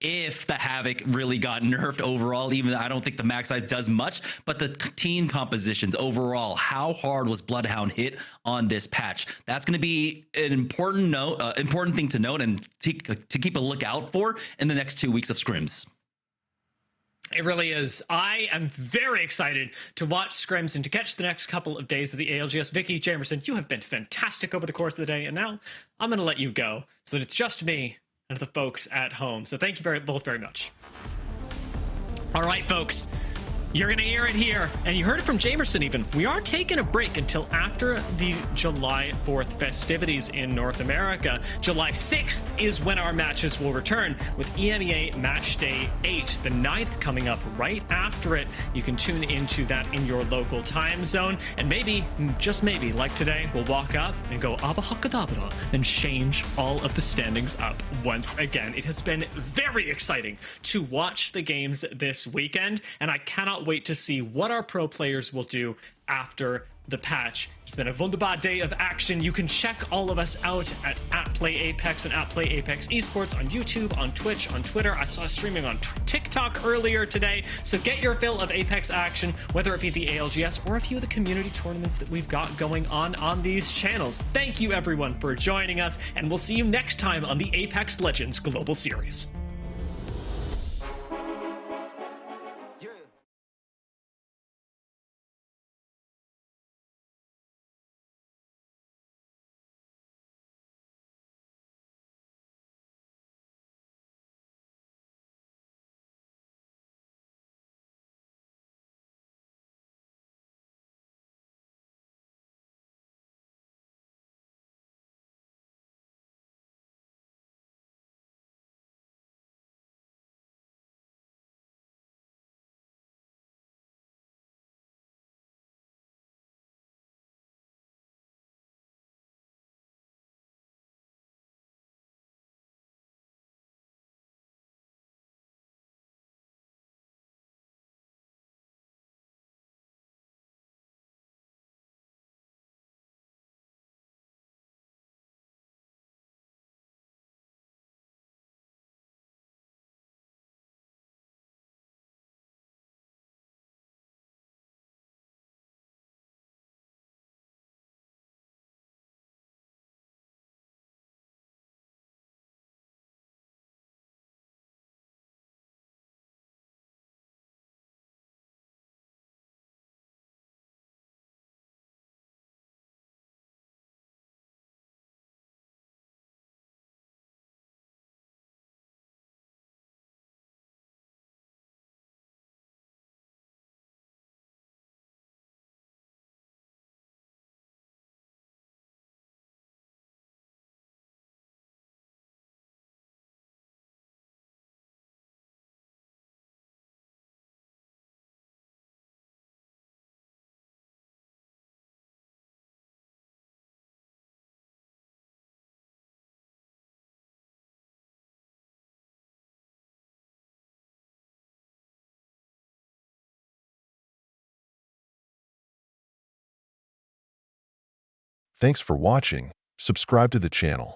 if the Havoc really got nerfed overall. Even I don't think the max size does much, but the team compositions overall, how hard was Bloodhound hit on this patch? That's going to be an important thing to note and to keep a lookout for in the next 2 weeks of scrims. It really is. I am very excited to watch scrims and to catch the next couple of days of the ALGS. Vicky, Jamerson, you have been fantastic over the course of the day, and now I'm going to let you go so that it's just me and the folks at home. So thank you both very much. All right, folks. You're going to hear it here, and you heard it from Jamerson even. We are taking a break until after the July 4th festivities in North America. July 6th is when our matches will return with EMEA Match Day 8, the 9th coming up right after it. You can tune into that in your local time zone, and maybe, just maybe, like today, we'll walk up and go abahakadabra and change all of the standings up once again. It has been very exciting to watch the games this weekend, and I cannot wait to see what our pro players will do after the patch. It's been a wunderbar day of action. You can check all of us out at @PlayApex and @PlayApex Esports on YouTube, on Twitch, on Twitter. I saw streaming on TikTok earlier today. So get your fill of Apex action, whether it be the ALGS or a few of the community tournaments that we've got going on these channels. Thank you everyone for joining us, and we'll see you next time on the Apex Legends Global Series. Thanks for watching. Subscribe to the channel.